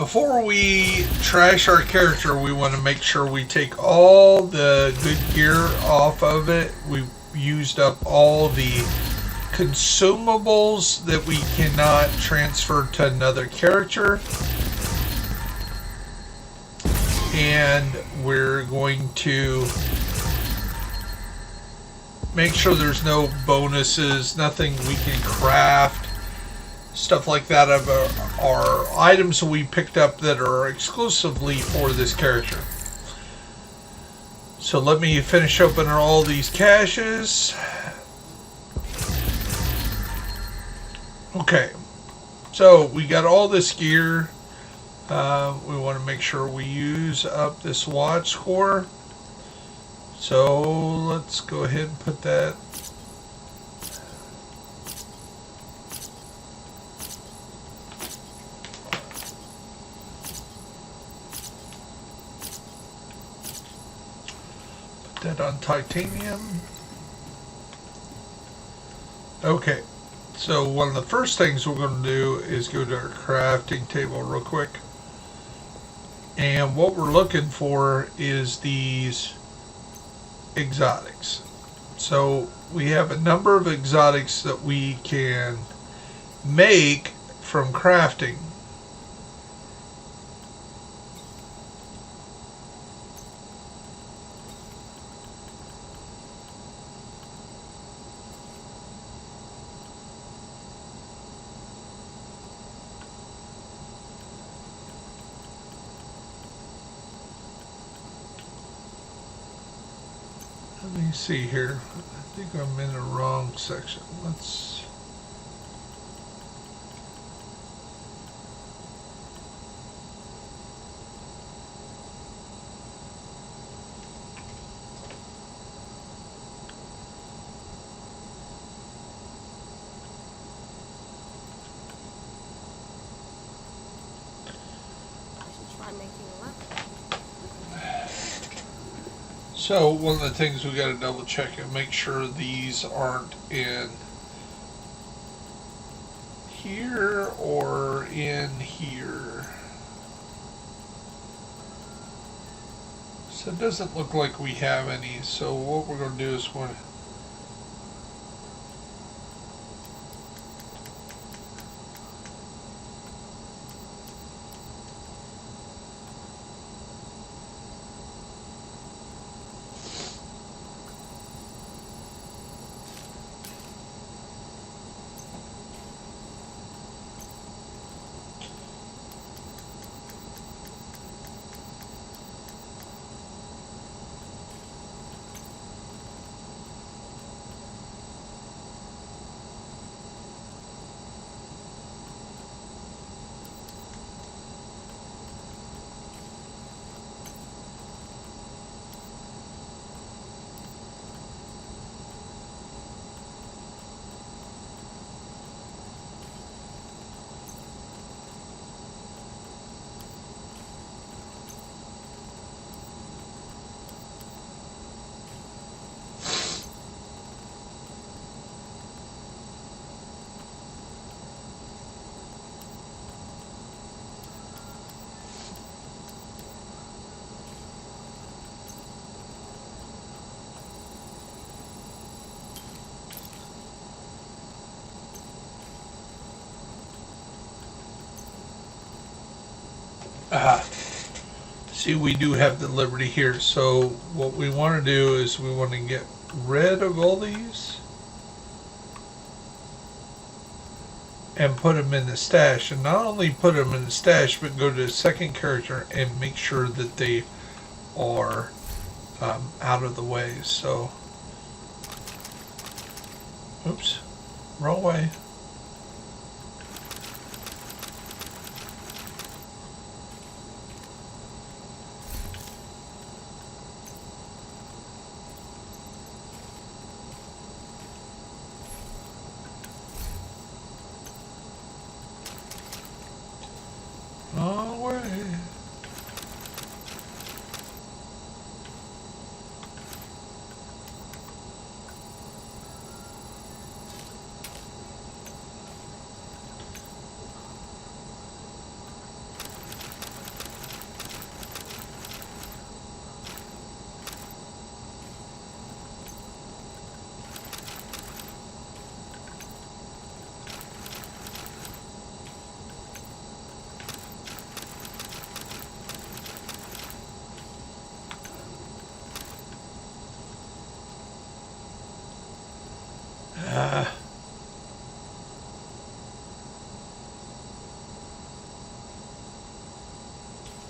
Before we trash our character, we want to make sure we take all the good gear off of it. We've used up all the consumables that we cannot transfer to another character. And we're going to make sure there's no bonuses, nothing we can craft, stuff like that of our items we picked up that are exclusively for this character. So let me finish opening all these caches. Okay, so we got all this gear. We want to make sure we use up this watch score. So let's go ahead and put that. Put that on titanium. Okay. So one of the first things we're going to do is go to our crafting table real quick. And what we're looking for is these exotics. So we have a number of exotics that we can make from crafting. Let me see here. I think I'm in the wrong section. Let's... So one of the things we got to double check and make sure these aren't in here or in here. So it doesn't look like we have any. So what we're going to do is we're going to see, we do have the Liberty here. So what we want to do is we want to get rid of all these and put them in the stash. And not only put them in the stash, but go to the second character and make sure that they are out of the way. So, oops, wrong way. Wrong way.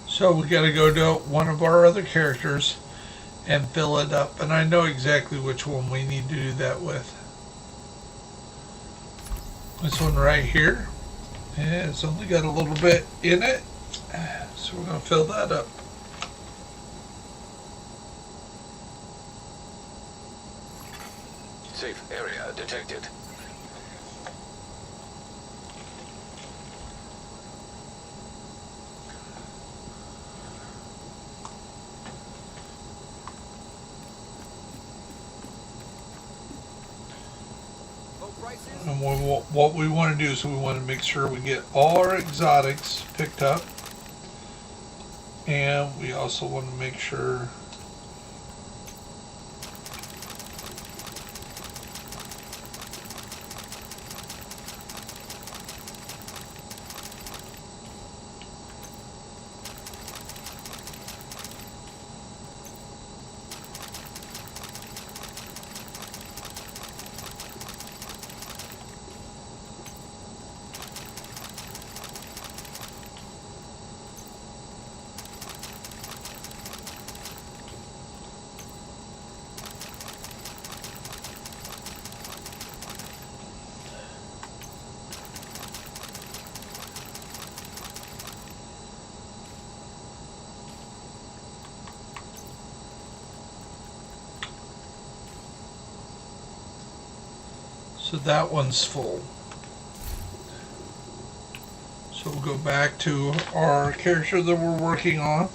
So we got to go to one of our other characters and fill it up. And I know exactly which one we need to do that with. This one right here. And it's only got a little bit in it. So we're going to fill that up. Safe area detected. And what we want to do is we want to make sure we get all our exotics picked up. And we also want to make sure so that one's full. So we'll go back to our character that we're working on.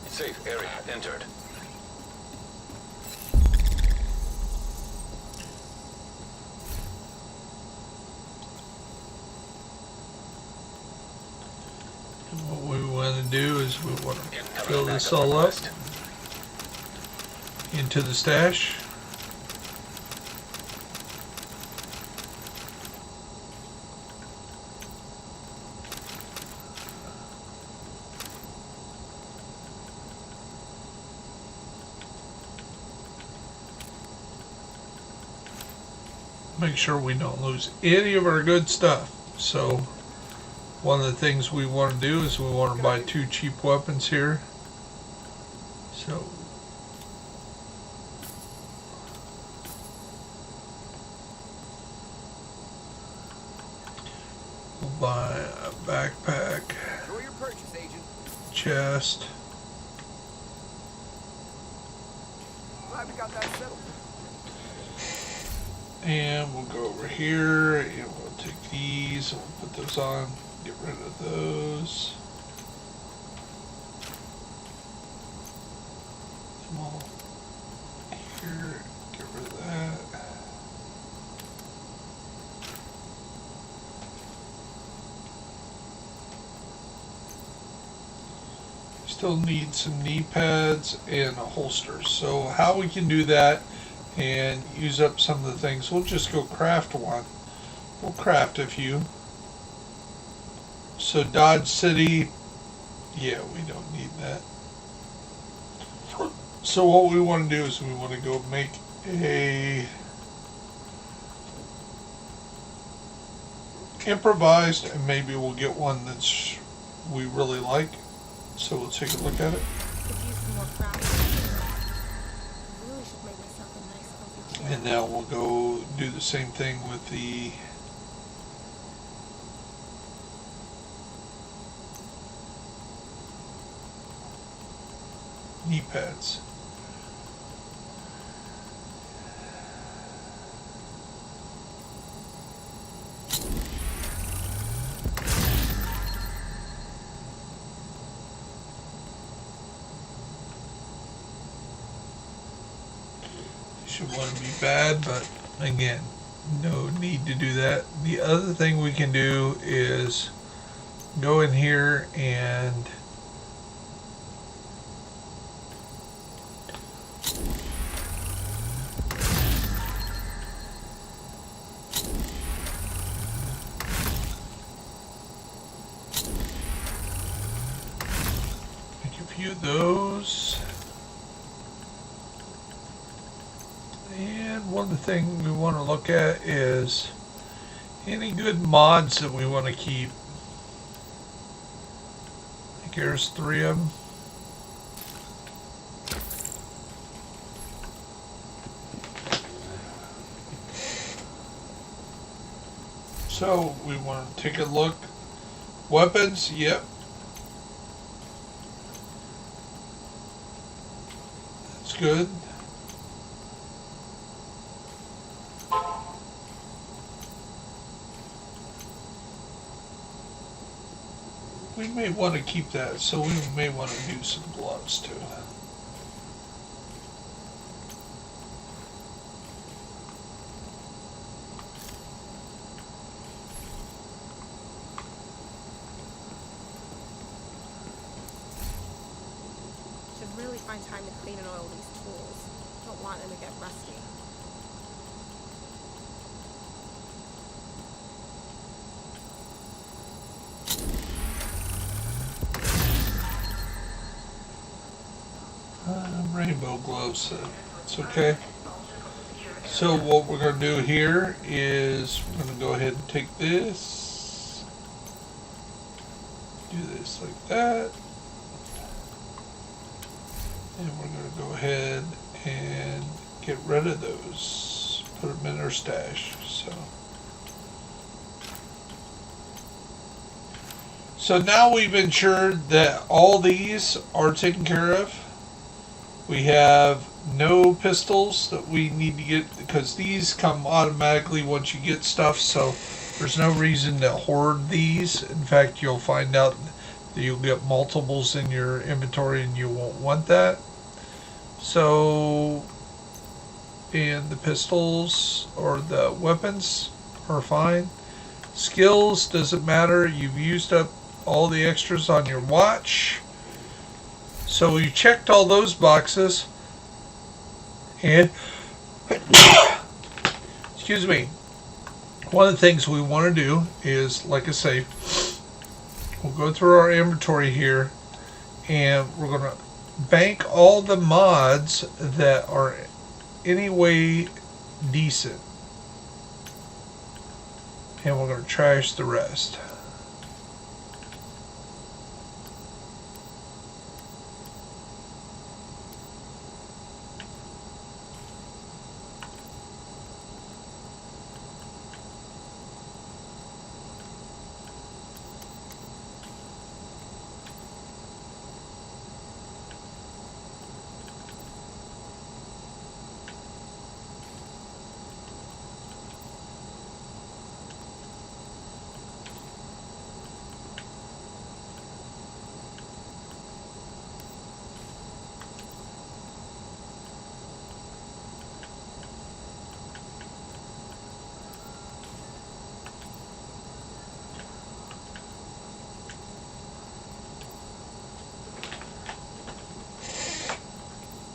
Safe area entered. And what we want to do is we want to fill this all up into the stash. Make sure we don't lose any of our good stuff. So one of the things we want to do is we want to buy 2 cheap weapons here. So we'll buy a backpack, Enjoy your purchase, agent. chest, Glad we got that settled. and we'll go over here and we'll take these and we'll put those on, get rid of those. Small here, get rid of that. Still need some knee pads and a holster. So how we can do that and use up some of the things, we'll just go craft one. We'll craft a few. So Dodge City, yeah, we don't need that. So what we want to do is we want to go make a improvised, and maybe we'll get one that's we really like. So we'll take a look at it. And now we'll go do the same thing with the knee pads. Wouldn't be bad, but again, no need to do that. The other thing we can do is go in here and a few of those. And one of the things we want to look at is any good mods that we want to keep. I think here's 3 of them. So we want to take a look. Weapons, yep. That's good. We may want to keep that, so we may want to do some gloves too. Should really find time to clean and oil these tools. Don't want them to get rusty. Rainbow gloves, it's okay. So what we're going to do here is we're going to go ahead and take this, do this like that, and we're going to go ahead and get rid of those, put them in our stash. So now we've ensured that all these are taken care of. We have no pistols that we need to get, because these come automatically once you get stuff, so there's no reason to hoard these. In fact, you'll find out that you'll get multiples in your inventory and you won't want that. So, and the pistols or the weapons are fine. Skills, doesn't matter. You've used up all the extras on your watch. So we checked all those boxes, and excuse me, one of the things we want to do is, like I say, we'll go through our inventory here, and we're going to bank all the mods that are any way decent, and we're going to trash the rest.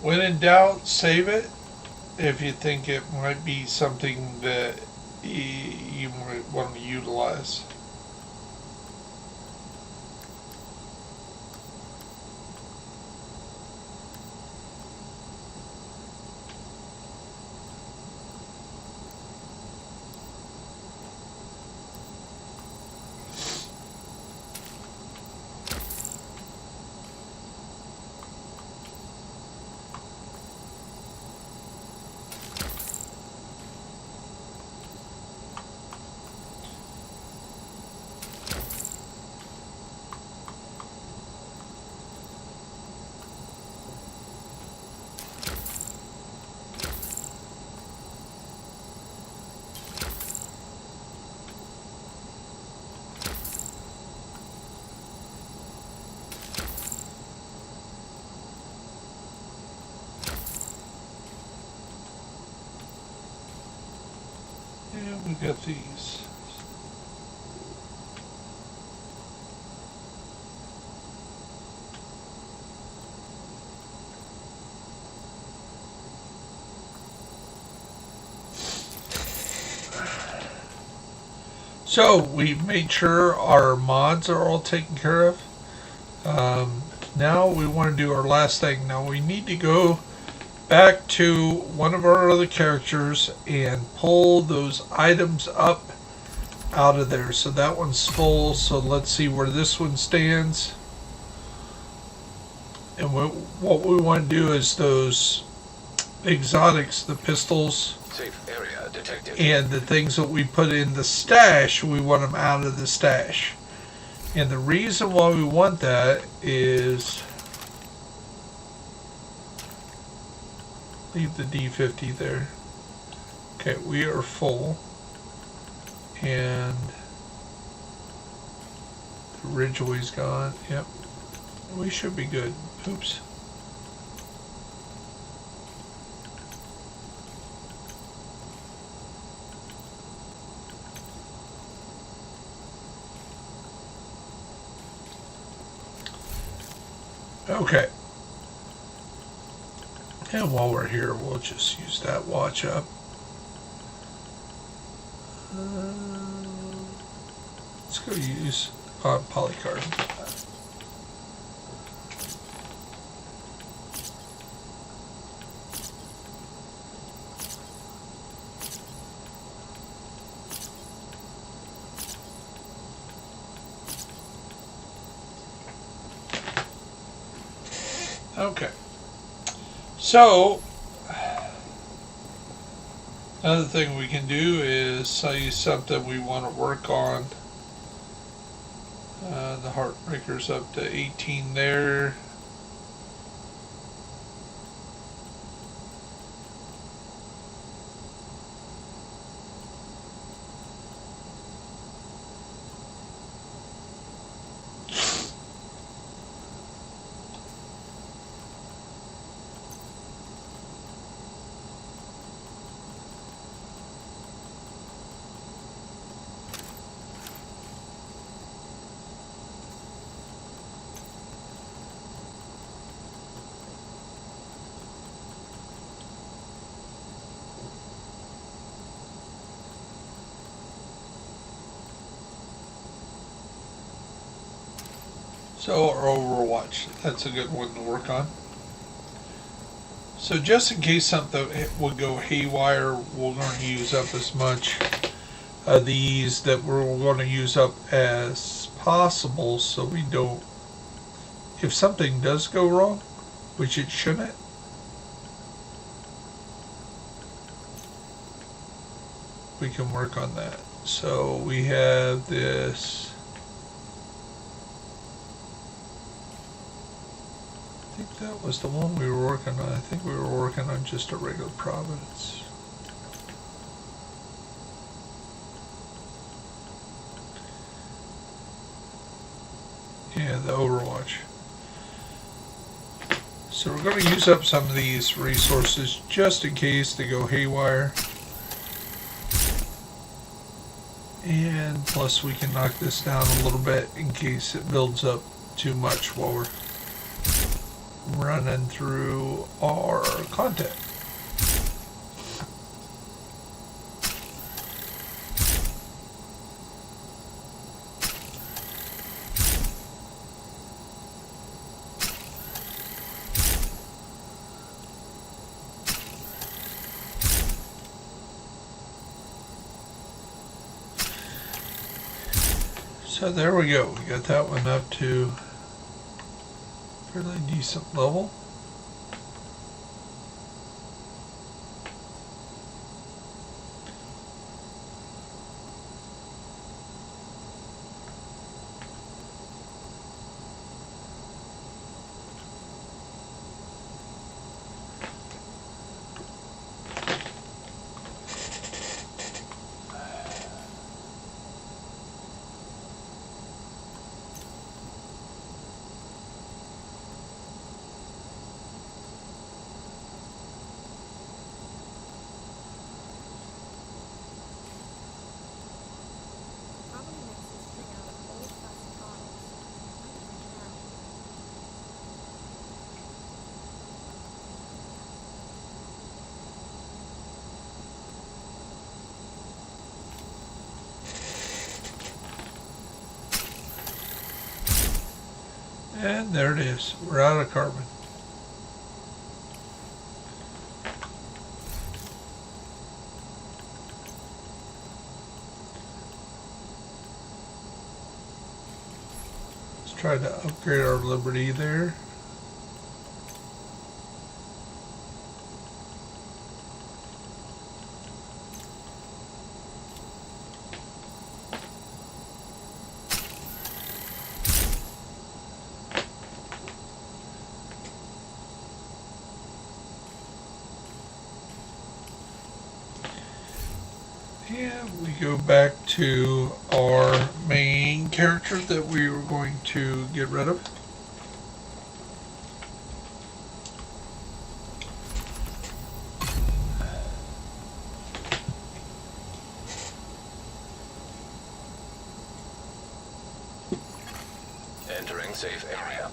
When in doubt, save it if you think it might be something that you might want to utilize. And we got these. So we made sure our mods are all taken care of. Now we want to do our last thing. Now we need to go back to one of our other characters and pull those items up out of there. So that one's full. So let's see where this one stands. And what we want to do is those exotics, the pistols, Safe area detected. and the things that we put in the stash, we want them out of the stash. And the reason why we want that is, leave the D50 there. Okay, we are full. And the Ridgeway's gone. Yep. We should be good. Oops. Okay. And while we're here, we'll just use that watch up. Let's go use polycarbon. Okay. So, another thing we can do is say something we want to work on. The Heartbreaker's up to 18 there. So our Overwatch, that's a good one to work on. So just in case something would go haywire, we're going to use up as much of these that we're going to use up as possible, so we don't, if something does go wrong, which it shouldn't, we can work on that. So we have this, I think that was the one we were working on. I think we were working on just a regular Providence. Yeah, the Overwatch. So we're going to use up some of these resources just in case they go haywire. And plus we can knock this down a little bit in case it builds up too much while we're running through our content. So there we go. We got that one up to fairly decent level. And there it is. We're out of carbon. Let's try to upgrade our Liberty there. And we go back to our main character that we were going to get rid of. Entering safe area.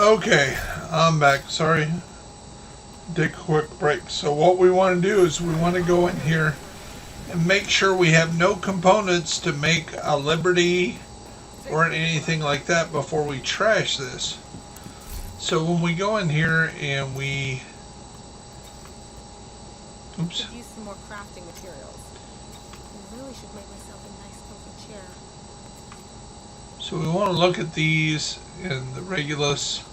Okay, I'm back. Sorry. Take a quick break. So what we want to do is we want to go in here and make sure we have no components to make a Liberty or anything like that before we trash this. So when we go in here and we... Oops. Could use some more crafting materials. I really should make myself a nice comfy chair. So we want to look at these in the Regulus.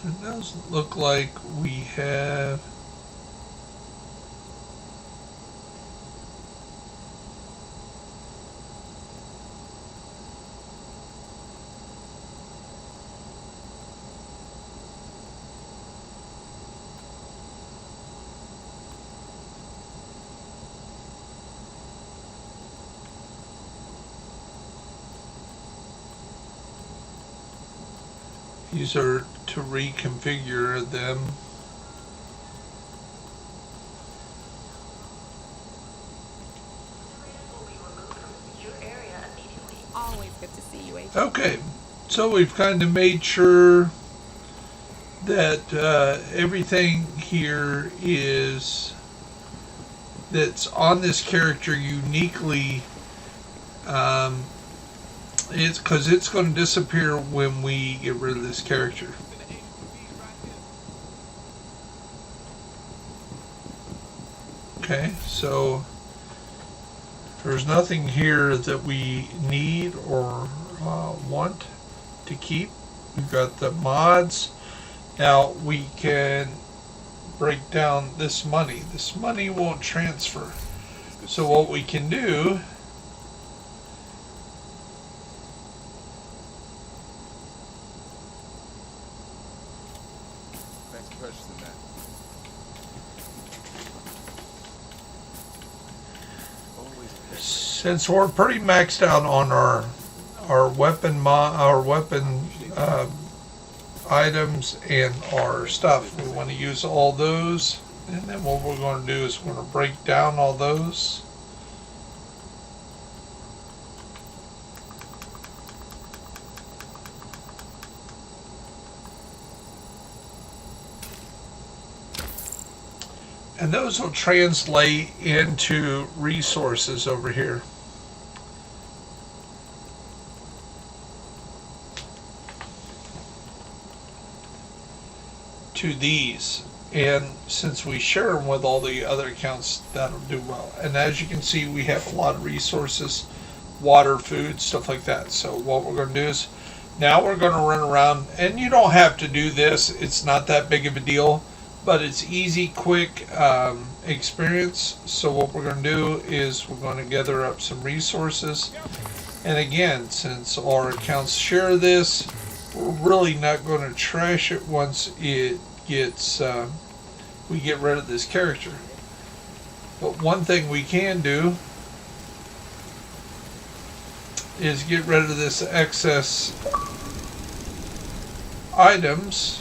It doesn't look like we have... These are to reconfigure them. Always good to see you, Agent. Okay, so we've kind of made sure that everything here is that's on this character uniquely. It's because it's going to disappear when we get rid of this character. Okay, so there's nothing here that we need or want to keep. We've got the mods. Now we can break down this money. This money won't transfer. So what we can do Thanks for purchasing that. since we're pretty maxed out on our weapon items and our stuff, we want to use all those, and then what we're going to do is we're going to break down all those. And those will translate into resources over here. To these. And since we share them with all the other accounts, that'll do well. And as you can see, we have a lot of resources, water, food, stuff like that. So what we're going to do is, now we're going to run around, and you don't have to do this. It's not that big of a deal. But it's easy, quick experience. So what we're going to do is we're going to gather up some resources. And again, since our accounts share this, we're really not going to trash it once it gets we get rid of this character. But one thing we can do is get rid of this excess items.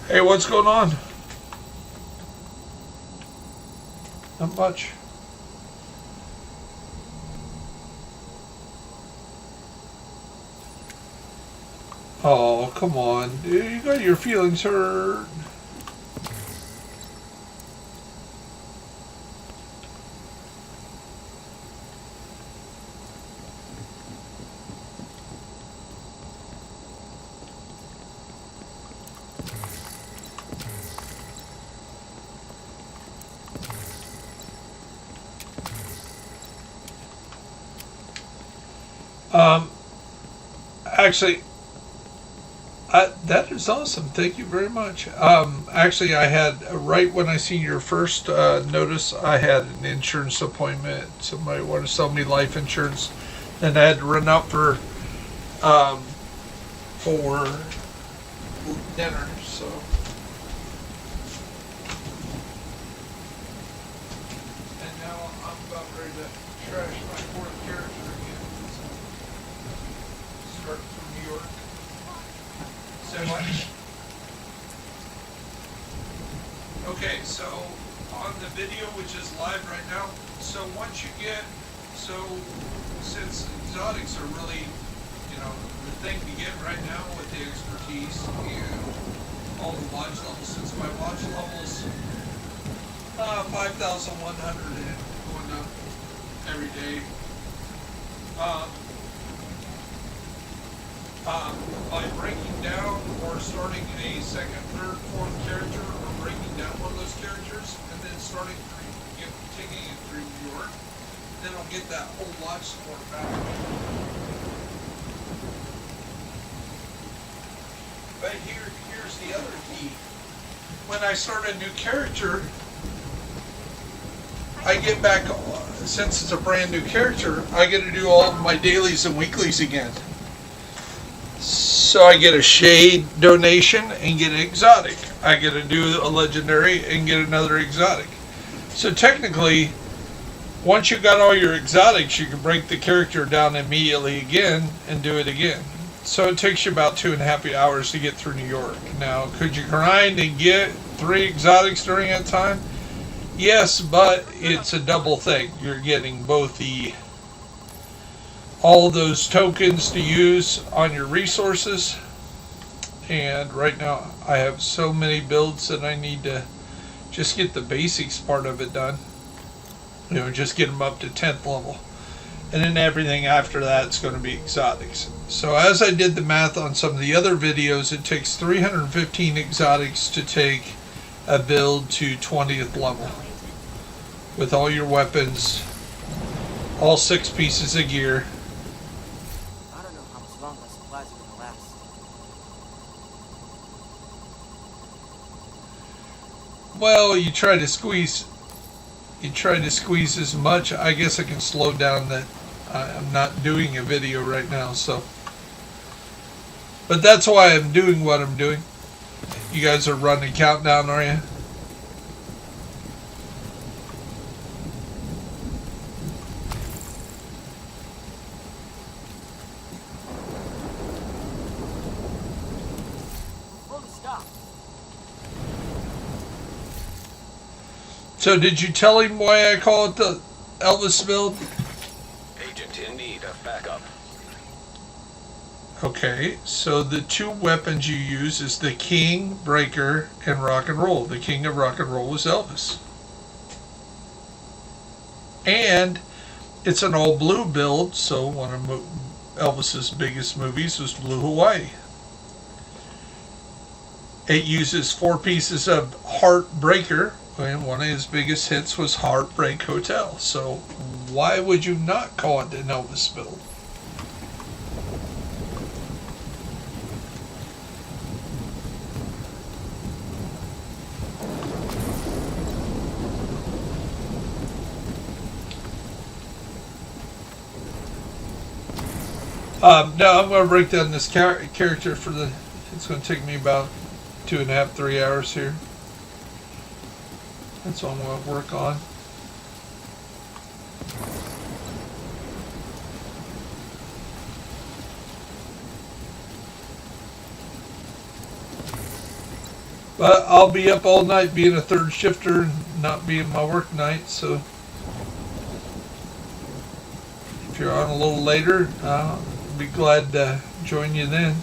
Hey, what's going on? Not much. Oh, come on. Dude, you got your feelings hurt. Actually, that is awesome. Thank you very much. Actually, I had, right when I seen your first notice, I had an insurance appointment. Somebody wanted to sell me life insurance, and I had to run out for dinner. So trash my fourth character again. Start from New York. Say what? Okay, so on the video, which is live right now, so once you get, so since exotics are really, you know, the thing to get right now with the expertise and all the watch levels, since my watch level's 5,100 and going up every day. By breaking down or starting a second, third, fourth character, or breaking down one of those characters, and then starting taking it through New York, then I'll get that whole watch score back. But here's the other key. When I start a new character, I get back, since it's a brand new character, I get to do all of my dailies and weeklies again. So I get a shade donation and get an exotic. I get to do a legendary and get another exotic. So technically, once you've got all your exotics, you can break the character down immediately again and do it again. So it takes you about 2.5 hours to get through New York. Now, could you grind and get 3 exotics during that time? Yes, but it's a double thing. You're getting both all those tokens to use on your resources, and right now I have so many builds that I need to just get the basics part of it done. You know, just get them up to 10th level, and then everything after that is going to be exotics. So as I did the math on some of the other videos, it takes 315 exotics to take a build to 20th level with all your weapons, all 6 pieces of gear. I don't know how much longer my supplies are gonna last. Well, you try to squeeze as much. I guess I can slow down that I'm not doing a video right now, so. But that's why I'm doing what I'm doing. You guys are running countdown, are you? So did you tell him why I call it the Elvis build? Agent in need of backup. Okay, so the 2 weapons you use is the King, Breaker, and Rock and Roll. The King of Rock and Roll was Elvis. And it's an all blue build, so one of Elvis's biggest movies was Blue Hawaii. It uses 4 pieces of Heartbreaker, and one of his biggest hits was Heartbreak Hotel. So why would you not call it an Elvis build? Now I'm going to break down this character for the. It's going to take me about 2.5, 3 hours here. That's what I'm going to work on. But I'll be up all night being a third shifter and not being my work night, so if you're on a little later, I'll be glad to join you then.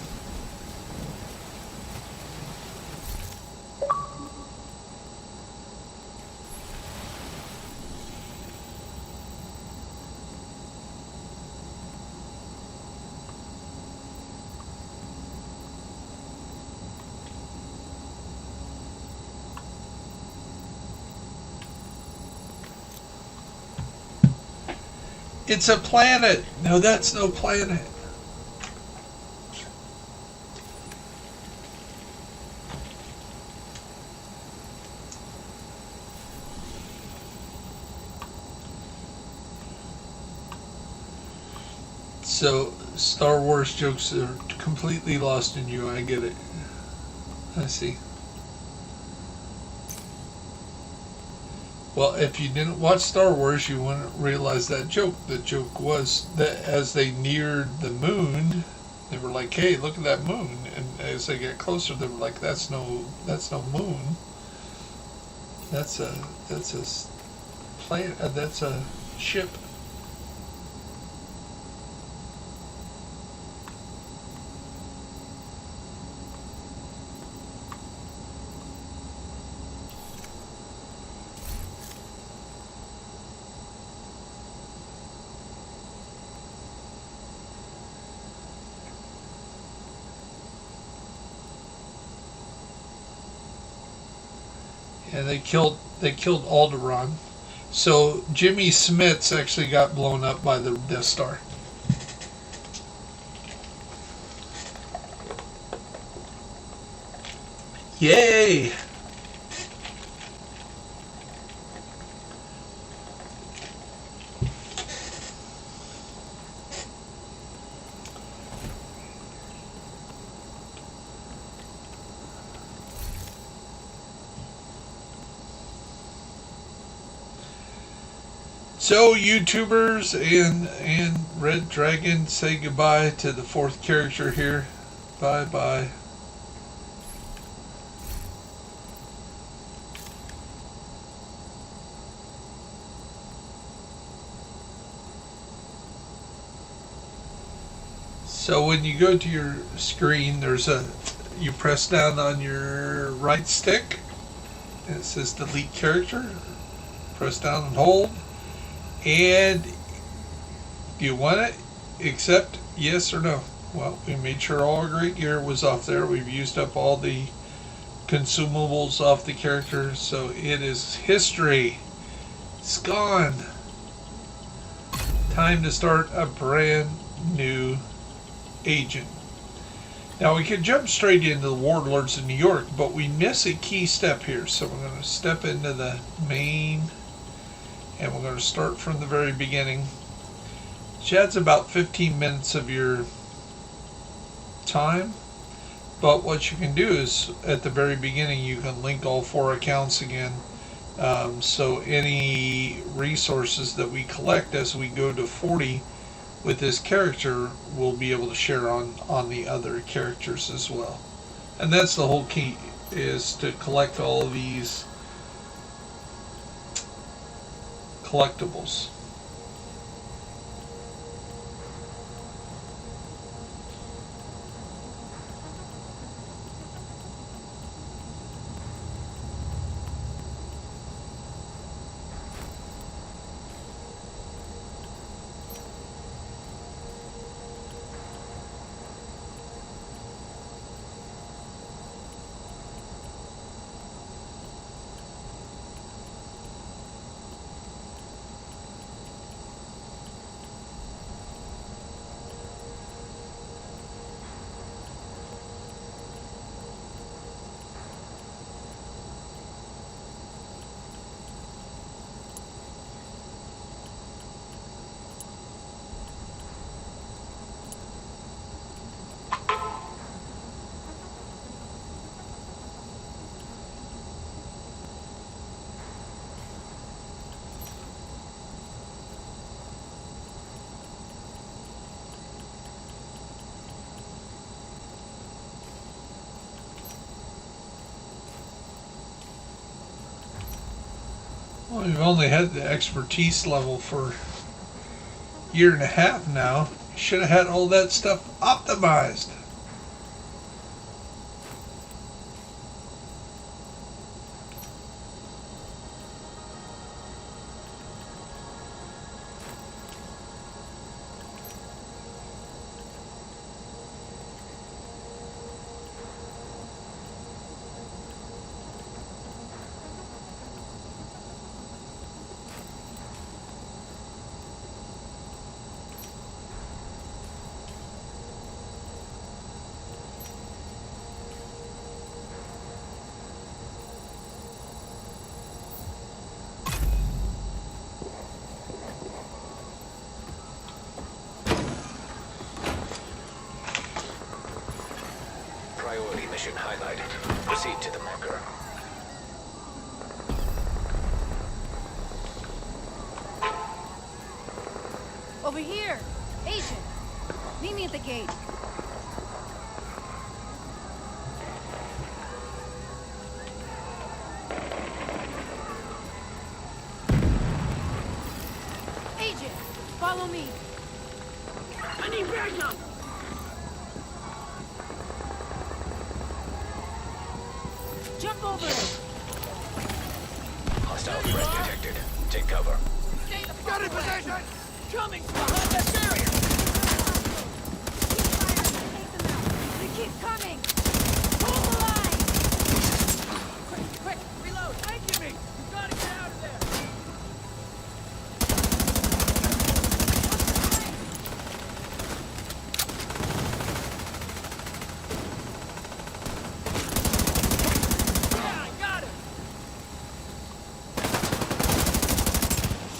It's a planet. No, that's no planet. So, Star Wars jokes are completely lost in you. I get it. I see. Well, if you didn't watch Star Wars, you wouldn't realize that joke. The joke was that as they neared the moon, they were like, "Hey, look at that moon!" And as they get closer, they were like, "That's no moon. That's a planet. That's a ship." And they killed Alderaan. So Jimmy Smits actually got blown up by the Death Star. Yay! So YouTubers and Red Dragon, say goodbye to the fourth character here. Bye bye. So when you go to your screen, you press down on your right stick and it says delete character. Press down and hold. And do you want it? Accept, yes or no? Well, we made sure all our great gear was off there. We've used up all the consumables off the character, so it is history. It's gone. Time to start a brand new agent. Now we could jump straight into the Warlords of New York, but we miss a key step here. So we're going to step into the main, and we're going to start from the very beginning. Which adds about 15 minutes of your time. But what you can do is, at the very beginning, you can link all 4 accounts again. So any resources that we collect as we go to 40 with this character, we'll be able to share on the other characters as well. And that's the whole key, is to collect all of these collectibles. Well, we've only had the expertise level for a year and a half now. Should have had all that stuff optimized. Priority mission highlighted. Proceed to the marker. Over here! Agent! Meet me at the gate. Agent! Follow me! I need backup! Jump over it! Hostile threat detected. Take cover. Got it, possession! Coming behind that barrier! They keep coming! Hold the line! Quick, reload! Flanking me! You gotta get out of there! Yeah, I got it!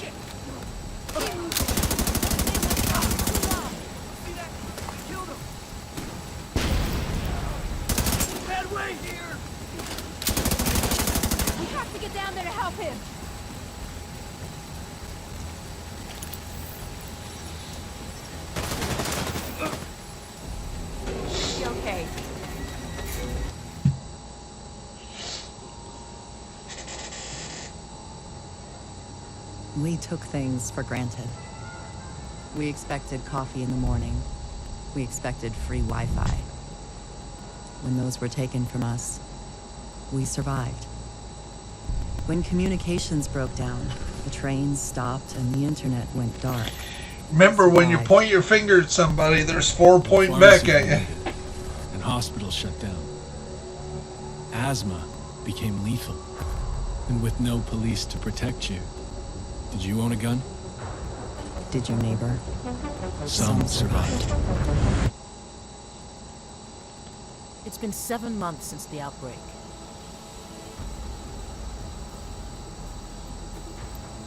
Shit! See that? Killed him! Bad way here! We have to get down there to help him! You okay? We took things for granted. We expected coffee in the morning. We expected free Wi-Fi. When those were taken from us, we survived. When communications broke down, the trains stopped and the internet went dark. Remember, when you point your finger at somebody, there's 4 pointing back at you. And hospitals shut down. Asthma became lethal. And with no police to protect you, did you own a gun? Did your neighbor? Some survived. It's been 7 months since the outbreak.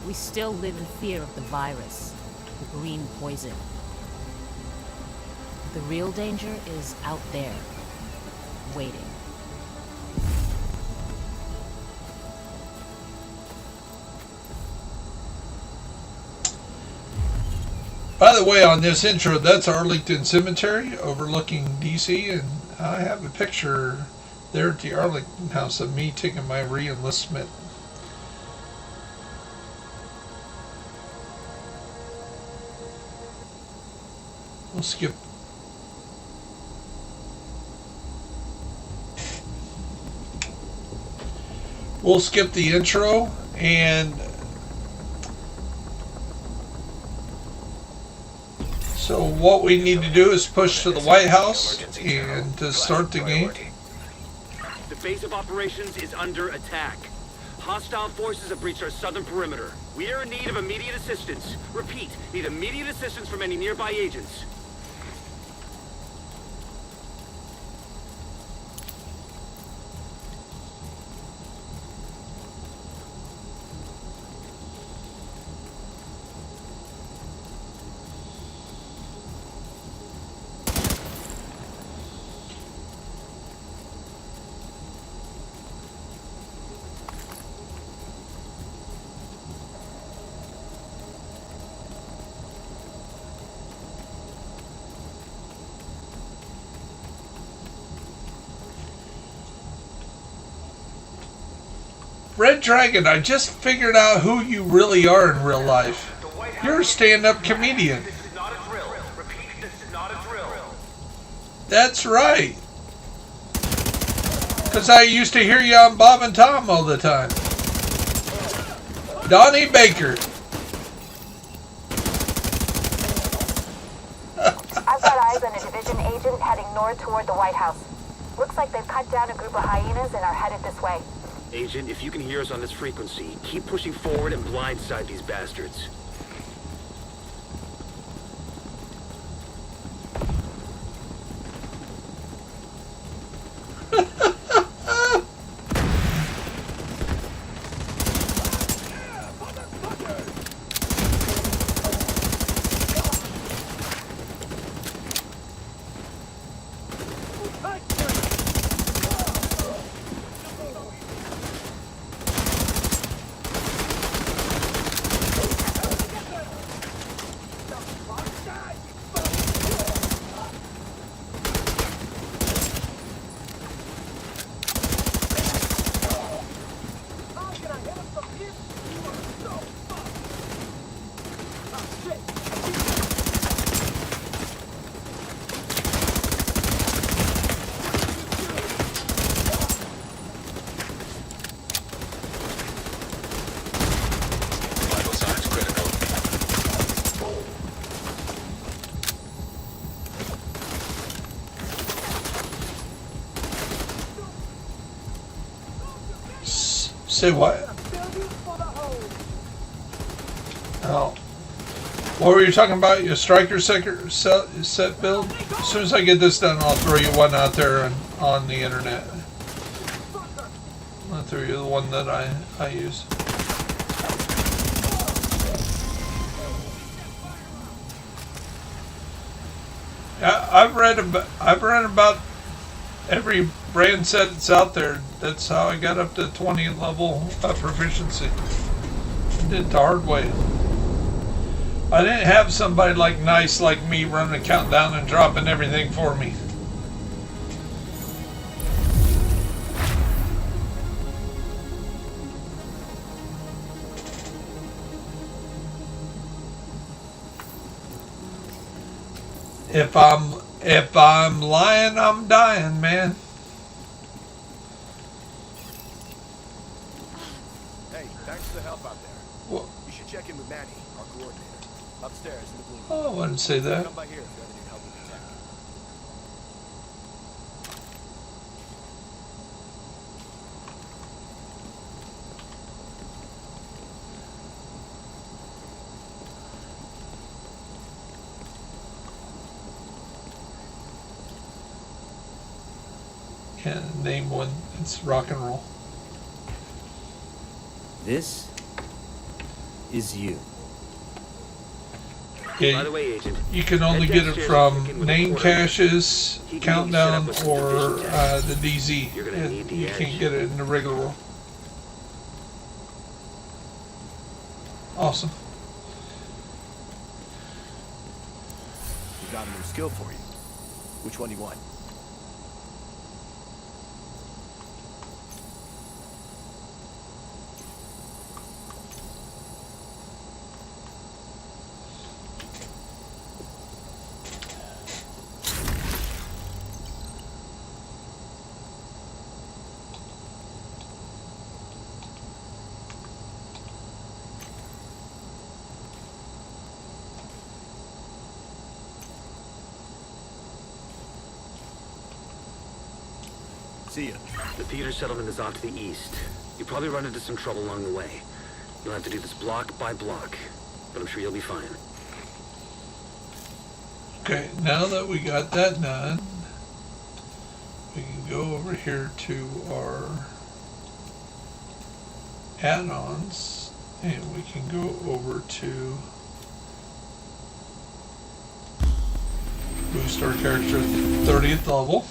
We still live in fear of the virus, the green poison. The real danger is out there, waiting. By the way, on this intro, that's Arlington Cemetery overlooking DC, and I have a picture there at the Arlington House of me taking my re-enlistment. We'll skip. We'll skip the intro, and so what we need to do is push to the White House and to start the game. The base of operations is under attack. Hostile forces have breached our southern perimeter. We are in need of immediate assistance. Repeat, need immediate assistance from any nearby agents. Red Dragon, I just figured out who you really are in real life. You're a stand-up comedian. This is not a drill. Repeat, this is not a drill. That's right. Because I used to hear you on Bob and Tom all the time. Donnie Baker. I've got eyes on a division agent heading north toward the White House. Looks like they've cut down a group of hyenas and are headed this way. Agent, if you can hear us on this frequency, keep pushing forward and blindside these bastards. Say what? Oh. What were you talking about? Your striker set build? As soon as I get this done, I'll throw you one out there on the internet. I'll throw you the one that I use. Yeah, I've read about every brand set that's out there. That's how I got up to 20 level proficiency. I did it the hard way. I didn't have somebody nice like me running a countdown and dropping everything for me. If I'm lying, I'm dying, man. Hey, thanks for the help out there. What? You should check in with Manny, our coordinator. Upstairs in the blue room. Oh, I wouldn't say that. Come by here if you ever need help with the tech. Can't name one. It's rock and roll. This is you. Yeah, By the way, Agent, you can only head get it downstairs from and check in with name the quartermaster. caches, He can get you set up countdown, with some or division tasks. the DZ. You're gonna need the You edge. can't get it in the regular roll. Awesome. We got a new skill for you. Which one do you want? See ya. The theater settlement is off to the east. You'll probably run into some trouble along the way. You'll have to do this block by block, but I'm sure you'll be fine. Okay, now that we got that done, we can go over here to our add-ons, and we can go over to boost our character 30th level.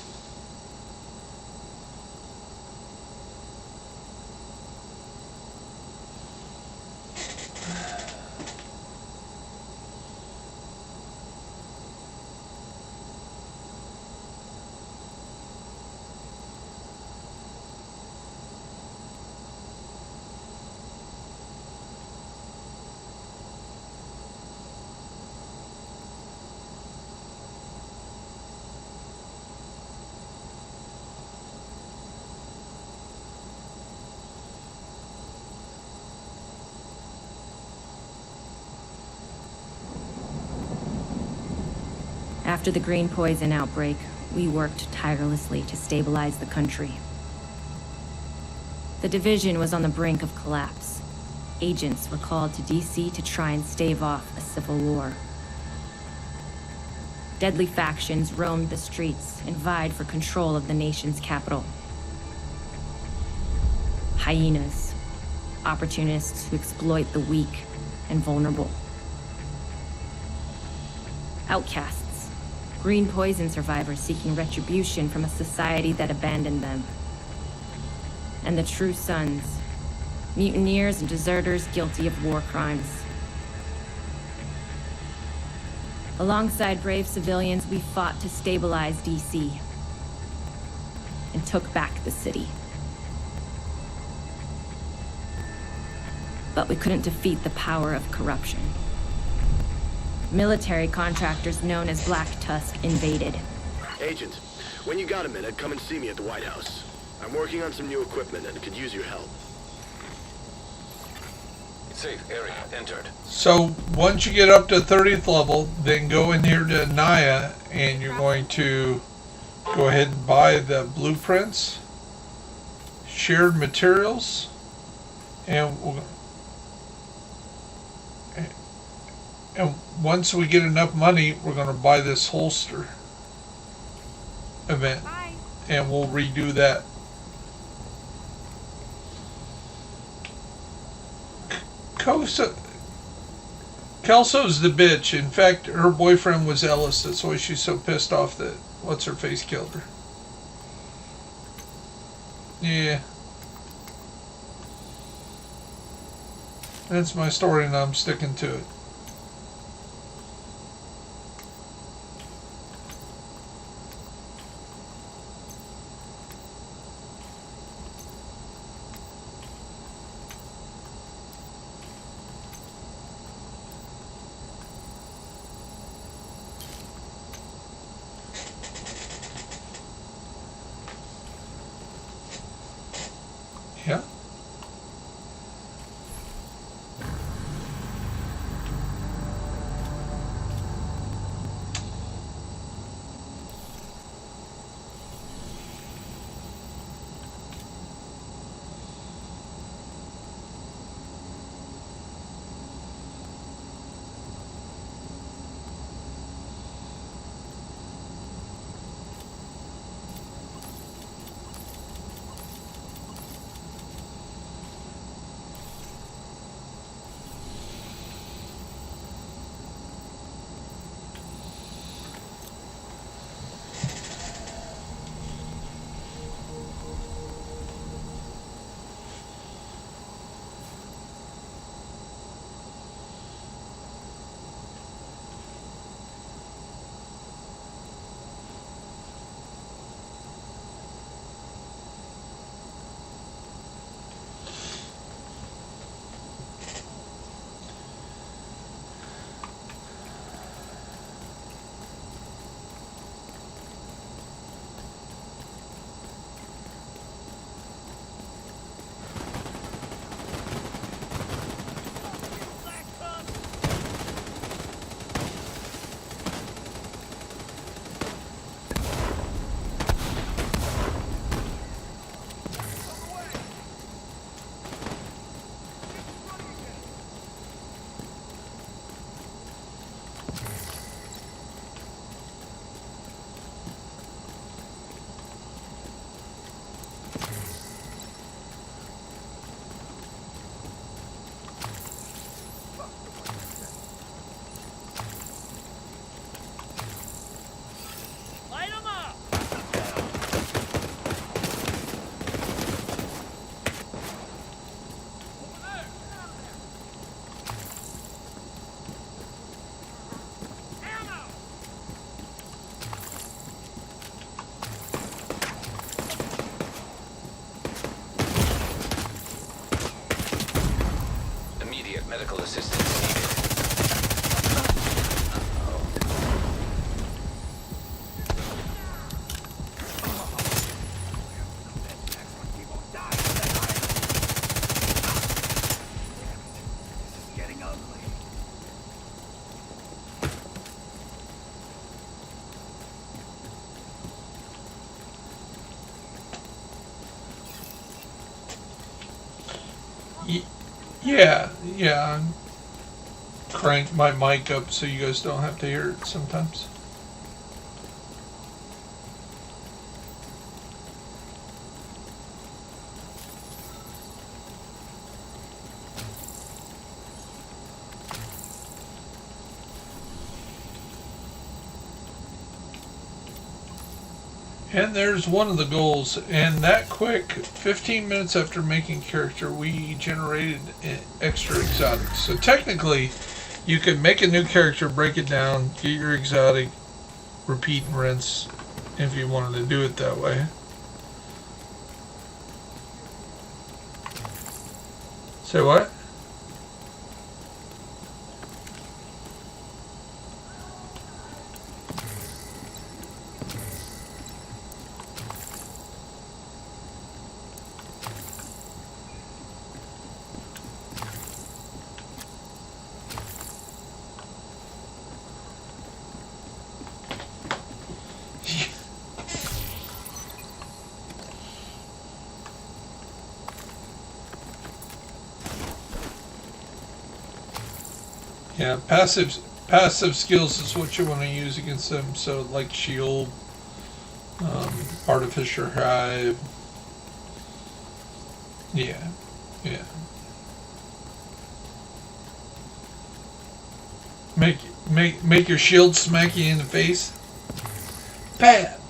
After the green poison outbreak, we worked tirelessly to stabilize the country. The division was on the brink of collapse. Agents were called to DC to try and stave off a civil war. Deadly factions roamed the streets and vied for control of the nation's capital. Hyenas, opportunists who exploit the weak and vulnerable. Outcasts, green poison survivors seeking retribution from a society that abandoned them. And the true sons, mutineers and deserters guilty of war crimes. Alongside brave civilians, we fought to stabilize DC and took back the city. But we couldn't defeat the power of corruption. Military contractors known as Black Tusk invaded. Agent, when you got a minute, come and see me at the White House. I'm working on some new equipment and could use your help. Safe area entered. So once you get up to 30th level, then go in here to Naya, and you're going to go ahead and buy the blueprints, shared materials, And once we get enough money, we're going to buy this holster event. Bye. And we'll redo that. Kelso's the bitch. In fact, her boyfriend was Ellis. That's why she's so pissed off that what's-her-face killed her. Yeah. That's my story and I'm sticking to it. Yeah. Medical assistance needed. Yeah. Crank my mic up so you guys don't have to hear it sometimes. And there's one of the goals, and that quick, 15 minutes after making character, we generated extra exotics. So technically, you could make a new character, break it down, get your exotic, repeat and rinse, if you wanted to do it that way. Say what? Yeah, passive skills is what you want to use against them. So like shield, artificer hive. Yeah, yeah. Make your shield smack you in the face. Pat!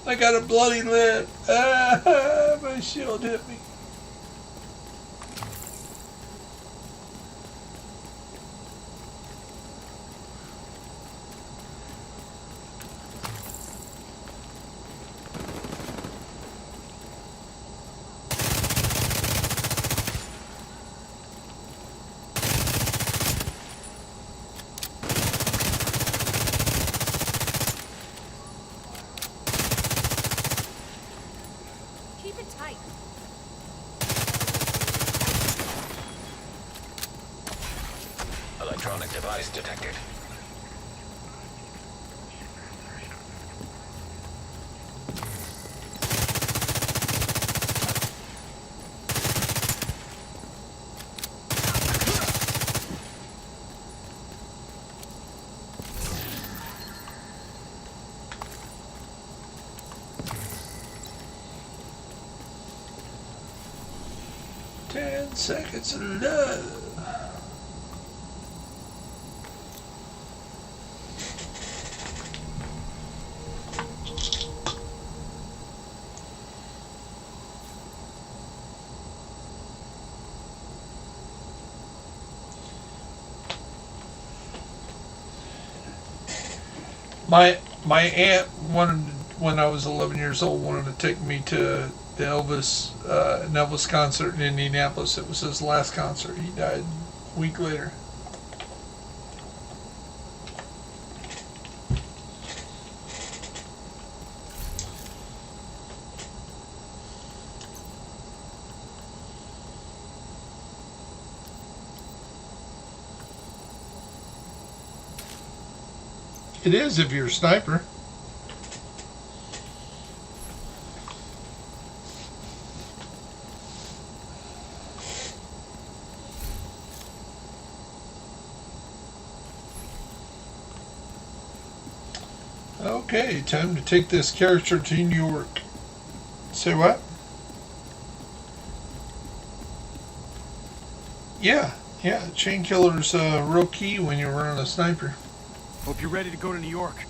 I got a bloody lip. Ah, my shield hit me. Keep it tight. Electronic device detected. Seconds of love. My aunt wanted, when I was 11 years old, wanted to take me to the an Elvis concert in Indianapolis. It was his last concert. He died a week later. It is if you're a sniper. Okay, time to take this character to New York. Say what? Yeah, chain killer's real key when you're running a sniper. Hope you're ready to go to New York.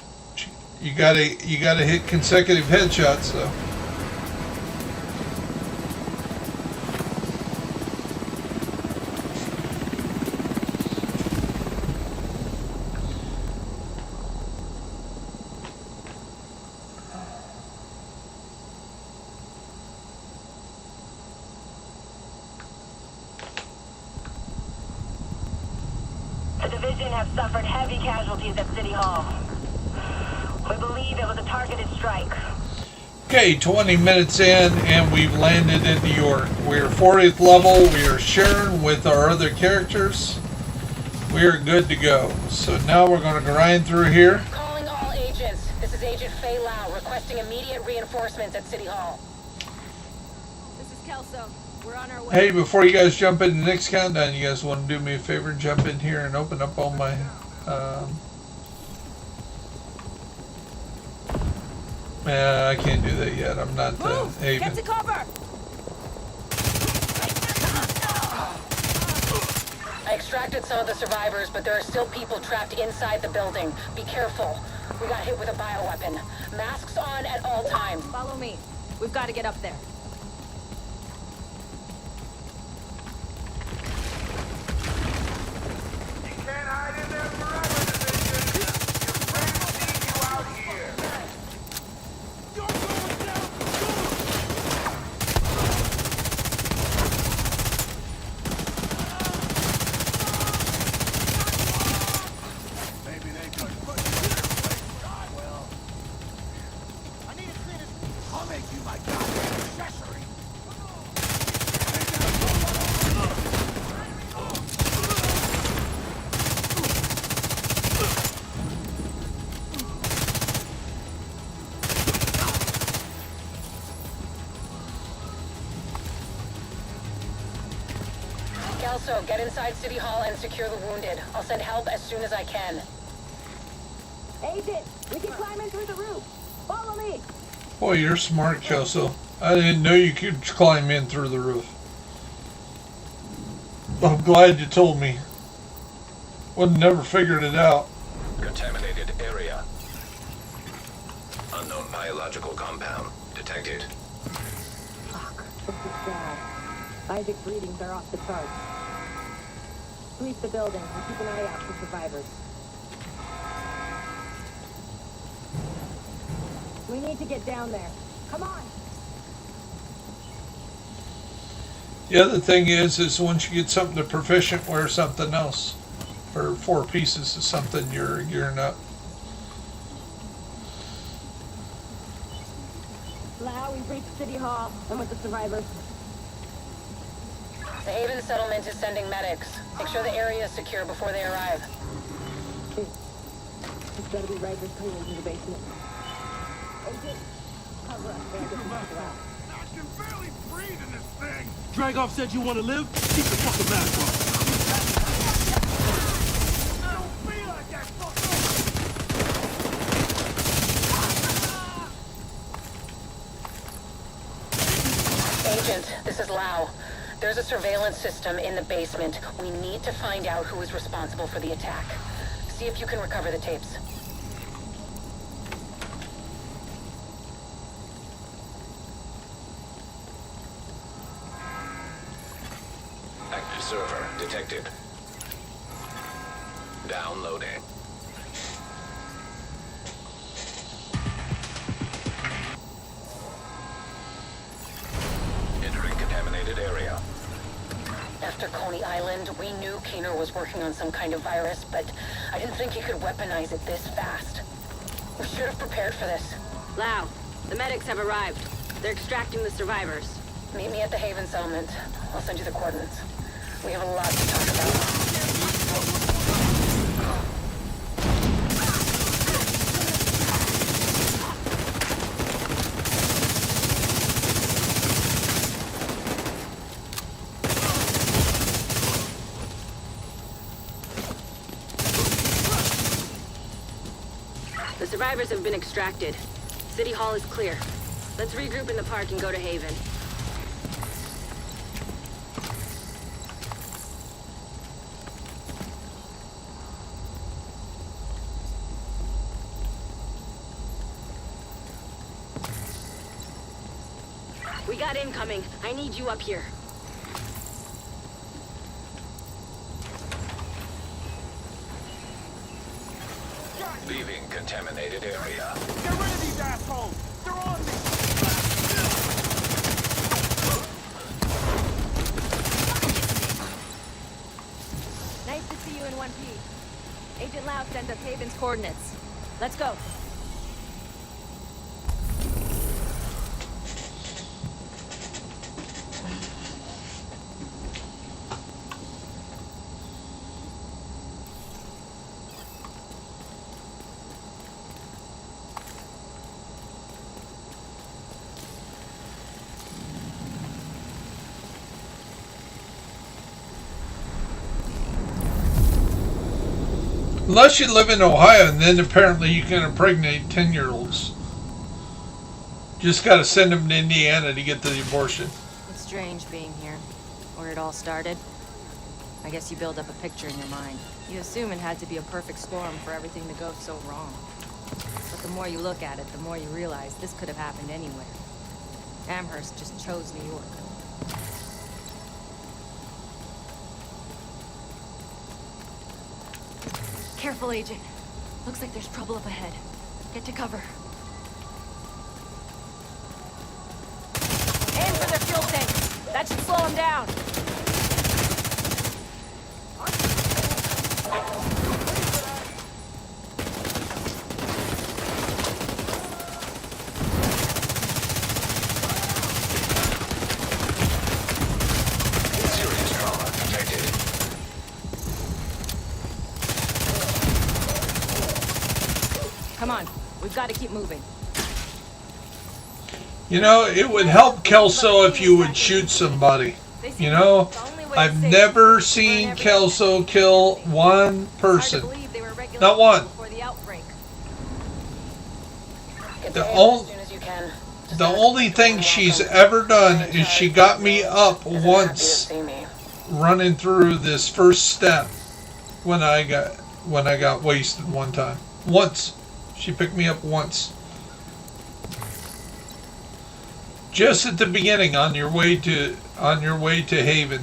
You gotta hit consecutive headshots though. The division have suffered heavy casualties at City Hall. We believe it was a targeted strike. Okay, 20 minutes in and we've landed in New York. We're 40th level. We are sharing with our other characters. We are good to go. So now we're going to grind through here. Calling all agents. This is Agent Faye Lau requesting immediate reinforcements at City Hall. This is Kelso. We're on our way. Hey, before you guys jump into the next countdown, you guys want to do me a favor and jump in here and open up all my I can't do that yet. I'm not Haven. Get to cover! I extracted some of the survivors, but there are still people trapped inside the building. Be careful. We got hit with a bioweapon. Masks on at all times. Follow me. We've got to get up there. I'll make you my goddamn Kelso, get inside City Hall and secure the wounded. I'll send help as soon as I can. Agent, we can climb in through the roof. Follow me. Boy, you're smart, Kelso. I didn't know you could climb in through the roof. I'm glad you told me. Would never figured it out. Contaminated area. Unknown biological compound detected. Fuck, this is bad. Isaac's readings are off the charts. Sweep the building and keep an eye out for survivors. We need to get down there. Come on! The other thing is once you get something to proficient, wear something else. Or 4 pieces of something you're gearing up. Lau, we've reached City Hall. I'm with the survivors. The Haven settlement is sending medics. Make sure the area is secure before they arrive. It's gotta be Rikers coming into the basement. Agent, cover us. I can barely breathe in this thing. Dragoff said you want to live? Keep the fucking mask on. I don't feel like that fucker. Agent, this is Lau. There's a surveillance system in the basement. We need to find out who is responsible for the attack. See if you can recover the tapes. Active server detected. Downloading. Entering contaminated area. After Coney Island, we knew Keener was working on some kind of virus, but I didn't think he could weaponize it this fast. We should have prepared for this. Lau, the medics have arrived. They're extracting the survivors. Meet me at the Haven settlement. I'll send you the coordinates. We have a lot to talk about. The survivors have been extracted. City Hall is clear. Let's regroup in the park and go to Haven. We got incoming. I need you up here. Leaving contaminated area. Get rid of these assholes. They're on me. Nice to see you in one piece. Agent Lau sent us Haven's coordinates. Let's go. Unless you live in Ohio, and then apparently you can impregnate 10-year-olds. Just got to send them to Indiana to get the abortion. It's strange being here, where it all started. I guess you build up a picture in your mind. You assume it had to be a perfect storm for everything to go so wrong. But the more you look at it, the more you realize this could have happened anywhere. Amherst just chose New York. Careful, Agent. Looks like there's trouble up ahead. Get to cover. Aim for the fuel tanks! That should slow them down! Serious trauma detected. Come on, we've got to keep moving. You know, it would help Kelso if you would shoot somebody. You know, I've never seen Kelso kill one person. Not one. The only thing she's ever done is she got me up once running through this first step when I got wasted one time. Once. She picked me up once. Just at the beginning on your way to Haven.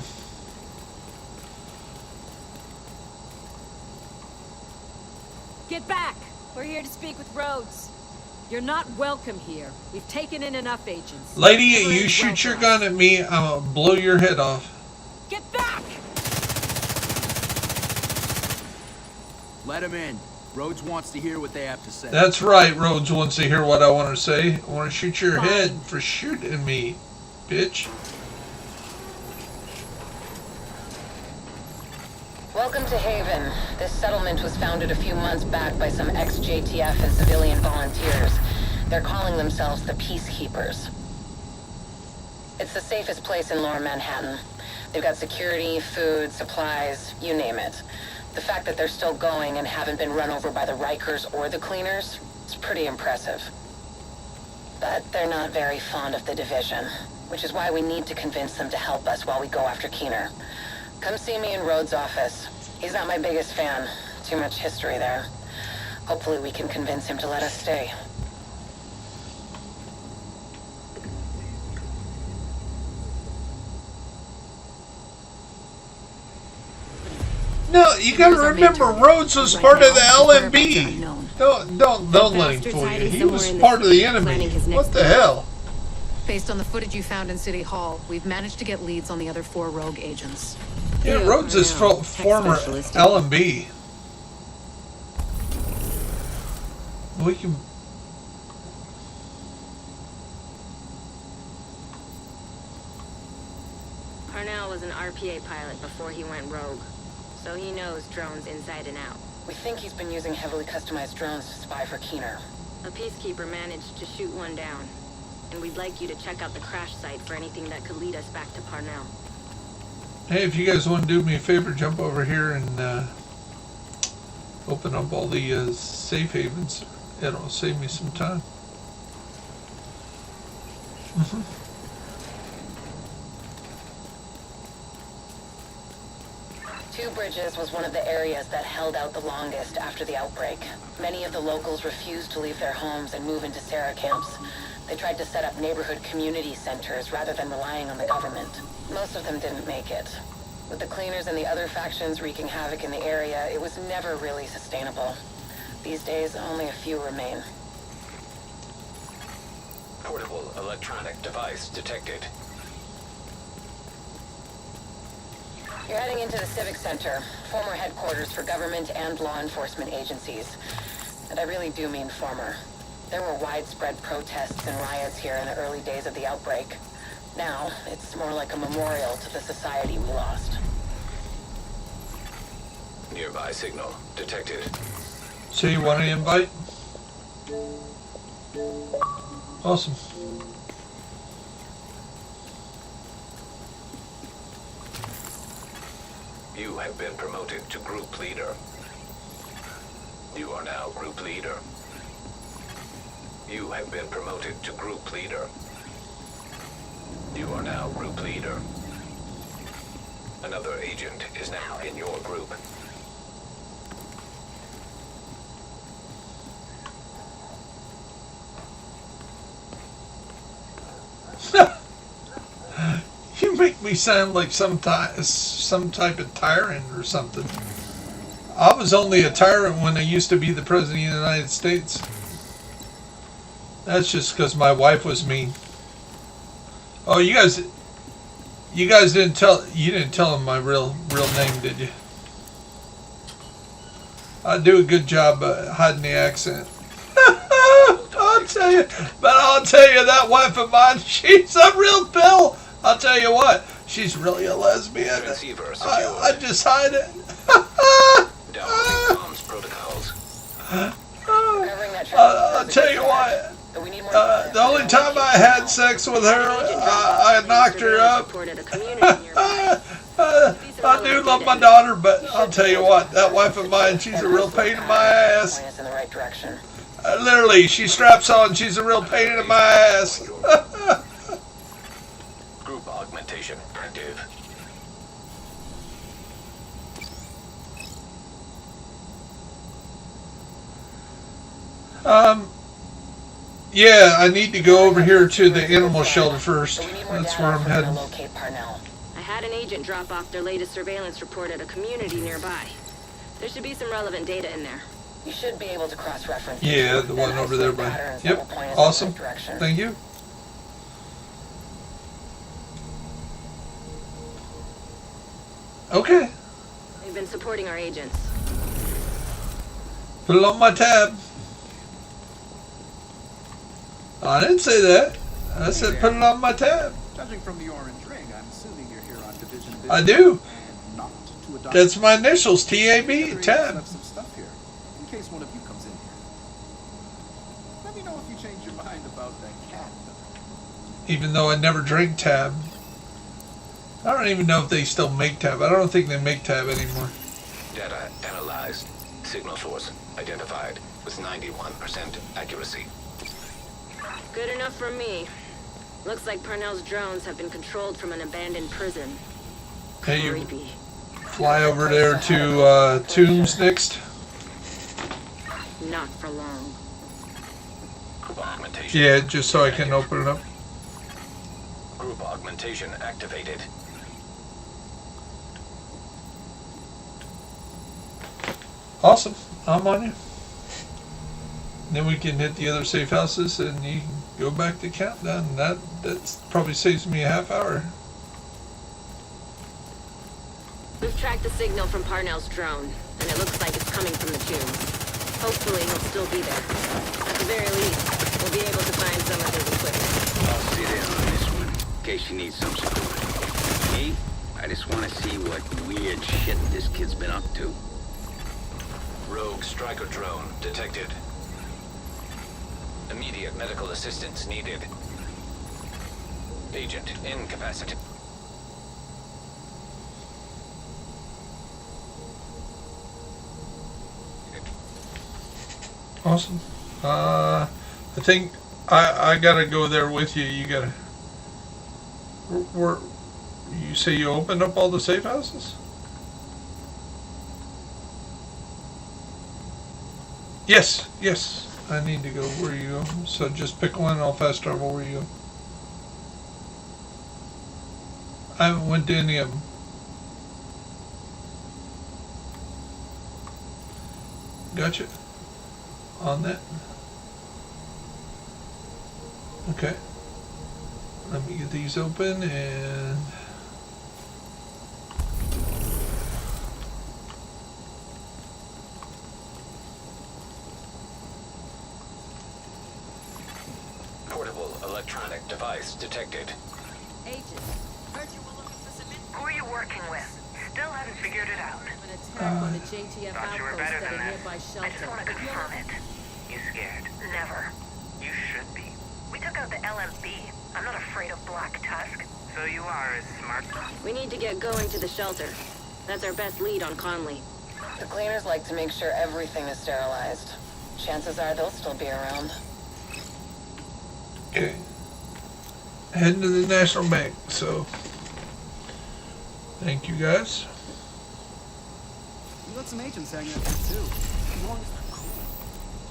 Get back! We're here to speak with Rhodes. You're not welcome here. We've taken in enough agents. Lady, you shoot your gun at me, I'm gonna blow your head off. Get back! Let him in. Rhodes wants to hear what they have to say. That's right, Rhodes wants to hear what I want to say. I want to shoot your head for shooting me, bitch. Welcome to Haven. This settlement was founded a few months back by some ex-JTF and civilian volunteers. They're calling themselves the Peacekeepers. It's the safest place in Lower Manhattan. They've got security, food, supplies, you name it. The fact that they're still going and haven't been run over by the Rikers or the Cleaners is pretty impressive. But they're not very fond of the division, which is why we need to convince them to help us while we go after Keener. Come see me in Rhodes' office. He's not my biggest fan. Too much history there. Hopefully we can convince him to let us stay. No, you gotta remember, Rhodes was part of the LMB. Don't let him fool you. He was part of the enemy. What the hell? Based on the footage you found in City Hall, we've managed to get leads on the other 4 rogue agents. Yeah, Rhodes is former LMB. We can. Parnell was an RPA pilot before he went rogue, so he knows drones inside and out. We think he's been using heavily customized drones to spy for Keener. A peacekeeper managed to shoot one down, and we'd like you to check out the crash site for anything that could lead us back to Parnell. Hey, if you guys want to do me a favor, jump over here and open up all the safe havens. It'll save me some time. Two Bridges was one of the areas that held out the longest after the outbreak. Many of the locals refused to leave their homes and move into Sarah camps. They tried to set up neighborhood community centers rather than relying on the government. Most of them didn't make it. With the Cleaners and the other factions wreaking havoc in the area, it was never really sustainable. These days, only a few remain. Portable electronic device detected. You're heading into the Civic Center, former headquarters for government and law enforcement agencies. And I really do mean former. There were widespread protests and riots here in the early days of the outbreak. Now, it's more like a memorial to the society we lost. Nearby signal detected. So you want an invite? Awesome. You have been promoted to group leader. You are now group leader. You have been promoted to group leader. You are now group leader. Another agent is now in your group. You make me sound like some type of tyrant or something. I was only a tyrant when I used to be the president of the United States. That's just because my wife was mean. Oh, you guys didn't tell him my real name, did you? I do a good job hiding the accent. I'll tell you that wife of mine, she's a real pill. I'll tell you what, she's really a lesbian. I just hide it. Downloading comms protocols. I'll tell you what. The only time I had sex with her, I knocked her up. I do love my daughter, but I'll tell you what, that wife of mine, she's a real pain in my ass. Point us in the right direction. Literally, she straps on, she's a real pain in my ass. Group augmentation active. Yeah, I need to go over here to the animal shelter first. That's where I'm heading. Locate Parnell. I had an agent drop off their latest surveillance report at a community nearby. There should be some relevant data in there. You should be able to cross-reference. Yeah, the one over there by. Yep, awesome. Thank you. Okay. They've been supporting our agents. Put it on my tab. I didn't say that. I said put it on my tab. Judging from the orange ring, I'm assuming you're here on division business. I do. And not to adopt. That's my initials, TAB, tab. Left some stuff here, in case one of you comes in here. Let me know if you change your mind about that cat. Even though I never drank tab. I don't even know if they still make tab. I don't think they make tab anymore. Data analyzed. Signal source identified with 91% accuracy. Good enough for me. Looks like Parnell's drones have been controlled from an abandoned prison. Hey, you Creepy. fly over there to Tombs next. Not for long. Group augmentation. Yeah, just so I can open it up. Group augmentation activated. Awesome. I'm on you. Then we can hit the other safe houses and you can go back to countdown. That probably saves me a half hour. We've tracked the signal from Parnell's drone, and it looks like it's coming from the tomb. Hopefully he'll still be there. At the very least, we'll be able to find some of his equipment. I'll sit in on this one, in case you need some support. Me? I just want to see what weird shit this kid's been up to. Rogue striker drone detected. Immediate medical assistance needed. Agent incapacitated. Awesome. I think I gotta go there with you. You gotta. You say you opened up all the safe houses? Yes, yes. I need to go where you go. So just pick one and I'll fast travel where you go. I haven't went to any of them. Gotcha. On that. Okay. Let me get these open and... Portable electronic device detected. Agent, heard you were looking for some info. Who are you working with? Still haven't figured it out. An attack on the JTF outpost at a nearby shelter. I just want to confirm it. You scared? Never. You should be. We took out the LMB. I'm not afraid of Black Tusk. So you are as smart. We need to get going to the shelter. That's our best lead on Conley. The cleaners like to make sure everything is sterilized. Chances are they'll still be around. Okay. Heading to the National Bank, so... Thank you, guys. You got some agents hanging out there, too. As long as they're cool.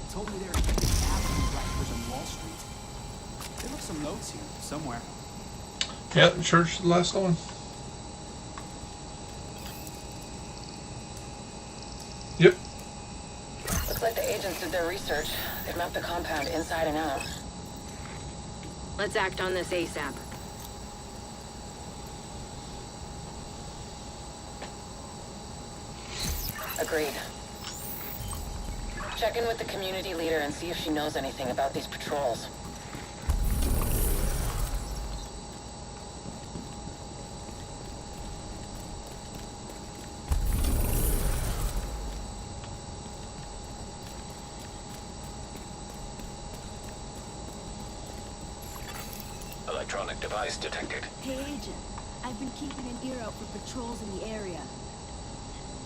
They told me they were keeping avenue rifles on Wall Street. There look some notes here, somewhere. Yeah, the church, the last one. Yep. Looks like the agents did their research. They've mapped the compound inside and out. Let's act on this ASAP. Agreed. Check in with the community leader and see if she knows anything about these patrols. Electronic device detected. Hey, Agent. I I've been keeping an ear out for patrols in the area.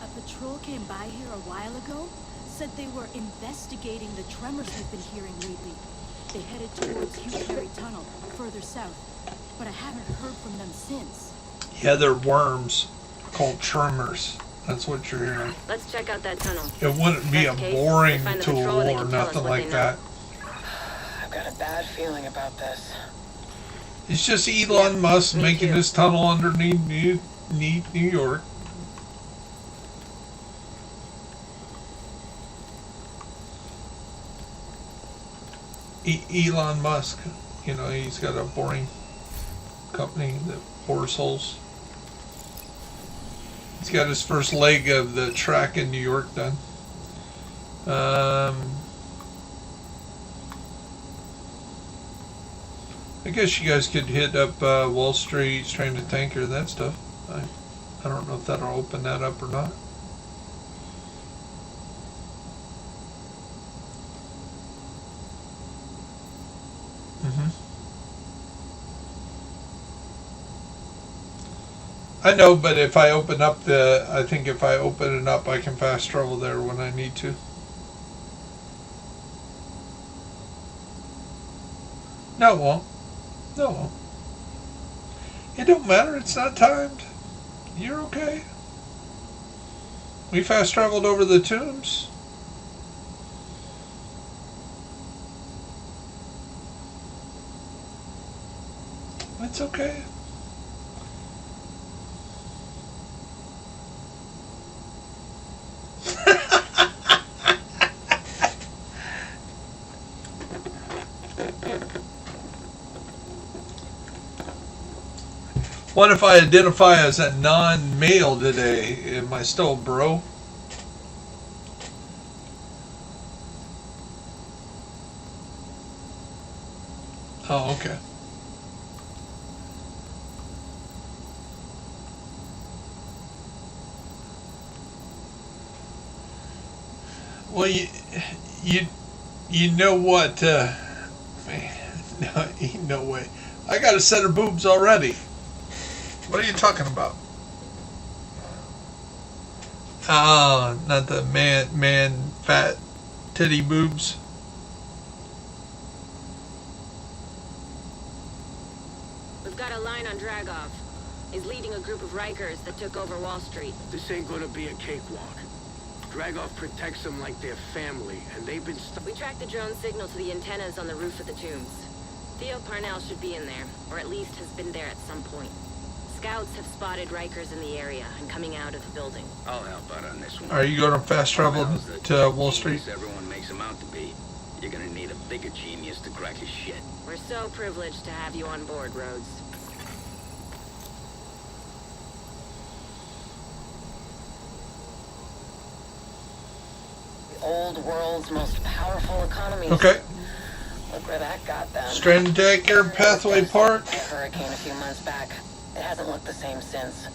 A patrol came by here a while ago, said they were investigating the tremors we've been hearing lately. They headed towards Hugh Carey Tunnel, further south, but I haven't heard from them since. Yeah, they're worms called tremors. That's what you're hearing. Let's check out that tunnel. It wouldn't be a boring tool or nothing like that. I've got a bad feeling about this. It's just Elon Musk making this tunnel underneath New York. Elon Musk, you know, he's got a boring company that bores holes. He's got his first leg of the track in New York done. I guess you guys could hit up Wall Street, Stranded the Tanker, that stuff. I don't know if that'll open that up or not. I know, but if I open up I think if I open it up, I can fast travel there when I need to. No, it won't. No, it won't. It don't matter. It's not timed. You're okay. We fast traveled over the tombs. It's okay. What if I identify as a non-male today? Am I still a bro? Oh, okay. Well, you know what? Man, no, ain't no way. I got a set of boobs already. What are you talking about? Oh, not the man fat titty boobs. We've got a line on Dragov. He's leading a group of Rikers that took over Wall Street. This ain't gonna be a cakewalk. Dragov protects them like their family, and they've been We tracked the drone signal to the antennas on the roof of the tombs. Theo Parnell should be in there, or at least has been there at some point. Scouts have spotted Rikers in the area and coming out of the building. I'll help out on this one. Are you going to fast travel to Wall Street? Everyone makes him out to be. You're gonna need a bigger genius to crack his shit. We're so privileged to have you on board, Rhodes. The old world's most powerful economies. Okay. Look where that got them. Stranded Tanker, Pathway Park. A hurricane a few months back. It hasn't looked the same since.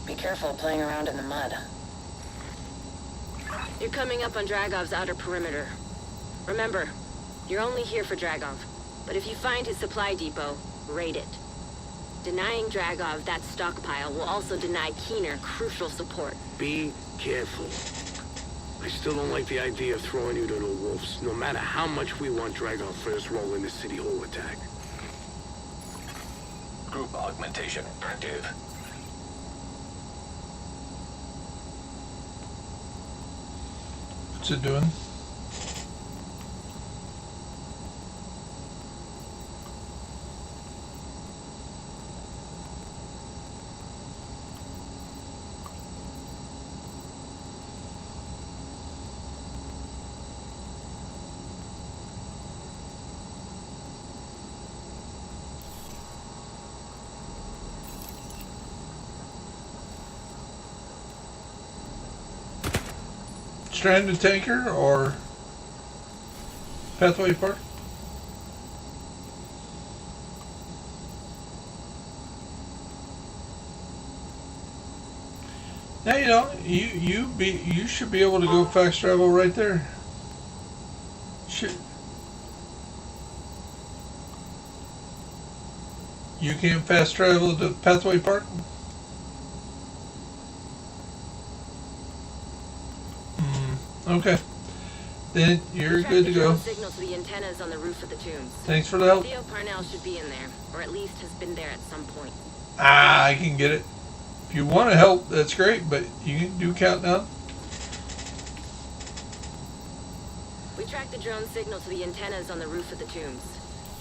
Be careful playing around in the mud. You're coming up on Dragov's outer perimeter. Remember, you're only here for Dragov. But if you find his supply depot, raid it. Denying Dragov that stockpile will also deny Keener crucial support. Be careful. I still don't like the idea of throwing you to the wolves, no matter how much we want Dragov for his role in the City Hall attack. Group augmentation active. What's it doing? Stranded Tanker or Pathway Park? Now you know you should be able to go fast travel right there. You can fast travel to Pathway Park? Okay. Then you're good to go. Signal to the antennas on the roof of the tombs. Thanks for the help. Theo Parnell should be in there, or at least has been there at some point. I can get it. If you want to help, that's great, but you can do countdown. We tracked the drone signal to the antennas on the roof of the tombs.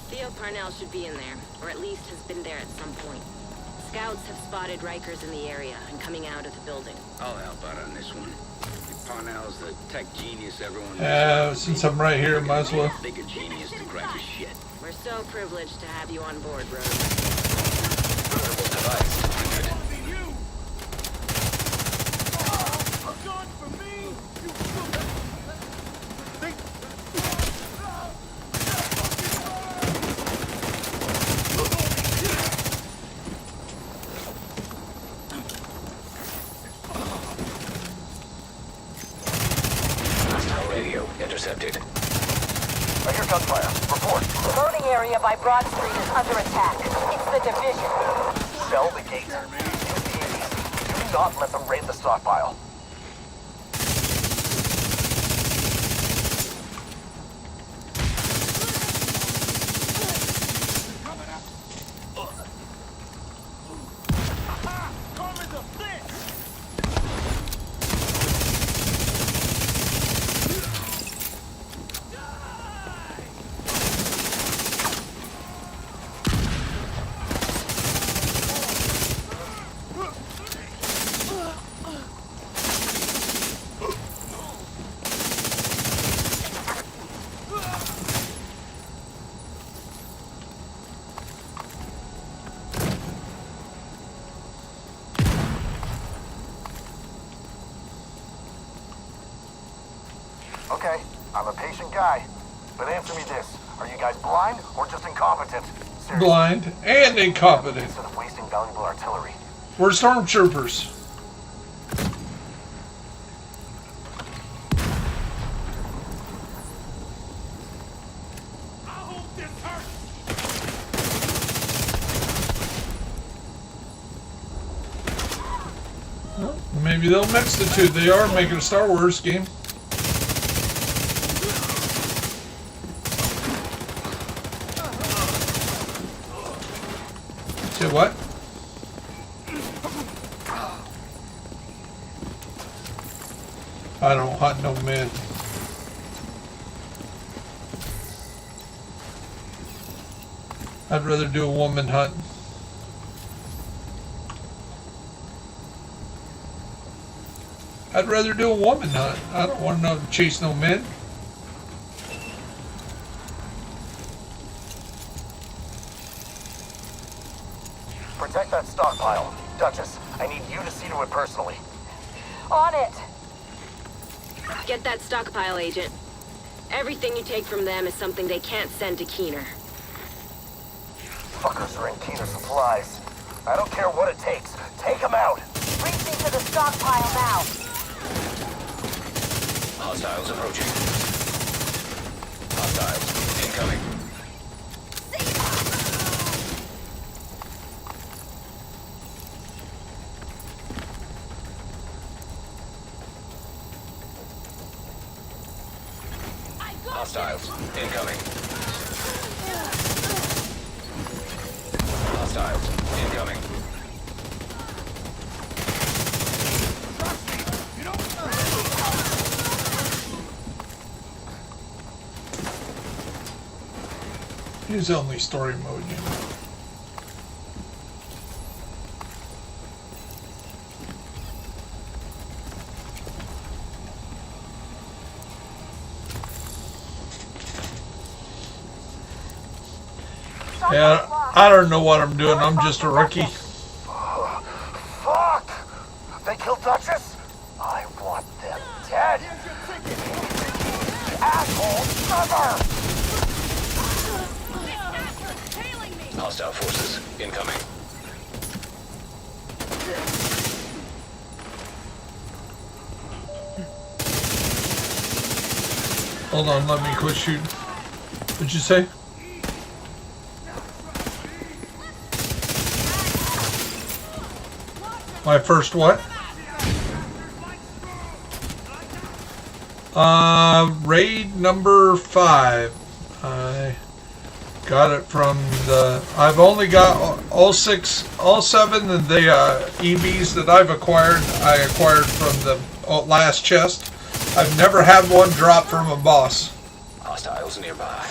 Theo Parnell should be in there, or at least has been there at some point. Scouts have spotted Rikers in the area and coming out of the building. I'll help out on this one. Parnell's the tech genius everyone Since I'm right here, might as well. Think a genius to crack his shit. We're so privileged to have you on board, Rose. Device triggered. Radio intercepted. I hear gunfire. Report. The loading area by Broad Street is under attack. It's the division. Sell the gate. Use the ADC. Do not let them raid the stockpile. Okay, I'm a patient guy. But answer me this. Are you guys blind or just incompetent? Seriously. Blind and incompetent. Instead of wasting valuable artillery. We're stormtroopers. Well, maybe they'll mix the two. They are making a Star Wars game. Say what? I don't hunt no men. I'd rather do a woman hunt. I'd rather do a woman hunt. I don't want to chase no men. Protect that stockpile. Duchess, I need you to see to it personally. On it! Get that stockpile, Agent. Everything you take from them is something they can't send to Keener. Fuckers are in Keener supplies. I don't care what it takes. Take them out! Reaching to the stockpile now. Hostiles approaching. Hostiles incoming. Hostiles incoming. Hostiles incoming. Use only story mode, you know. Yeah, I don't know what I'm doing. I'm just a rookie. Fuck! They killed Duchess? I want them dead! Asshole scummer! Hostile forces incoming. Hold on, let me quit shooting. What'd you say? My first what? Raid number 5. I got it from the... I've only got all 7 of the EVs that I've acquired. I acquired from the last chest. I've never had one drop from a boss. Hostiles nearby.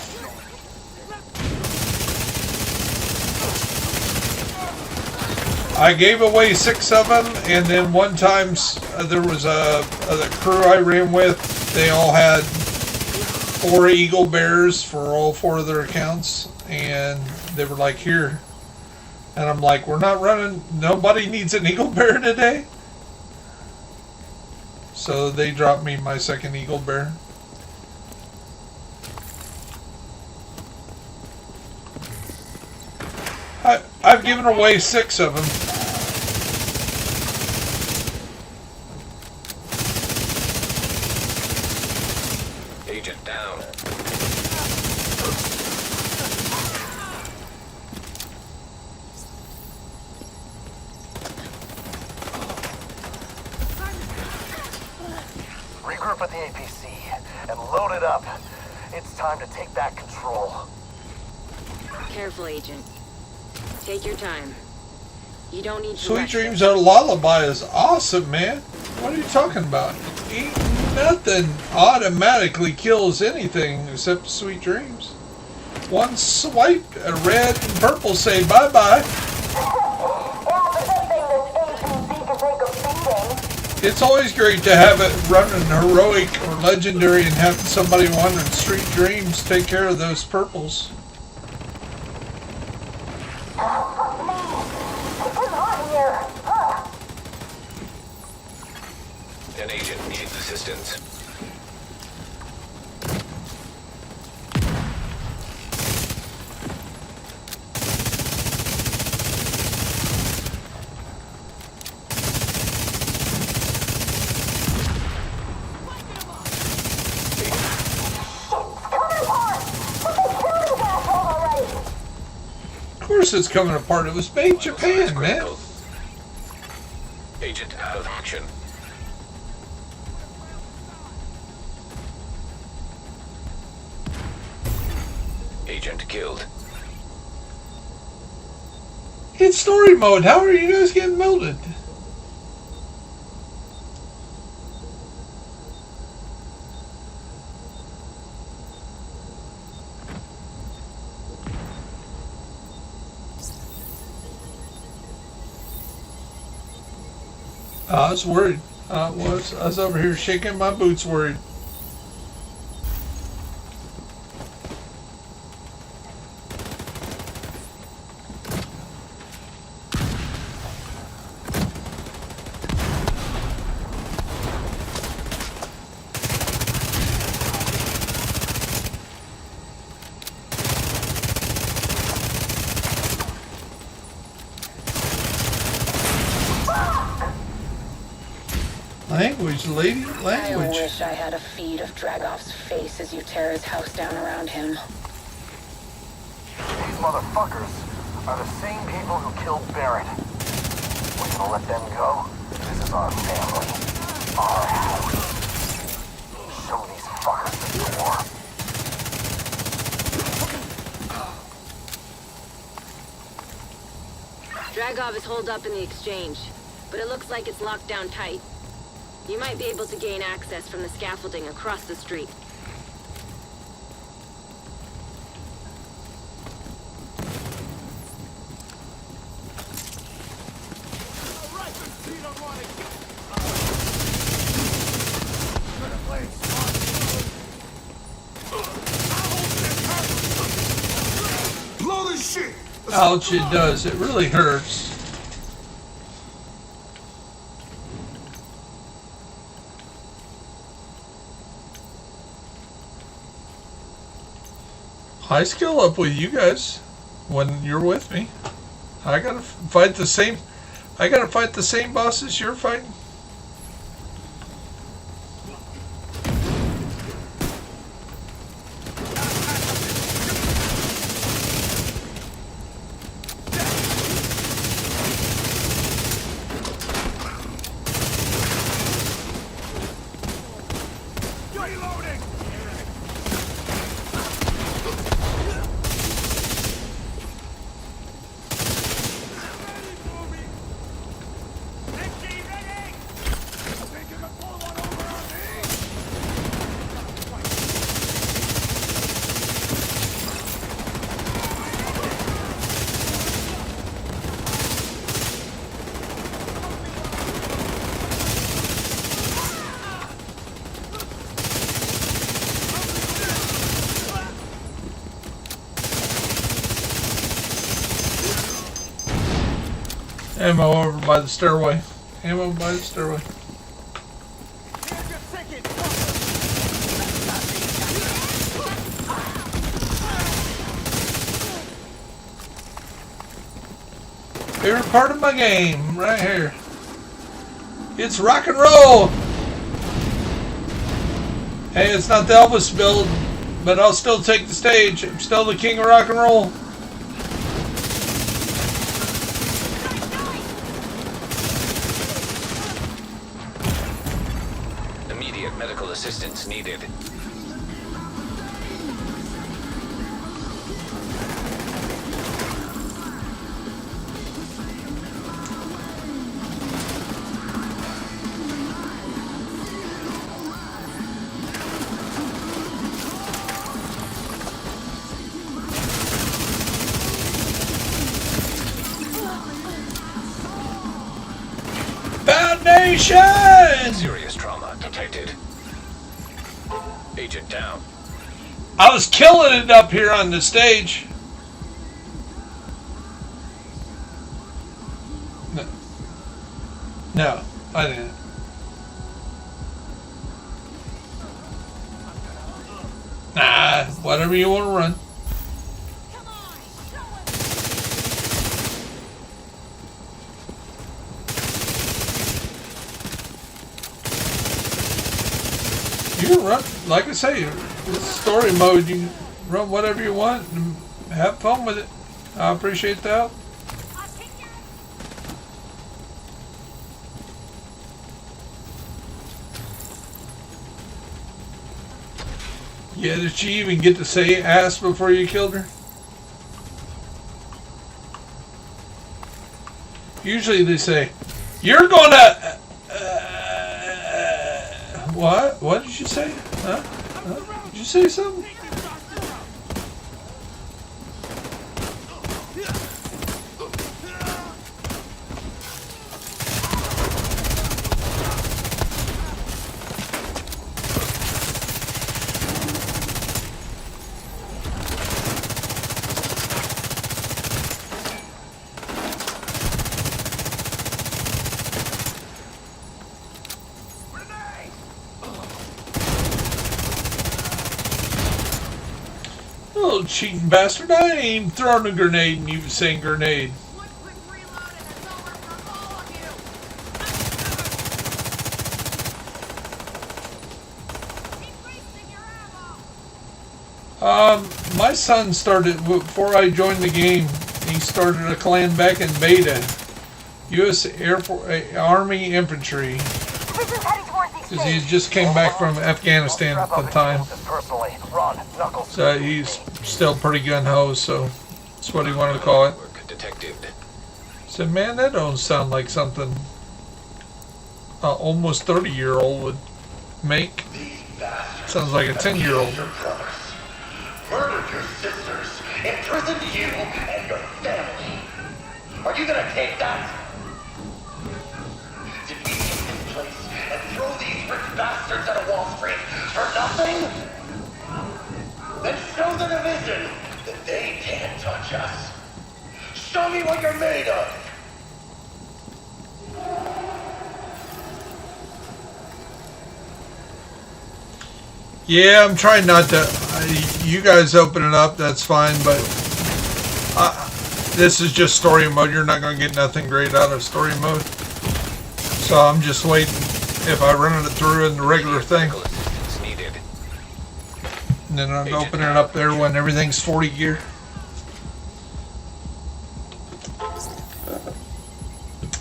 I gave away 6 of them, and then one time there was the crew I ran with. They all had 4 Eagle Bears for all 4 of their accounts, and they were like, here. And I'm like, we're not running, nobody needs an Eagle Bear today. So they dropped me my second Eagle Bear. I've given away 6 of them. Agent down. Regroup at the APC and load it up. It's time to take back control. Careful, Agent. Take your time. You don't need to Sweet rush Dreams this. Our Lullaby is awesome, man. What are you talking about? Ain't nothing automatically kills anything except Sweet Dreams. One swipe, a red and purple say bye-bye. It's always great to have it running heroic or legendary and have somebody wandering Sweet Dreams take care of those purples. An agent needs assistance. Of course it's coming apart. It was made in Japan, man. Agent out of action. Agent killed. It's story mode. How are you guys getting melted? I was worried. I was over here shaking my boots worried. Language, lady, language. I wish I had a feed of Dragov's face as you tear his house down around him. These motherfuckers are the same people who killed Barrett. We're gonna let them go? This is our family. Our house. Show these fuckers the door. Dragov is holed up in the exchange, but it looks like it's locked down tight. You might be able to gain access from the scaffolding across the street. Blow this shit! Ouch, it does. It really hurts. I skill up with you guys when you're with me. I gotta fight the same bosses you're fighting. Ammo over by the stairway. Ammo by the stairway. Favorite part of my game, right here. It's rock and roll. Hey, it's not the Elvis build, but I'll still take the stage. I'm still the king of rock and roll. Immediate medical assistance needed. Foundation! Serious trauma detected. Agent down. I was killing it up here on the stage. No, I didn't. Nah, whatever you want to run. You can run, like I say, it's story mode. You can run whatever you want and have fun with it. I appreciate the help. Yeah, did she even get to say ass before you killed her? Usually they say, you're gonna... what? What did you say? Huh? Did you say something? Little cheating bastard. I ain't even throwing a grenade and you was saying grenade. My son started, before I joined the game, he started a clan back in beta. U.S. Air Force, Army Infantry. Because he just came back from Afghanistan at the time. So he's still pretty gun-ho, so that's what he wanted to call it. Said, man, that don't sound like something almost 30-year-old would make. Sounds like a 10-year-old. Murdered your sisters, imprisoned you and your family. Are you gonna take that? Did we take this place and throw these rich bastards out of Wall Street for nothing? Then show the division that they can't touch us. Show me what you're made of. Yeah, I'm trying not to. You guys open it up, that's fine, but this is just story mode. You're not going to get nothing great out of story mode. So I'm just waiting if I run it through in the regular thing. And then I'm opening it up there when everything's 40 gear.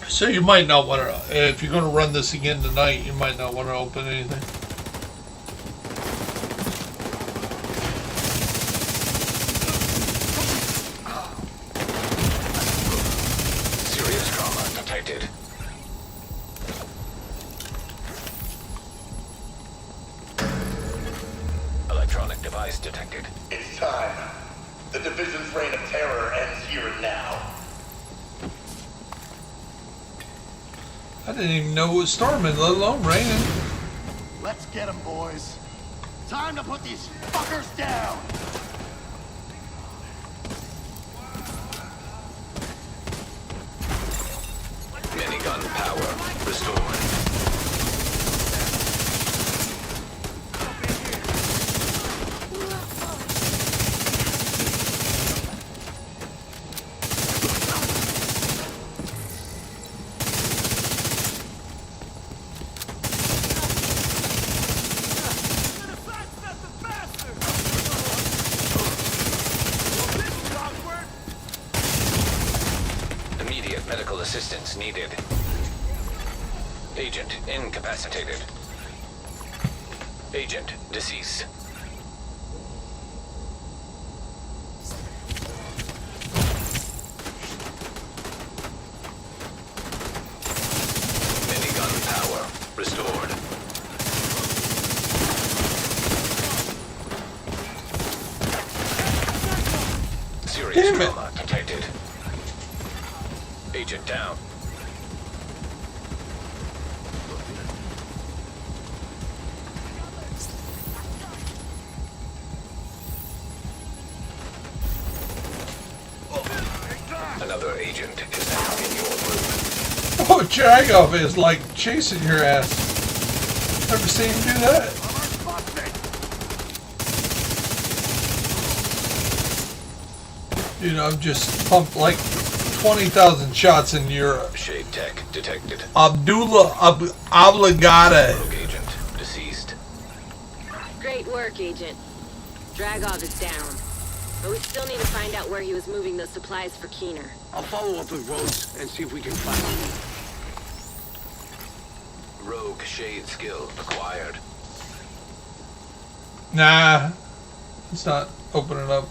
So you might not want to, if you're going to run this again tonight, you might not want to open anything. Electronic device detected. It's time. The division's reign of terror ends here and now. I didn't even know it was storming, let alone raining. Let's get them, boys. Time to put these fuckers down. restored. Immediate medical assistance needed. Agent incapacitated. Agent deceased. Minigun power restored. Serious trauma detected. Agent down. Another agent is now in your group. Oh, Jagoff is like chasing your ass. Never seen him do that. Dude, I'm just pumped like 20,000 shots in Europe. Shade tech detected. Abdullah Obligata. Rogue agent deceased. Great work, Agent. Dragov is down. But we still need to find out where he was moving those supplies for Keener. I'll follow up with Rhodes and see if we can find him. Rogue shade skill acquired. Nah, it's not opening up.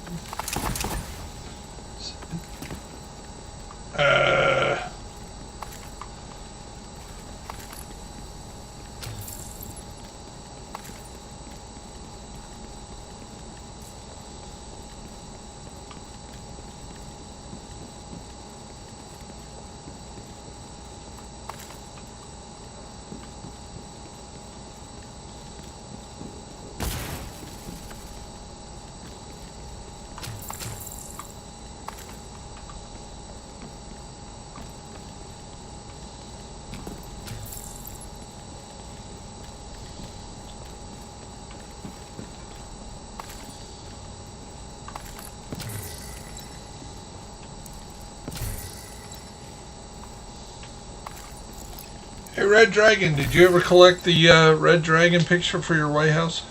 Hey, Red Dragon, did you ever collect the Red Dragon picture for your White House?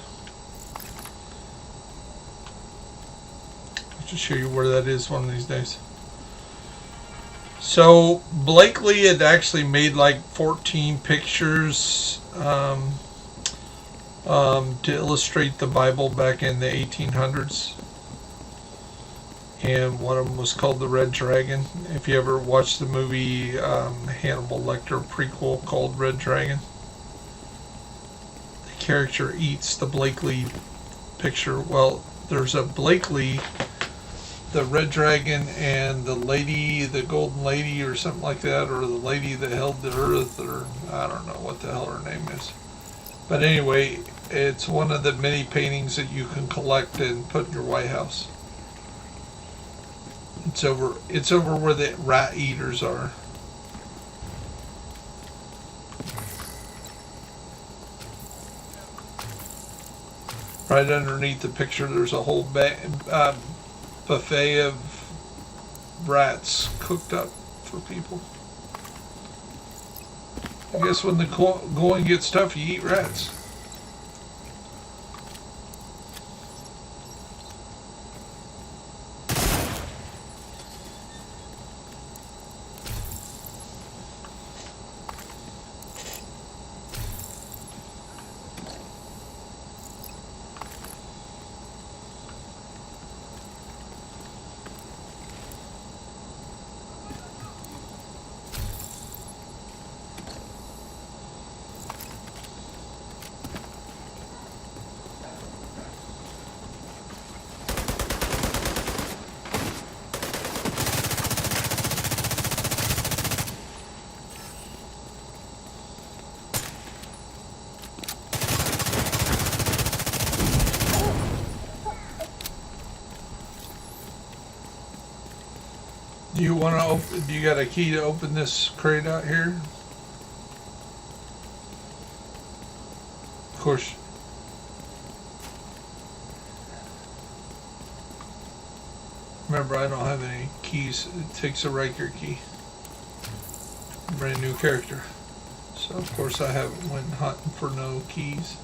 I'll just show you where that is one of these days. So, Blakely had actually made like 14 pictures to illustrate the Bible back in the 1800s. And one of them was called the Red Dragon. If you ever watched the movie Hannibal Lecter prequel called Red Dragon, the character eats the Blakely picture. Well, there's a Blakely, the Red Dragon, and the lady, the Golden Lady or something like that, or the lady that held the earth, or I don't know what the hell her name is. But anyway, it's one of the many paintings that you can collect and put in your White House. It's over where the rat eaters are. Right underneath the picture, there's a whole buffet of rats cooked up for people. I guess when the going gets tough, you eat rats. Do you want to open? Do you got a key to open this crate out here? course. Remember, I don't have any keys. It takes a Riker key. Brand new character. So of course I haven't went hunting for no keys.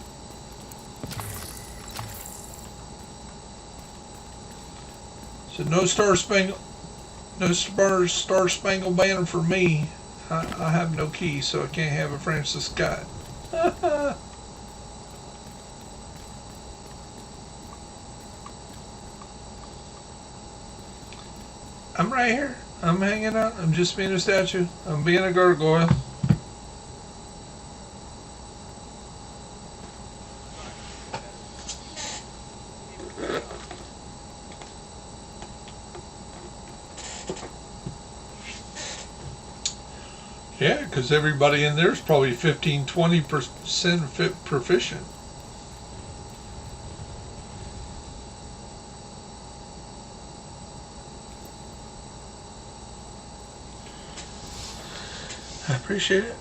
So no Star Spangled Banner for me. I have no keys, so I can't have a Francis Scott. I'm right here. I'm hanging out. I'm just being a statue. I'm being a gargoyle. Yeah, because everybody in there is probably 15-20% proficient. I appreciate it.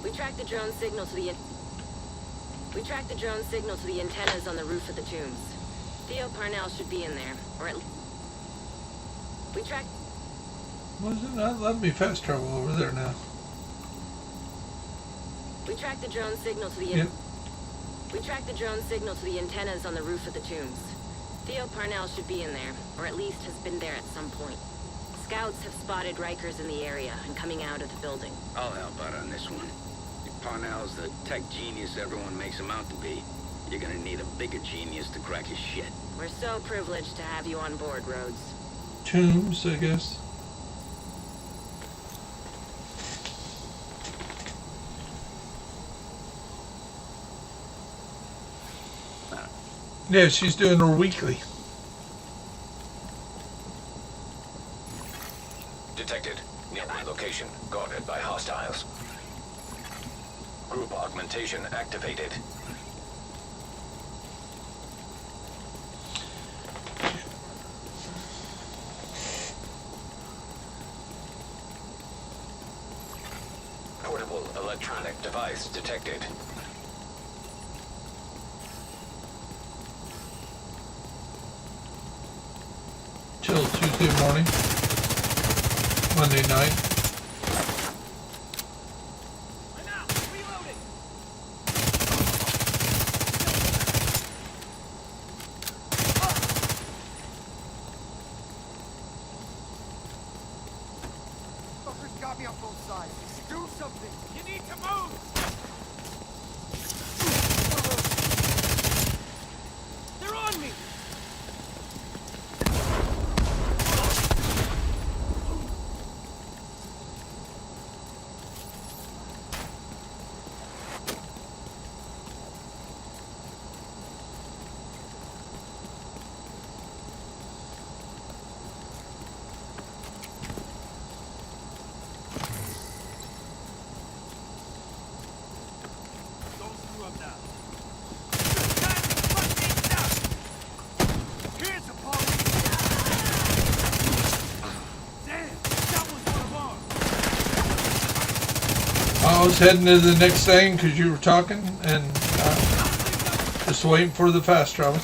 We tracked the drone signal to the antennas on the roof of the tombs. Theo Parnell should be in there, or at least we tracked. Was it not letting me fast travel over there now? We tracked the drone signal to the antennas on the roof of the tombs. Theo Parnell should be in there, or at least has been there at some point. Scouts have spotted Rikers in the area and coming out of the building. I'll help out on this one. If Parnell's the tech genius everyone makes him out to be, you're gonna need a bigger genius to crack his shit. We're so privileged to have you on board, Rhodes. Tombs, I guess. Yeah, she's doing her weekly. Detected. Nearby location. Guarded by hostiles. Group augmentation activated. Portable electronic device detected. Till Tuesday morning, Monday night. Fuckers got me on both sides. Do something. You need to move. They're on me. I was heading to the next thing because you were talking and just waiting for the fast travel.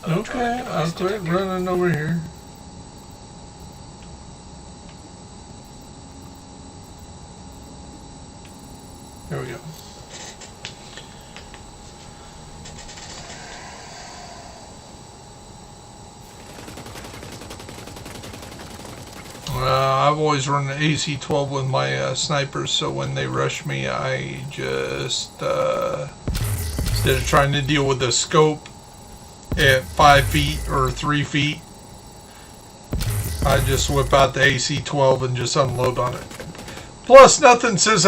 Okay, I'll quit running over here. There we go. I've always run an AC-12 with my snipers, so when they rush me, I just, instead of trying to deal with the scope at 5 feet or 3 feet, I just whip out the AC-12 and just unload on it. Plus, nothing says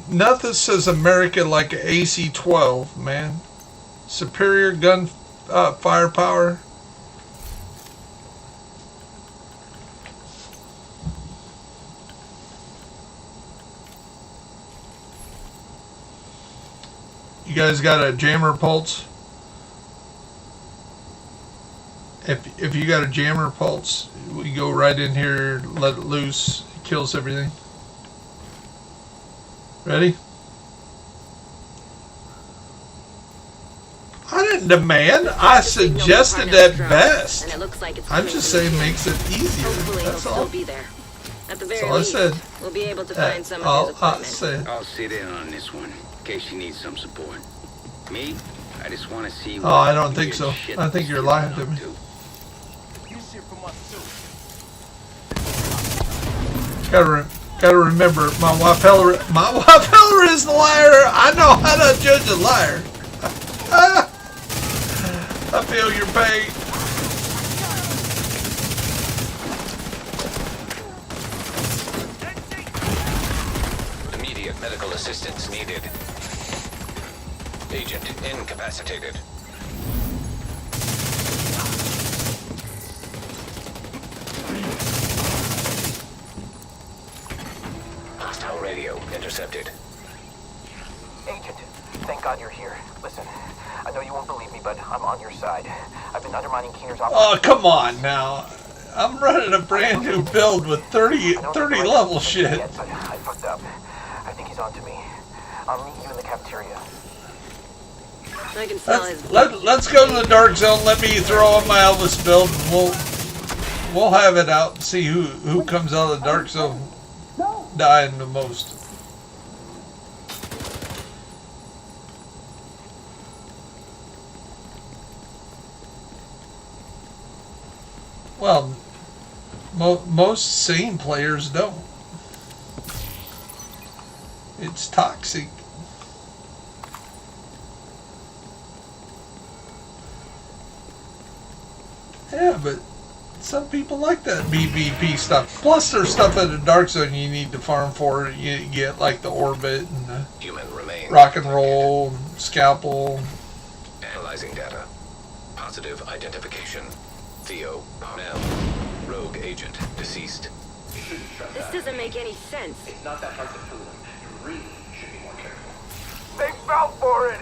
nothing says America like an AC-12, man. Superior gun firepower. You guys got a jammer pulse? If you got a jammer pulse, we go right in here, let it loose, it kills everything. Ready? I didn't demand. I suggested at best. I'm just saying makes it easier. That's all. At the That's all I said. We'll be able to find some All of his I equipment. said. I'll sit in on this one, in case you need some support. Me? I just want to see. Oh, I don't think so. I think you're lying to me. Gotta remember, my wife Hillary is the liar. I know how to judge a liar. I feel your pain. Immediate medical assistance needed. Agent incapacitated. Hostile radio intercepted. Agent, thank God you're here. Listen, I know you won't believe me, but I'm on your side. I've been undermining Keener's operation. Oh, come on now. I'm running a brand new build with 30 level shit. Yet, but I fucked up. I think he's on to me. I'll meet you in the cafeteria. I can smell his... Let's go to the dark zone. Let me throw on my Elvis build, and we'll have it out and see who comes out of the dark zone dying the most. Well, most sane players don't. It's toxic. Yeah, but some people like that BBP stuff. Plus, there's stuff in the dark zone you need to farm for. You get like the orbit and the Human remains. rock and roll, and scalpel. Analyzing data. Positive identification. Theo Parnell. Rogue agent. Deceased. This doesn't make any sense. It's not that hard to fool them. You really should be more careful. They fell for it!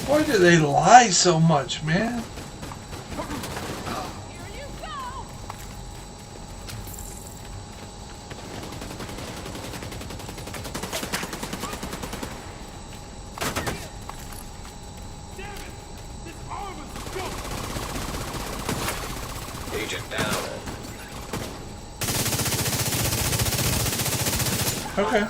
Why do they lie so much, man? Agent down. Okay.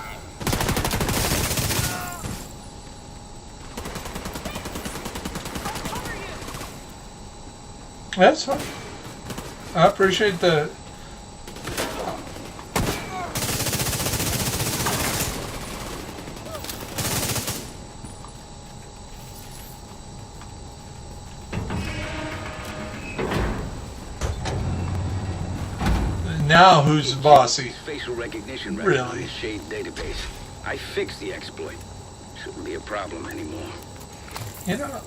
That's fine. I appreciate the... Now who's bossy? Facial recognition Really? on the Shade database. I fixed the exploit. Shouldn't be a problem anymore. You know,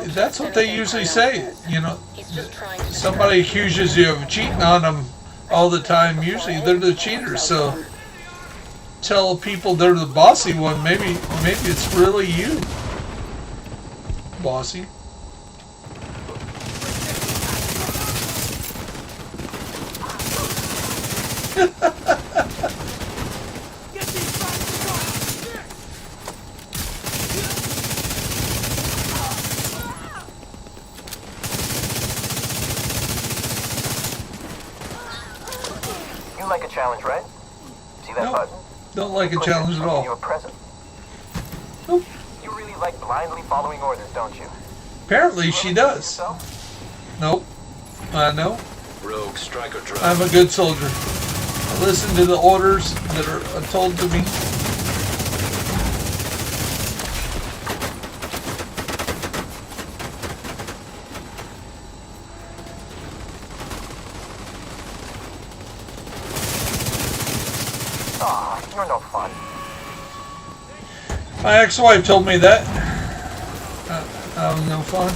that's what they usually say. You know, somebody accuses you of cheating on them all the time. Usually they're the cheaters. So tell people they're the bossy one. Maybe it's really you. bossy. You like a challenge, right? See that button? Don't like a challenge at all. You a present. Nope. You really like blindly following orders, don't you? Apparently she does. Nope. No. Rogue striker drone. I'm a good soldier. I listen to the orders that are told to me. Aw, you're no fun. My ex-wife told me that. I was no fun.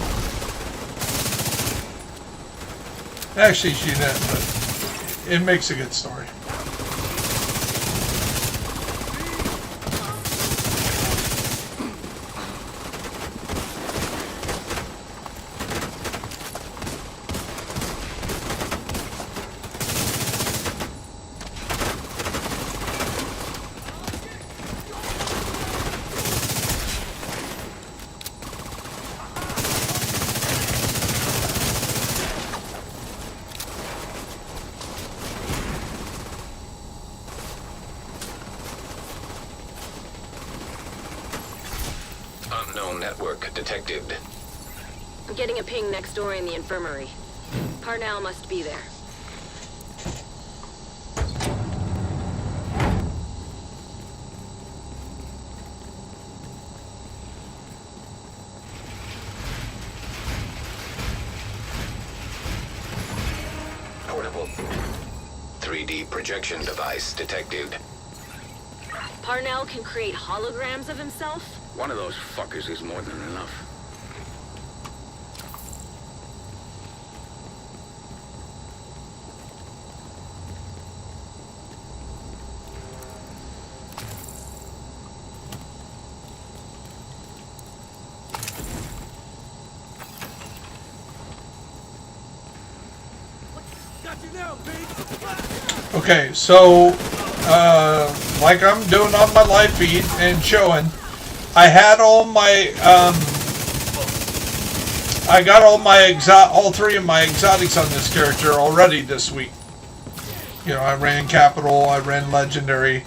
Actually, she didn't, but it makes a good story. Unknown network detected. I'm getting a ping next door in the infirmary. Parnell must be there. Portable 3D projection device detected. Parnell can create holograms of himself? One of those fuckers is more than enough. Okay, so like I'm doing on my live feed and showing, I had all my I got all three of my exotics on this character already this week. You know, I ran Capital, I ran Legendary,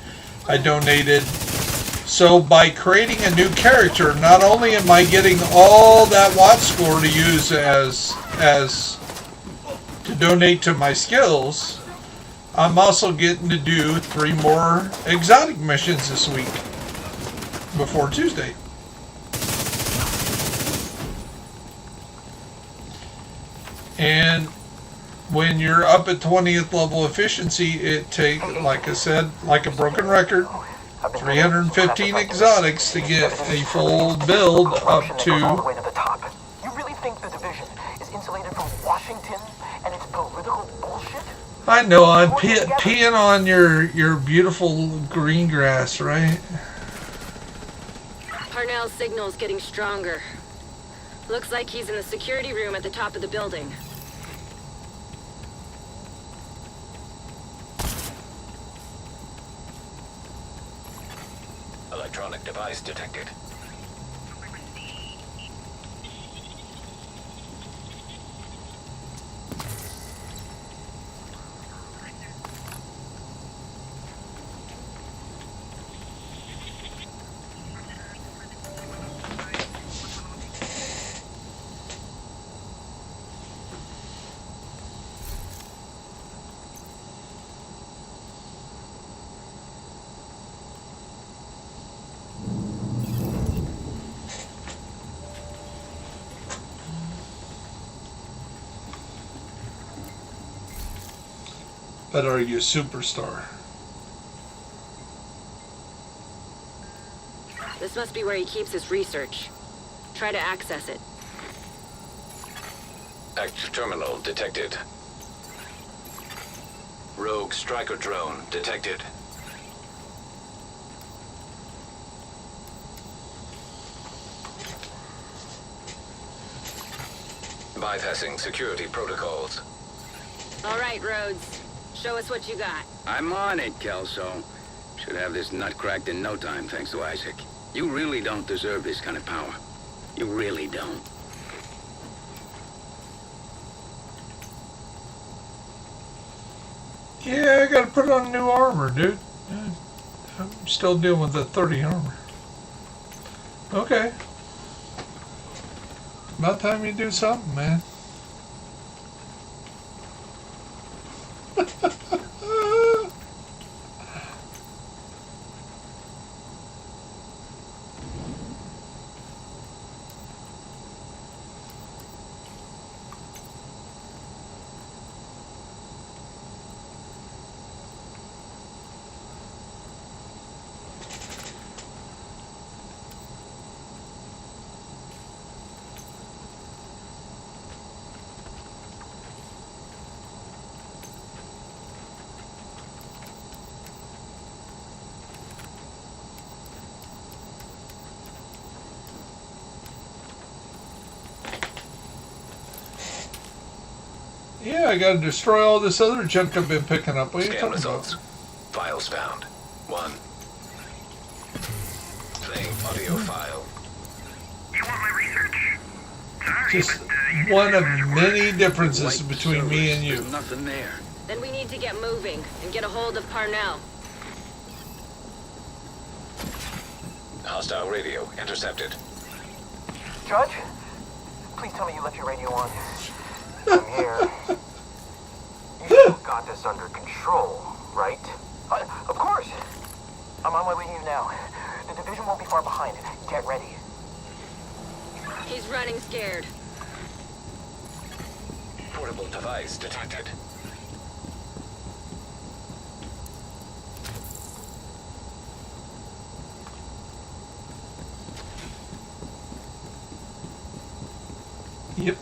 I donated. So by creating a new character, not only am I getting all that watch score to use as to donate to my skills, I'm also getting to do 3 more exotic missions this week before Tuesday. And when you're up at 20th level efficiency, it takes, like I said, like a broken record, 315 exotics to get a full build up to. You really think the division is insulated from Washington and its political bullshit? I know, I'm peeing on your beautiful green grass, right? Parnell's signal's getting stronger. Looks like he's in the security room at the top of the building. Electronic device detected. But are you a superstar? This must be where he keeps his research. Try to access it. Active terminal detected. Rogue striker drone detected. bypassing security protocols. All right, Rhodes. Show us what you got. I'm on it, Kelso. Should have this nut cracked in no time, thanks to Isaac. You really don't deserve this kind of power. You really don't. Yeah, I gotta put on new armor, dude. I'm still dealing with the 30 armor. Okay. About time you do something, man. Yeah, I gotta destroy all this other junk I've been picking up. What are you Scan talking results. about? Files found. 1. Playing audio file. Just one of many differences between me and you. There's nothing there. Then we need to get moving and get a hold of Parnell. Hostile radio intercepted. Judge? Please tell me you left your radio on. I'm here. You still got this under control, right? Of course. I'm on my way to you now. The division won't be far behind. Get ready. He's running scared. Portable device detected. Yep.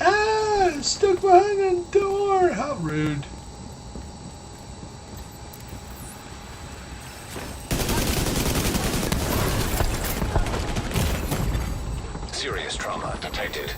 Ah, stuck behind the door. How rude. Serious trauma detected.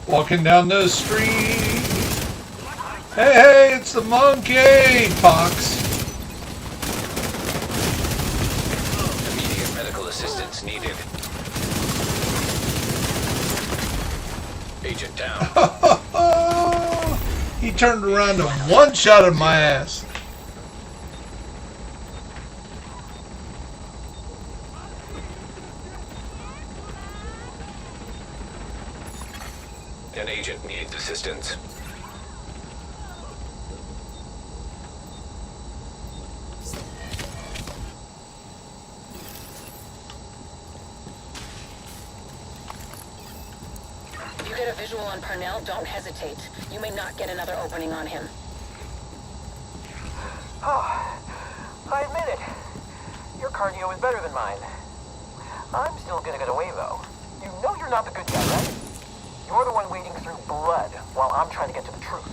Walking down the street. Hey, hey, it's the monkey pox. Immediate medical assistance needed. Agent down. He turned around and one shot at my ass. An agent needs assistance. If you get a visual on Parnell, don't hesitate. You may not get another opening on him. Oh, I admit it. Your cardio is better than mine. I'm still gonna get away, though. You know you're not the good guy, right? You're the one wading through blood while I'm trying to get to the truth.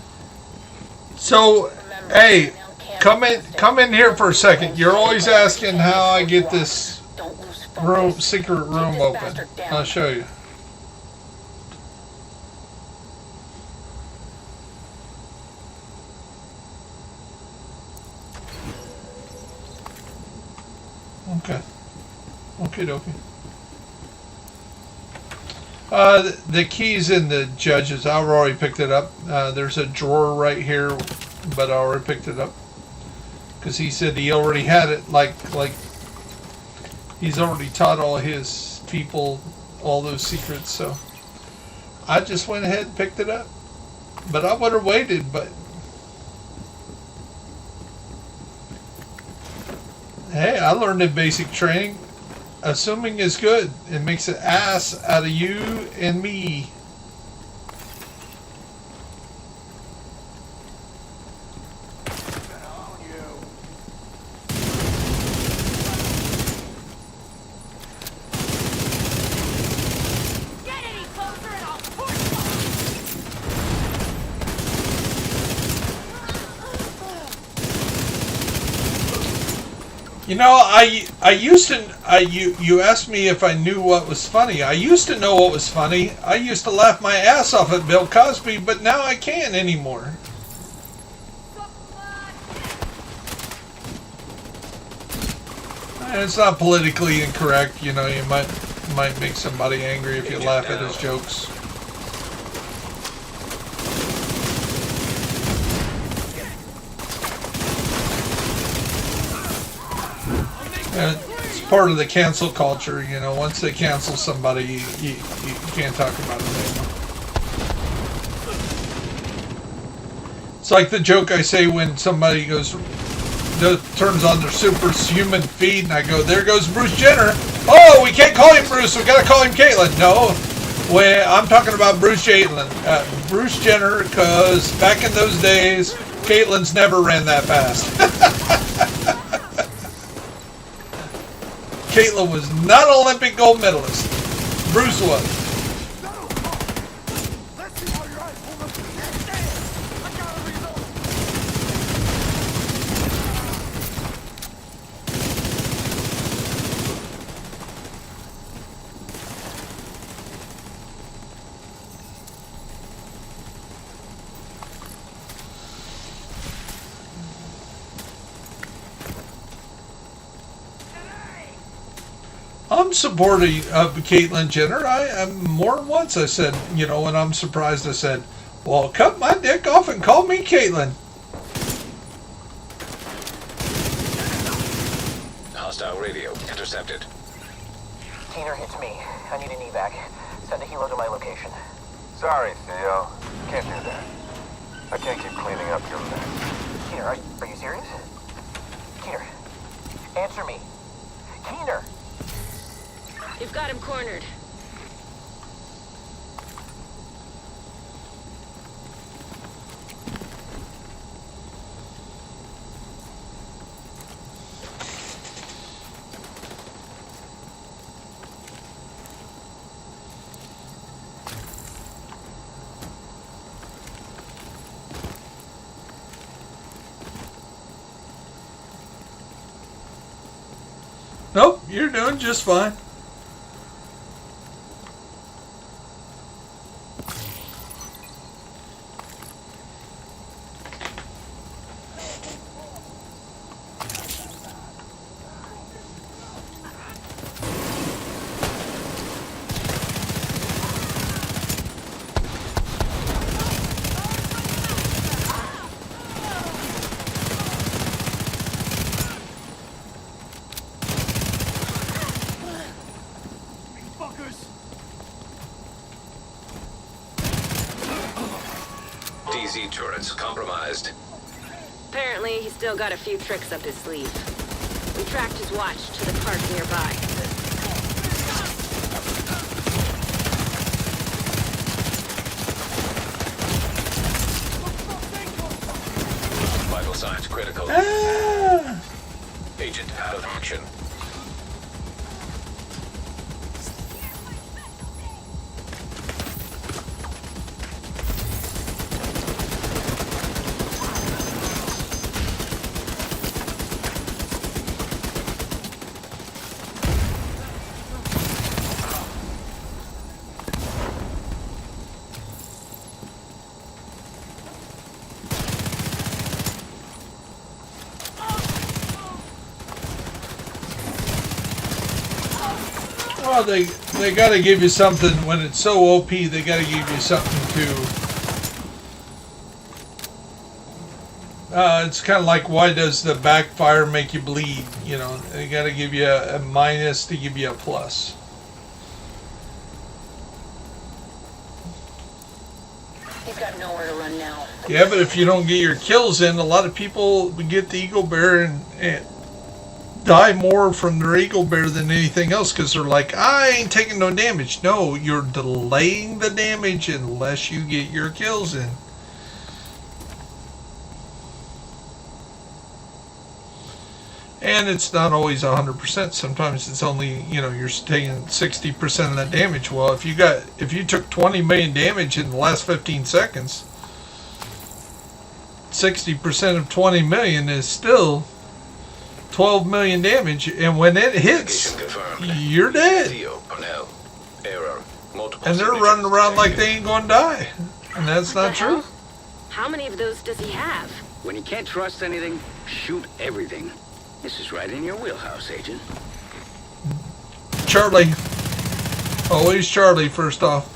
So, hey, come in here for a second. You're always asking how I get this room, secret room open. I'll show you. Okay. Okie dokie. The key's in the judges. I already picked it up. There's a drawer right here, but I already picked it up because he said he already had it. Like he's already taught all his people all those secrets. So I just went ahead and picked it up. But I would have waited, but... Hey, I learned in basic training, assuming is good. It makes an ass out of you and me. You know, you asked me if I knew what was funny. I used to know what was funny. I used to laugh my ass off at Bill Cosby, but now I can't anymore. And it's not politically incorrect, you know, you might make somebody angry if you laugh at his jokes. It's part of the cancel culture, you know. Once they cancel somebody, you can't talk about it anymore. It's like the joke I say when somebody turns on their superhuman feed, and I go, "There goes Bruce Jenner." Oh, we can't call him Bruce. We gotta call him Caitlyn. No, I'm talking about Bruce Jenner, because back in those days, Caitlyn's never ran that fast. Caitlyn was not an Olympic gold medalist. Bruce was. I'm supportive of Caitlyn Jenner. More than once I said, you know, when I'm surprised, I said, well, cut my dick off and call me Caitlyn. Hostile radio intercepted. Keener, it's me. I need an evac. Send a helo to my location. Sorry, Theo. Can't do that. I can't keep cleaning up your mess. Keener, are you serious? Keener, answer me. Keener! You've got him cornered. Nope, you're doing just fine. DZ turrets compromised. Apparently, he's still got a few tricks up his sleeve. We tracked his watch to the park nearby. Vital signs critical. Agent out of action. Well, they got to give you something when it's so OP. They got to give you something to. It's kind of like, why does the backfire make you bleed? You know, they got to give you a minus to give you a plus. Yeah, but if you don't get your kills in, a lot of people get the Eagle Bear and die more from their Eagle Bear than anything else because they're like, I ain't taking no damage. No, you're delaying the damage unless you get your kills in. And it's not always 100%. Sometimes it's only, you're taking 60% of that damage. Well, if you took 20 million damage in the last 15 seconds, 60% of 20 million is still 12 million damage, and when it hits, you're dead. And they're running around like they ain't gonna die. And that's not true. How many of those does he have? When you can't trust anything, shoot everything. This is right in your wheelhouse, Agent. Charlie. Always Charlie first off.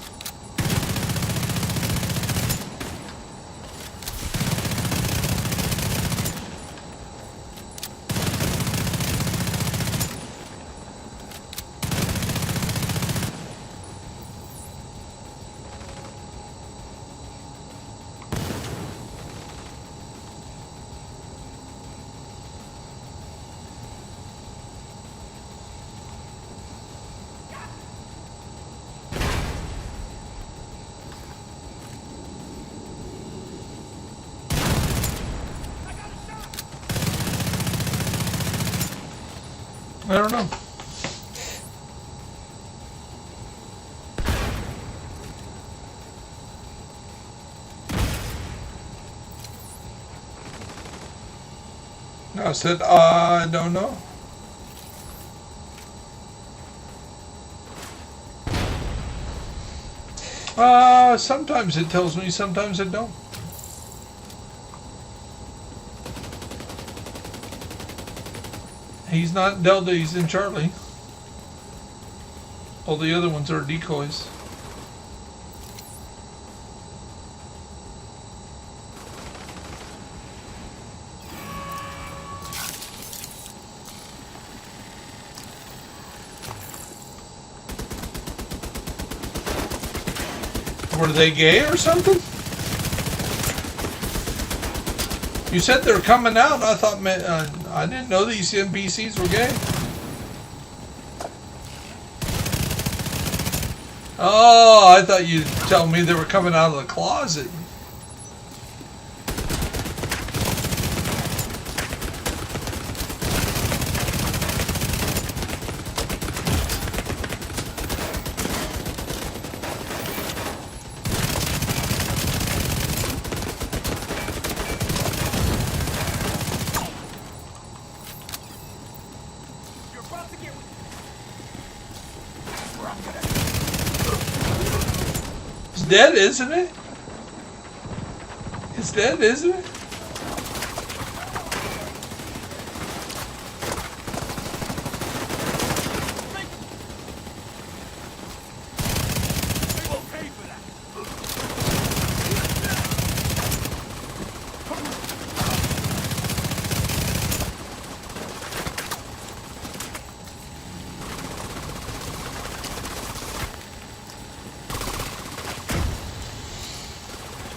I don't know. No, I said, I don't know. Sometimes it tells me, sometimes it don't. He's not Delta, he's in Charlie. All the other ones are decoys. Were they gay or something? You said they're coming out. I thought, I didn't know these NPCs were gay. Oh, I thought you'd tell me they were coming out of the closet. Dead, isn't it? It's dead, isn't it?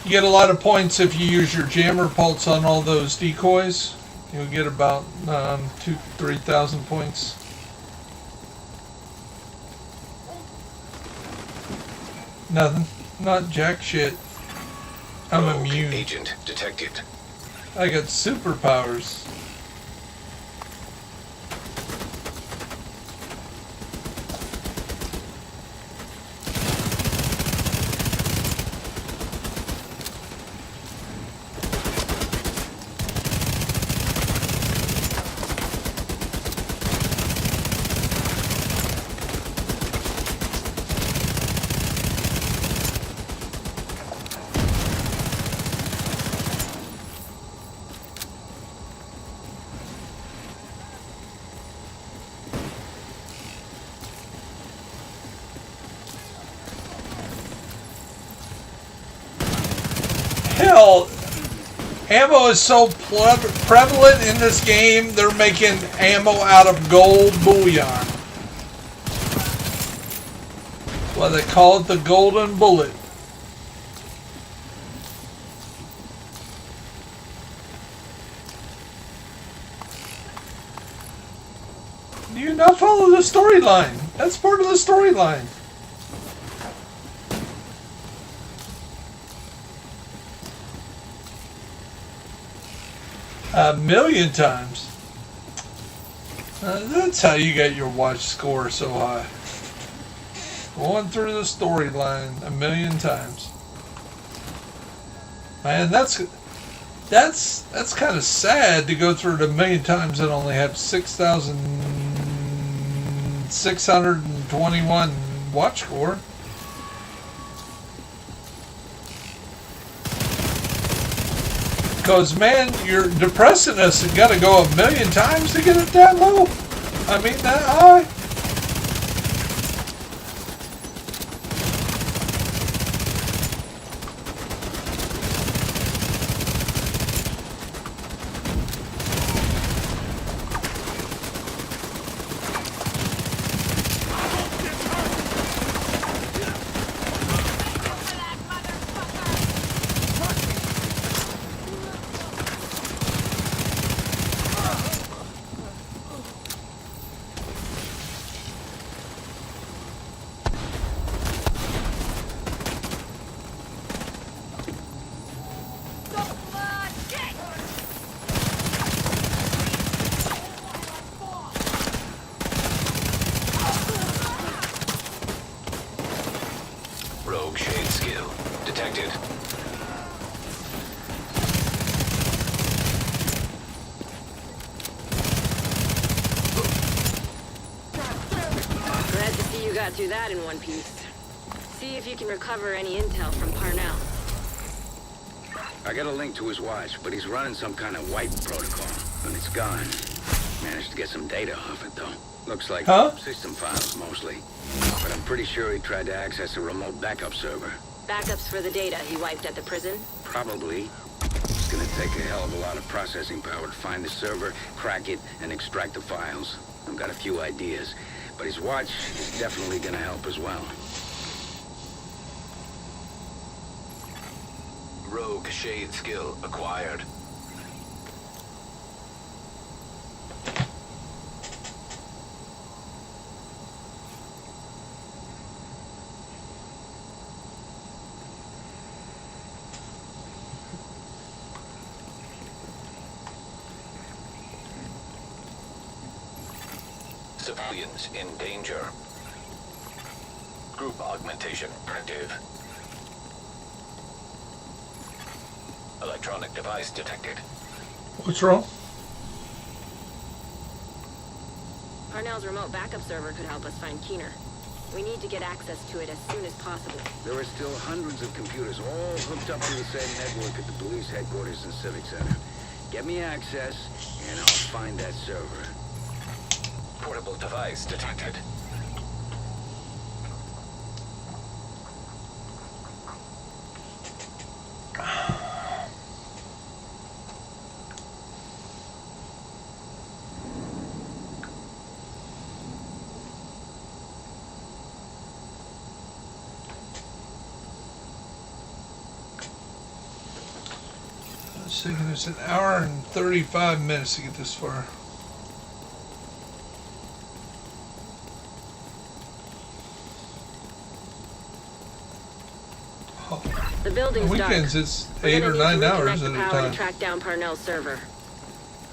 You get a lot of points if you use your jammer pulse on all those decoys. You'll get about 3,000 points. Nothing. Not jack shit. I'm immune. Agent detected. I got superpowers. Hell, ammo is so prevalent in this game, they're making ammo out of gold bullion. Well, they call it the golden bullet. Do you not follow the storyline? That's part of the storyline. A million times. That's how you get your watch score so high. Going through the storyline a million times. Man, that's kind of sad to go through it a million times and only have 6,621 watch score. Because, man, you're depressing us and got to go a million times to get it that low. I mean, that high. Rogue shade skill detected. Glad to see you got through that in one piece. See if you can recover any intel from Parnell. I got a link to his watch, but he's running some kind of wipe protocol, and it's gone. Managed to get some data off it, though. Looks like system files, mostly. But I'm pretty sure he tried to access a remote backup server. Backups for the data he wiped at the prison? Probably. It's gonna take a hell of a lot of processing power to find the server, crack it, and extract the files. I've got a few ideas, but his watch is definitely gonna help as well. Rogue shade skill acquired. Civilians in danger. Group augmentation active. Electronic device detected. What's wrong? Parnell's remote backup server could help us find Keener. We need to get access to it as soon as possible. There are still hundreds of computers all hooked up to the same network at the police headquarters and Civic Center. Get me access, and I'll find that server. Portable device detected. It's taking us an hour and 35 minutes to get this far. The building's weekends, dark. it's 8 or 9 hours at a time. To track down Parnell's server.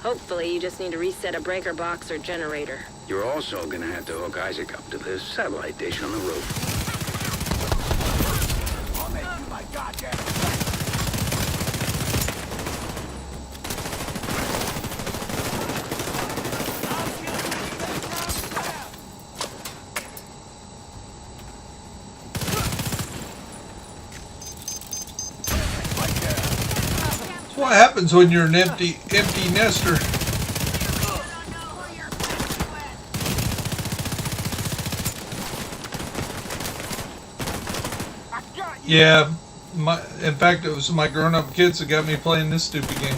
Hopefully, you just need to reset a breaker box or generator. You're also gonna have to hook Isaac up to the satellite dish on the roof. I'll make you my goddamn What happens when you're an empty nester? Yeah, in fact, it was my grown-up kids that got me playing this stupid game.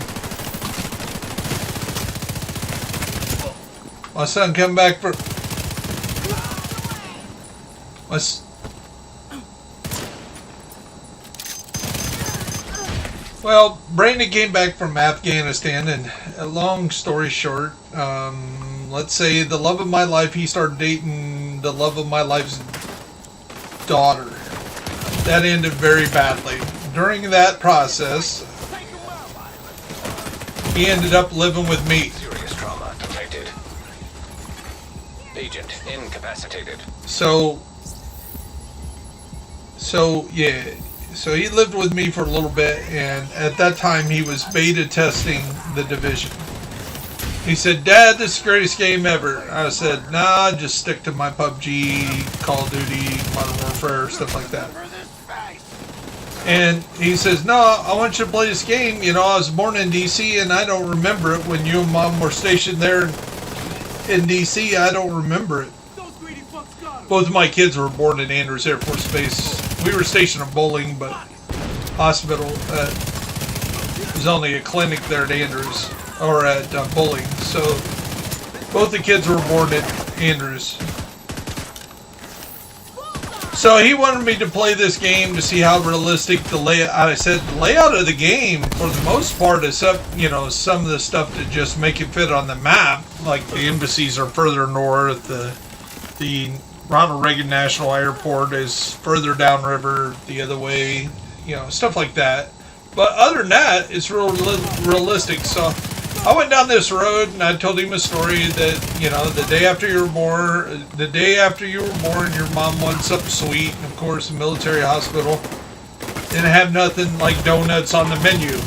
My son come back for Well, Brandon came back from Afghanistan, and long story short, let's say the love of my life, he started dating the love of my life's daughter. That ended very badly. During that process, he ended up living with me. Serious trauma detected. Agent incapacitated. So yeah. So he lived with me for a little bit, and at that time he was beta testing The Division. He said, "Dad, this is the greatest game ever." I said, "Nah, just stick to my PUBG, Call of Duty, Modern Warfare, stuff like that." And he says, "No, I want you to play this game. You know, I was born in DC, and I don't remember it. When you and Mom were stationed there in DC, I don't remember it." Both of my kids were born in Andrews Air Force Base. We were stationed at Bowling, but hospital. It was only a clinic there at Andrews, or at Bowling. So both the kids were born at Andrews. So he wanted me to play this game to see how realistic the layout. I said the layout of the game, for the most part, is up. You know, some of the stuff to just make it fit on the map. Like the embassies are further north. The Ronald Reagan National Airport is further downriver the other way. You know, stuff like that. But other than that, it's realistic. So I went down this road and I told him a story that, you know, the day after you were born, your mom wanted something sweet, and of course, a military hospital didn't have nothing like donuts on the menu.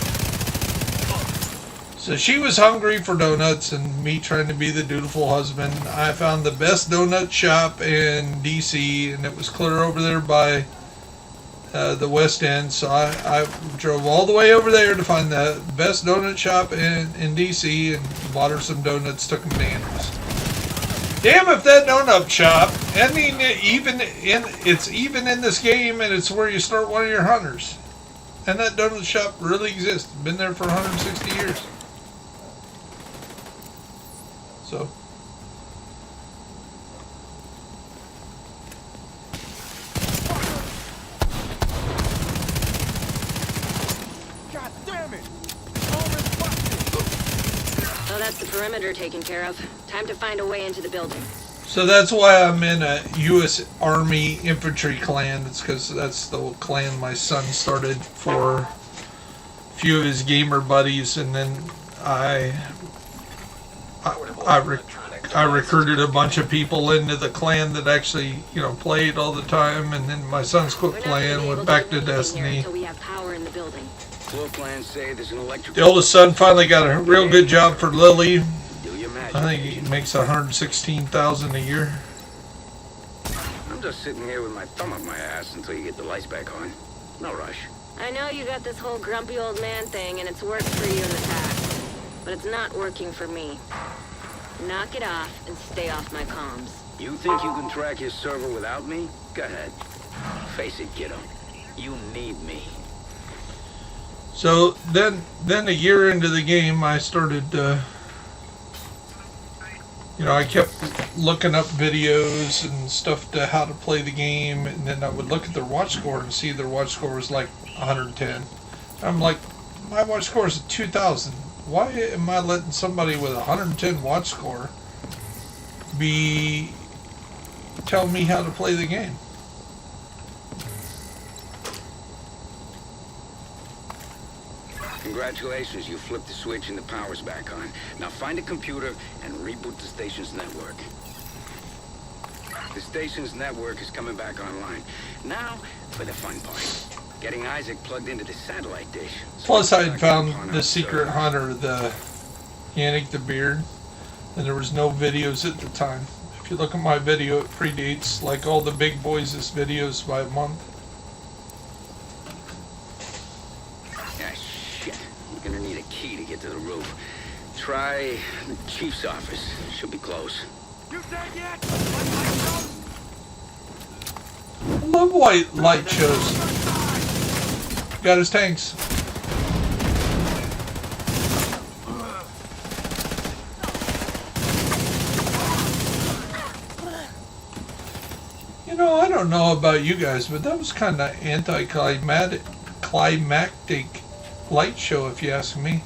So she was hungry for donuts, and me trying to be the dutiful husband, I found the best donut shop in DC, and it was clear over there by the West End. So I drove all the way over there to find the best donut shop in DC, and bought her some donuts, took them to Andrews. Damn if that donut shop, I mean, it's even in this game, and it's where you start one of your hunters. And that donut shop really exists. Been there for 160 years. So. God damn it! So that's the perimeter taken care of. Time to find a way into the building. So that's why I'm in a U.S. Army infantry clan. It's because that's the clan my son started for a few of his gamer buddies, and then I recruited a bunch of people into the clan that actually, you know, played all the time, and then my son's quit playing, went back to Destiny. We have power in the building. Floor plans say there's an electric. The oldest son finally got a real good job for Lily. I think he makes $116,000 a year. I'm just sitting here with my thumb up my ass until you get the lights back on. No rush. I know you got this whole grumpy old man thing, and it's worked for you in the past, but it's not working for me. Knock it off and stay off my comms. You think you can track his server without me? Go ahead. Face it, kiddo. You need me. So then a year into the game, I started, you know, I kept looking up videos and stuff to how to play the game, and then I would look at their watch score and see their watch score was like 110. I'm like, my watch score is 2,000. Why am I letting somebody with a 110 watch score tell me how to play the game? Congratulations, you flipped the switch and the power's back on. Now find a computer and reboot the station's network. The station's network is coming back online. Now for the fun part. Getting Isaac plugged into the satellite dish. Plus I had found the secret hunter, the Yannick the Beard, and there was no videos at the time. If you look at my video, it predates like all the big boys' videos by a month. Gonna need a key to get to the roof. Try the chief's office. Should be close. I love white light shows. Got his tanks. You know, I don't know about you guys, but that was kind of anticlimactic light show, if you ask me.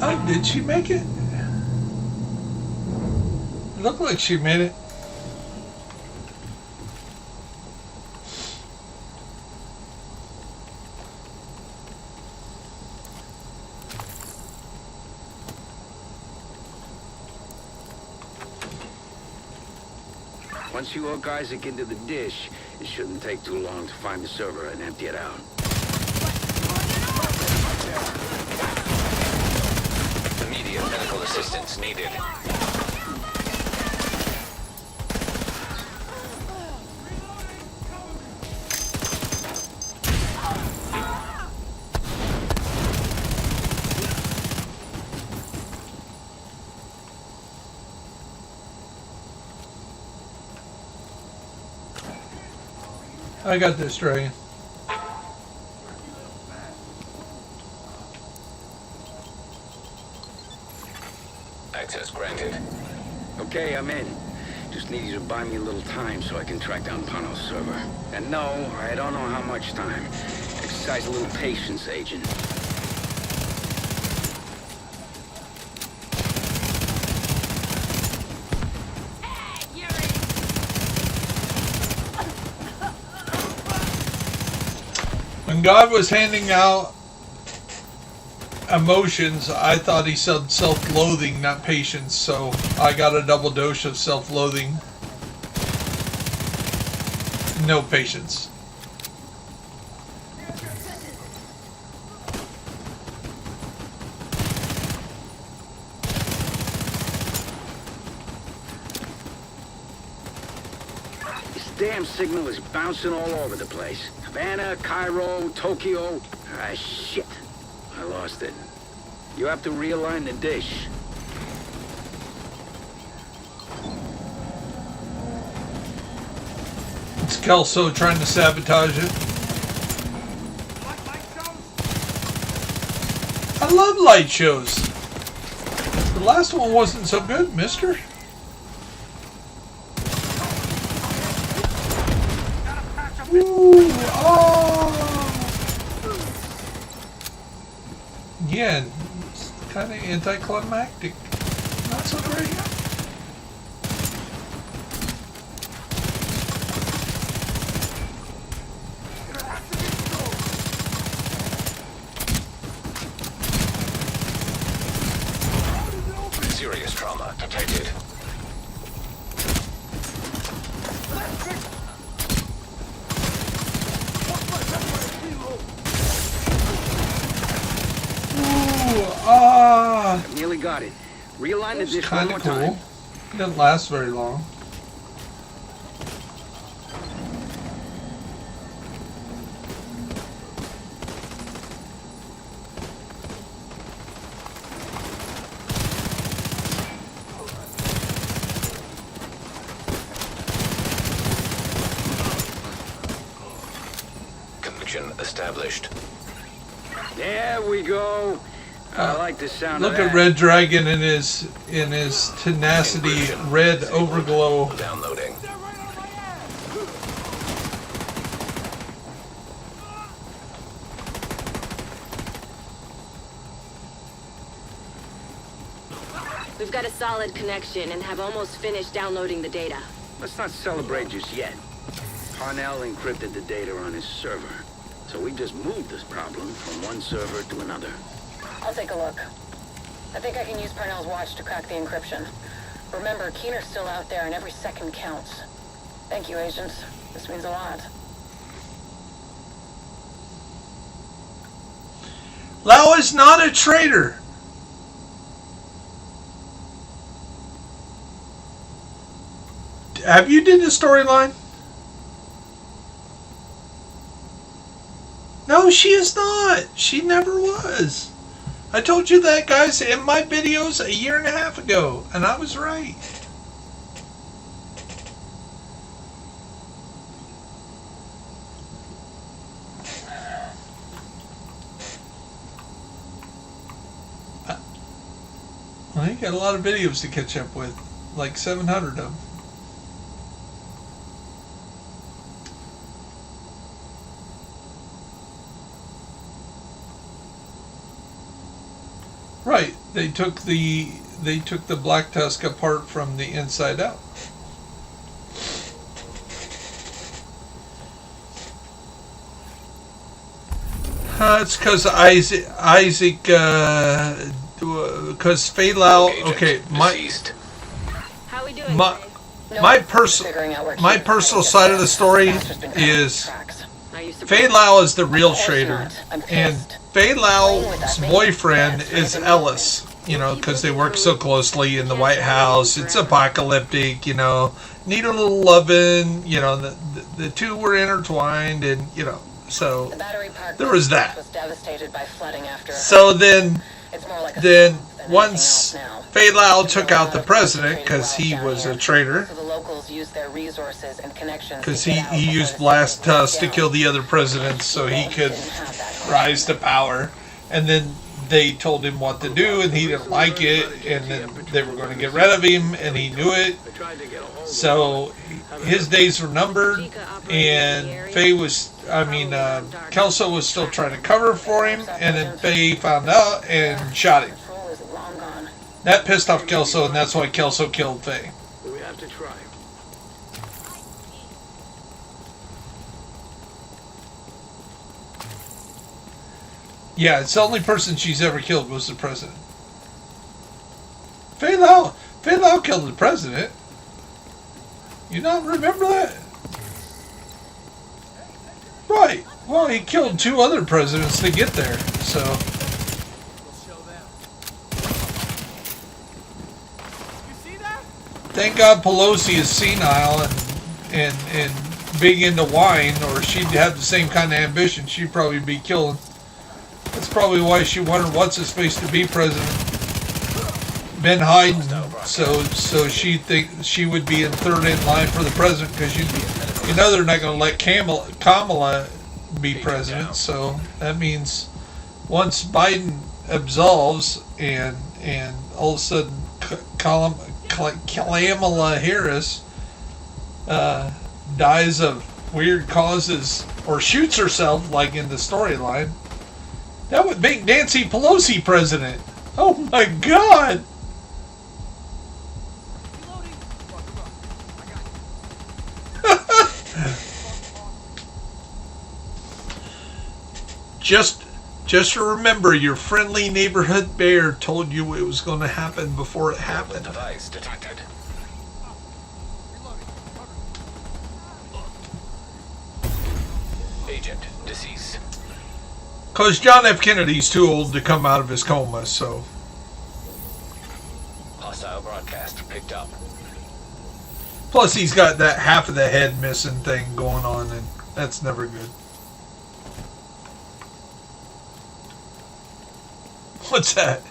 Oh, did she make it? It looked like she made it. Once you hook Isaac into the dish, it shouldn't take too long to find the server and empty it out. Immediate medical assistance needed. I got this, Dragon. Access granted. Okay, I'm in. Just need you to buy me a little time so I can track down Pano's server. And no, I don't know how much time. Exercise a little patience, Agent. When God was handing out emotions, I thought he said self-loathing, not patience, so I got a double dose of self-loathing. No patience. This damn signal is bouncing all over the place. Havana, Cairo, Tokyo. Ah, shit. I lost it. You have to realign the dish. It's Kelso trying to sabotage it. I love light shows. The last one wasn't so good, mister. Ooh, oh. Yeah, it's kind of anticlimactic. Not so great. Serious trauma detected. Nearly got it. Realign the dish one Kind more of cool. time. Didn't last very long. Connection established. There we go. I like the sound Look of that. at Red Dragon in his tenacity, red overglow. Downloading. We've got a solid connection and have almost finished downloading the data. Let's not celebrate just yet. Parnell encrypted the data on his server, so we just moved this problem from one server to another. I'll take a look. I think I can use Parnell's watch to crack the encryption. Remember, Keener's still out there and every second counts. Thank you, agents. This means a lot. Lau is not a traitor. Have you did the storyline? No, she is not. She never was. I told you that, guys, in my videos a year and a half ago, and I was right. Well, you got a lot of videos to catch up with, like 700 of them. Right, they took the Black Tusk apart from the inside out. It's because Isaac, because Fei Lao. Okay, my personal side of the story is Fei Lao is the real traitor, and Fei Lao's boyfriend is Ellis. You know, because they work so closely in the White House. It's apocalyptic. You know, need a little loving. You know, the two were intertwined, and you know. So there was that. So then once Fei Lao took out the president because he was a traitor, because he used Blast Tusk to kill the other presidents so he could rise to power, and then they told him what to do and he didn't like it, and then they were going to get rid of him and he knew it. So his days were numbered, and Kelso was still trying to cover for him, and then Faye found out and shot him. That pissed off Kelso, and that's why Kelso killed Faye. We have to try. Yeah, it's the only person she's ever killed was the president. Fei Lao killed the president. You not remember that? Right. Well, he killed 2 other presidents to get there, so. Thank God Pelosi is senile and big into wine, or she'd have the same kind of ambition. She'd probably be killing. That's probably why she wanted what's-his-face to be president. Ben Hayden, so she would be in third in line for the president, because you know they're not going to let Kamala be president. So that means once Biden absolves and all of a sudden Kamala Harris dies of weird causes or shoots herself, like in the storyline, that would make Nancy Pelosi president. Oh my God! Just remember, your friendly neighborhood bear told you it was going to happen before it happened. Device detected. Agent deceased. Because John F. Kennedy's too old to come out of his coma, so. Hostile broadcast picked up. Plus, he's got that half of the head missing thing going on, and that's never good. What's that?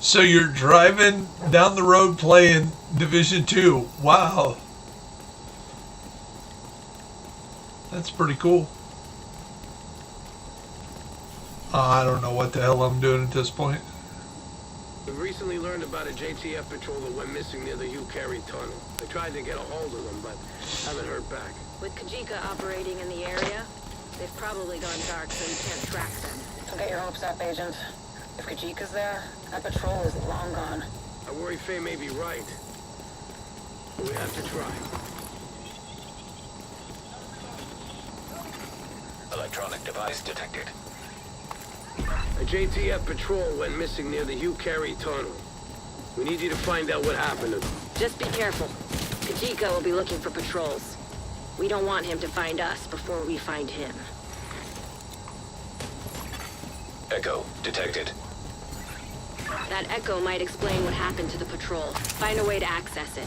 So you're driving down the road playing Division 2. Wow. That's pretty cool. I don't know what the hell I'm doing at this point. We've recently learned about a JTF patrol that went missing near the Hugh Carey tunnel. I tried to get a hold of them, but haven't heard back. With Kajika operating in the area, they've probably gone dark, so you can't track them. Don't get your hopes up, Agent. If Kajika's there, that patrol is long gone. I worry Faye may be right. But we have to try. Electronic device detected. A JTF patrol went missing near the Hugh Carey tunnel. We need you to find out what happened to them. Just be careful. Kajika will be looking for patrols. We don't want him to find us before we find him. Echo detected. That echo might explain what happened to the patrol. Find a way to access it.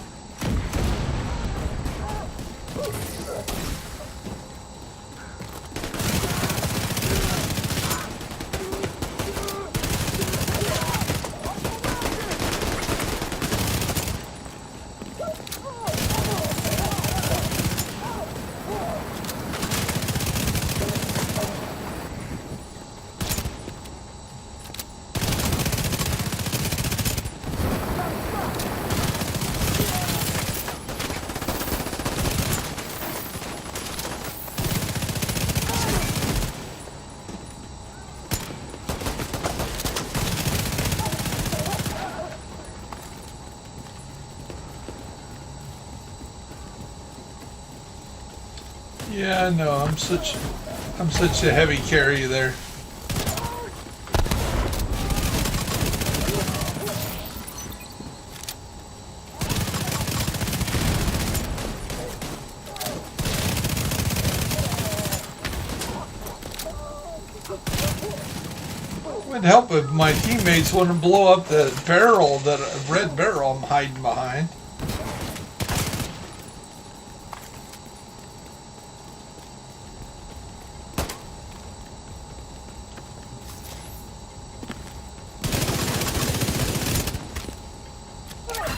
Yeah, I know. I'm such a heavy carry there. Would help if my teammates want to blow up the barrel, that red barrel I'm hiding behind.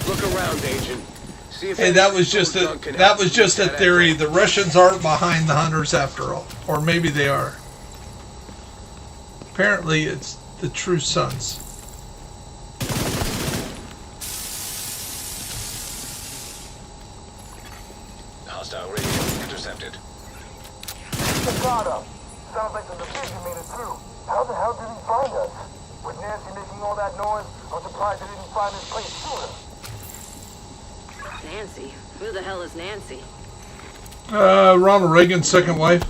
Look around, Agent. See if Hey, that was just a theory. The Russians aren't behind the hunters after all, or maybe they are. Apparently, it's the true sons. Hostile radio intercepted. Staccato. Sounds like the division made it through. How the hell did he find us? With Nancy making all that noise, I'm surprised they didn't find this place sooner. Nancy? Who the hell is Nancy? Ronald Reagan's second wife.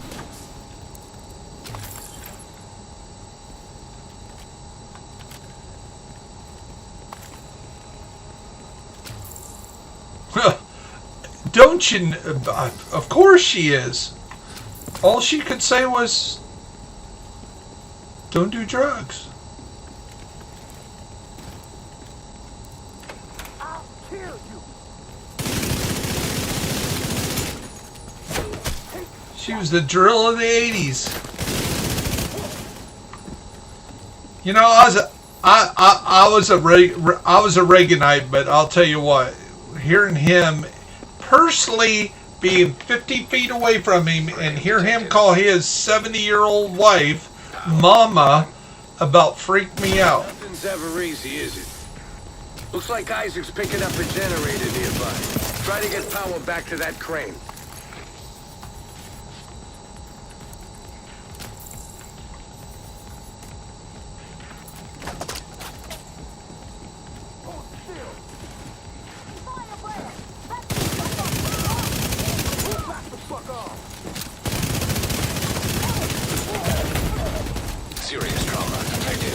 Don't you? Of course she is. All she could say was, "Don't do drugs." I'll kill you. She was the drill of the '80s. You know, I was a Reaganite, but I'll tell you what, hearing him personally being 50 feet away from him and hear him call his 70-year-old wife Mama about freaked me out. Nothing's ever easy, is it? Looks like Isaac's picking up a generator nearby. Try to get power back to that crane. Serious trauma detected.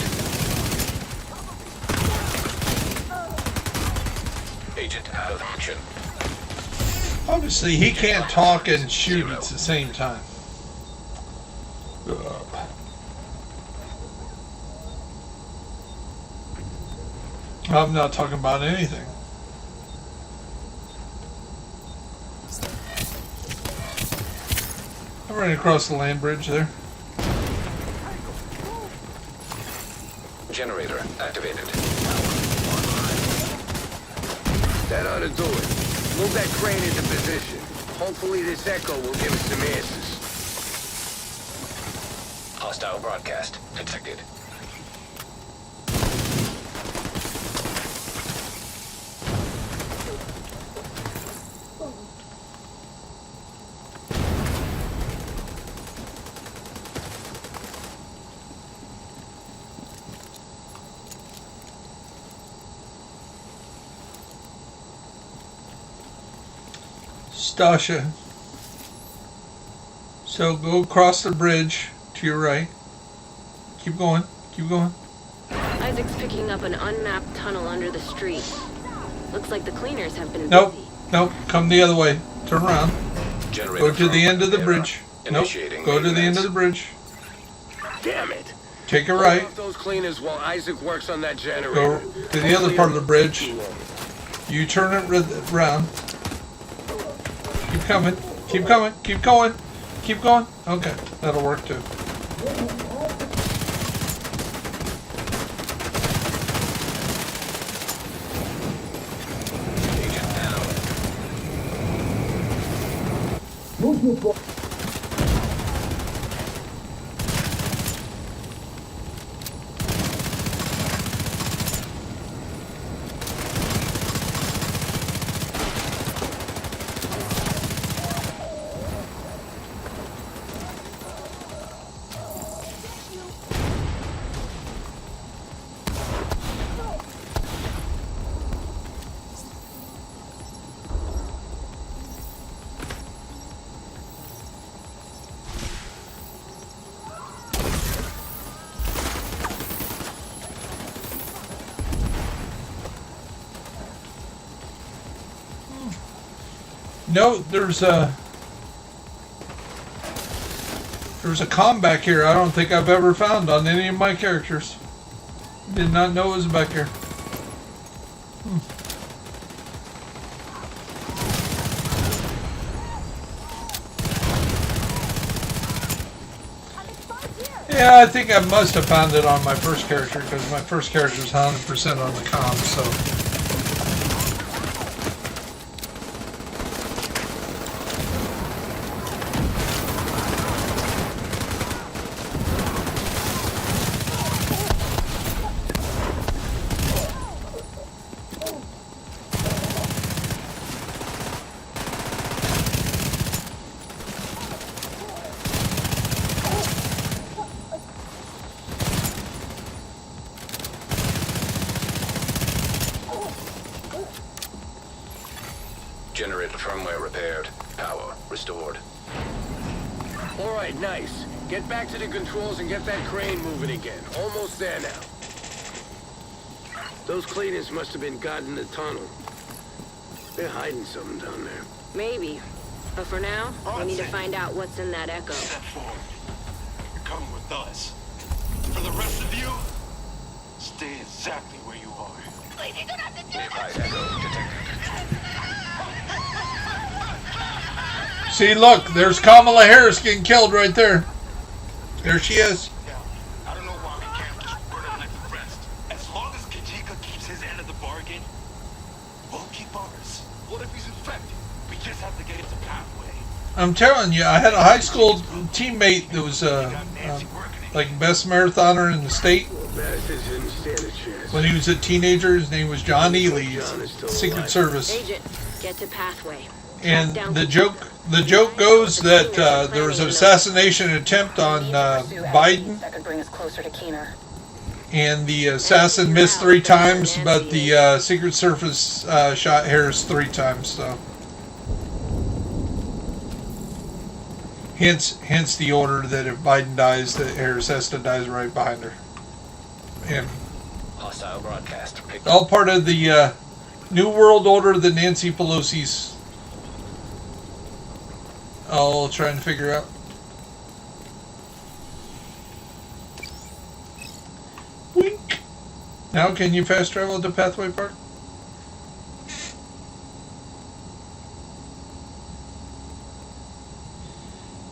Agent out of action. Obviously, he can't talk and shoot at the same time. I'm not talking about anything. I ran across the land bridge there. Generator activated. That ought to do it. Move that crane into position. Hopefully this echo will give us some answers. Hostile broadcast detected. Stasha. So go across the bridge to your right. Keep going. Keep going. Isaac's picking up an unmapped tunnel under the street. Looks like the cleaners have been Nope. busy. Nope. Come the other way. Turn around. Generator Go to the end of the bridge. Nope. Initiating Go to the end of the bridge. Damn it! Take a right. Hold off those cleaners while Isaac works on that Go generator. to the other part of the bridge. You turn it around. Keep coming. Keep coming. Keep going. Keep going. Okay. That'll work too. No, there's a comm back here I don't think I've ever found on any of my characters. Did not know it was back here. Yeah, I think I must have found it on my first character because my first character is 100% on the comm, so. Generator firmware repaired. Power restored. All right, nice. Get back to the controls and get that crane moving again. Almost there now. Those cleaners must have been guarding the tunnel. They're hiding something down there. Maybe. But for now, we need to find out what's in that echo. Step forward. You're coming with us. For the rest of you, stay exactly where you are. Please, you don't have to do Nearby echo detected. See, look, there's Kamala Harris getting killed right there. There she is. I don't know why we can't keep burning like the rest. As long as Kajika keeps his end of the bargain, we'll keep ours. What if he's infected? We just have to get him to pathway. I'm telling you, I had a high school teammate that was like best marathoner in the state. When he was a teenager, his name was John Ely, Secret Service. Agent, get to pathway. And the joke goes that there was an assassination attempt on Biden. That could bring us closer to Keener. And the assassin missed 3 times, but the Secret Service shot Harris 3 times. So, hence the order that if Biden dies, that Harris has to die right behind her. And Hostile broadcast. all part of the New World Order that Nancy Pelosi's all trying to figure out. Wink. Now can you fast travel to Pathway Park?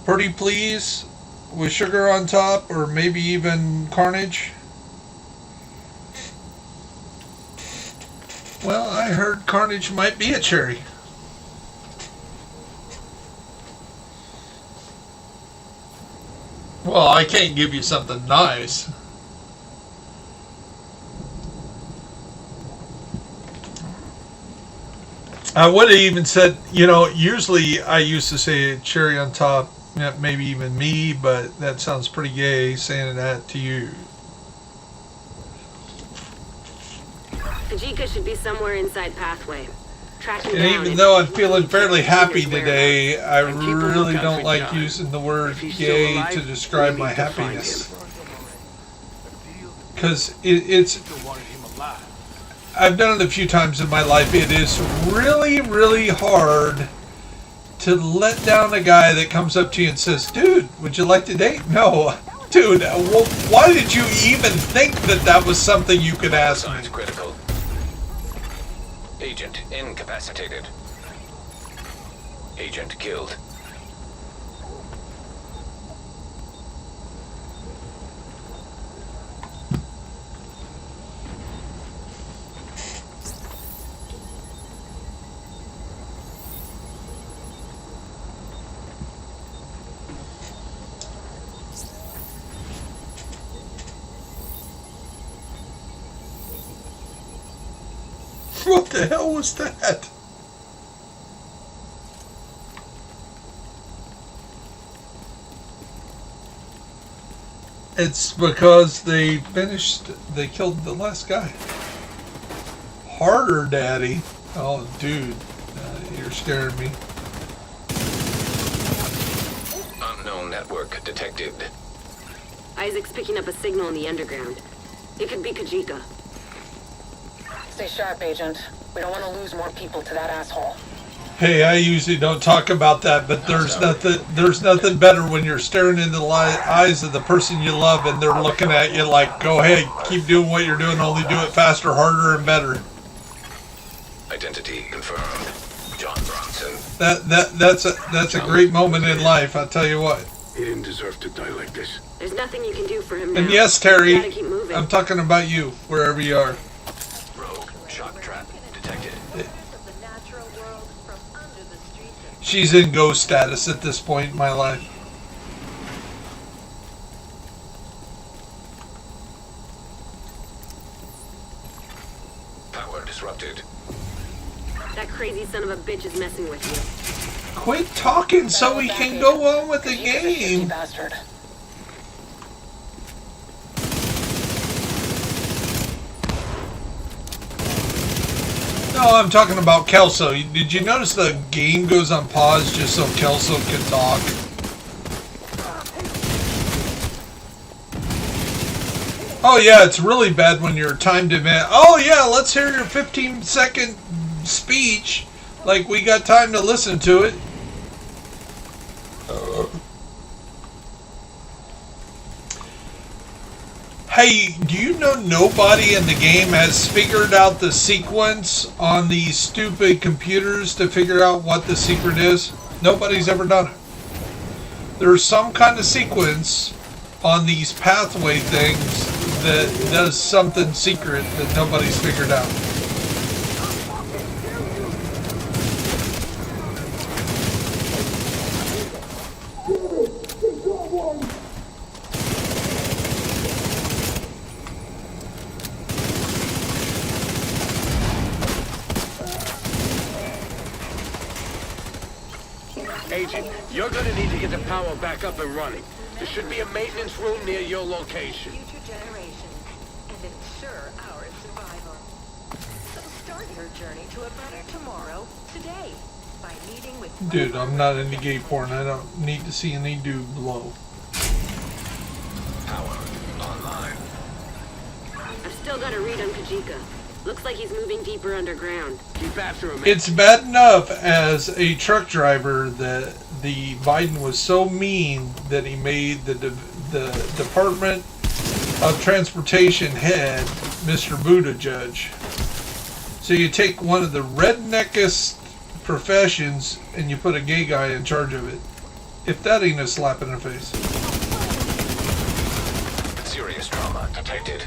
Pretty please with sugar on top, or maybe even Carnage. Well, I heard Carnage might be a cherry. Well, I can't give you something nice. I would have even said, you know, usually I used to say cherry on top, maybe even me, but that sounds pretty gay saying that to you. Kajika should be somewhere inside Pathway. Track him And down even though I'm feeling fairly happy today, I really don't like using the word gay to describe my happiness. Because it's... I've done it a few times in my life. It is really, really hard to let down a guy that comes up to you and says, dude, would you like to date? No. Dude, why did you even think that that was something you could ask me? Signs critical. Agent incapacitated. Agent killed. What the hell was that? It's because they killed the last guy. Harder, Daddy. Oh, dude. You're scaring me. Unknown network detected. Isaac's picking up a signal in the underground. It could be Kajika. Stay sharp, Agent. We don't want to lose more people to that asshole. Hey, I usually don't talk about that, but there's nothing better when you're staring into the eyes of the person you love and they're looking at you like, go ahead, keep doing what you're doing, only do it faster, harder, and better. Identity confirmed. John Bronson. That's a great moment in life, I'll tell you what. He didn't deserve to die like this. There's nothing you can do for him now. And yes, Terry, You gotta keep moving. I'm talking about you, wherever you are. Rogue shock trap detected. She's in ghost status at this point in my life. Power disrupted. That crazy son of a bitch is messing with you. Quit talking so we can go on with the game. Bastard. No, I'm talking about Kelso. Did you notice the game goes on pause just so Kelso can talk? Oh yeah, it's really bad when you're timed event. Oh yeah, let's hear your 15-second speech. Like we got time to listen to it. Hey, do you know nobody in the game has figured out the sequence on these stupid computers to figure out what the secret is? Nobody's ever done it. There's some kind of sequence on these pathway things that does something secret that nobody's figured out. Agent, you're gonna need to get the power back up and running. There should be a maintenance room near your location. Future generations and ensure our survival. So start your journey to a better tomorrow today by meeting with. Dude, I'm not into gay porn. I don't need to see any dude blow. Power online. I've still got a read on Kajika. Looks like he's moving deeper underground. Keep after him. It's bad enough as a truck driver that the Biden was so mean that he made the Department of Transportation head Mr. Buttigieg. So you take one of the redneckest professions and you put a gay guy in charge of it. If that ain't a slap in the face. Serious trauma detected.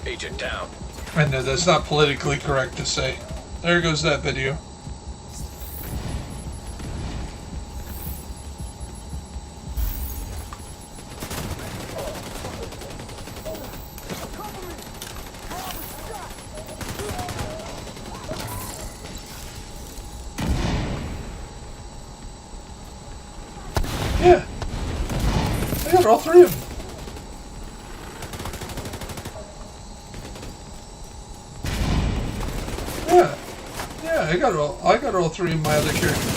Agent down. I know that's not politically correct to say. There goes that video. Yeah. I got all three of them. Yeah, I got all three of my other characters.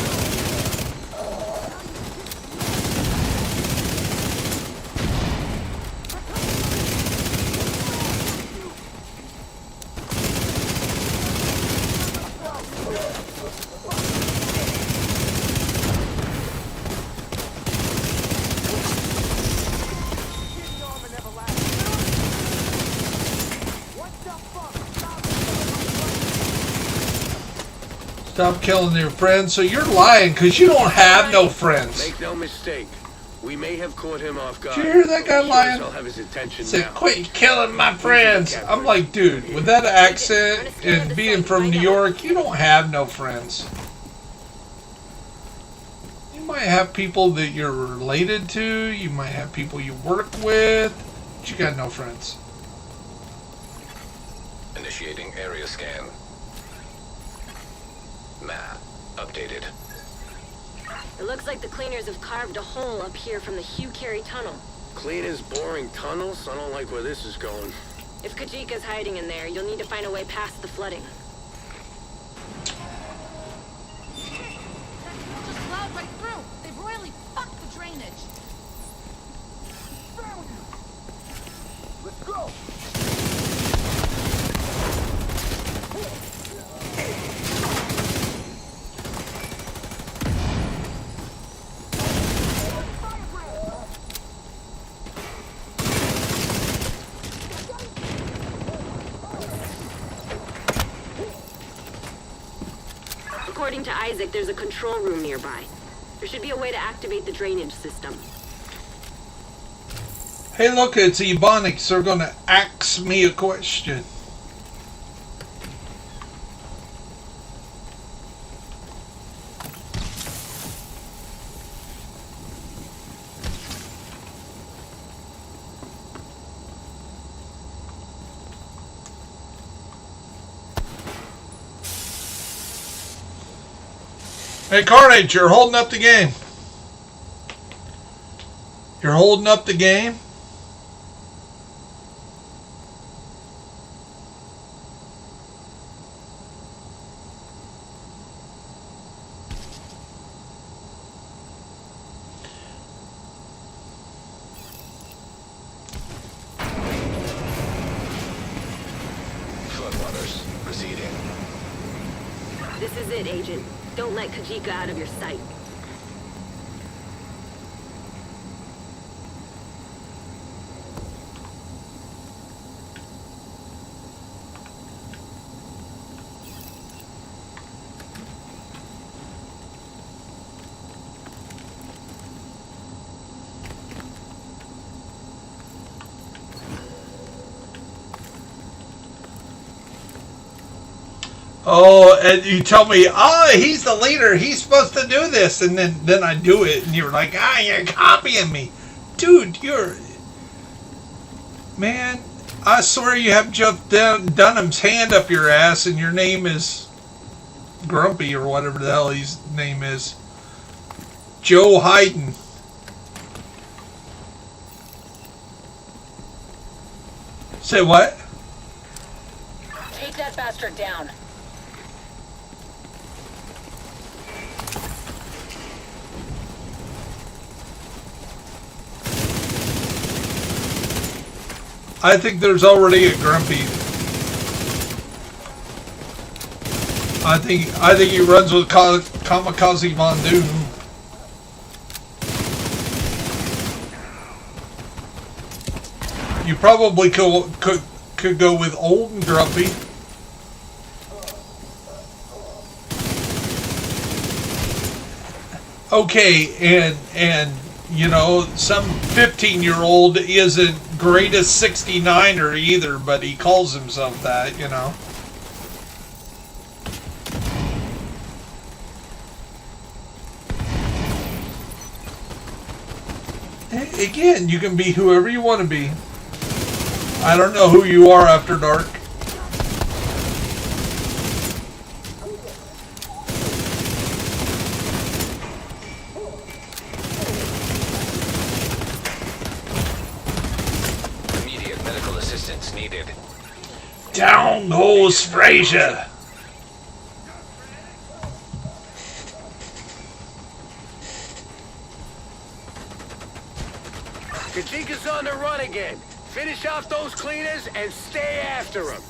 Stop killing your friends. So you're lying because you don't have no friends. Make no mistake. We may have caught him off guard. Did you hear that guy lying? I'll have his attention Said, now. quit killing my friends. I'm like, dude, with that accent and being from New York, you don't have no friends. You might have people that you're related to. You might have people you work with. But you got no friends. Initiating area scan. Map updated. It looks like the cleaners have carved a hole up here from the Hugh Carey tunnel. Cleaners boring tunnels? I don't like where this is going. If Kajika's hiding in there, you'll need to find a way past the flooding. Just plowed right through. They've royally fucked the drainage. Let's go. According to Isaac, there's a control room nearby. There should be a way to activate the drainage system. Hey, look, it's Ebonics. They're going to ask me a question. Hey, Carnage, you're holding up the game. You're holding up the game? Floodwaters receding. This is it, Agent. Don't let Kajika out of your sight. Oh, and you tell me, he's the leader. He's supposed to do this. And then I do it. And you're like, you're copying me. Dude, man, I swear you have Jeff Dunham's hand up your ass and your name is Grumpy or whatever the hell his name is. Joe Hayden. Say what? Take that bastard down. I think there's already a Grumpy. I think he runs with Kamikaze Von Doom. You probably could go with Old and Grumpy. Okay, and you know, some 15-year-old isn't greatest 69er either, but he calls himself that, you know. Again, you can be whoever you want to be. I don't know who you are after dark. Immediate medical assistance needed. Down goes Frazier. Kajika's on the run again. Finish off those cleaners and stay after him.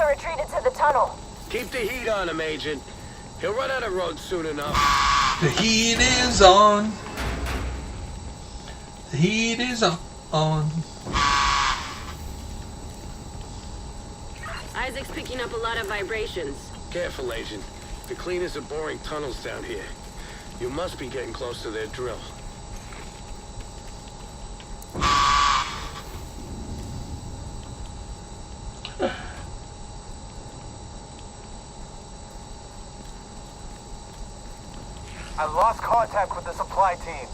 Retreated to the tunnel. Keep the heat on him, Agent. He'll run out of road soon enough. The heat is on. The heat is on. Isaac's picking up a lot of vibrations. Careful, Agent. The cleaners are boring tunnels down here. You must be getting close to their drill. I lost contact with the supply team.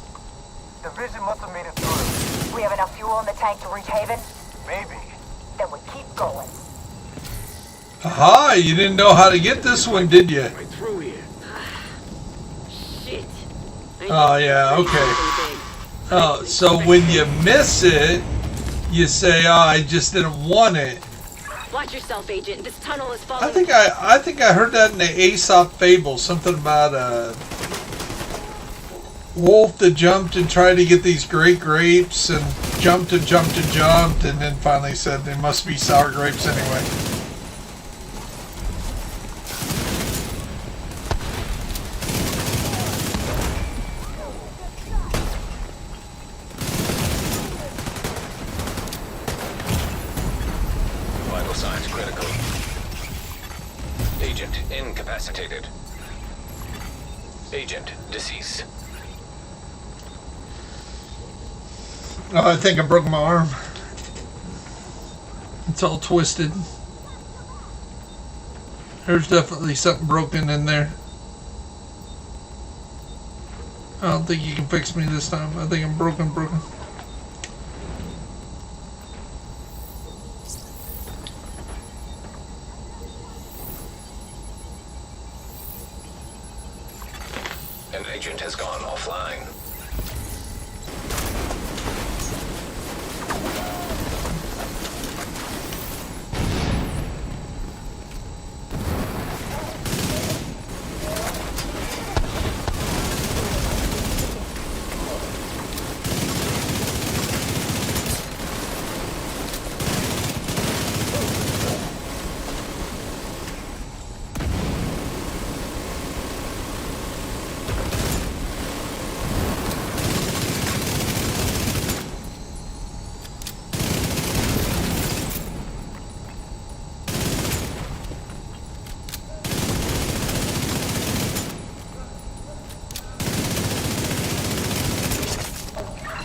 Division must have made it through. We have enough fuel in the tank to reach Haven? Maybe. Then we keep going. Aha, you didn't know how to get this one, did you? Right through here. Shit. Oh, yeah, okay. Oh, so when you miss it, you say, "Oh, I just didn't want it." Watch yourself, Agent. This tunnel is falling. I think I heard that in the Aesop fable. Something about a wolf that jumped and tried to get these great grapes and jumped and jumped and jumped, and then finally said they must be sour grapes anyway. Vital signs critical. Agent incapacitated. Agent deceased. Oh, I think I broke my arm. It's all twisted. There's definitely something broken in there. I don't think you can fix me this time. I think I'm broken. An agent has gone offline.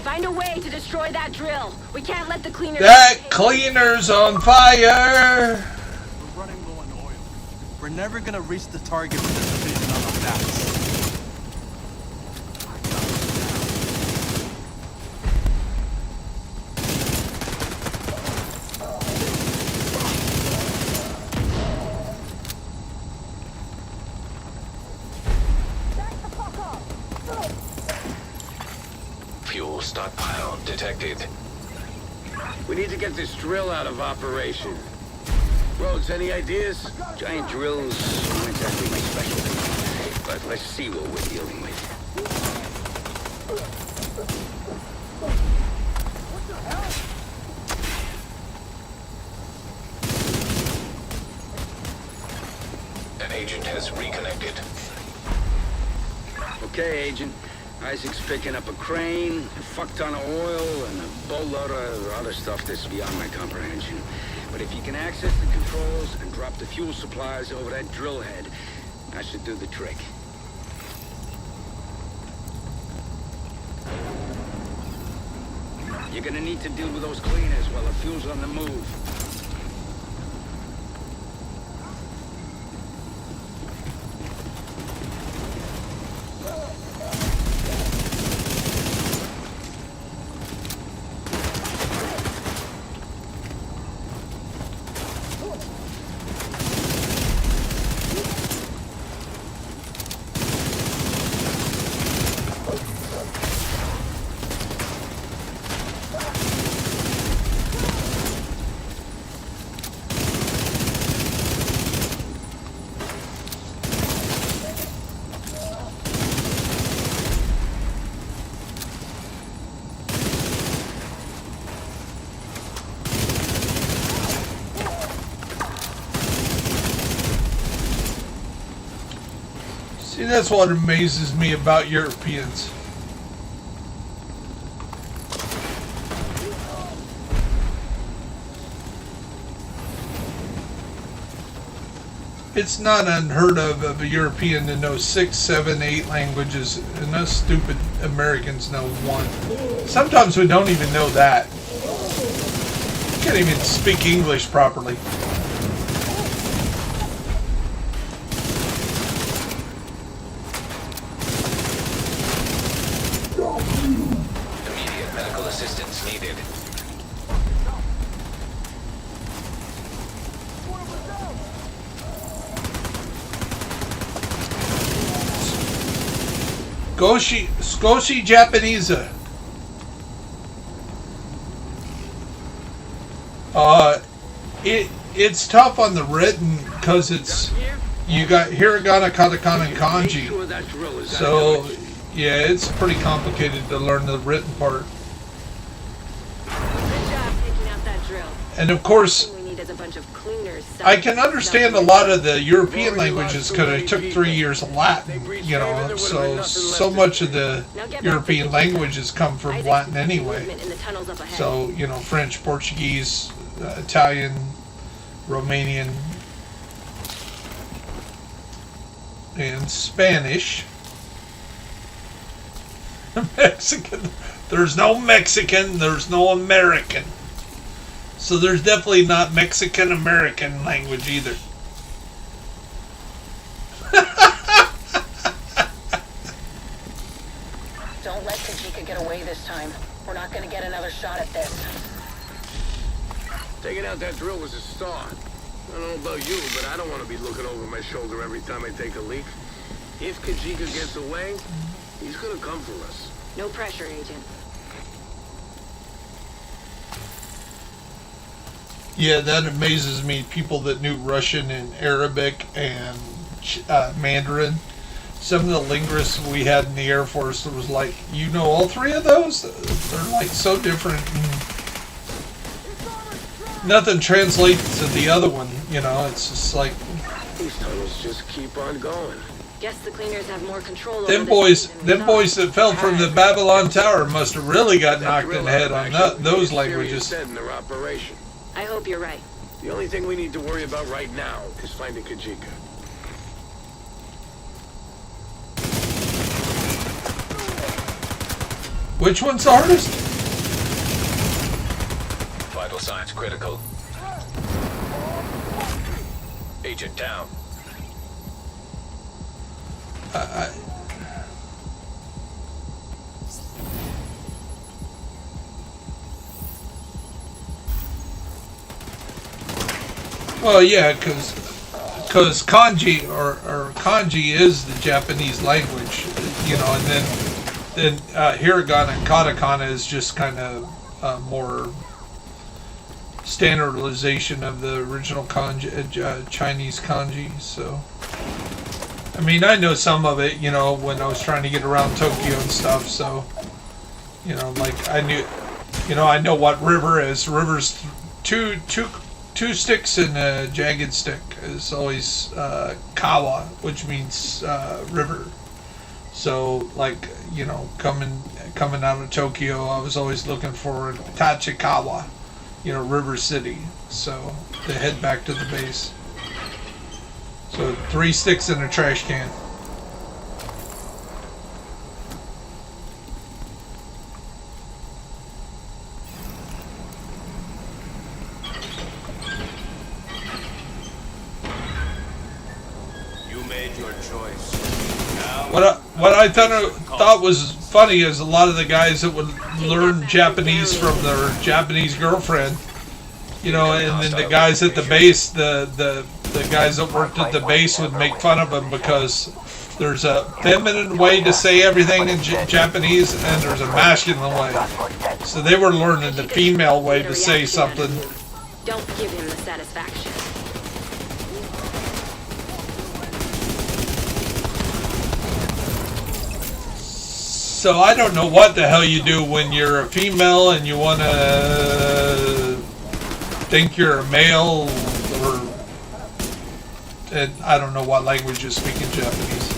Find a way to destroy that drill. We can't let the cleaner... That cleaner's on fire! We're running low on oil. We're never gonna reach the target with this division on our backs. Fuel stockpile detected. We need to get this drill out of operation. Rhodes, any ideas? Giant drills aren't exactly my specialty, but let's see what we're dealing with. An agent has reconnected. Okay, Agent. Isaac's picking up a crane, a fuck ton of oil, and a boatload of other stuff that's beyond my comprehension. But if you can access the controls and drop the fuel supplies over that drill head, that should do the trick. You're gonna need to deal with those cleaners while the fuel's on the move. See, that's what amazes me about Europeans. It's not unheard of a European to know 6, 7, 8 languages, and us stupid Americans know 1. Sometimes we don't even know that. We can't even speak English properly. Immediate medical assistance needed. Skoshi Japanese. It's tough on the written because it's you got hiragana, katakana, and kanji. So yeah, it's pretty complicated to learn the written part. Good job taking out that drill. And of course, All we need is a bunch of cleaners. I can understand a lot of the European languages because it took 3 years of Latin, you know, so much of the European languages come from Latin anyway. So, you know, French, Portuguese, Italian, Romanian, and Spanish. Mexican. There's no Mexican, there's no American. So there's definitely not Mexican-American language either. Don't let Kajika get away this time. We're not gonna get another shot at this. Taking out that drill was a start. I don't know about you, but I don't want to be looking over my shoulder every time I take a leak. If Kajika gets away, he's gonna come for us. No pressure, Agent. Yeah, that amazes me. People that knew Russian and Arabic and Mandarin. Some of the linguists we had in the Air Force, it was like, you know all three of those? They're like so different. Nothing translates to the other one, you know, it's just like... These tunnels just keep on going. Guess the cleaners have more control over Them boys that fell from the Babylon Tower must have really got knocked in the head on those languages. I hope you're right. The only thing we need to worry about right now is finding Kajika. Which one's the hardest? Vital signs critical. Agent down. Well, yeah, because kanji or kanji is the Japanese language, you know, and then hiragana and katakana is just kind of more standardization of the original kanji, Chinese kanji. So, I mean, I know some of it, you know, when I was trying to get around Tokyo and stuff. So, you know, like I knew, you know, I know what river is. River's two sticks and a jagged stick is always kawa, which means river. So, like, you know, coming out of Tokyo, I was always looking for Tachikawa, you know, River City. So to head back to the base. So 3 sticks in a trash can. What I thought was funny is a lot of the guys that would learn Japanese from their Japanese girlfriend, you know, and then the guys at the base, the guys that worked at the base would make fun of them because there's a feminine way to say everything in Japanese and there's a masculine way. So they were learning the female way to say something. Don't give him the satisfaction. So I don't know what the hell you do when you're a female and you want to think you're a male, or and I don't know what language you speak in Japanese.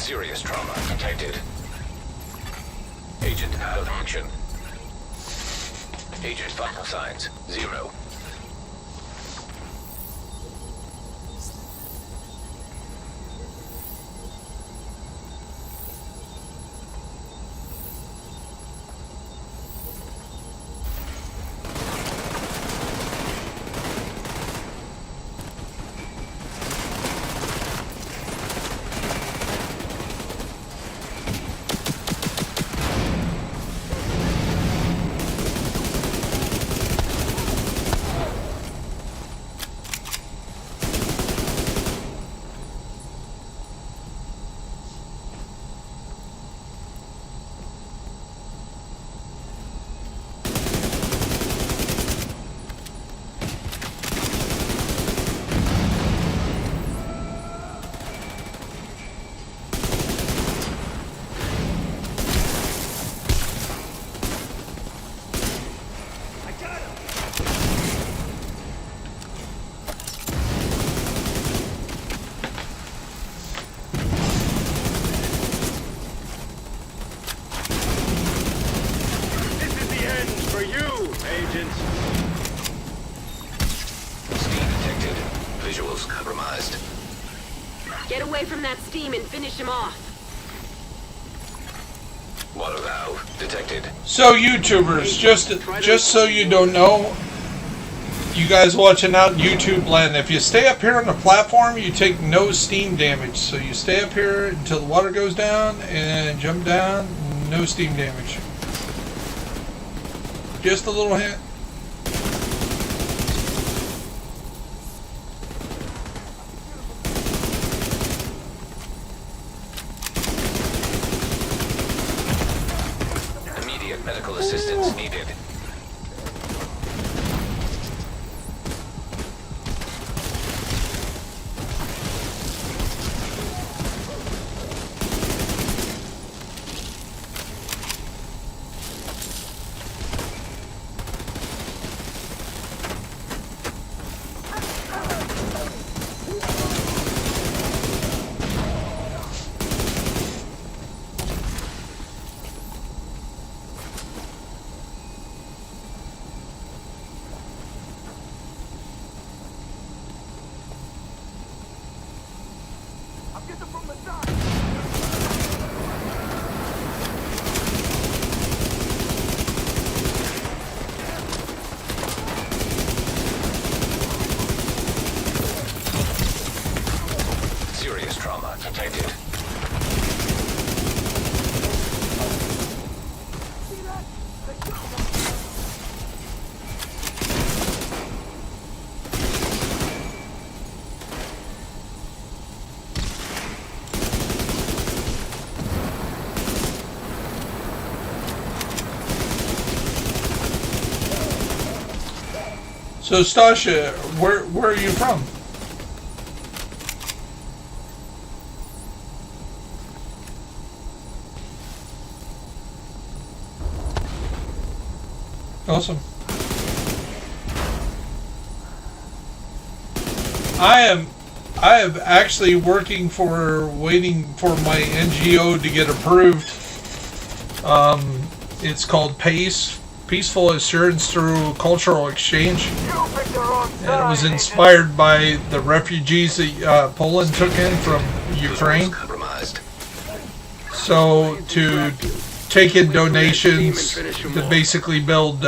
Serious trauma detected. Agent out of action. Agent vital signs 0. Visuals compromised. Get away from that steam and finish him off. Water valve detected. So YouTubers, just so you don't know, you guys watching out in YouTube land, if you stay up here on the platform, you take no steam damage. So you stay up here until the water goes down and jump down, no steam damage. Just a little hint. Immediate medical assistance needed. Serious trauma detected. So Stasha, where are you from? Awesome. I am actually waiting for my NGO to get approved. It's called PACE, Peaceful Assurance Through Cultural Exchange, and it was inspired by the refugees that Poland took in from Ukraine. So to take in donations to basically build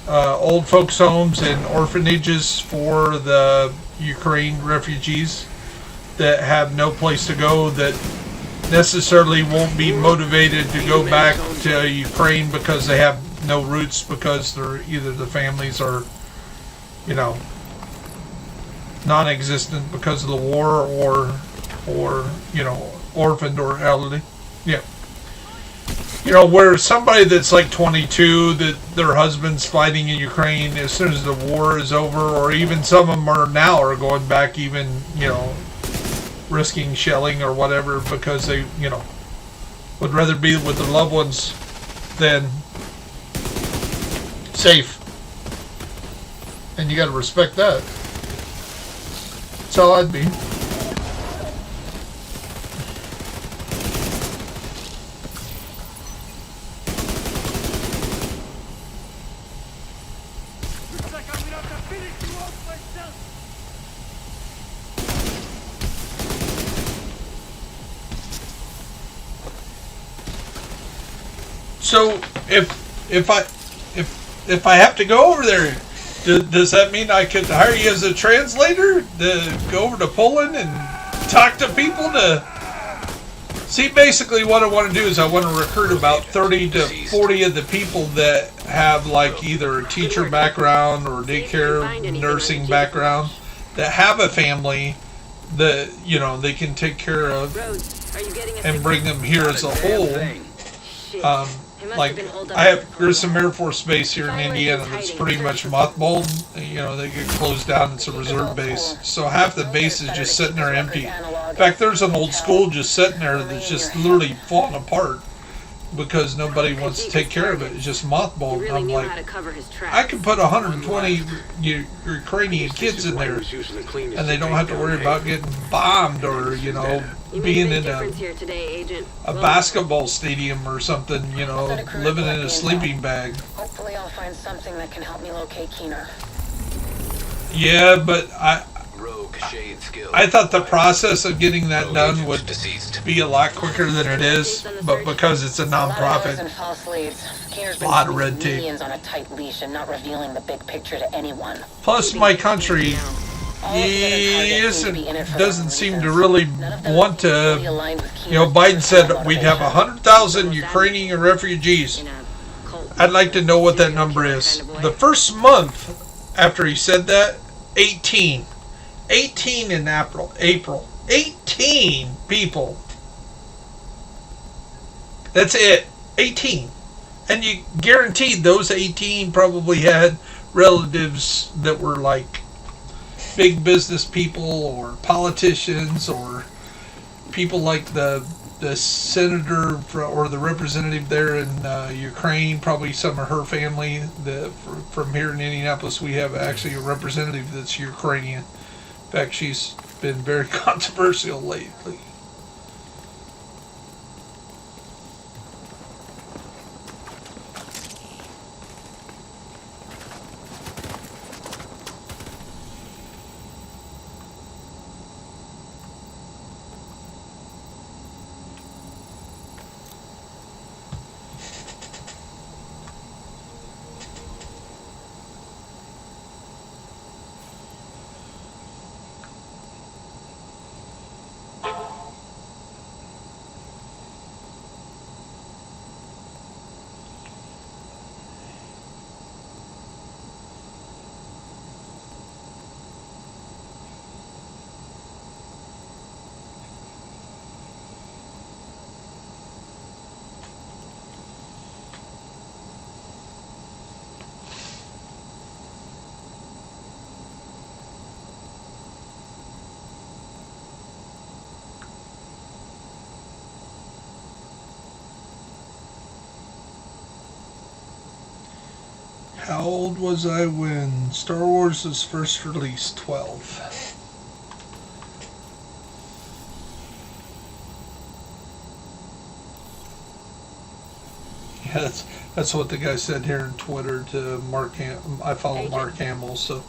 old folks' homes and orphanages for the Ukraine refugees that have no place to go, that necessarily won't be motivated to go back to Ukraine because they have no roots, because they're either the families are, you know, non-existent because of the war, or you know, orphaned or elderly. Yeah. You know, where somebody that's like 22, that their husband's fighting in Ukraine, as soon as the war is over, or even some of them are going back, even, you know, risking shelling or whatever, because they, you know, would rather be with their loved ones than safe. And you got to respect that. That's how I'd be. So if I have to go over there, does that mean I could hire you as a translator to go over to Poland and talk to people to see? Basically, what I want to do is I want to recruit about 30 to 40 of the people that have like either a teacher background or daycare nursing background that have a family that they can take care of and bring them here as a whole. Like I have Grissom Air Force Base here in Indiana that's pretty much mothballed. They get closed down. It's a reserve base, so half the base is just sitting there empty. In fact, there's an old school just sitting there that's just literally falling apart because nobody wants to take care of it. It's just mothballed. I'm like, I could put 120 Ukrainian kids in there, and they don't have to worry about getting bombed or being in a basketball stadium or something. Living in a sleeping bag. Hopefully, I'll find something that can help me locate Keener. Yeah, but I thought the process of getting that done would be a lot quicker than it is, but because it's a non-profit, a lot of red tape. On a tight leash and not revealing the big picture to anyone. Plus, my country doesn't seem to really want to. Biden said we'd have 100,000 Ukrainian refugees. I'd like to know what that number is. The first month after he said that, 18 in April. 18 people. That's it. 18. And you guaranteed those 18 probably had relatives that were like big business people or politicians or people like the senator or the representative there in Ukraine, probably some of her family. From here in Indianapolis, we have actually a representative that's Ukrainian. In fact, she's been very controversial lately. How old was I when Star Wars was first released? 12. Yeah, that's what the guy said here on Twitter to Mark. I follow Mark Hamill, so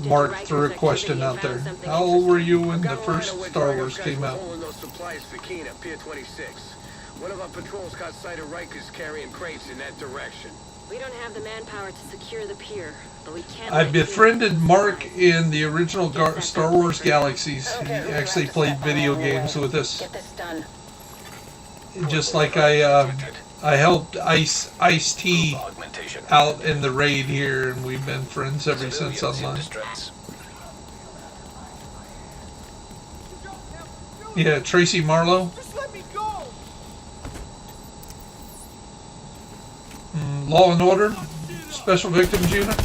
Mark threw a question out there. How old were you when the first Star Wars came out? Supplies for Keener, Pier 26. One of our patrols caught sight of Rikers carrying crates in that direction. We don't have the manpower to secure the pier, but we can't. I befriended Mark in the original Star Wars Galaxies. He actually played video games with us. Get this done. Just like I helped Ice-T out in the raid here, and we've been friends ever since online. Yeah, Tracy Marlowe. Law and Order, Special Victims Unit.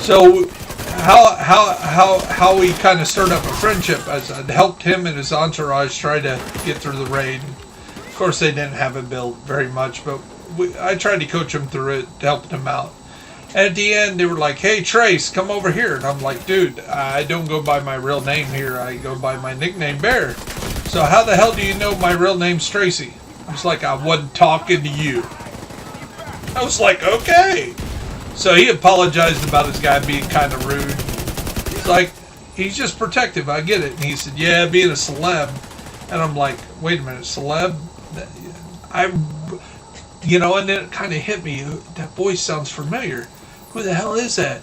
So how we kind of started up a friendship as I'd helped him and his entourage try to get through the raid. Of course, they didn't have it built very much, but I tried to coach them through it, helping them out. And at the end, they were like, "Hey, Trace, come over here." And I'm like, "Dude, I don't go by my real name here. I go by my nickname, Bear. So how the hell do you know my real name's Tracy?" I was like, "I wasn't talking to you." I was like, "Okay." So he apologized about his guy being kind of rude. He's like, he's just protective. I get it. And he said, yeah, being a celeb. And I'm like, wait a minute, celeb? And then it kind of hit me. That voice sounds familiar. Who the hell is that?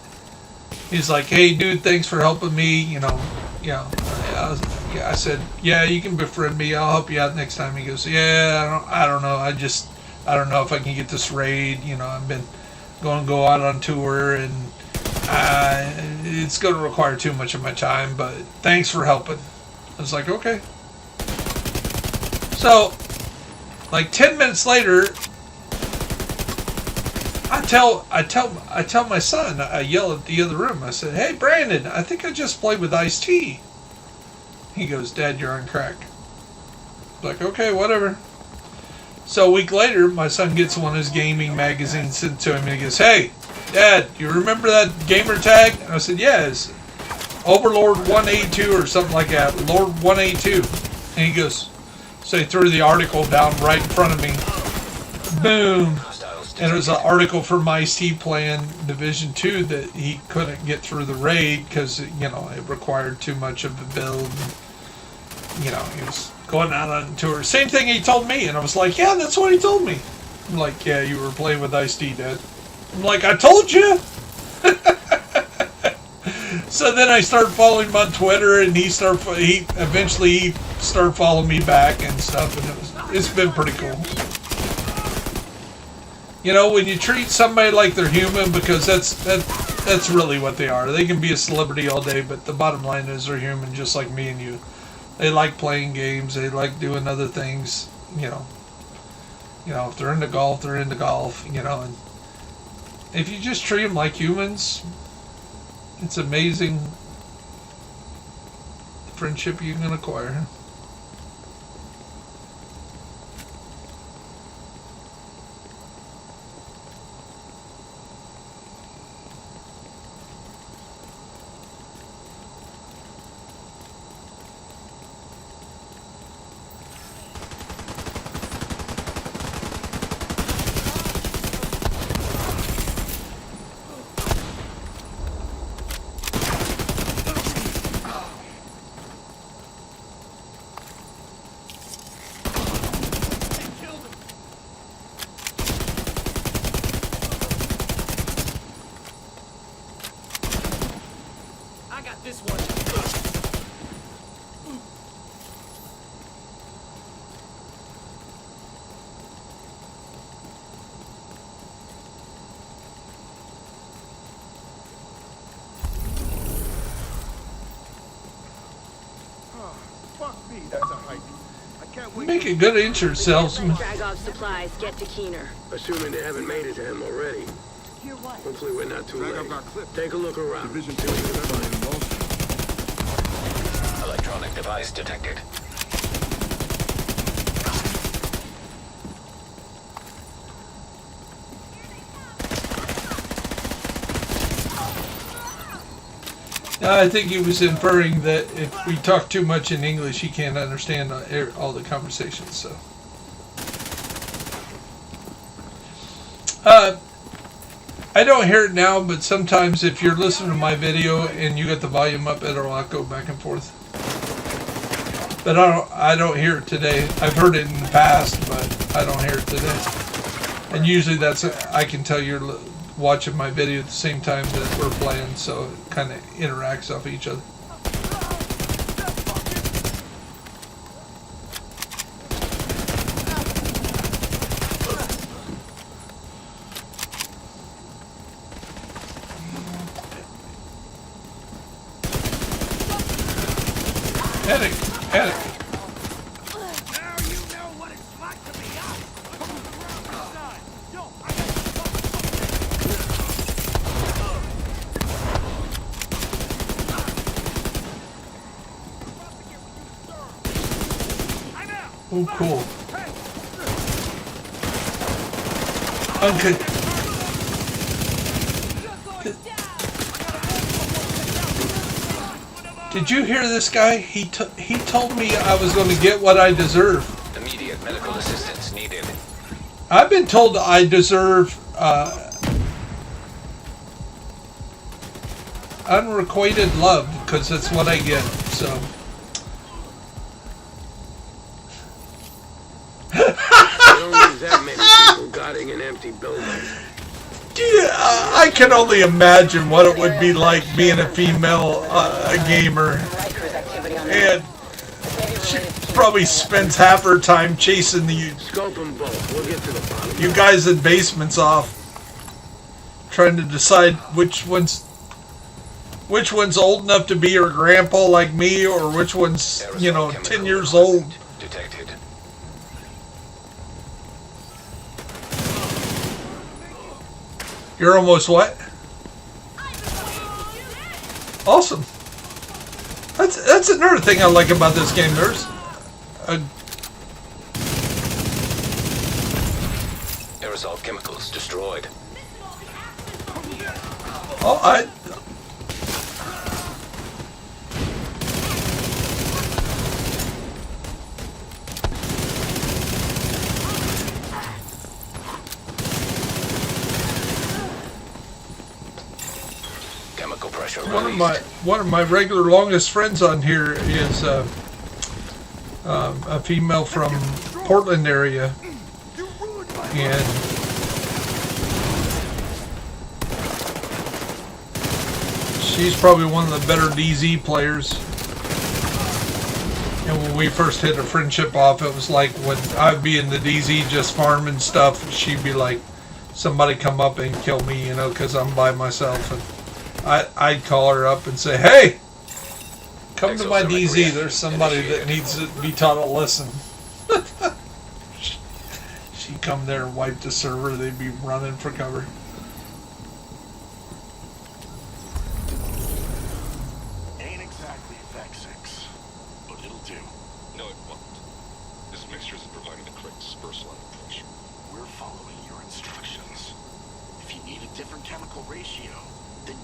He's like, hey, dude, thanks for helping me. I said, yeah, you can befriend me. I'll help you out next time. He goes, yeah, I don't know. I don't know if I can get this raid. I've been going to go out on tour, and it's going to require too much of my time, but thanks for helping. I was like, okay. So, like 10 minutes later, I tell my son, I yell at the other room. I said, hey, Brandon, I think I just played with Ice-T. He goes, Dad, you're on crack. Like, okay, whatever. So a week later, my son gets one of his gaming magazines sent to him, and he goes, hey, Dad, you remember that gamer tag? And I said, yes. Overlord 182 or something like that. Lord 182. And he goes, so he threw the article down right in front of me. Boom. And it was an article from Ice-T playing Division 2 that he couldn't get through the raid because, it required too much of a build. He was going out on tour. Same thing he told me. And I was like, yeah, that's what he told me. I'm like, yeah, you were playing with Ice-T, Dad. I'm like, I told you. So then I started following him on Twitter, and he eventually started following me back and stuff, and it's been pretty cool. When you treat somebody like they're human, because that's really what they are. They can be a celebrity all day, but the bottom line is they're human, just like me and you. They like playing games. They like doing other things. If they're into golf, they're into golf. And if you just treat them like humans, it's amazing the friendship you can acquire. This one. Fuck me, that's a hike. I can't wait. Make a good insurance salesman. Drag off supplies, get to Keener. Assuming they haven't made it to him already. Hear what? Hopefully we're not too late. got clipped. Take a look around. Division 2 in Wall Street. Electronic device detected. I think he was inferring that if we talk too much in English, he can't understand all the conversations. So, I don't hear it now, but sometimes if you're listening to my video and you got the volume up, it'll go back and forth. But I don't hear it today. I've heard it in the past, but I don't hear it today. And usually I can tell you're watching my video at the same time that we're playing, so it kind of interacts off each other. Edit. Oh, cool. Did you hear this guy? He told me I was going to get what I deserve. Immediate medical assistance needed. I've been told I deserve unrequited love. because that's what I get. So. I don't use that many people guarding an empty building. Yeah, I can only imagine what it would be like being a female gamer. And she probably spends half her time chasing you guys in basements off, trying to decide which one's old enough to be her grandpa like me, or which one's, 10 years old. Detected. You're almost what? Awesome. That's another thing I like about this game. There's aerosol chemicals destroyed. Oh, Chemical pressure one of my regular longest friends on here is a female from Portland area, and she's probably one of the better DZ players. And when we first hit a friendship off, it was like when I'd be in the DZ just farming stuff, she'd be like, somebody come up and kill me, because I'm by myself. And I'd call her up and say, hey, come to my DZ. There's somebody that needs to be taught a lesson. She'd come there and wipe the server. They'd be running for cover. Ain't exactly Vex-6, but it'll do. No, it won't. This mixture isn't providing the correct dispersal under pressure. We're following your instructions. If you need a different chemical ratio,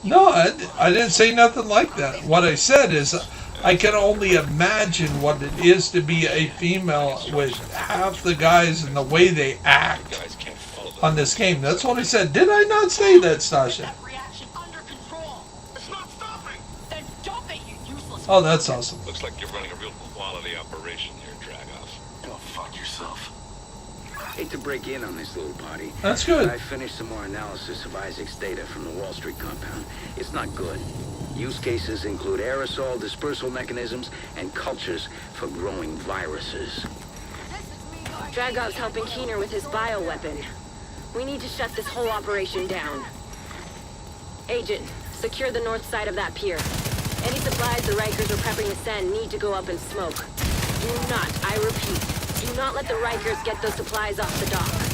No, I didn't say nothing like that. What I said is I can only imagine what it is to be a female with half the guys and the way they act on this game. That's what I said. Did I not say that, Stasha? Oh, that's awesome. Looks like you're running a real quality operation here, Dragoff. Go fuck yourself. Hate to break in on this little party. That's good. I finished some more analysis of Isaac's data from the Wall Street compound. It's not good. Use cases include aerosol dispersal mechanisms and cultures for growing viruses. Dragov's helping Keener with his bioweapon. We need to shut this whole operation down. Agent, secure the north side of that pier. Any supplies the Rikers are prepping to send need to go up in smoke. Do not, I repeat, do not let the Rikers get those supplies off the dock.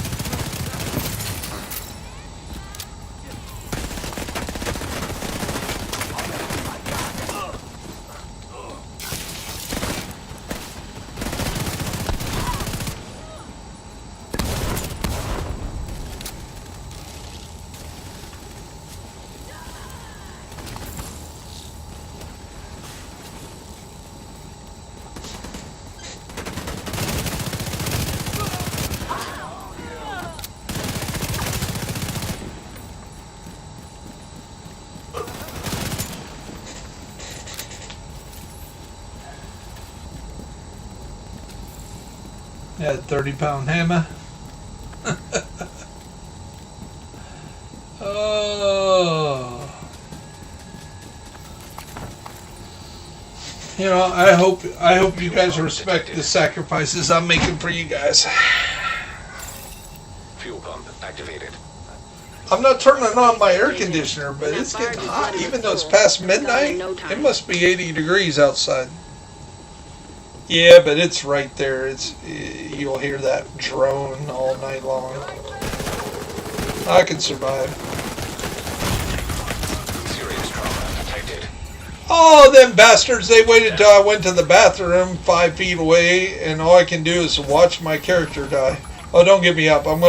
Yeah, 30-pound hammer. Oh. I hope you guys respect the sacrifices I'm making for you guys. Fuel pump activated. I'm not turning on my air conditioner, but it's getting hot. Even though it's past midnight, it must be 80 degrees outside. Yeah, but it's right there. You'll hear that drone all night long. I can survive. Serious trauma detected. Oh, them bastards! They waited till I went to the bathroom 5 feet away, and all I can do is watch my character die. Oh, don't get me up! I'm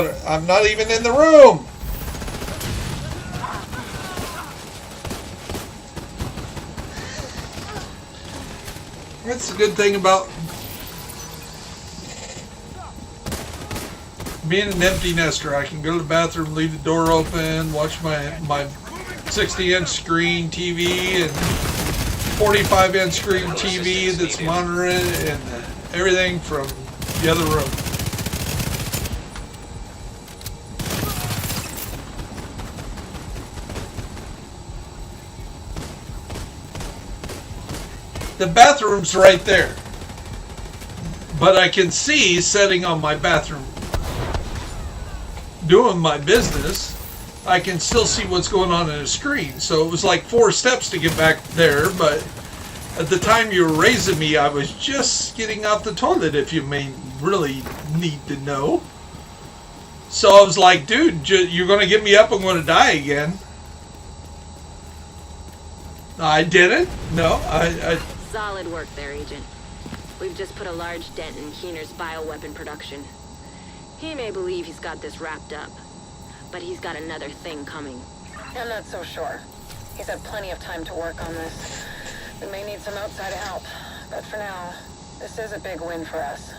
not even in the room. That's the good thing about being an empty nester. I can go to the bathroom, leave the door open, watch my 60-inch screen TV, and 45-inch screen TV that's monitoring and everything from the other room. The bathroom's right there. But I can see sitting on my bathroom doing my business, I can still see what's going on in the screen. So it was like 4 steps to get back there, but at the time you were raising me, I was just getting out the toilet, if you may really need to know. So I was like, dude, you're going to get me up, I'm going to die again. I didn't. No, I Solid work there, Agent. We've just put a large dent in Keener's bioweapon production. He may believe he's got this wrapped up, but he's got another thing coming. I'm not so sure. He's had plenty of time to work on this. We may need some outside help, but for now, this is a big win for us.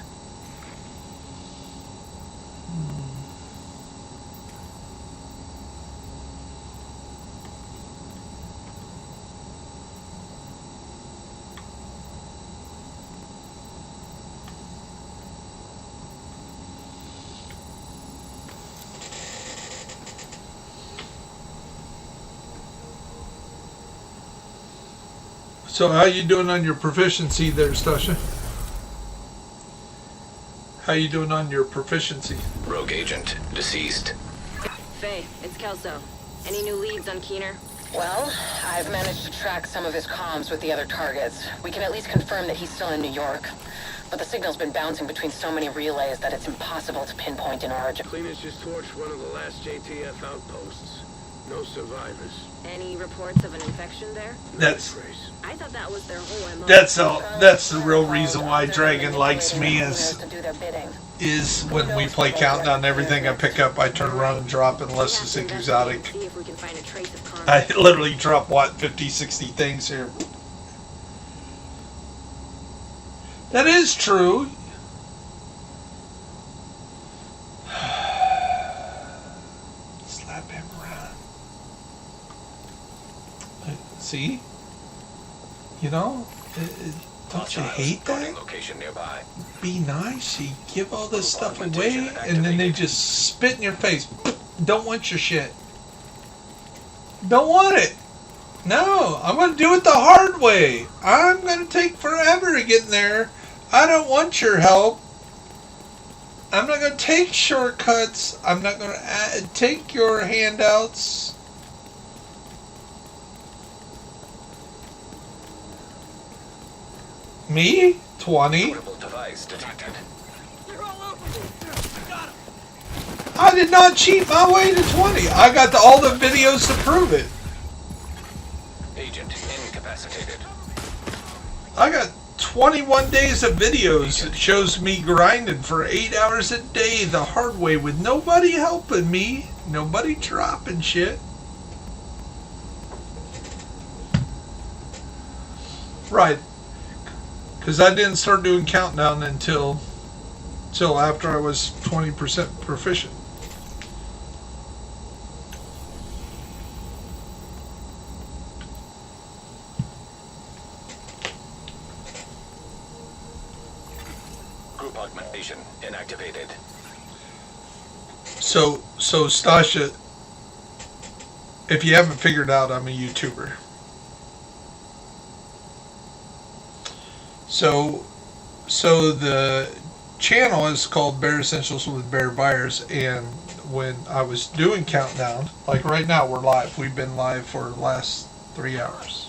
So how you doing on your proficiency there, Stasha? How you doing on your proficiency? Rogue agent deceased. Faye, it's Kelso. Any new leads on Keener? Well, I've managed to track some of his comms with the other targets. We can at least confirm that he's still in New York. But the signal's been bouncing between so many relays that it's impossible to pinpoint an origin. Cleaners just torched one of the last JTF outposts. No survivors. Any reports of an infection there? That's I thought that was their whole MO. that's the real reason why Dragon likes me is when we play Countdown, everything I pick up I turn around and drop unless it's exotic. See if we can find a trace of Connor. I literally drop what 50, 60 things here. That is true. Slap him around. See? You know? Don't you hate that? Location nearby. Be nice. You give all this stuff away and then they just spit in your face. Don't want your shit. Don't want it. No, I'm going to do it the hard way. I'm going to take forever to get in there. I don't want your help. I'm not going to take shortcuts. I'm not going to take your handouts. Me? 20? Device detected. I did not cheat my way to 20. I got all the videos to prove it. Agent incapacitated. I got 21 days of videos that shows me grinding for 8 hours a day the hard way with nobody helping me. Nobody dropping shit. Right. Because I didn't start doing Countdown until after I was 20% proficient. Group augmentation inactivated. So Stasha, if you haven't figured out, I'm a YouTuber. So the channel is called Bear Essentials with Bear Buyers, and when I was doing Countdown, like right now we're live. We've been live for the last 3 hours.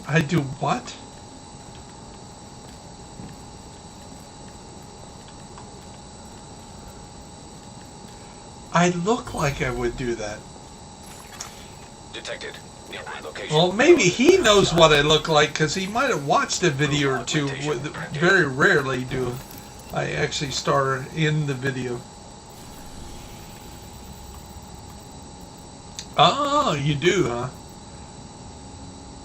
I do what? I look like I would do that. Detected. Nearby location. Well, maybe he knows what I look like because he might have watched a video or two. Very rarely do I actually star in the video. Oh, you do, huh?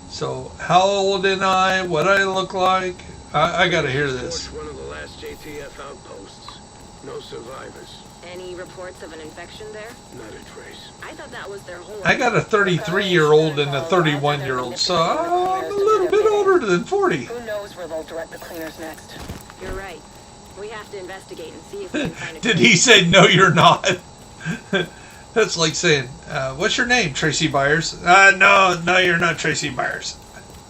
So, how old am I? What I look like? I gotta hear this. One of the last JTF outposts. No survivors. Any reports of an infection there? Not a trace. I thought that was their whole... I got a 33-year-old and a 31-year-old, so I'm a little bit older than 40. Who knows where they'll direct the cleaners next? You're right. We have to investigate and see if we can find a... Did he say, no, you're not? That's like saying, what's your name, Tracy Byers? No, you're not Tracy Byers.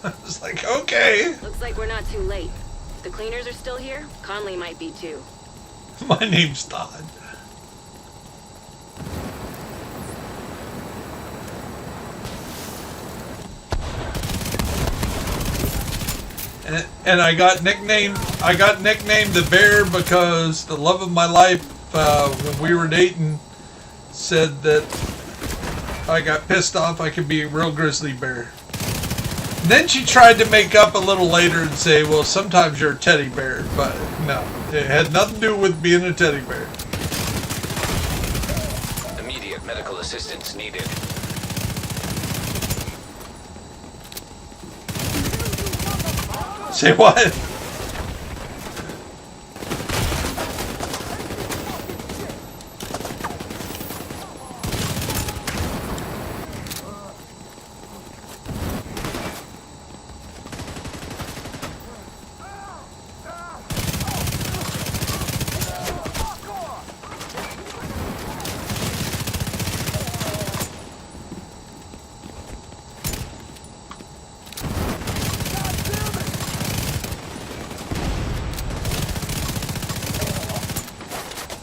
I was like, okay. Looks like we're not too late. If the cleaners are still here, Conley might be too. My name's Todd. And I got nicknamed the Bear because the love of my life, when we were dating, said that I got pissed off I could be a real grizzly bear. And then she tried to make up a little later and say, well, sometimes you're a teddy bear, but no, it had nothing to do with being a teddy bear. Immediate medical assistance needed. Say what?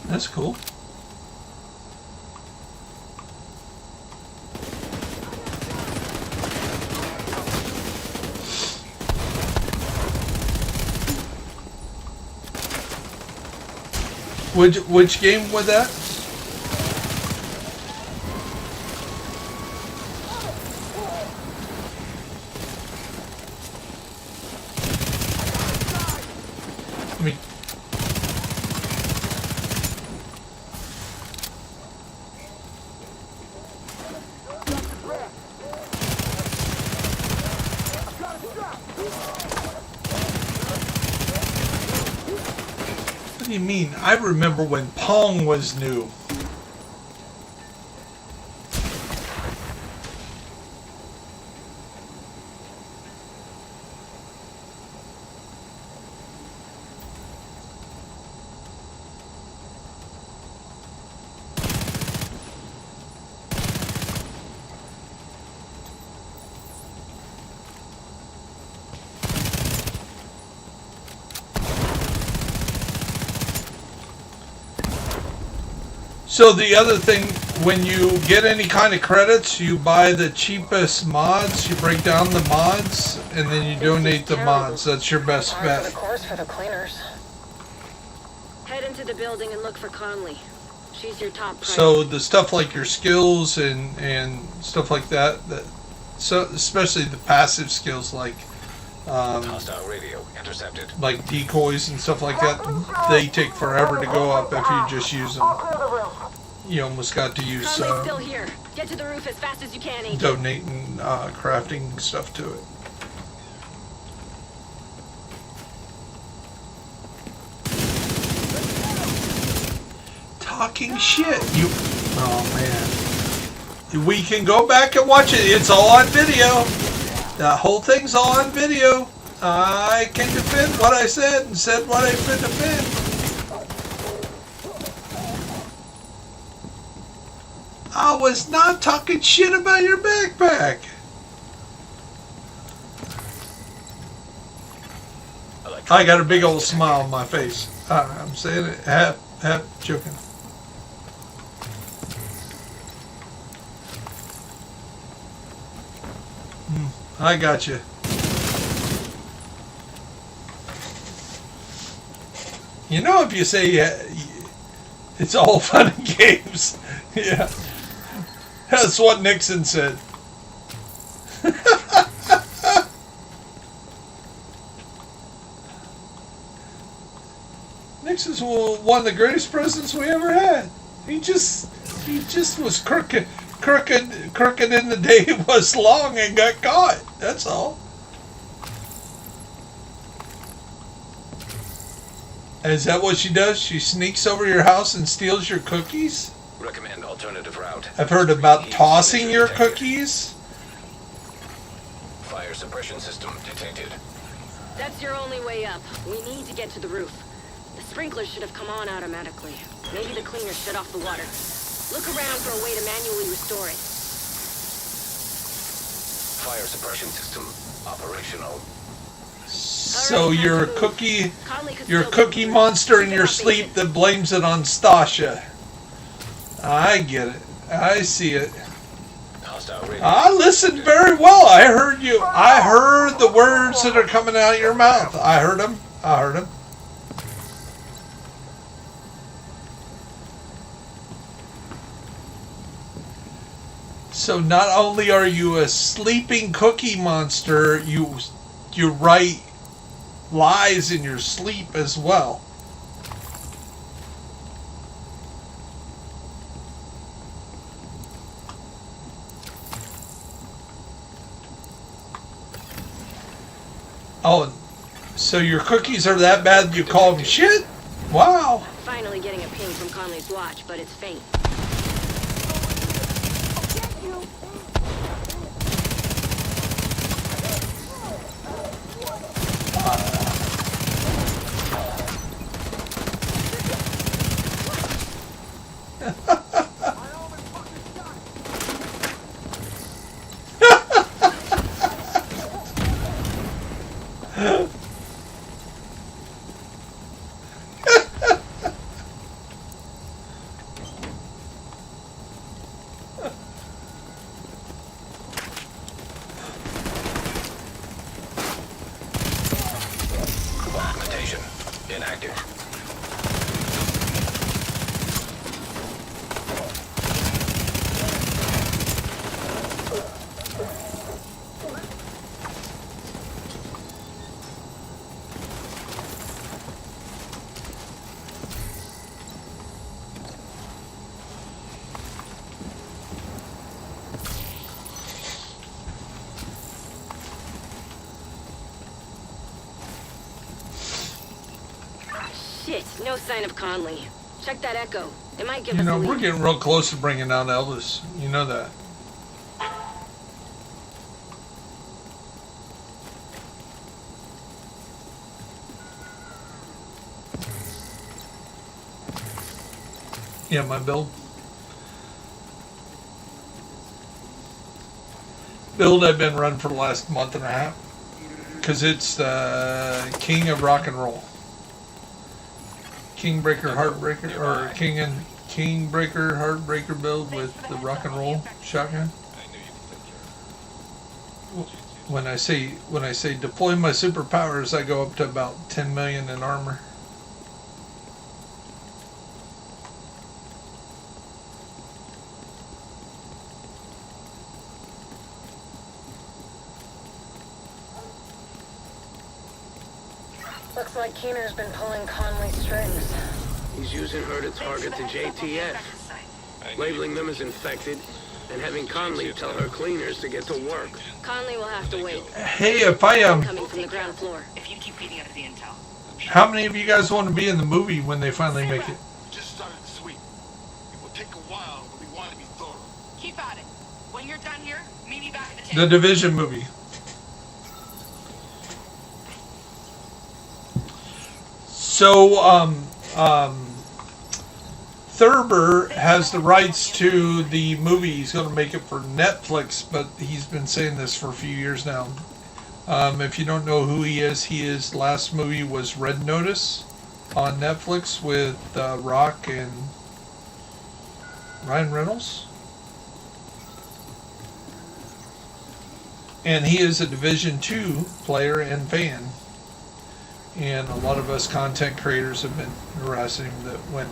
That's cool. Which game was that? I mean, what do you mean? I remember when Pong was new. So the other thing, when you get any kind of credits, you buy the cheapest mods, you break down the mods, and then you donate the mods. That's your best bet. Of course, for the cleaners. Head into the building and look for Conley. She's your top priority. So the stuff like your skills and stuff like that, so especially the passive skills like Hostile radio intercepted. like decoys and stuff like that, they take forever to go up if you just use them. You almost got to use Conley's still here. Get to the roof as fast as you can, Agent. donating crafting stuff to it. Talking shit. Oh man. We can go back and watch it. It's all on video. The whole thing's all on video. I can defend what I said and said what I could defend. I was not talking shit about your backpack. I got a big old smile on my face. I'm saying it half joking. I got you. You know, if you say it's all fun and games, yeah, that's what Nixon said. Nixon's one of the greatest presidents we ever had. He just was crooked in the day it was long and got caught. That's all. Is that what she does? She sneaks over your house and steals your cookies? Recommend alternative route. I've heard about tossing your cookies. Fire suppression system detected. That's your only way up. We need to get to the roof. The sprinklers should have come on automatically. Maybe the cleaner shut off the water. Look around for a way to manually restore it. Fire suppression system operational. So you're a cookie monster in your sleep that blames it on Stasha. I get it. I see it. I listened very well. I heard you. I heard the words that are coming out of your mouth. I heard them. I heard them. So not only are you a sleeping cookie monster, you write lies in your sleep as well. Oh, so your cookies are that bad you call them shit? Wow. Finally getting a ping from Conley's watch, but it's faint. Augmentation inactive. Shit, no sign of Conley. Check that echo. It might give us a we're lead. getting real close to bringing down Elvis. You know that. Yeah, my build. I've been running for the last month and a half. Because it's the king of rock and roll. King Breaker Heartbreaker, or King Breaker Heartbreaker build with the rock and roll shotgun. When I say deploy my superpowers, I go up to about 10 million in armor. Looks like Keener's been pulling Conley's strings. He's using her to target the JTF, labeling them as infected, and having Conley tell her cleaners to get to work. Conley will have to wait. Hey, if I Coming from the ground floor. If you keep feeding us the intel. how many of you guys want to be in the movie when they finally make it? Just started the sweep. It will take a while, but we want to be thorough. Keep at it. When you're done here, meet me back at the The tank. Division movie. So, Thurber has the rights to the movie. He's going to make it for Netflix, but he's been saying this for a few years now. If you don't know who he is, his last movie was Red Notice on Netflix with Rock and Ryan Reynolds. And he is a Division 2 player and fan. And a lot of us content creators have been harassing him that when,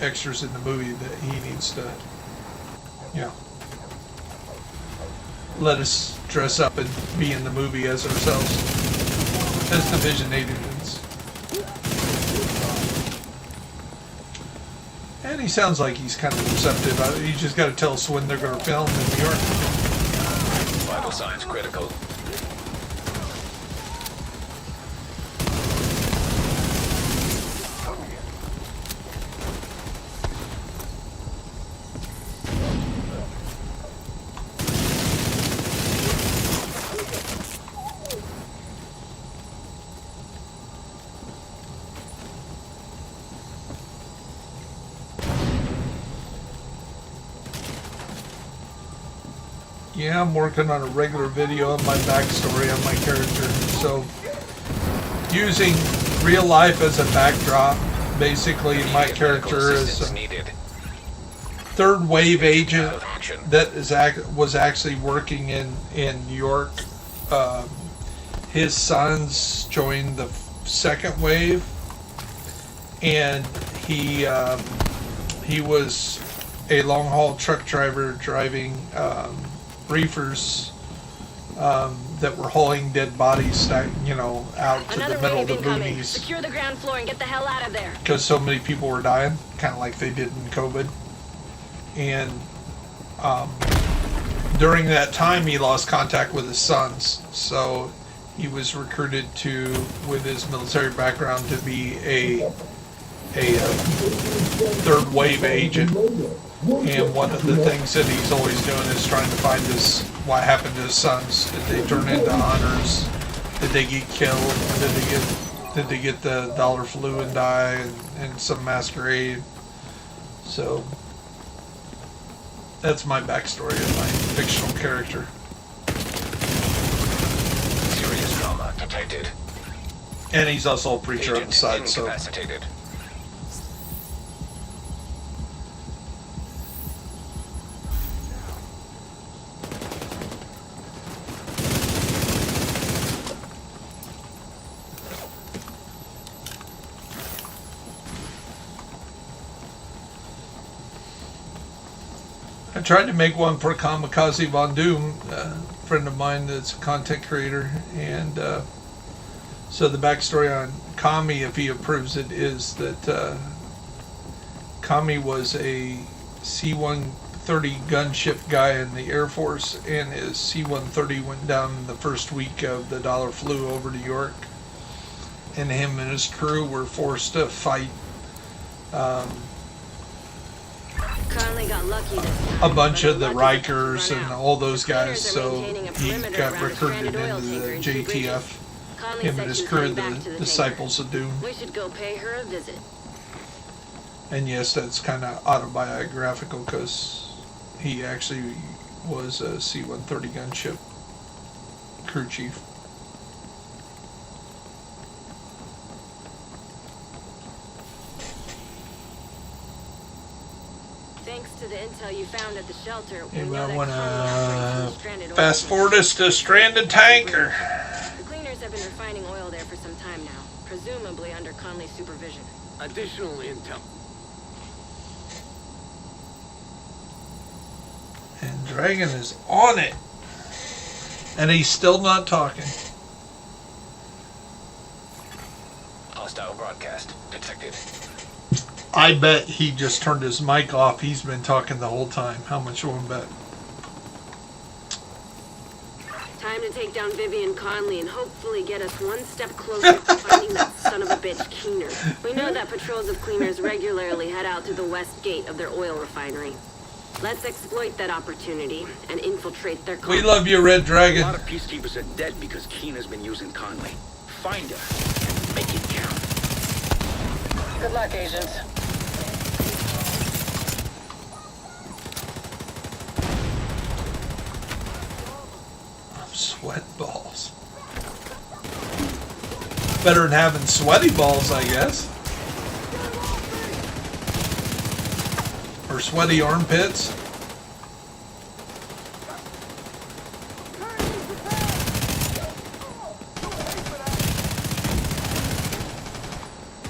extras in the movie that he needs to, let us dress up and be in the movie as ourselves, as Division 8 agents. And he sounds like he's kind of receptive. You just got to tell us when they're going to film in New York. Vital signs critical. Yeah, I'm working on a regular video on my backstory on my character. So, using real life as a backdrop, basically my character is a third wave agent that was actually working in New York. His sons joined the second wave, and he was a long haul truck driver driving reefers that were hauling dead bodies, out to the middle of the boonies. Secure the ground floor and get the hell out of there. Because so many people were dying, kind of like they did in COVID. And during that time, he lost contact with his sons. So he was recruited with his military background, to be a third wave agent. And one of the things that he's always doing is trying to find what happened to his sons. Did they turn into hunters? Did they get killed? Did they get the dollar flu and die and some masquerade? So that's my backstory of my fictional character. Serious trauma detected. And he's also a preacher on the side, so. Incapacitated. I tried to make one for Kamikaze Von Doom, a friend of mine that's a content creator, and so the backstory on Kami, if he approves it, is that Kami was a C-130 gunship guy in the Air Force, and his C-130 went down the first week of the dollar flu over New York, and him and his crew were forced to fight Got lucky a bunch of the Rikers and all those guys, so he got recruited into the JTF. Him and his crew, the Disciples of Doom. We should go pay her a visit. And yes, that's kind of autobiographical, because he actually was a C-130 gunship crew chief. Thanks to the intel you found at the shelter, we Anybody know that want Conley to stranded oil fast forward us to Stranded Tanker? The cleaners have been refining oil there for some time now, presumably under Conley's supervision. Additional intel. And Dragon is on it. And he's still not talking. Hostile broadcast detected. I bet he just turned his mic off. He's been talking the whole time. How much you want to bet? Time to take down Vivian Conley and hopefully get us one step closer to finding that son of a bitch Keener. We know that patrols of cleaners regularly head out through the west gate of their oil refinery. Let's exploit that opportunity and infiltrate their We love you, Red Dragon. A lot of peacekeepers are dead because Keener's been using Conley. Find her and make it count. Good luck, agents. Sweat balls. Better than having sweaty balls, I guess. Or sweaty armpits.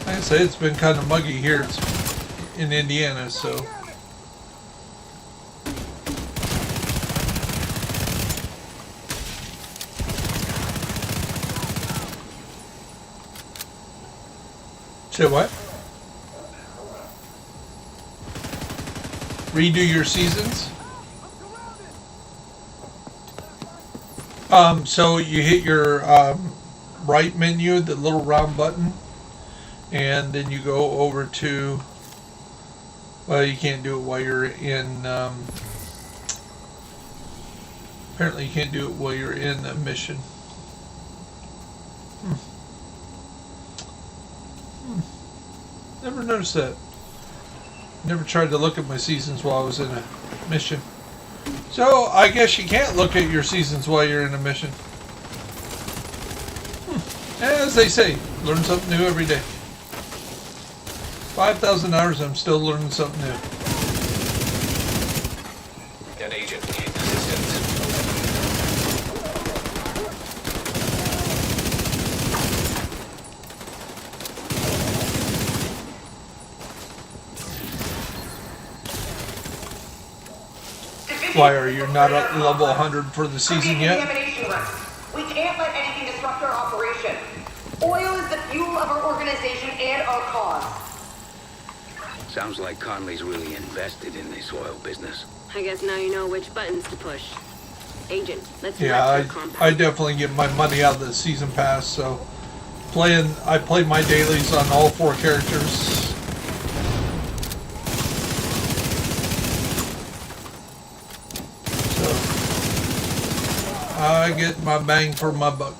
Like I say, it's been kind of muggy here in Indiana, so. Say what? Redo your seasons? So you hit your right menu, the little round button, and then you go over to, well, you can't do it while you're in, apparently you can't do it while you're in a mission. Never noticed that. Never tried to look at my seasons while I was in a mission. So, I guess you can't look at your seasons while you're in a mission. As they say, learn something new every day. 5,000 hours, I'm still learning something new. An agent needs assistance. Why are you not at level 100 for the season yet? We can't let anything disrupt our operation. Oil is the fuel of our organization and our cause. Sounds like Conley's really invested in this oil business. I guess now you know which buttons to push. Agent, let's Yeah, I definitely get my money out of the season pass, so I play my dailies on all 4 characters. So I get my bang for my buck.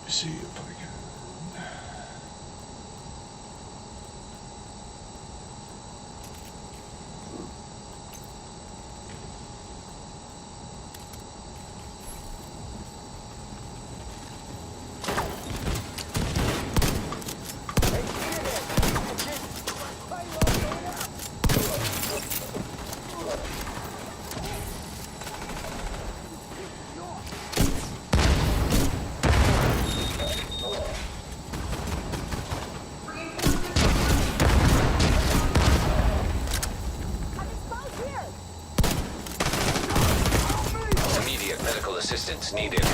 See if I can. Assistance needed.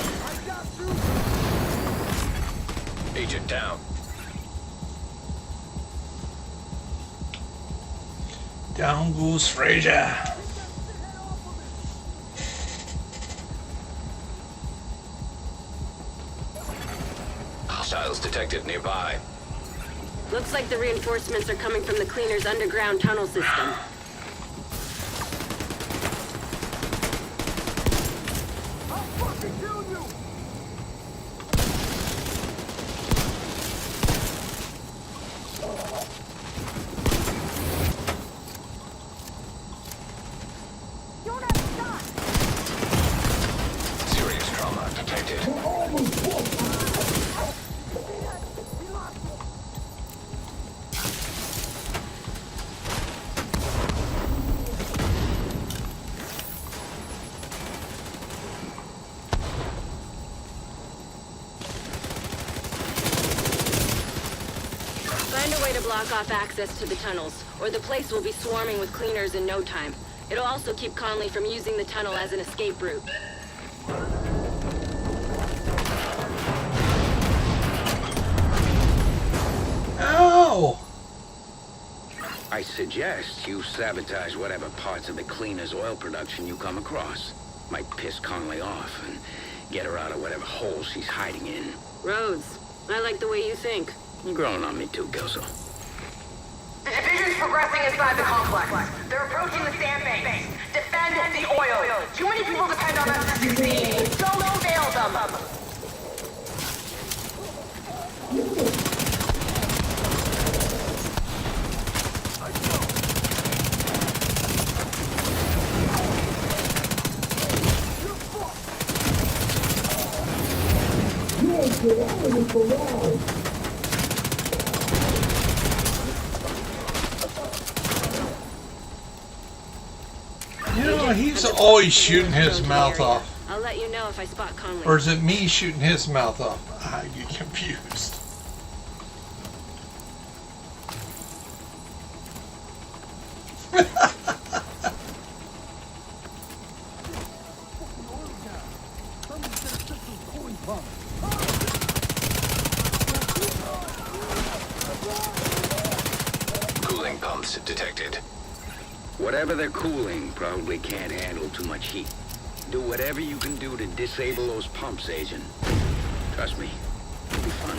Agent down. Down goes Frazier. Hostiles detected nearby. Looks like the reinforcements are coming from the cleaner's underground tunnel system. Serious trauma detected. Find a way to block off access to the tunnels, or the place will be swarming with cleaners in no time. It'll also keep Conley from using the tunnel as an escape route. Ow! I suggest you sabotage whatever parts of the cleaner's oil production you come across. Might piss Conley off and get her out of whatever hole she's hiding in. Rhodes, I like the way you think. You're growing on me too, Gilso. The division's progressing inside the complex. They're approaching the sandbank. Defend the oil. Too many people depend on us to succeed. Solo failed them. know, he's always shooting his mouth off. I'll let you know if I spot Conley. Or is it me shooting his mouth off? I get confused. Cooling pumps detected. Whatever they're cooling probably can't handle too much heat. Do whatever you can do to disable those pumps, Agent. Trust me, it'll be fun.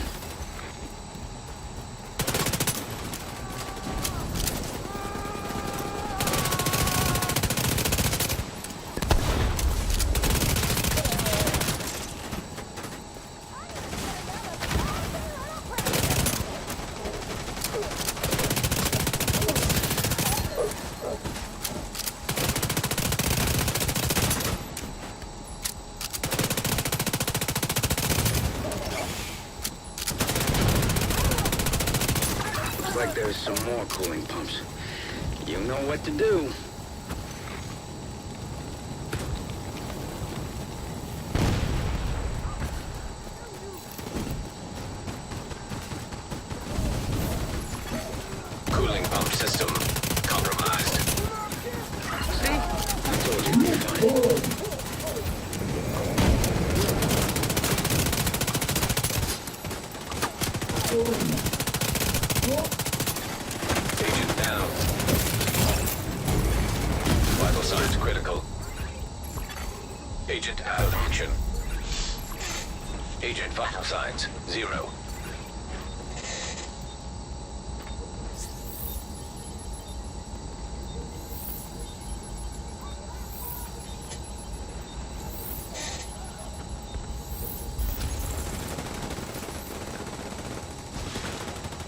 Like there's some more cooling pumps. You know what to do. Cooling pump system compromised. See? I told you it'd be fine. Agent down. Vital signs critical. Agent out of action. Agent vital signs 0.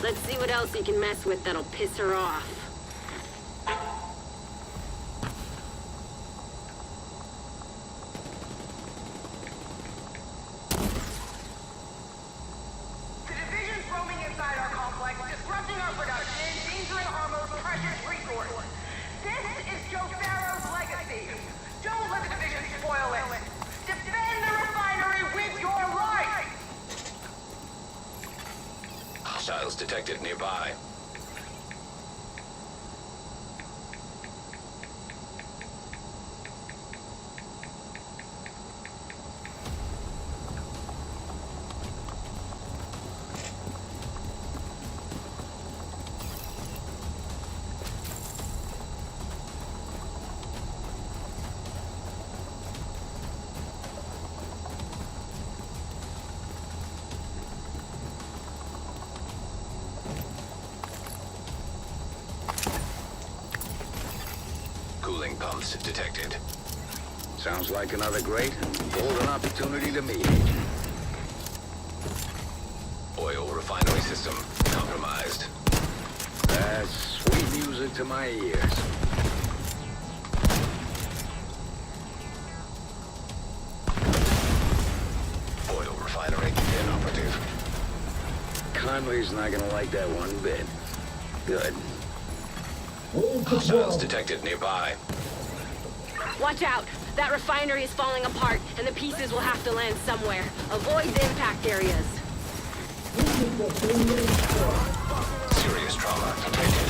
Let's see what else you can mess with that'll piss her off. The division's roaming inside our complex, disrupting our production, endangering our most precious resource. This is Joe Farrow's legacy. Don't let the division spoil it. Defend the refinery with your life! Hostiles detected nearby. Cooling pumps detected. Sounds like another great and golden opportunity to me, Agent. Oil refinery system compromised. That's sweet music to my ears. Oil refinery inoperative. Conley's not gonna like that one bit. Good. Hostiles detected nearby. Watch out! That refinery is falling apart, and the pieces will have to land somewhere. Avoid the impact areas. Serious trauma detected.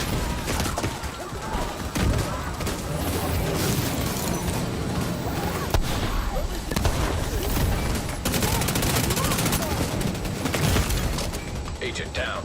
Agent down.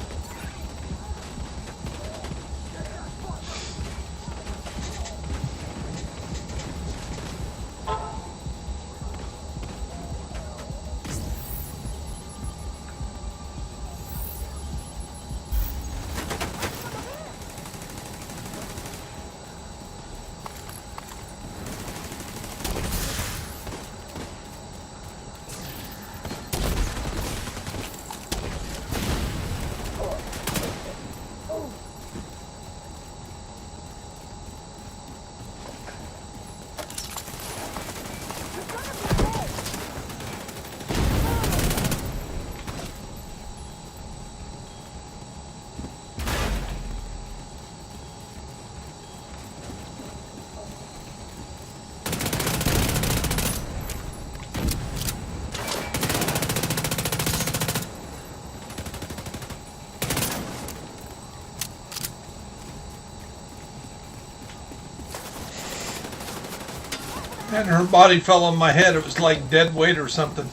And her body fell on my head. It was like dead weight or something.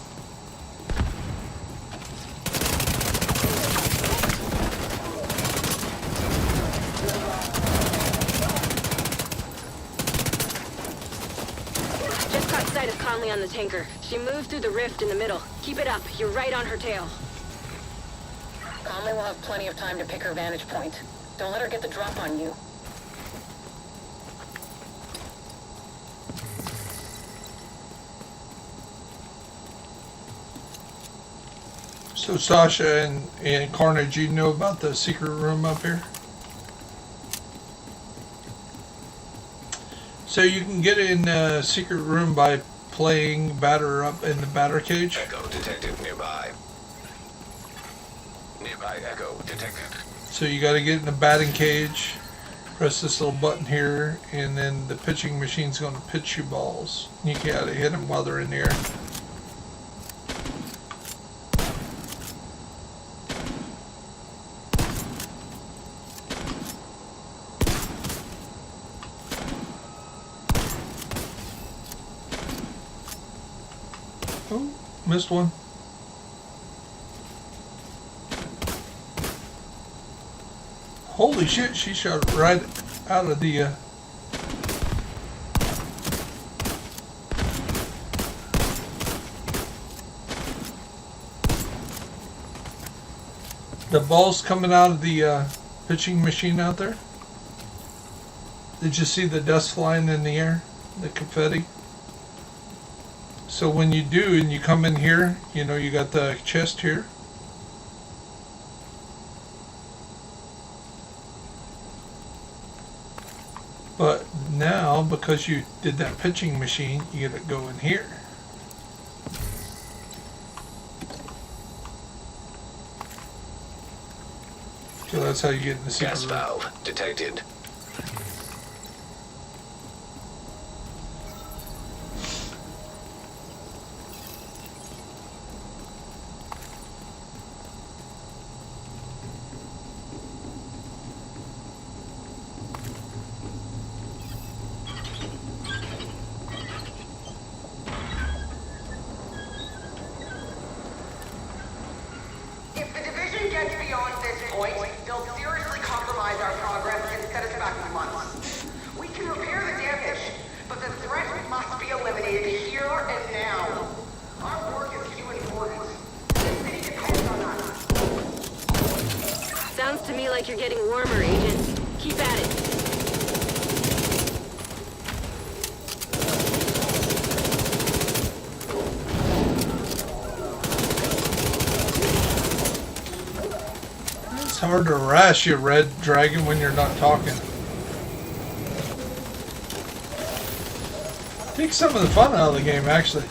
Just caught sight of Conley on the tanker. She moved through the rift in the middle. Keep it up. You're right on her tail. Conley will have plenty of time to pick her vantage point. Don't let her get the drop on you. So Sasha and Carnage, you know about the secret room up here? So you can get in the secret room by playing batter up in the batter cage. Echo detected nearby. Nearby Echo detected. So you got to get in the batting cage, press this little button here, and then the pitching machine's going to pitch you balls. You got to hit them while they're in the air. Oh, missed one. Holy shit, she shot right out of the ball's coming out of the pitching machine out there. Did you see the dust flying in the air? The confetti? So when you do and you come in here, you know, you got the chest here. But now, because you did that pitching machine, you gotta go in here. So that's how you get in the secret Gas room. valve detected. If the division gets beyond this point, they'll seriously compromise our progress and set us back months. We can repair the damage, but the threat must be eliminated here and now. Our work is too important. The city depends on us. Sounds to me like you're getting warmer, Agent. Keep at it. It's hard to harass you, Red Dragon, when you're not talking. Takes some of the fun out of the game, actually.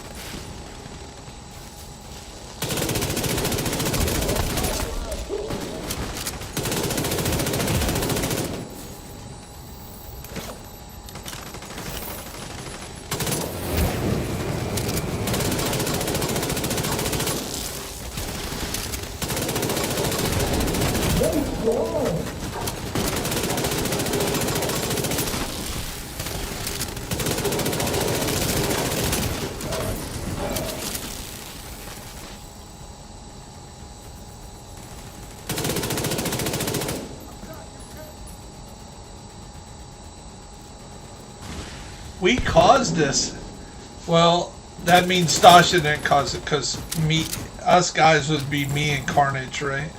We caused this. Well, that means Stasha didn't cause it, because us guys would be me and Carnage, right?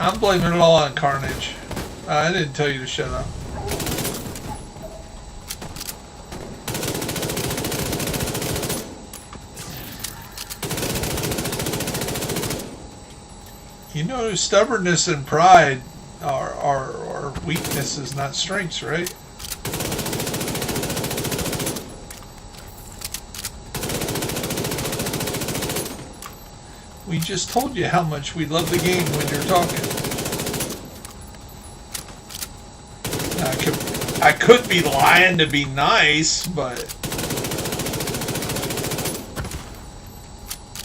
I'm blaming it all on Carnage. I didn't tell you to shut up. You know, stubbornness and pride are weaknesses, not strengths, right? We just told you how much we love the game when you're talking. I could be lying to be nice, but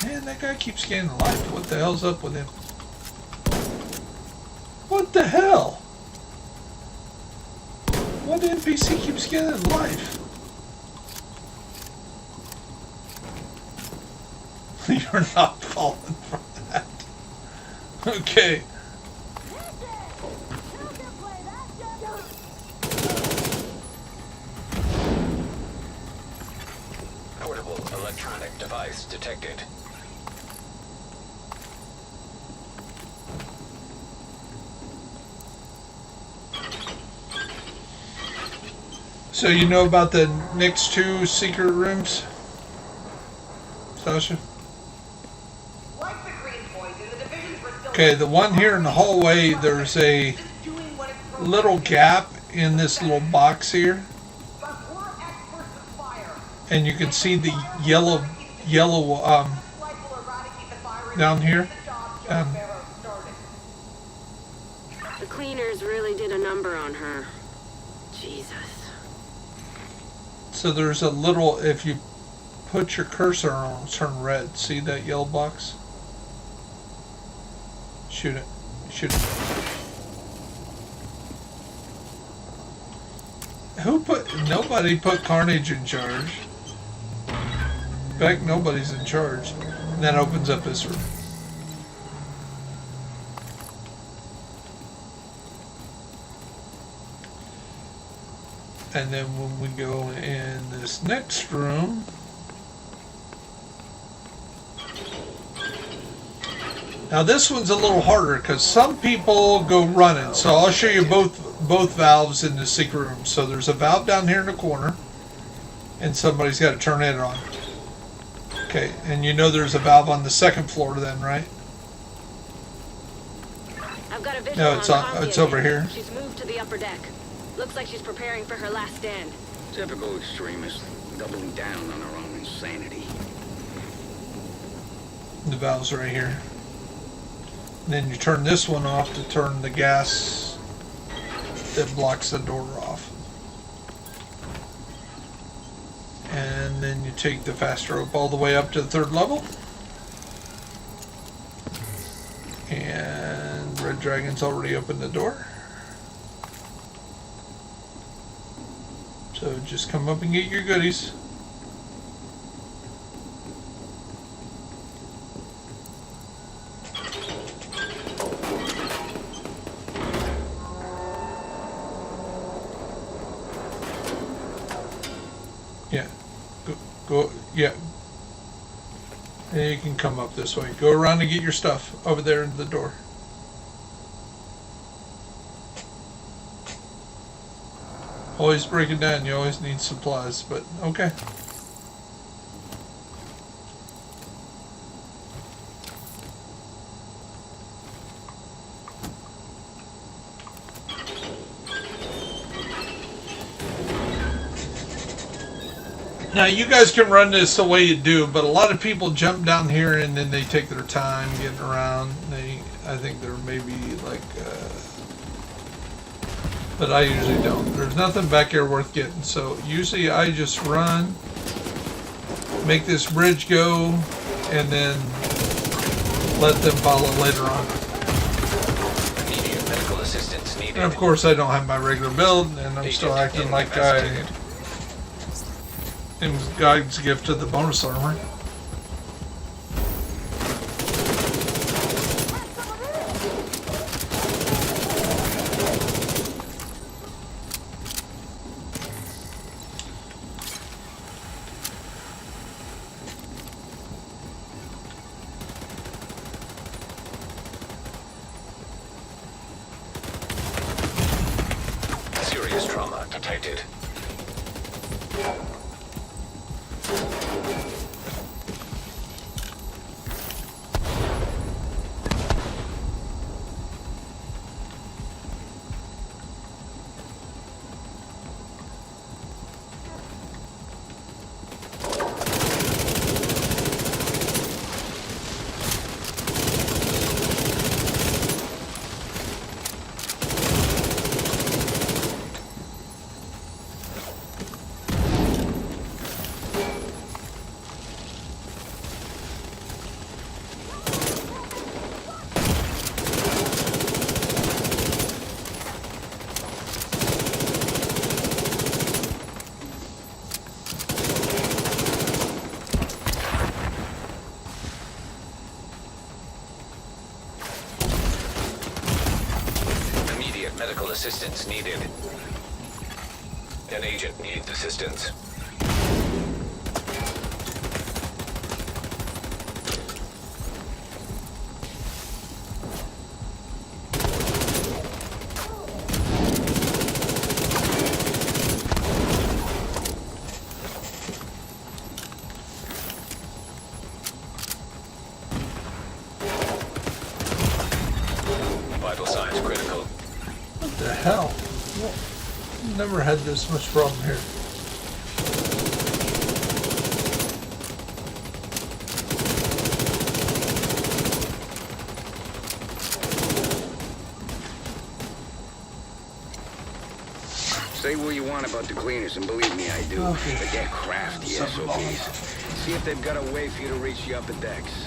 man, that guy keeps getting life. What the hell's up with him? What the hell? What NPC keeps getting life? You're not falling for that. Okay. Portable electronic device detected. So you know about the next two secret rooms, Sasha? Okay, the one here in the hallway, there's a little gap in this little box here. And you can see the yellow down here. The cleaners really did a number on her. Jesus. So there's a little, if you put your cursor on, it'll turn red. See that yellow box? Shoot it. Shoot it. Nobody put Carnage in charge. In fact, nobody's in charge. And that opens up this room. And then when we go in this next room, now this one's a little harder because some people go running. So I'll show you both valves in the secret room. So there's a valve down here in the corner, and somebody's got to turn it on. Okay, and you know there's a valve on the second floor then, right? I've got a visual No, it's over here. She's moved to the upper deck. Looks like she's preparing for her last stand. Typical extremist, doubling down on her own insanity. The valve's right here. And then you turn this one off to turn the gas that blocks the door off. And then you take the fast rope all the way up to the third level. And Red Dragon's already opened the door. So just come up and get your goodies. Yeah. Go, yeah. And you can come up this way. Go around and get your stuff over there into the door. Always break it down. You always need supplies, but okay. Now you guys can run this the way you do, but a lot of people jump down here and then they take their time getting around. I think there may be like, but I usually don't. There's nothing back here worth getting, so usually I just run, make this bridge go, and then let them follow later on. Immediate medical assistance needed. And of course I don't have my regular build, and I'm still acting like in God's gift to the bonus armor. Serious trauma detected. assistance needed. An agent needs assistance. Vital signs critical. What the hell? Never had this much problem here. Say what you want about the cleaners, and believe me, I do. Okay. But they're crafty SOBs. See if they've got a way for you to reach the upper decks.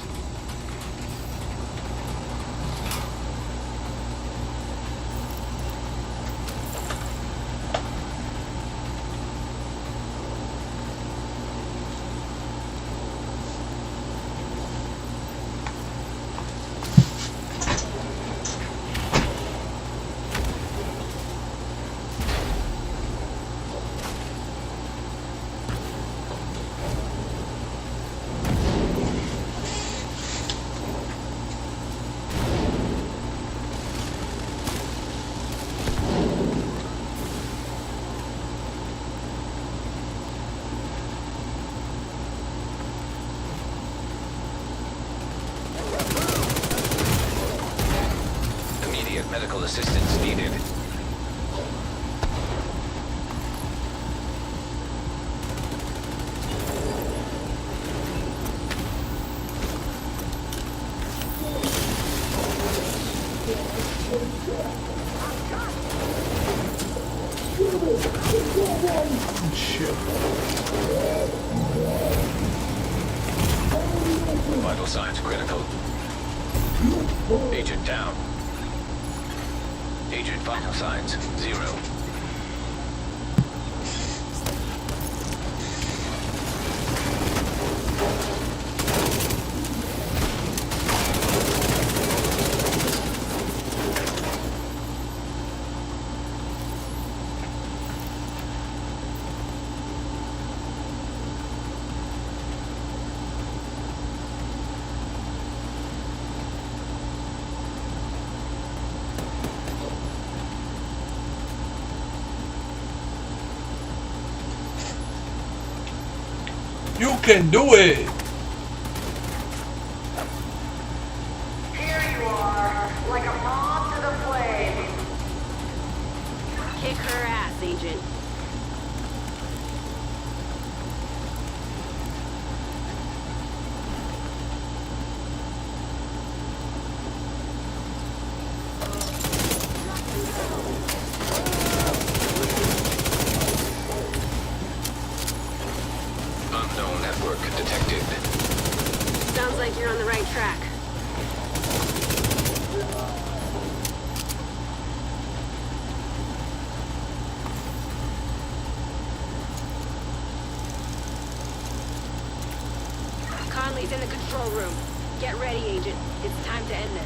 Medical assistance needed. Shit. Vital signs critical. Agent down. Agent vital signs 0. You can do it! Here you are, like a moth to the flame. Kick her ass, Agent. Unknown network detected. Sounds like you're on the right track. Conley's in the control room. Get ready, Agent. It's time to end this.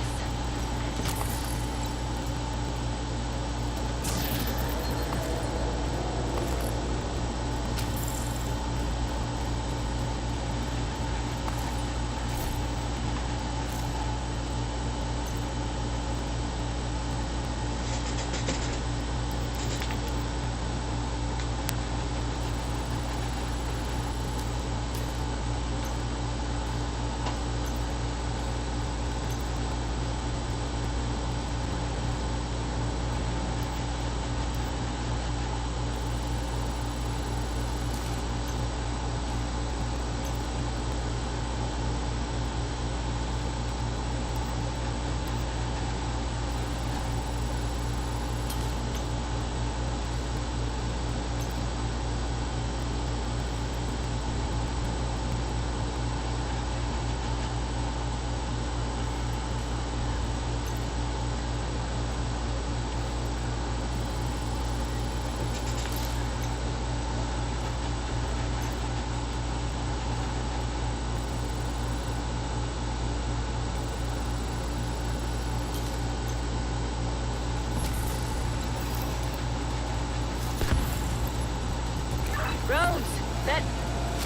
That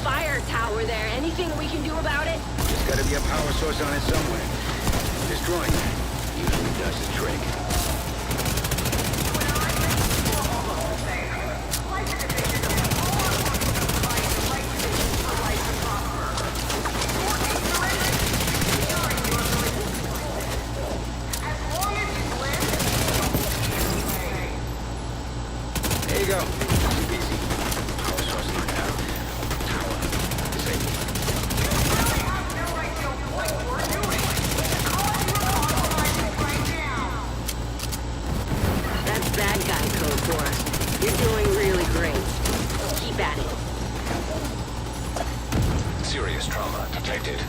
fire tower there, anything we can do about it? There's gotta be a power source on it somewhere. Destroying it usually does the trick. There you go. Easy. Power source knocked out. Tower disabled. That's bad guy code for us. You're doing really great. Keep at it. Serious trauma detected.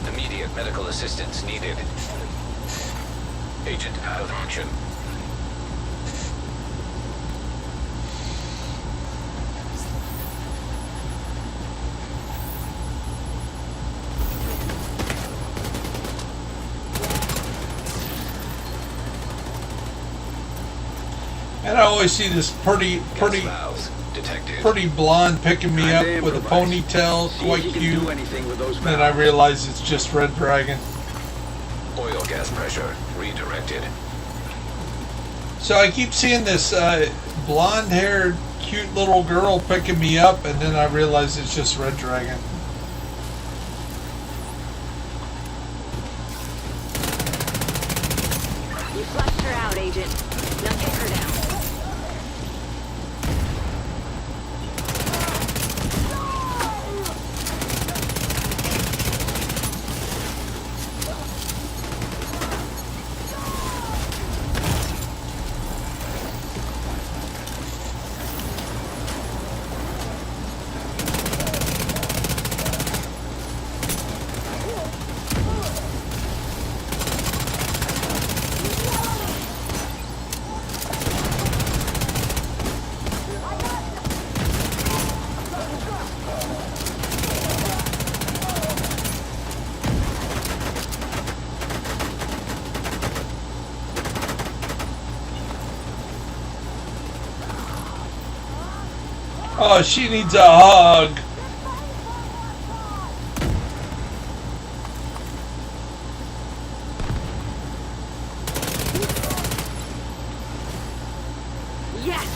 Immediate medical assistance needed. Agent out of action. And I always see this pretty blonde picking me up with a ponytail, quite cute. Then I realize it's just Red Dragon. Oil gas pressure redirected. So I keep seeing this blonde-haired, cute little girl picking me up, and then I realize it's just Red Dragon. You flushed her out, Agent. Now take her down. Oh, she needs a hug. Yes!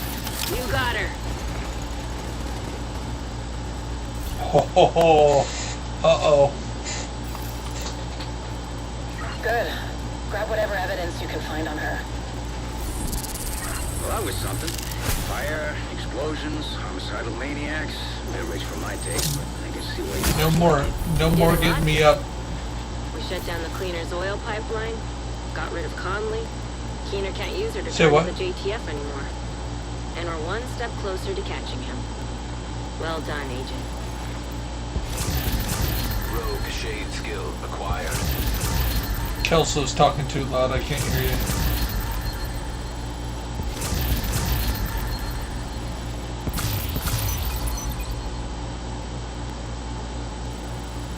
You got her. Oh, uh-oh. Good. Grab whatever evidence you can find on her. Well, that was something. Fire, explosions, homicidal maniacs. A bit rich for my taste, but I can see where No more getting me up. We shut down the cleaner's oil pipeline, got rid of Conley. Keener can't use her to Say what? target the JTF anymore. And we're one step closer to catching him. Well done, Agent. Rogue shade skill acquired. Kelso's talking too loud, I can't hear you.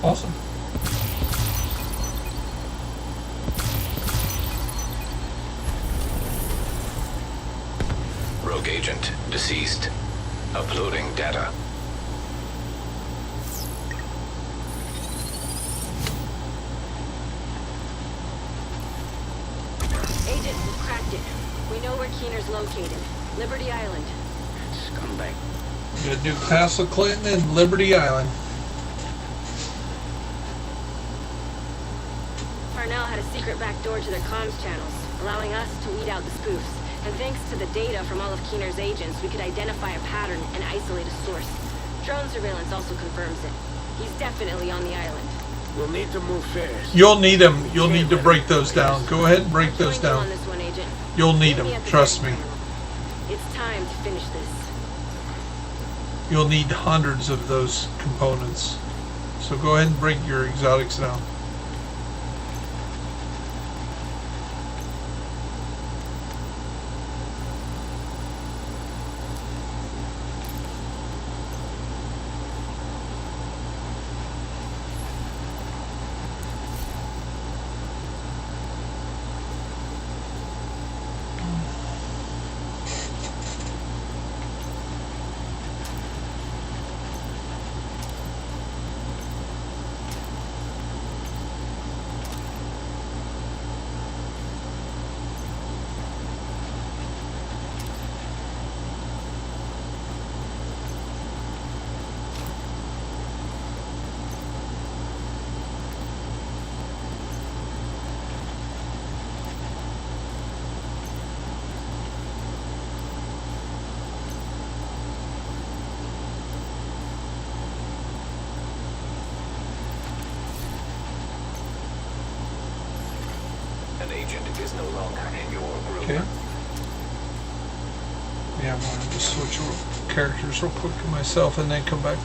Awesome. Rogue agent deceased. Uploading data. Agent, we've cracked it. We know where Keener's located. Liberty Island. Scumbag. We're gonna do Castle Clinton and Liberty Island. Parnell had a secret back door to their comms channels, allowing us to weed out the spoofs. And thanks to the data from all of Keener's agents, we could identify a pattern and isolate a source. Drone surveillance also confirms it. He's definitely on the island. We'll need to move fast. You'll need them. You'll need to break those down. Go ahead and break those down. On this one, Agent. You'll need them. Trust me. It's time to finish this. You'll need hundreds of those components. So go ahead and break your exotics down. is no longer in your group. Okay. Yeah, I'm going to just switch characters real quick to myself and then come back.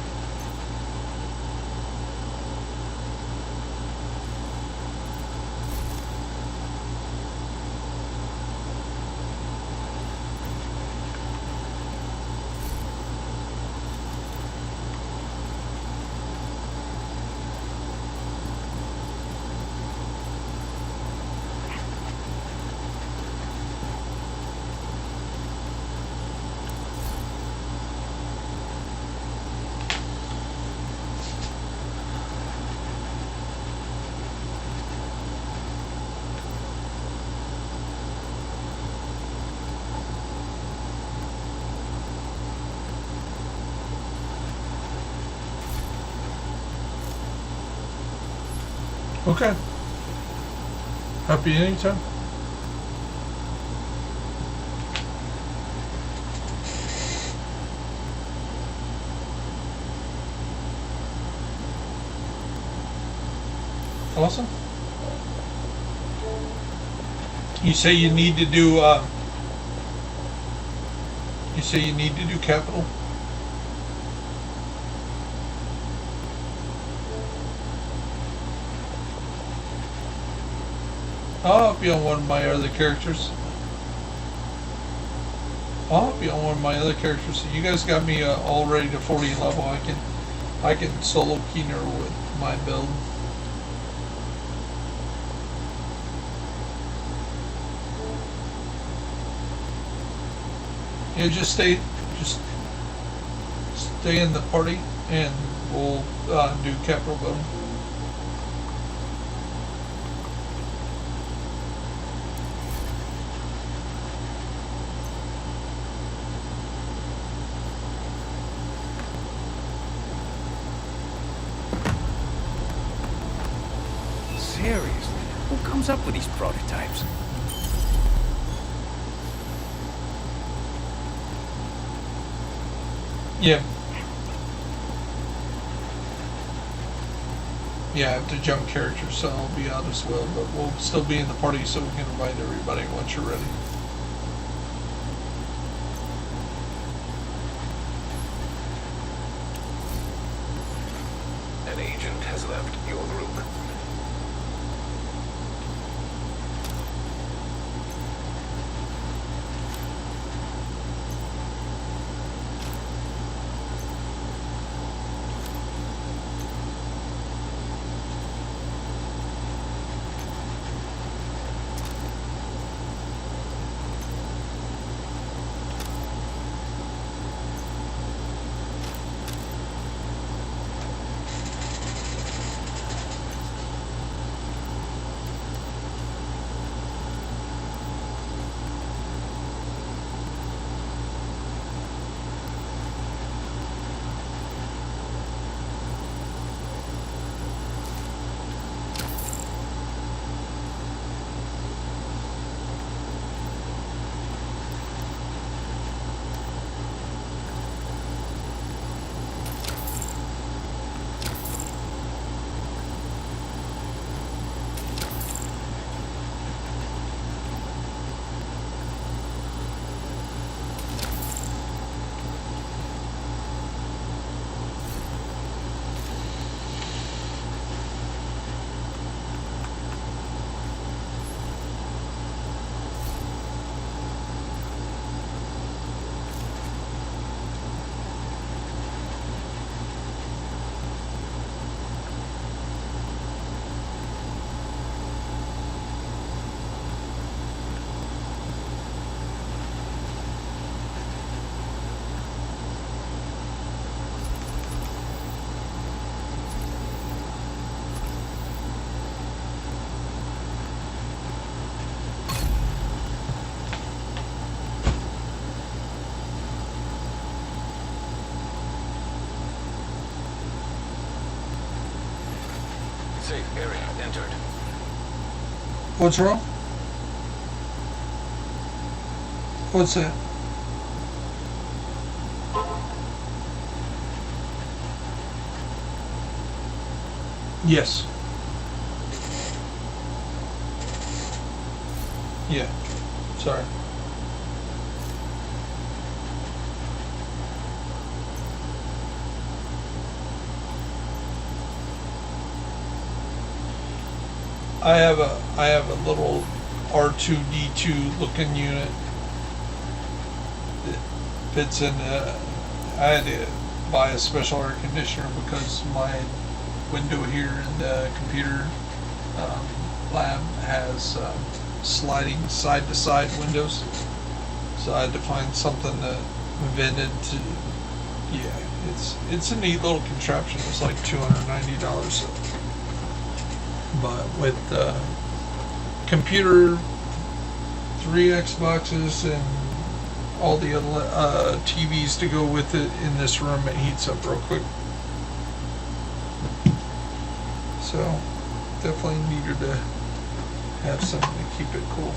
Okay. Happy anytime. Awesome. You say you need to do capital? I'll help you on one of my other characters. I'll help you on one of my other characters. So you guys got me all ready to 40 level. I can solo Keener with my build. Yeah, just stay in the party, and we'll do capital building. Seriously, who comes up with these prototypes? Yeah. Yeah, I have to jump characters, so I'll be out as well, but we'll still be in the party so we can invite everybody once you're ready. An agent has left your group. Safe area entered. What's wrong? What's that? Yes. Yeah. Sorry. I have a little R2D2 looking unit that fits in. I had to buy a special air conditioner because my window here in the computer lab has sliding side to side windows, so I had to find something that vented to. Yeah, it's a neat little contraption. It's like $290. But with computer, 3 Xboxes, and all the other TVs to go with it in this room, it heats up real quick. So definitely needed to have something to keep it cool.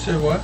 Say what?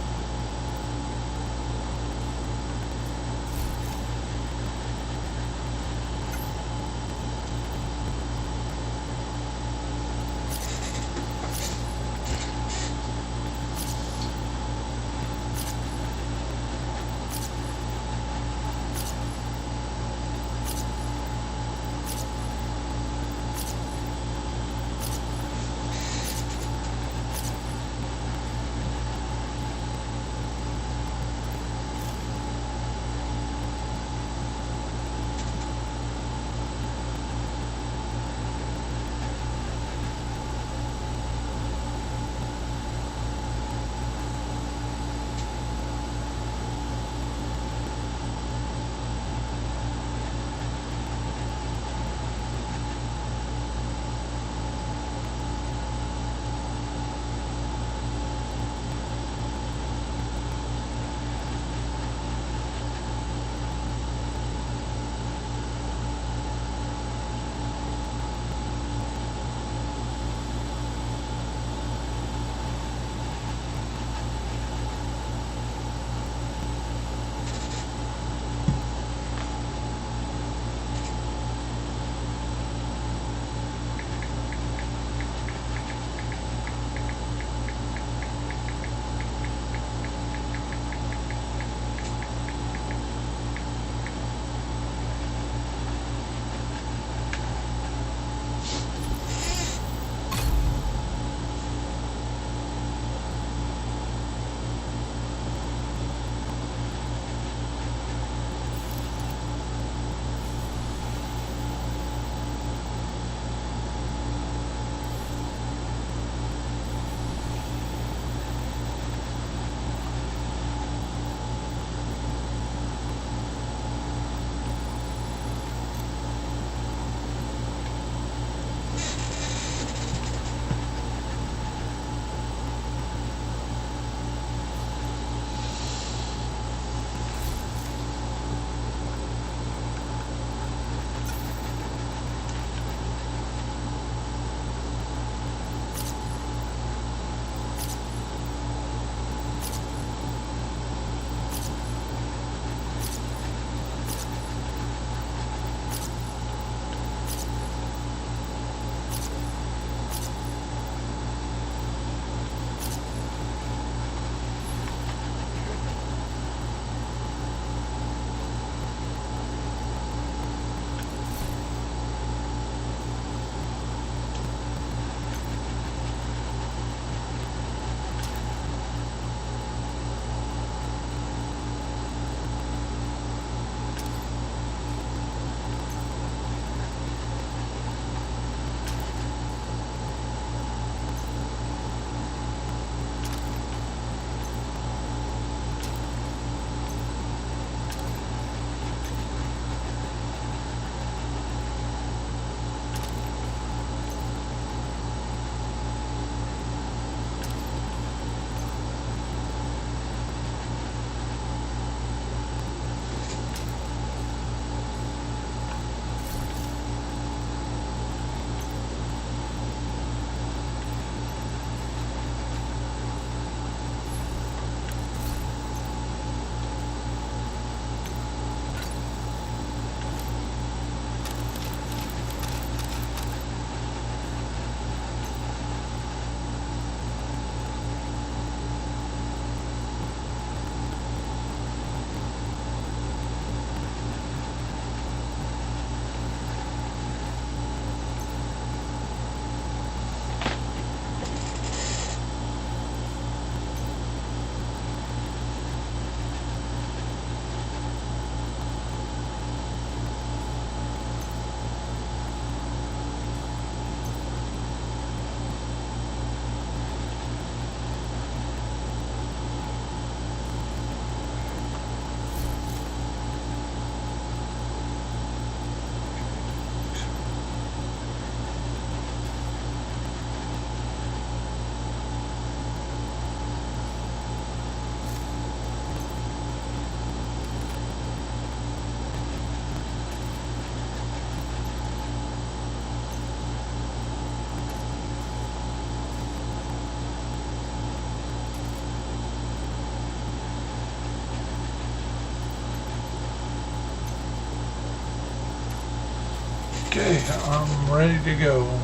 Okay, I'm ready to go.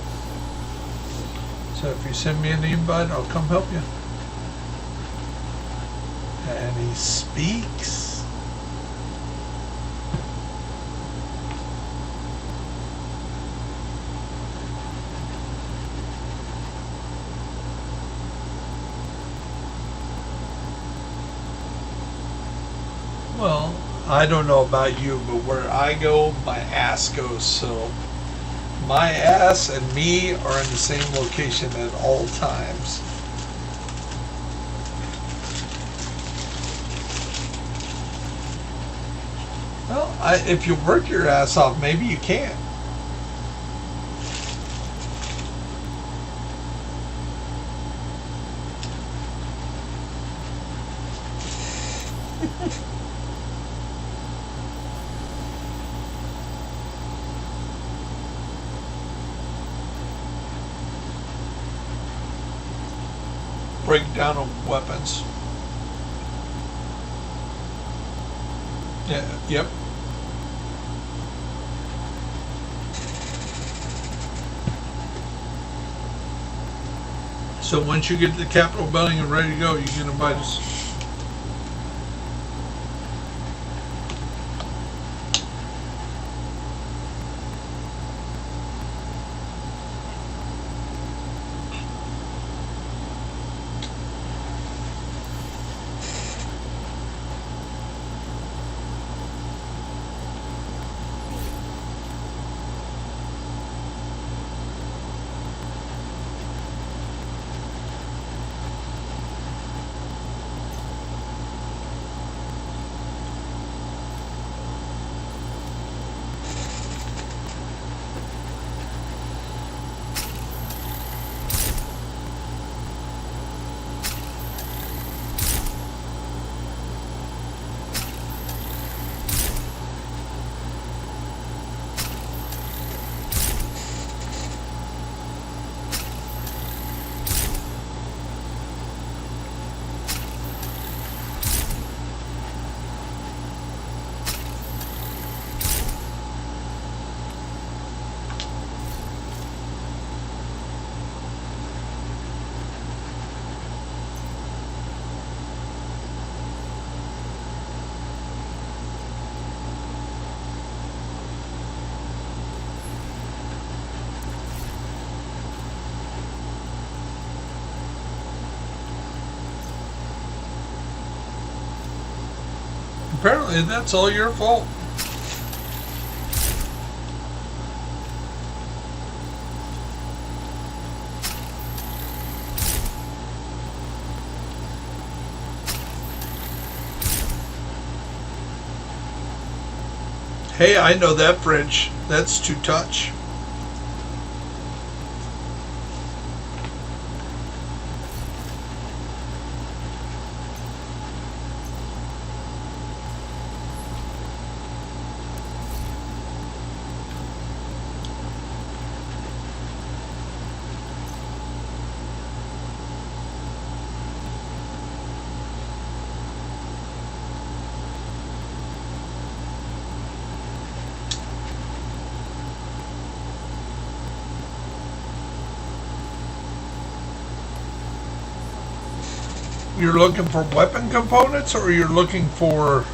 So if you send me an invite, I'll come help you. And he speaks. Well, I don't know about you, but where I go, my ass goes. So my ass and me are in the same location at all times. Well, if you work your ass off, maybe you can. Breakdown of weapons. Yeah, yep. So once you get to the Capitol building and ready to go, you can invite us. Apparently that's all your fault. Hey, I know that French. That's to touch. You're looking for weapon components, or you're looking for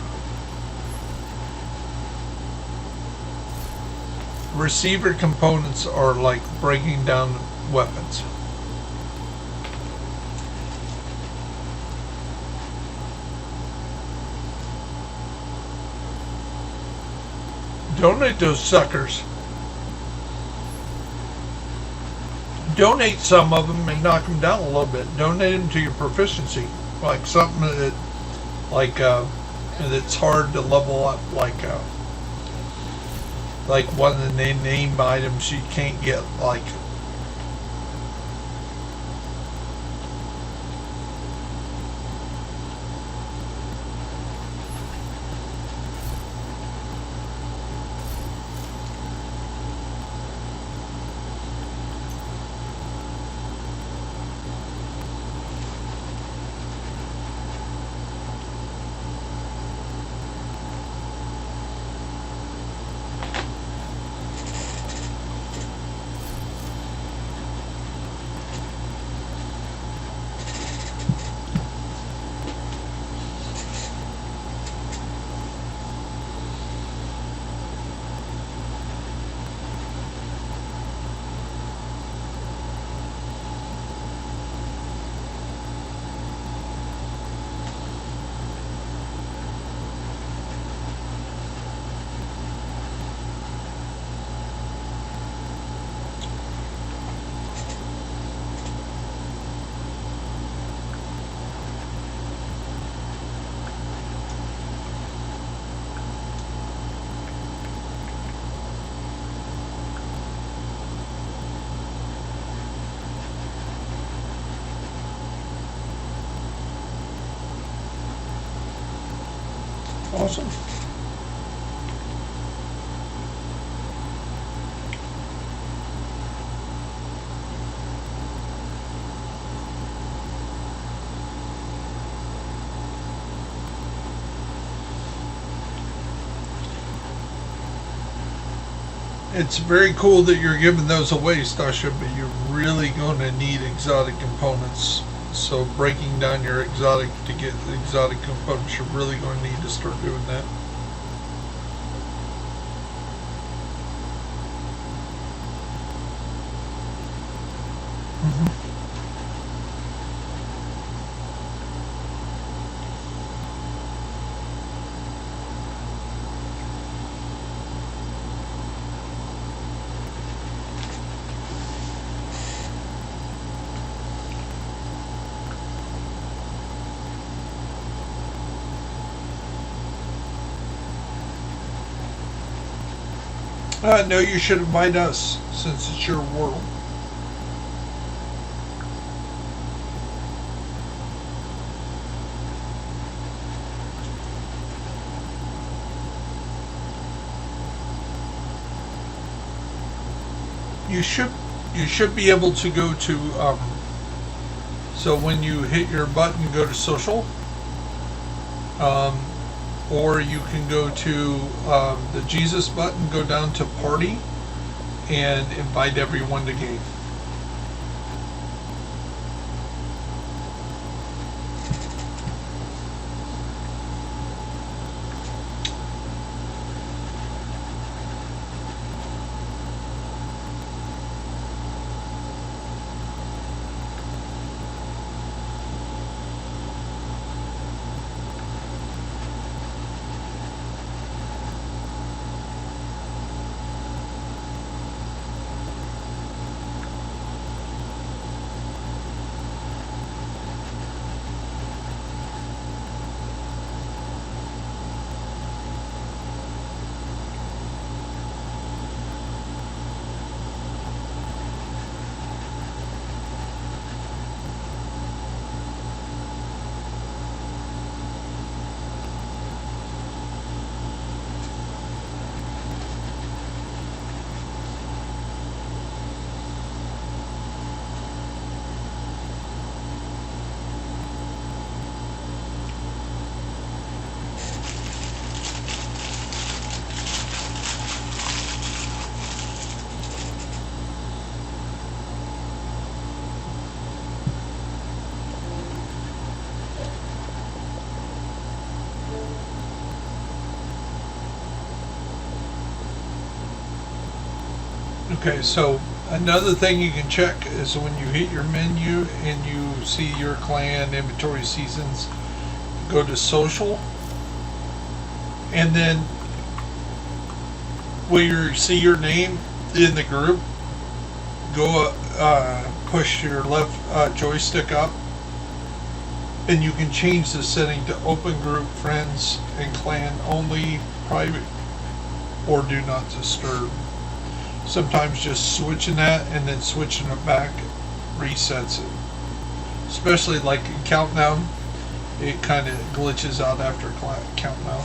receiver components, or like breaking down weapons? Donate those suckers. Donate some of them and knock them down a little bit. Donate them to your proficiency, like something that, that's hard to level up, like one of the name items you can't get, like. Awesome. It's very cool that you're giving those away, Stasha, but you're really going to need exotic components. So breaking down your exotic to get the exotic components, you're really going to need to start doing that. No, you should invite us, since it's your world. You should be able to go to, so when you hit your button, go to social, or you can go to the Jesus button, go down to party, and invite everyone to game. Okay, so another thing you can check is when you hit your menu and you see your clan inventory seasons, go to social, and then where you see your name in the group, go push your left joystick up, and you can change the setting to open group, friends, and clan only, private, or do not disturb. Sometimes just switching that and then switching it back resets it. Especially like in countdown, it kind of glitches out after countdown.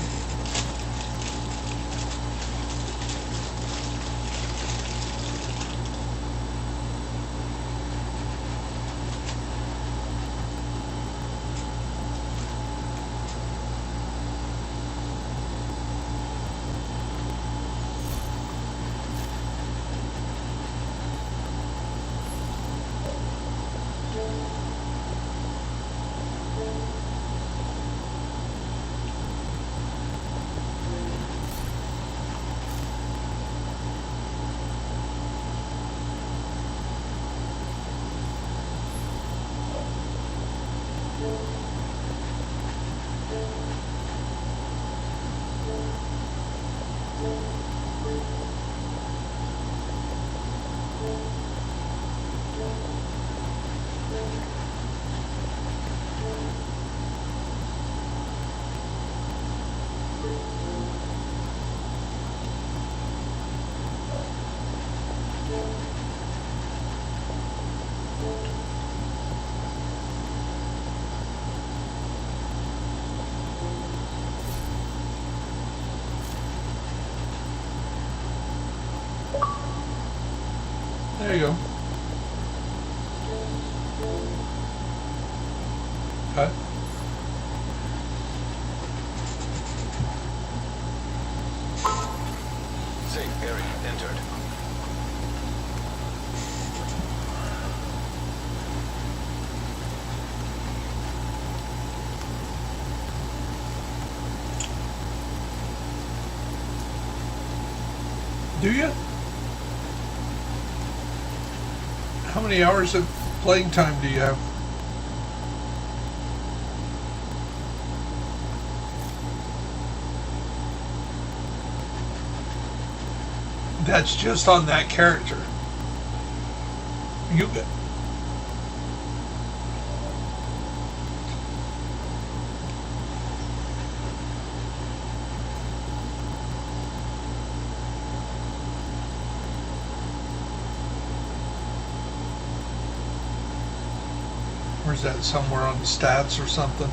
Okay. Safe area entered. Do you? How many hours of playing time do you have? That's just on that character. You get. Or is that somewhere on the stats or something?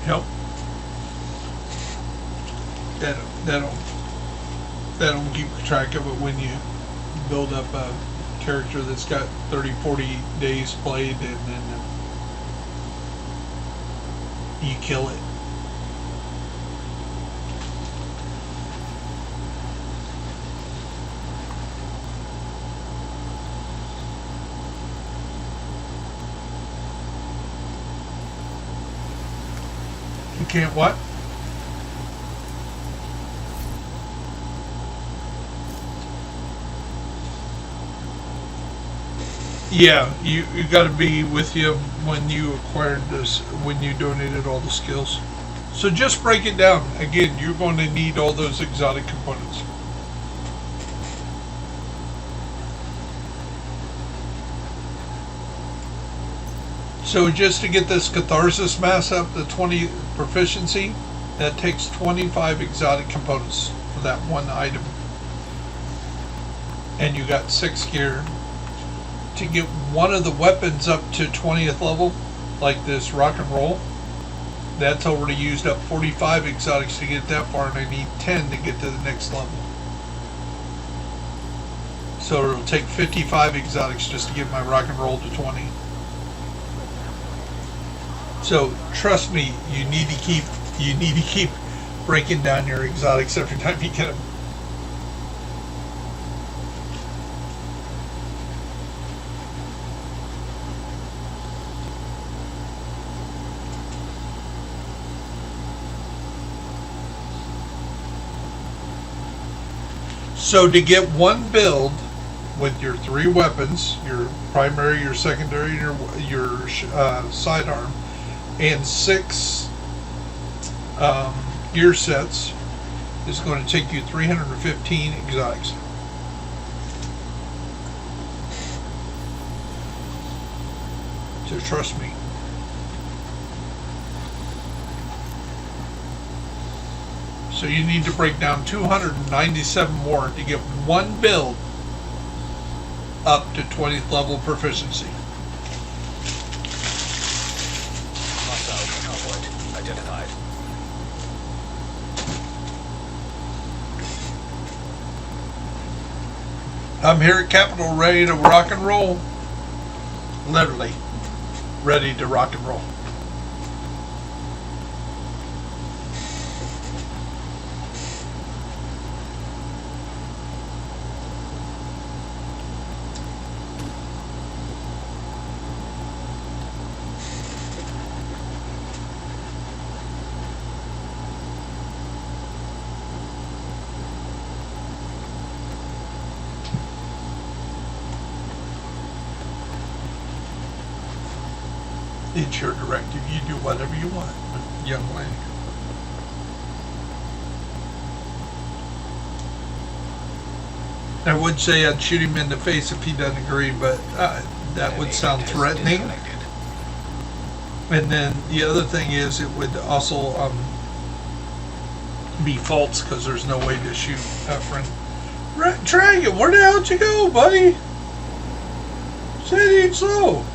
Yep. That'll keep track of it when you build up a character that's got 30, 40 days played, and then you kill it. You can't what? Yeah, you got to be with you when you acquired this, when you donated all the skills. So just break it down. Again, you're going to need all those exotic components. So just to get this catharsis mass up to 20 proficiency, that takes 25 exotic components for that one item. And you got 6 gear. To get one of the weapons up to 20th level, like this rock and roll, that's already used up 45 exotics to get that far, and I need 10 to get to the next level. So it'll take 55 exotics just to get my rock and roll to 20. So trust me, you need to keep breaking down your exotics every time you get them. So to get one build with your 3 weapons, your primary, your secondary, your sidearm, and 6 gear sets is going to take you 315 exotics. So trust me. So you need to break down 297 more to get one build up to 20th level proficiency. Hostile output identified. I'm here at Capitol ready to rock and roll. Literally ready to rock and roll. It's your directive. You do whatever you want, young lady. I would say I'd shoot him in the face if he doesn't agree, but that would sound threatening. And then the other thing is, it would also be false because there's no way to shoot a friend. Dragon, where the hell did you go, buddy? Steady and slow.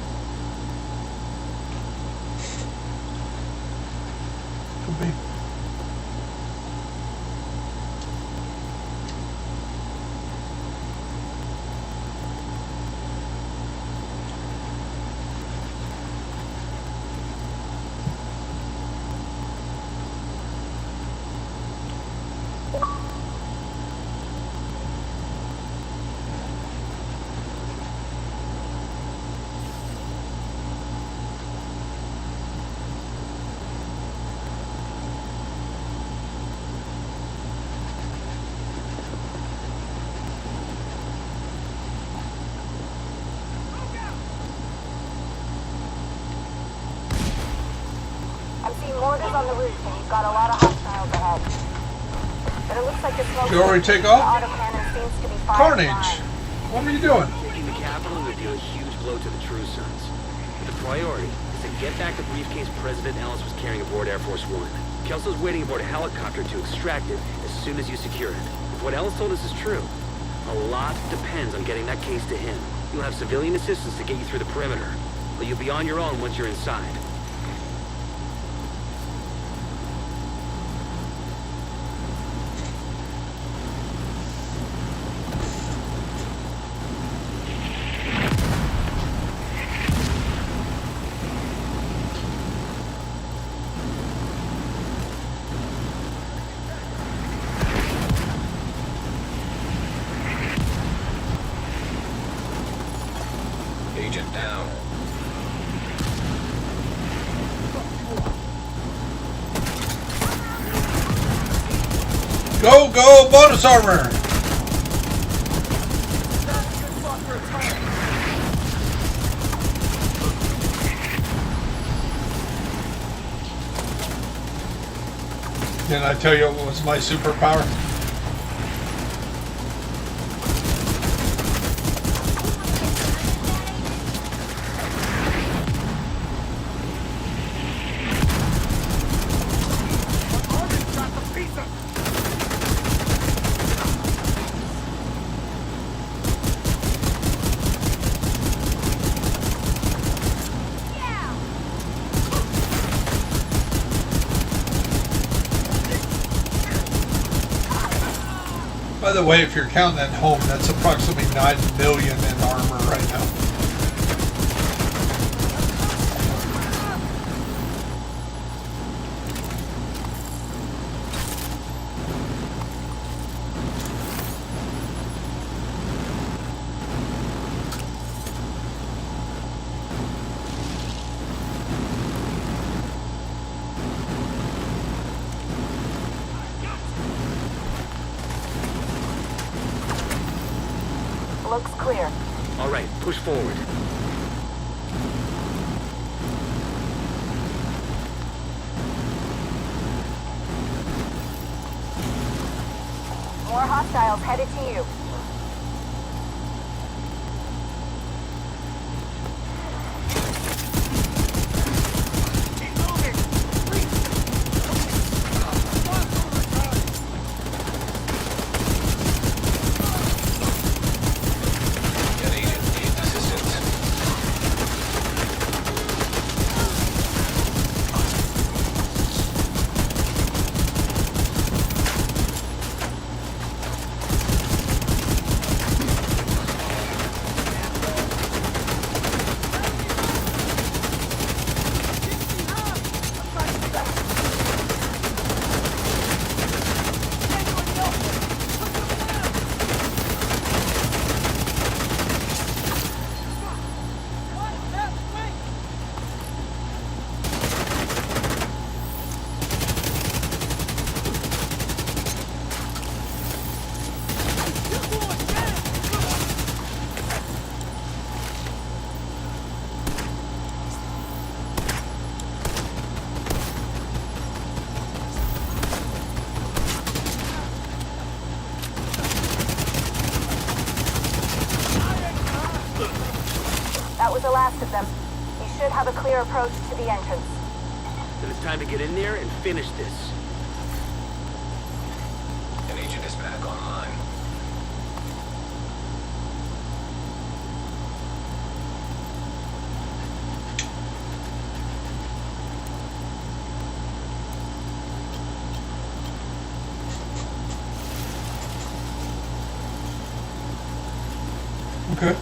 Could be. Mortars on the roof, and he's got a lot of hostiles ahead. But it looks like the smoke. You already take off? Carnage! What are you doing? Taking the capital would deal a huge blow to the True Sons. But the priority is to get back the briefcase President Ellis was carrying aboard Air Force One. Kelso's waiting aboard a helicopter to extract it as soon as you secure it. If what Ellis told us is true, a lot depends on getting that case to him. You'll have civilian assistance to get you through the perimeter, but you'll be on your own once you're inside. Agent down. Go, go, bonus armor! Didn't I tell you what was my superpower? By the way, if you're counting at home, that's approximately 9 million in armor right now. Looks clear. All right, push forward. More hostiles headed to you. last of them. You should have a clear approach to the entrance. Then it's time to get in there and finish this. An agent is back online. Okay.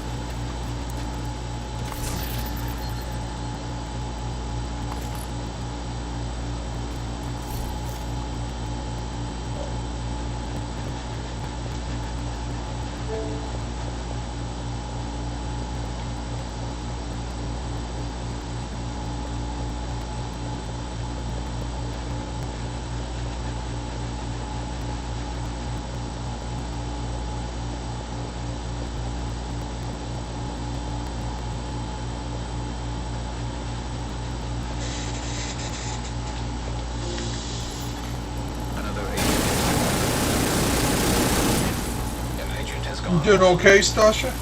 You doing okay, Stasha?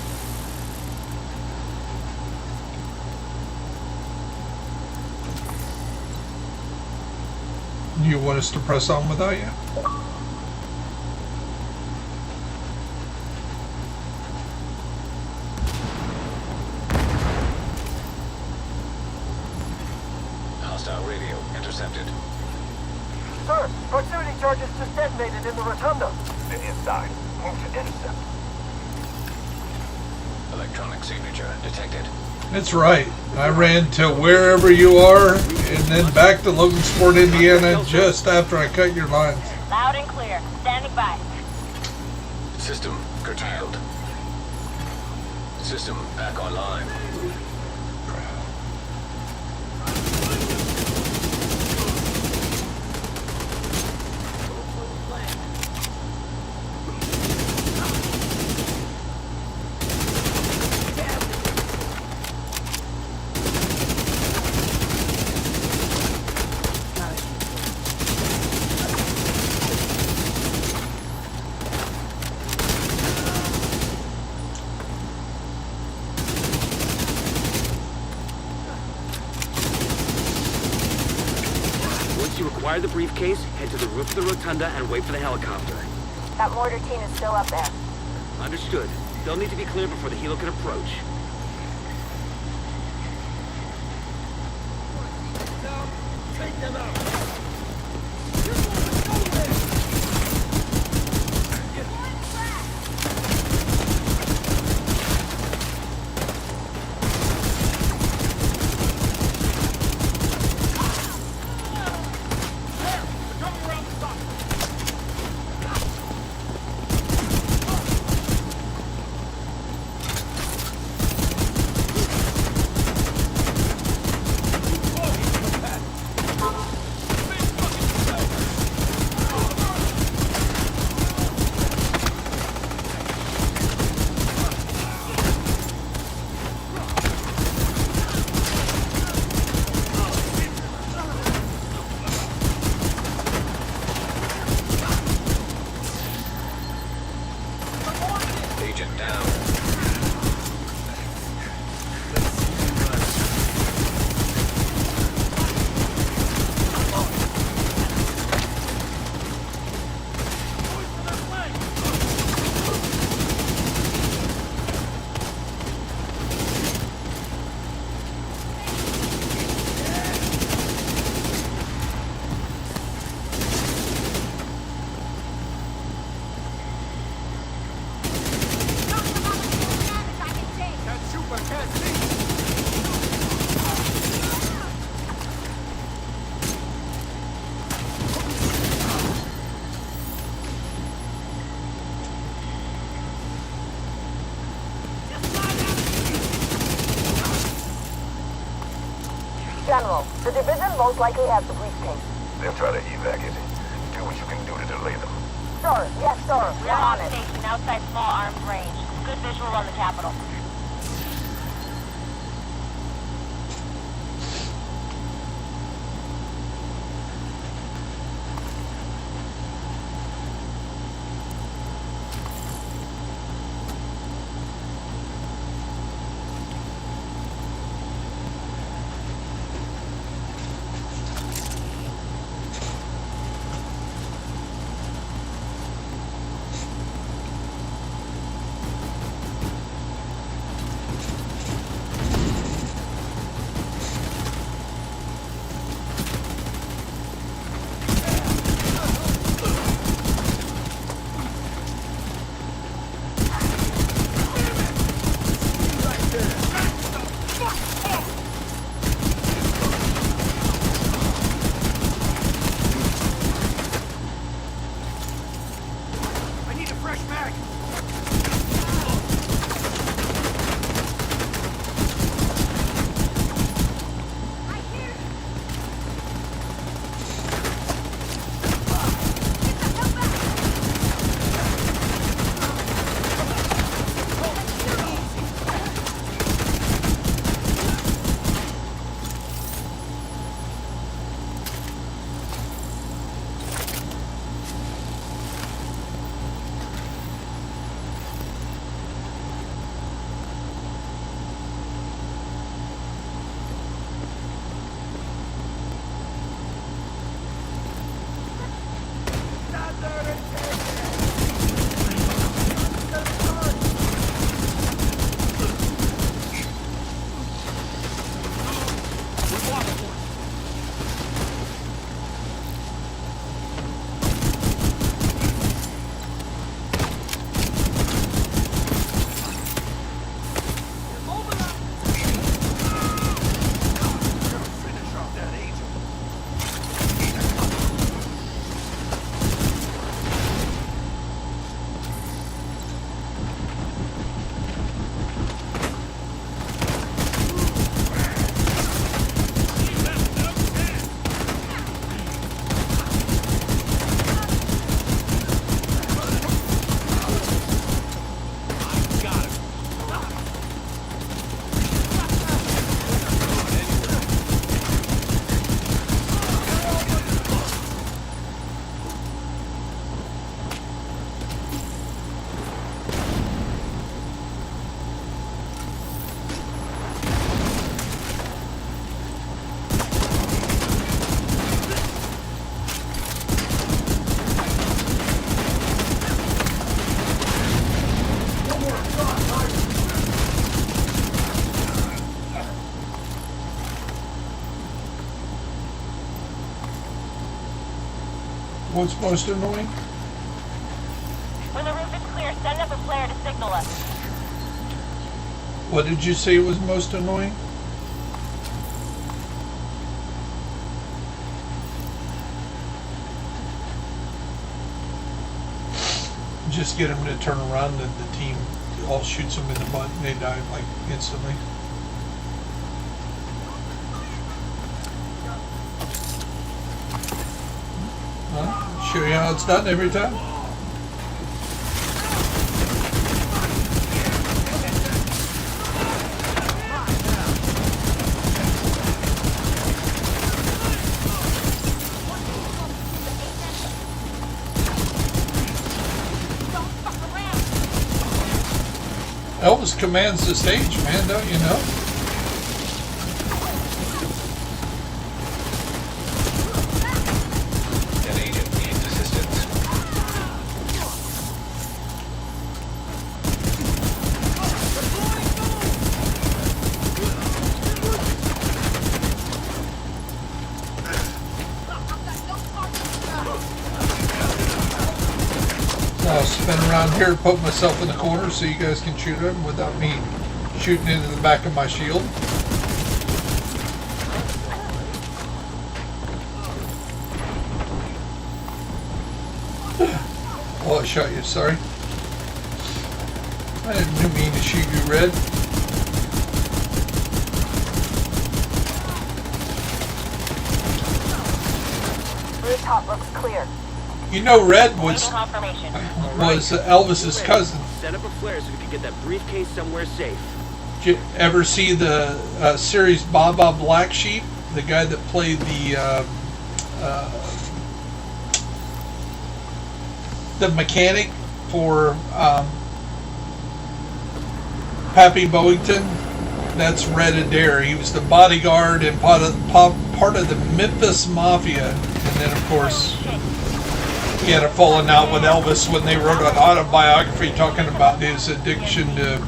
You want us to press on without you? Hostile radio intercepted. Sir, proximity charges just detonated in the rotunda. Stay inside. Move to intercept. Electronic signature detected. That's right. I ran to wherever you are and then back to Logansport, Indiana just after I cut your lines. Loud and clear. Standing by. System curtailed. System back online. Acquire the briefcase, head to the roof of the rotunda, and wait for the helicopter. That mortar team is still up there. Understood. They'll need to be clear before the helo can approach. Take them out. General, the division most likely has the briefcase. They'll try to evac it. Do what you can do to delay them. Sir, yes, sir. We're on it. Station outside small arms range. Good visual on the capital. What's most annoying? When the roof is clear, send up a flare to signal us. What did you say was most annoying? Just get them to turn around and the team all shoots them in the butt and they die like instantly. Well, show you how it's done every time. Elvis commands the stage, man, don't you know? An agent needs assistance. I'll spin around here and poke myself in the corner so you guys can shoot him without me shooting into the back of my shield. Oh, I shot you, sorry. I didn't mean to shoot you, Red. Rooftop looks clear. You know Red was Confirmation. Elvis's cousin. Set up a flare so we can get that briefcase somewhere safe. Did you ever see the series Baba Black Sheep? The guy that played the mechanic for Pappy Boyington? That's Red Adair. He was the bodyguard and part of the Memphis Mafia. And then, of course, he had a falling out with Elvis when they wrote an autobiography talking about his addiction to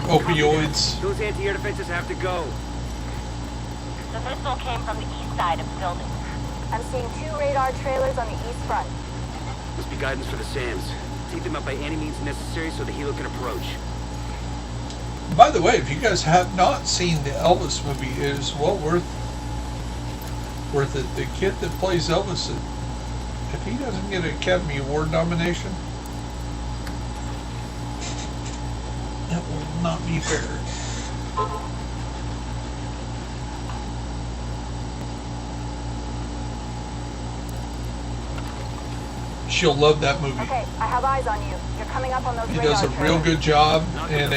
opioids. Those anti-air defenses have to go. The missile came from the east side of the building. I'm seeing 2 radar trailers on the east front. Must be guidance for the SAMs. Take them out by any means necessary so the helo can approach. By the way, if you guys have not seen the Elvis movie, it is well worth it. The kid that plays Elvis, if he doesn't get an Academy Award nomination, that will not be fair. She'll love that movie. Okay, I have eyes on you. You're coming up on those He radar does a trailers. real good job, and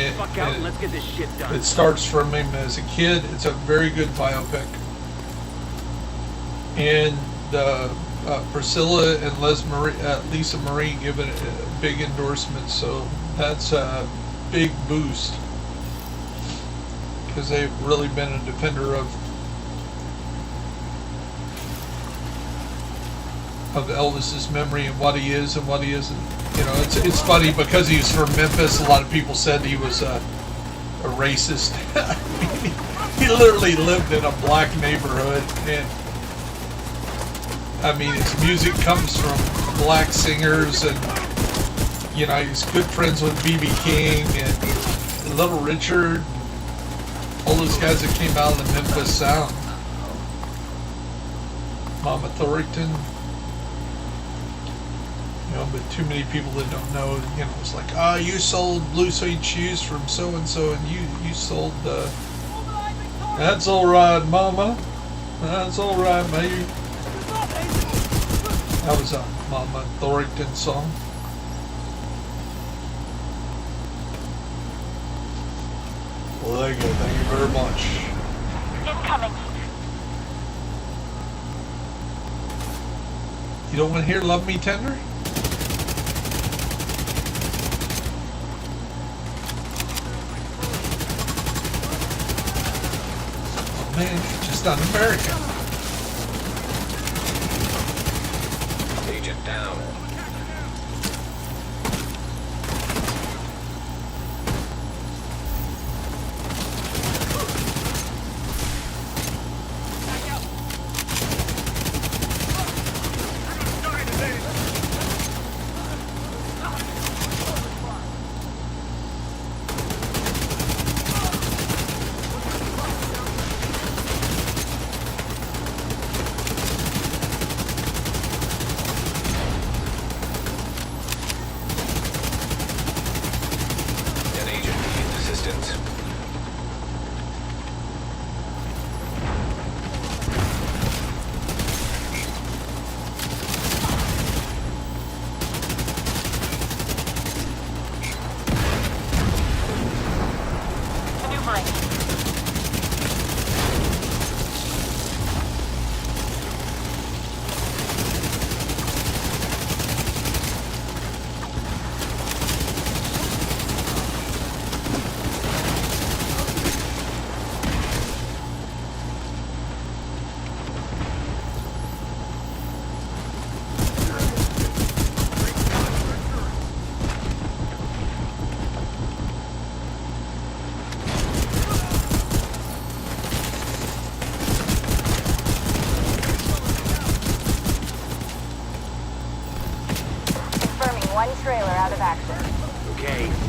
Let's get this shit done. it starts from him as a kid. It's a very good biopic. And Priscilla and Lisa Marie give it a big endorsement, so that's a big boost because they've really been a defender of Elvis's memory and what he is and what he isn't. You know, it's funny because he's from Memphis. A lot of people said he was a racist. He literally lived in a black neighborhood, and I mean, his music comes from black singers, and you know, he's good friends with B.B. King and Little Richard, all those guys that came out of the Memphis sound. Mama Thornton. You know, but too many people that don't know, you know, it's like, you sold blue suede shoes from so-and-so, and you sold, that's alright, Mama. That's alright, baby. That was a Mama Thornton song. Well, there you go. Thank you very much. Incoming. You don't want to hear Love Me Tender? Oh man, just un-American. Agent down.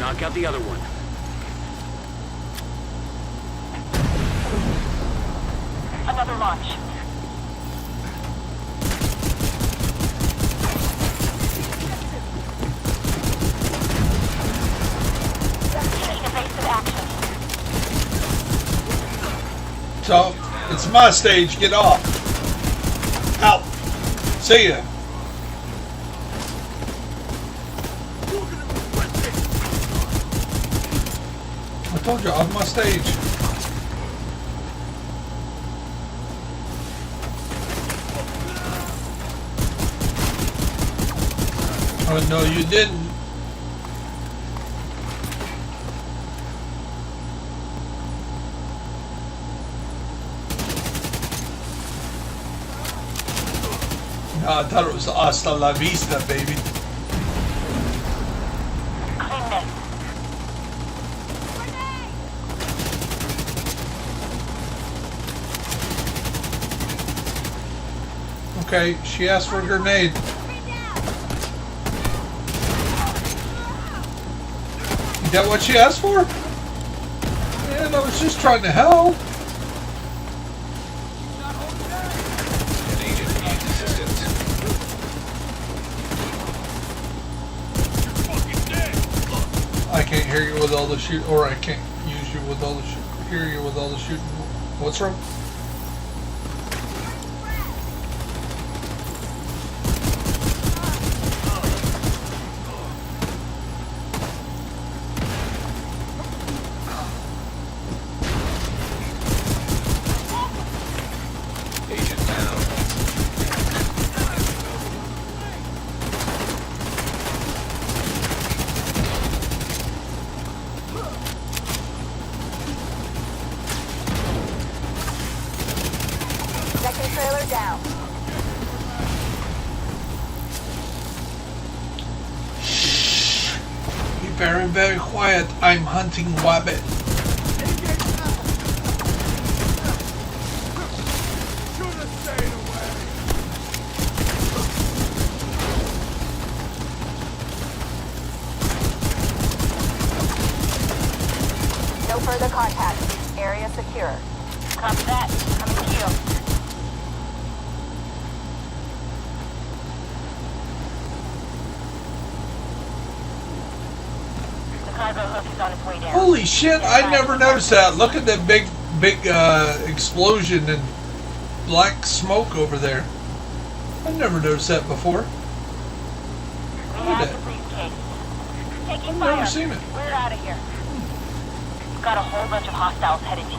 knock out the other one. Another launch. Taking evasive action. So, it's my stage. Get off. Out. See ya. I told you, off my stage. Oh, no, you didn't. No, I thought it was hasta la vista, baby. Clean this. Okay, she asked for a grenade. Is that what she asked for? Man, I was just trying to help. An agent needs assistance. I can't hear you with all the shoot, or I can't use you with all the shoot. Hear you with all the shooting. What's wrong? Agent down. Second trailer down. Be very, very quiet. I'm hunting wabbit. No further contact. Area secure. Copy that. Coming to you. The cargo hook is on its way down. Holy shit! I never noticed that. Look at that big explosion and black smoke over there. I never noticed that before. We have the briefcase. Taking I've fire. never seen it. We're out of here. Got a whole bunch of hostiles headed to you.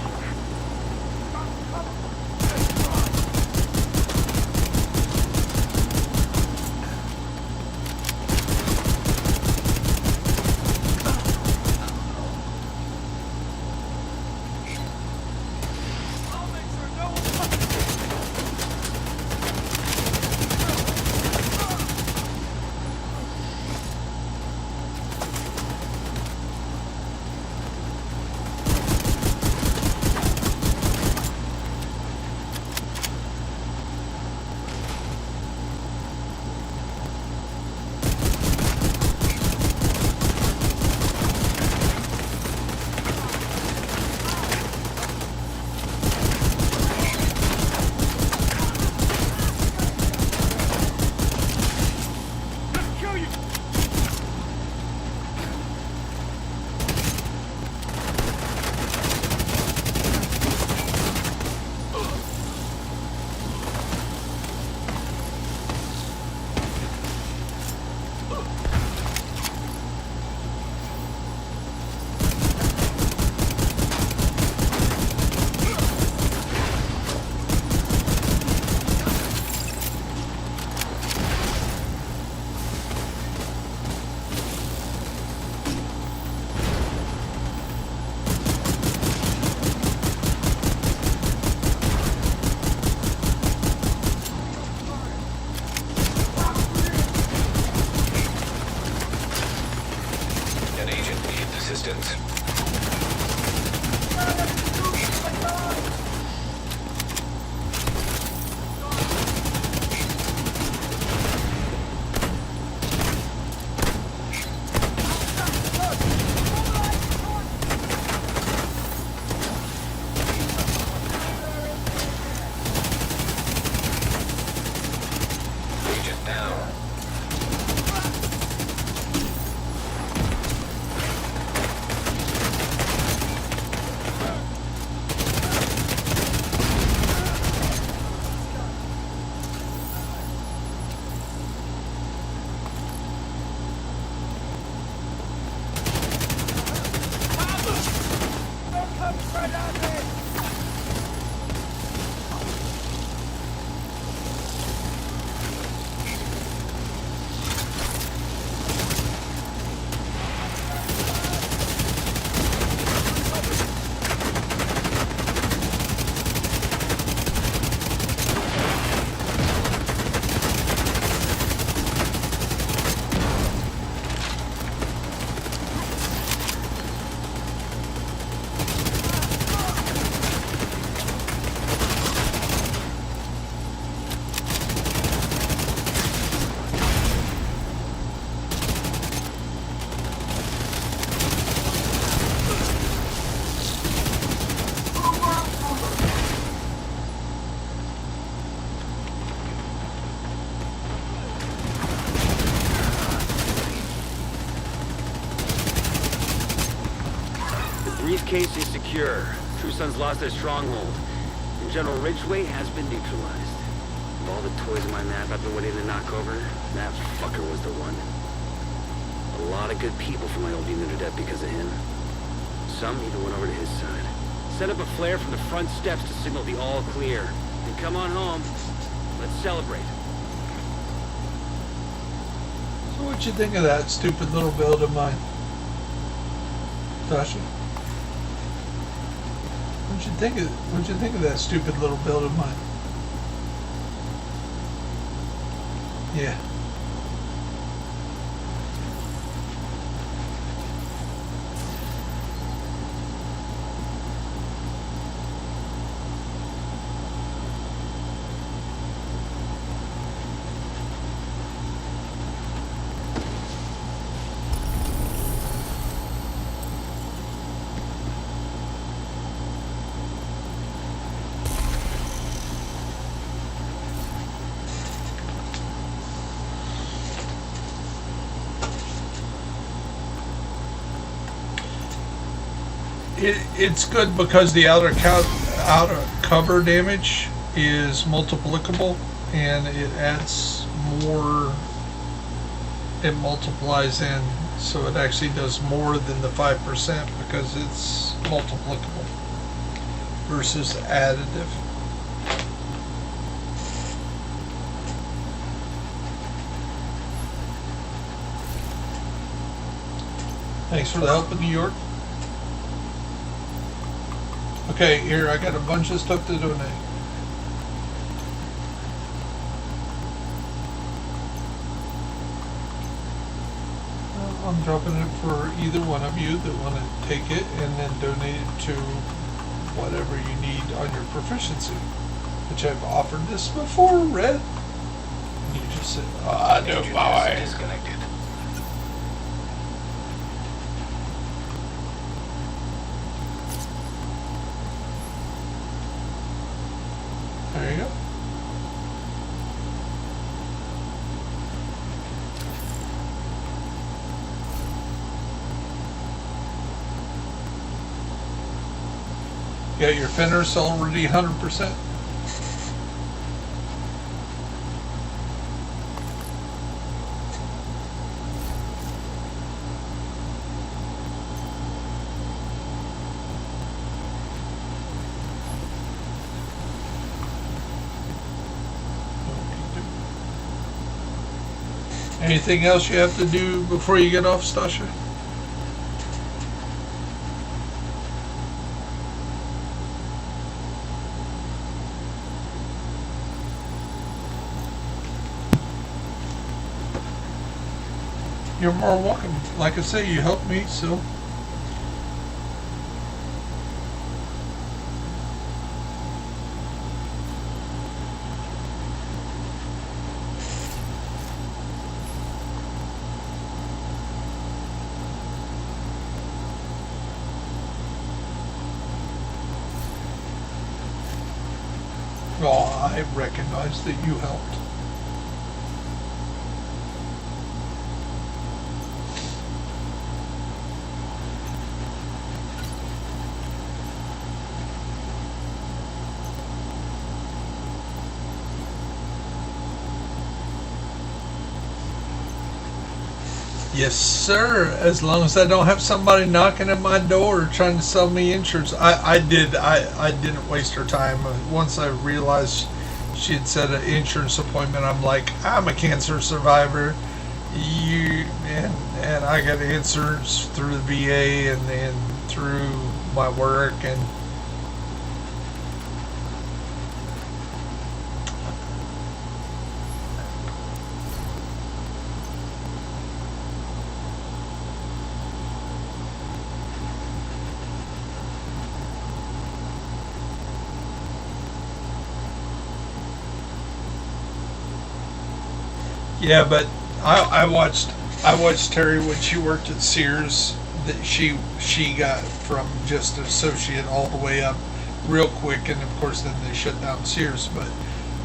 briefcase is secure. True Sons lost their stronghold. And General Ridgway has been neutralized. Of all the toys on my map I've been waiting to knock over, that fucker was the one. A lot of good people from my old unit are dead because of him. Some even went over to his side. Set up a flare from the front steps to signal the all clear. And come on home. Let's celebrate. So what'd you think of that stupid little build of mine, Tasha? What'd you think of that stupid little build of mine? Yeah. It's good because the outer cover damage is multiplicable, and it adds more. It multiplies in, so it actually does more than the 5% because it's multiplicable versus additive. Thanks for the help in New York. Okay, here, I got a bunch of stuff to donate. I'm dropping it for either one of you that want to take it and then donate it to whatever you need on your proficiency. Which I've offered this before, Red. And you just said, oh, no, boy. Disconnected. There you go. You got your fenders already 100%. Anything else you have to do before you get off, Stasha? You're more welcome. Like I say, you helped me, so. Well, I recognize that you helped. Yes, sir. As long as I don't have somebody knocking at my door trying to sell me insurance. I didn't waste her time. Once I realized she had set an insurance appointment, I'm like, I'm a cancer survivor. And I got insurance through the VA and then through my work, and yeah, but I watched Terry when she worked at Sears. That she got from just associate all the way up real quick, and of course then they shut down Sears. But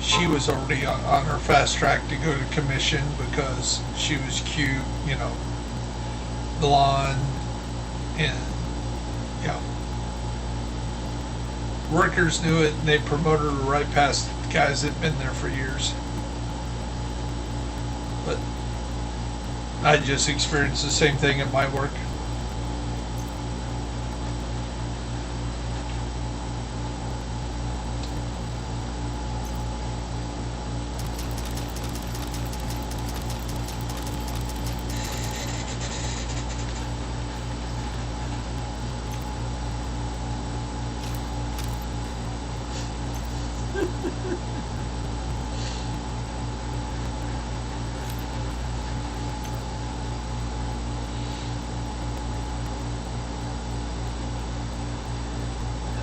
she was already on her fast track to go to commission because she was cute, blonde, and workers knew it, and they promoted her right past guys that'd been there for years. But I just experienced the same thing at my work.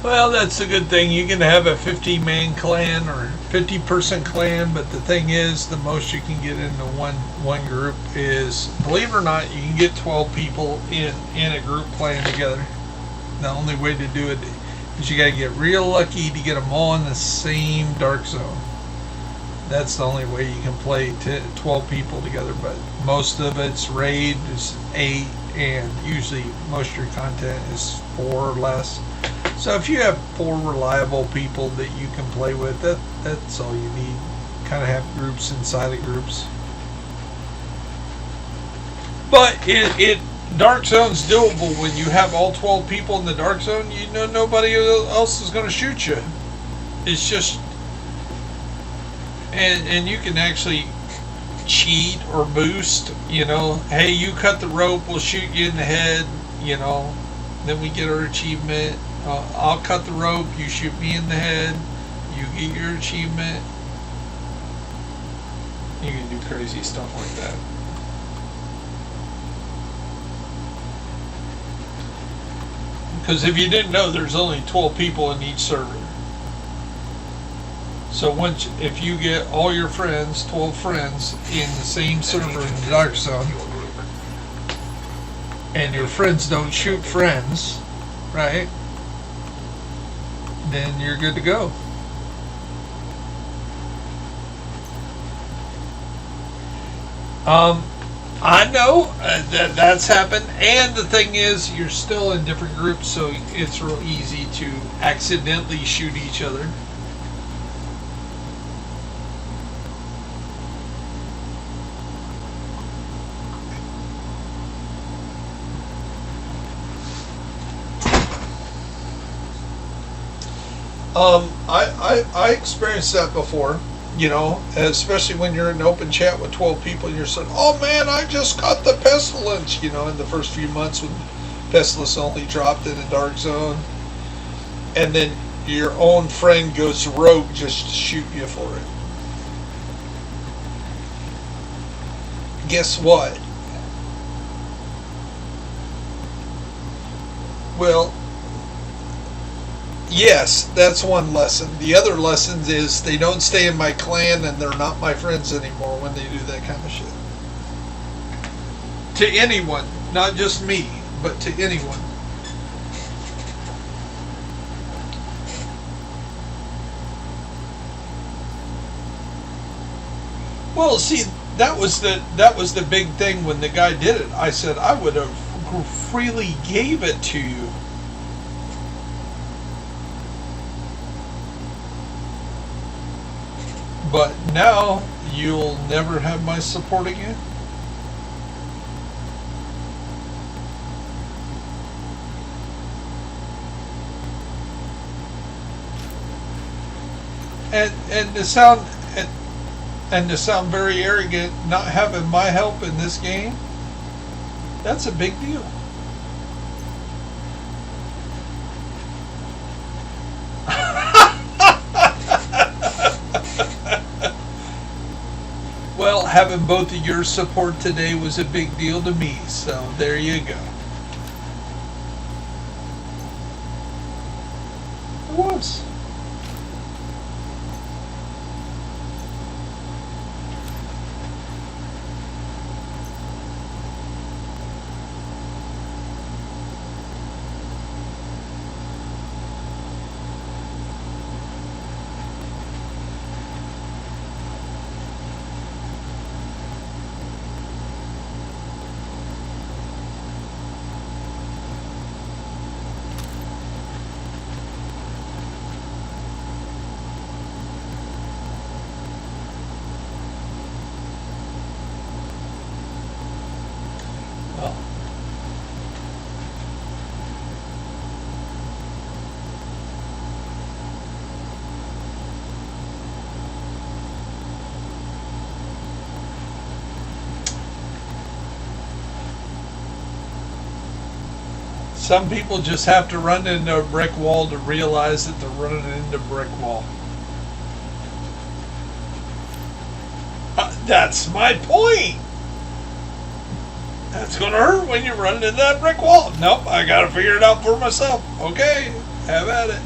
Well, that's a good thing. You can have a 50-man clan or 50-person clan, but the thing is, the most you can get into one group is, believe it or not, you can get 12 people in a group playing together. The only way to do it is you got to get real lucky to get them all in the same dark zone. That's the only way you can play 12 people together, but most of it's raid is 8, and usually most of your content is 4 or less. So if you have 4 reliable people that you can play with, that's all you need. Kind of have groups inside of groups. But dark zone's doable when you have all 12 people in the dark zone. You know nobody else is going to shoot you. It's just, and you can actually cheat or boost. You know, hey, you cut the rope, we'll shoot you in the head. You know, then we get our achievement. I'll cut the rope, you shoot me in the head, you get your achievement. You can do crazy stuff like that. Because if you didn't know, there's only 12 people in each server. So if you get all your friends, 12 friends, in the same server in the dark zone, and your friends don't shoot friends, right? Then you're good to go. I know that's happened, and the thing is, you're still in different groups, so it's real easy to accidentally shoot each other. I experienced that before, you know, especially when you're in an open chat with 12 people and you're saying, oh man, I just got the pestilence, you know, in the first few months when pestilence only dropped in a dark zone, and then your own friend goes rogue just to shoot you for it. Guess what? Well, yes, that's one lesson. The other lesson is they don't stay in my clan and they're not my friends anymore when they do that kind of shit. To anyone, not just me, but to anyone. Well, see, that was the big thing when the guy did it. I said I would have freely gave it to you. But now you'll never have my support again. And to sound very arrogant, not having my help in this game, that's a big deal. Well, having both of your support today was a big deal to me, so there you go. It was. Some people just have to run into a brick wall to realize that they're running into a brick wall. That's my point. That's going to hurt when you're running into that brick wall. Nope, I got to figure it out for myself. Okay, have at it.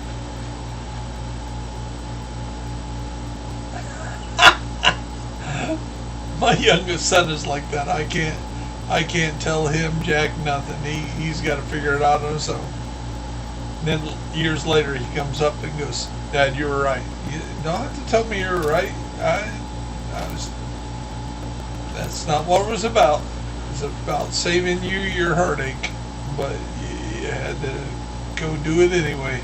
My youngest son is like that. I can't tell him jack nothing. He's got to figure it out on his own. And then years later he comes up and goes, "Dad, you were right." You don't have to tell me you were right. That's not what it was about. It was about saving you your heartache, but you had to go do it anyway.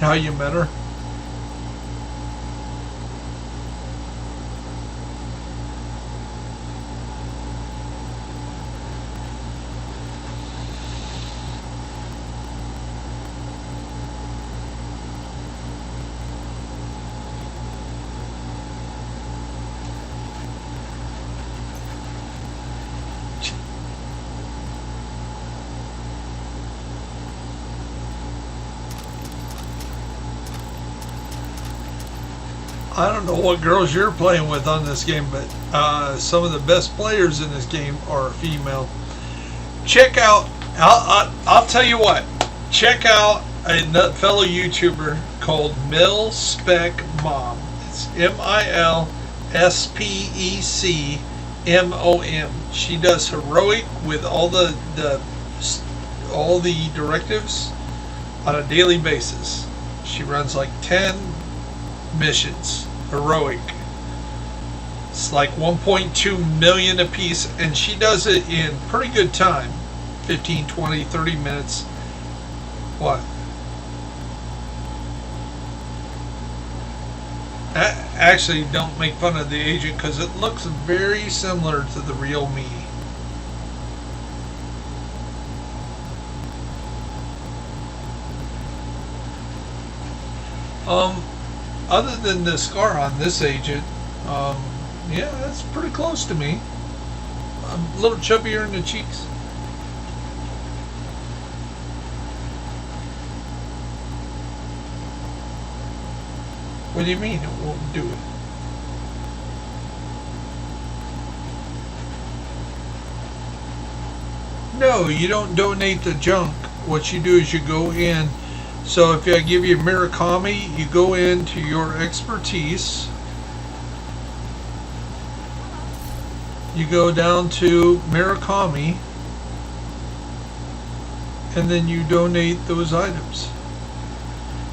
How you met her? I don't know what girls you're playing with on this game, but some of the best players in this game are female. Check out, I'll tell you what, check out a fellow YouTuber called MilSpecMom. It's MilSpecMom. She does heroic with all the directives on a daily basis. She runs like 10 missions, heroic. It's like 1.2 million a piece, and she does it in pretty good time, 15, 20, 30 minutes. What? Actually, don't make fun of the agent, because it looks very similar to the real me. Other than the scar on this agent, yeah, that's pretty close to me. I'm a little chubbier in the cheeks. What do you mean it won't do it? No, you don't donate the junk. What you do is you go in. So if I give you Murakami, you go into your expertise. You go down to Murakami, and then you donate those items.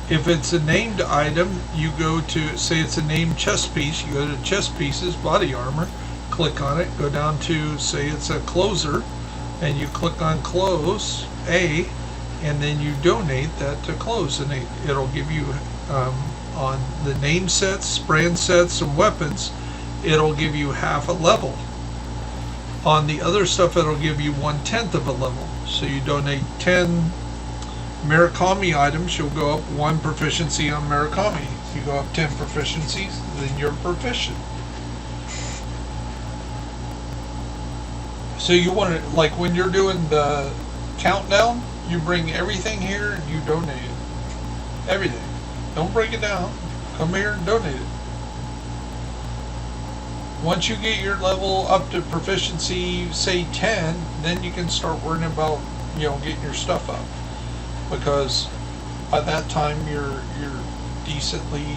If it's a named item, you go to, say it's a named chest piece, you go to chest pieces, body armor, click on it, go down to, say it's a closer, and you click on close, A, and then you donate that to close, and it'll give you, on the name sets, brand sets, and weapons, it'll give you half a level. On the other stuff, it'll give you 1/10 of a level. So you donate 10 Murakami items, you'll go up 1 proficiency on Murakami. If you go up 10 proficiencies, then you're proficient. So you want to, like when you're doing the countdown, you bring everything here and you donate it. Everything. Don't break it down. Come here and donate it. Once you get your level up to proficiency, say 10, then you can start worrying about, getting your stuff up. Because by that time you're decently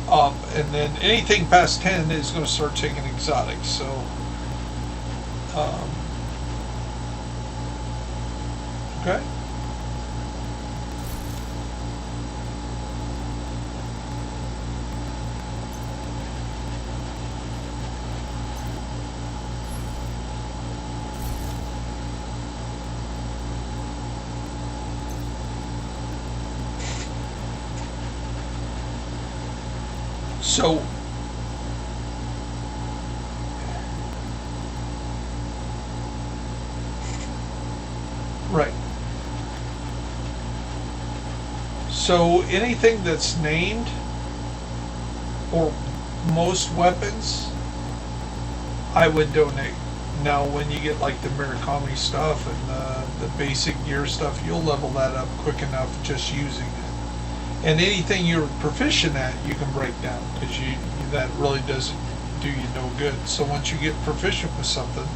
up, and then anything past 10 is going to start taking exotics. So okay. So right. So anything that's named, or most weapons, I would donate. Now when you get like the Murakami stuff and the basic gear stuff, you'll level that up quick enough just using it. And anything you're proficient at, you can break down, because that really doesn't do you no good. So once you get proficient with something,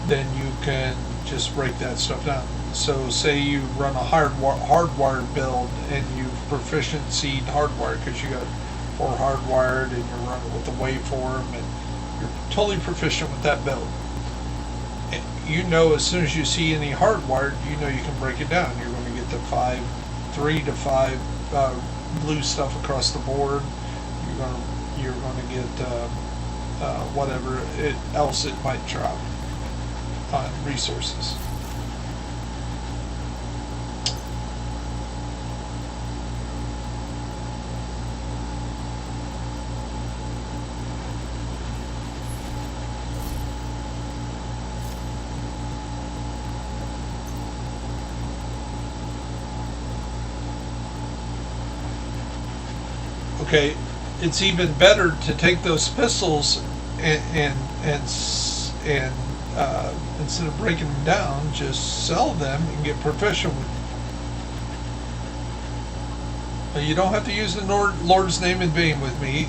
then you can just break that stuff down. So say you run a hardwired build and you've proficiency hardwired because you got 4 hardwired and you're running with the waveform and you're totally proficient with that build. And you know, as soon as you see any hardwired, you know you can break it down. You're going to get the 3 to 5 blue stuff across the board. You're going to get whatever else it might drop on resources. Okay, it's even better to take those pistols and instead of breaking them down, just sell them and get proficient with them. You don't have to use the Lord's name in vain with me.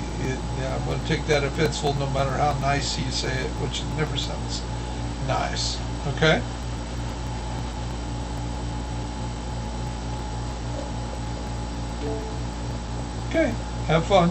I'm going to take that offenseful no matter how nice you say it, which never sounds nice. Okay? Okay. Have fun.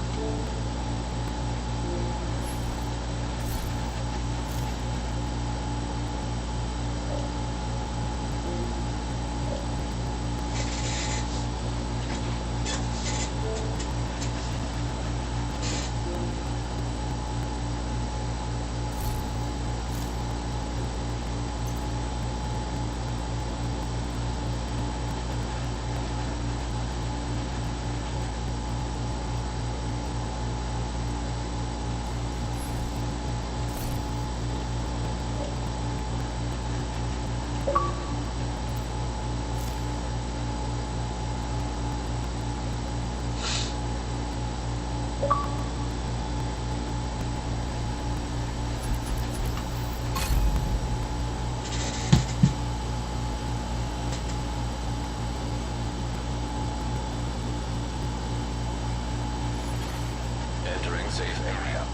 Entering safe area.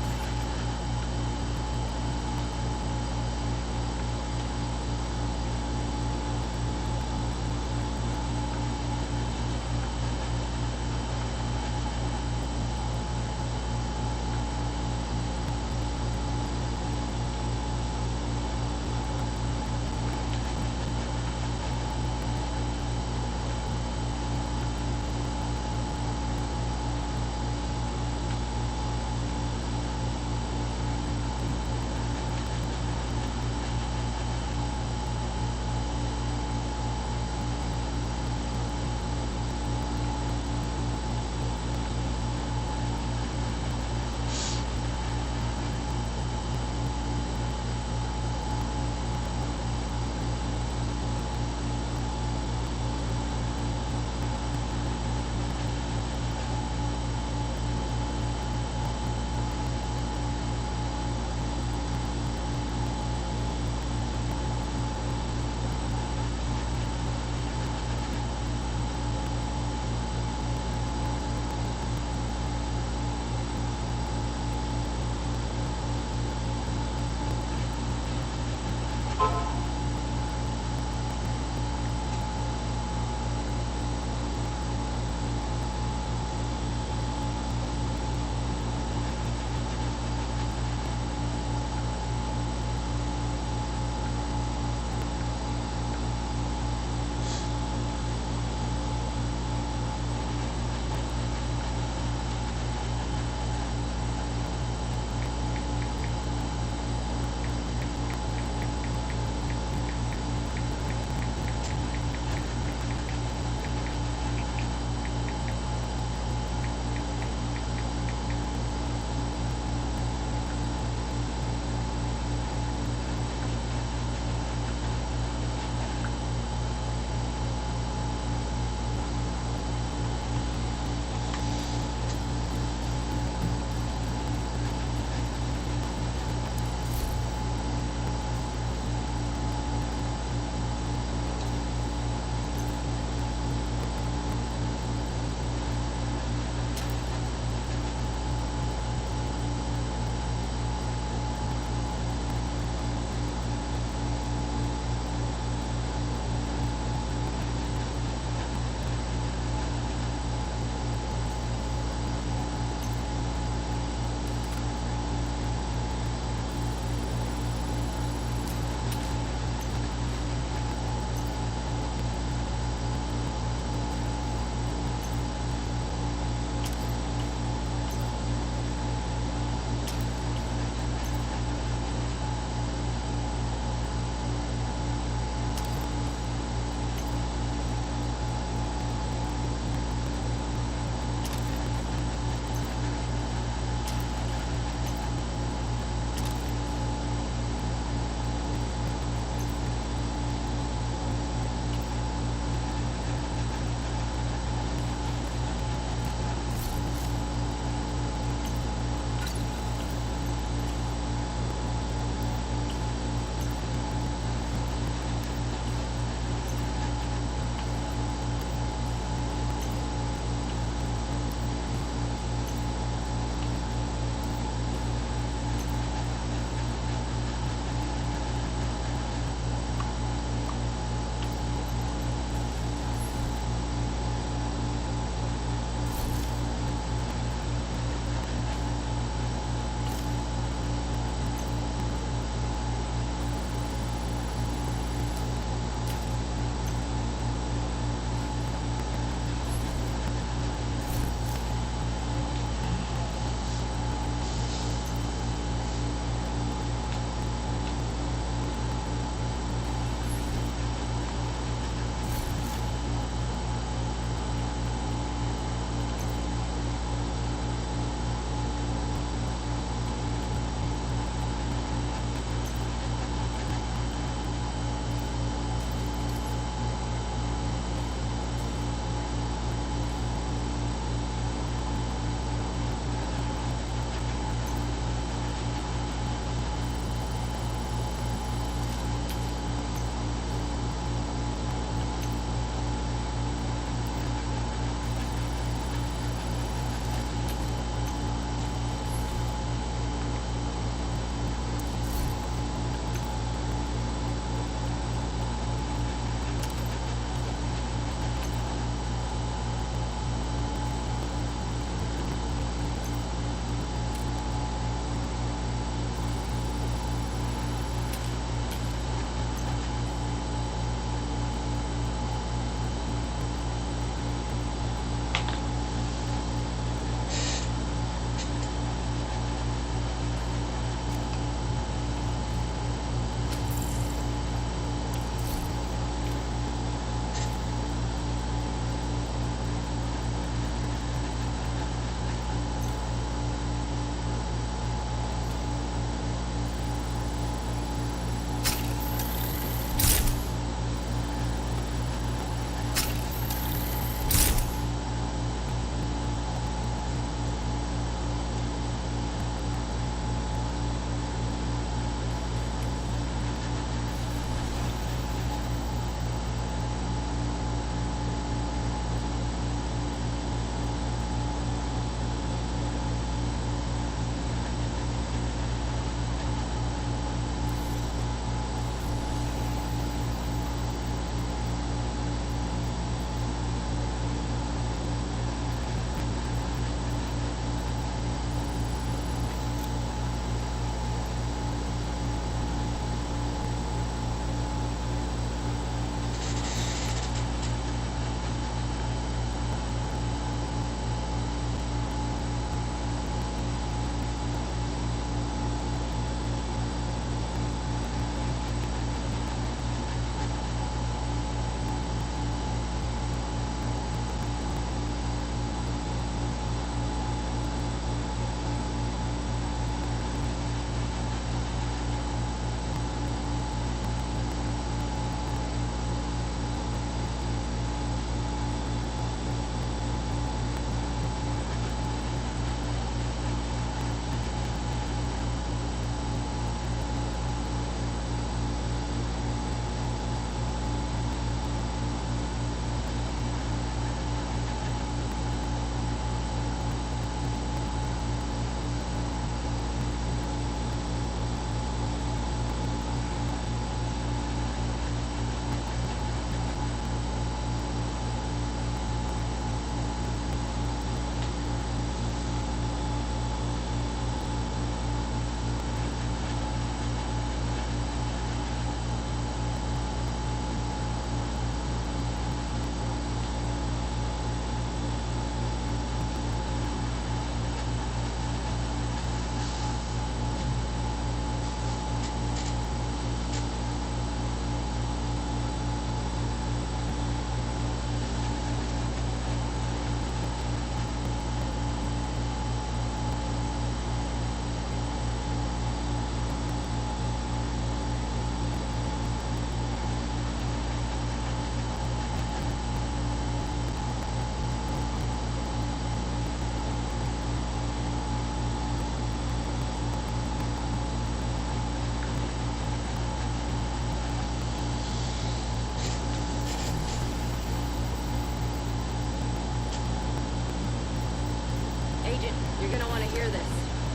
You're gonna want to hear this.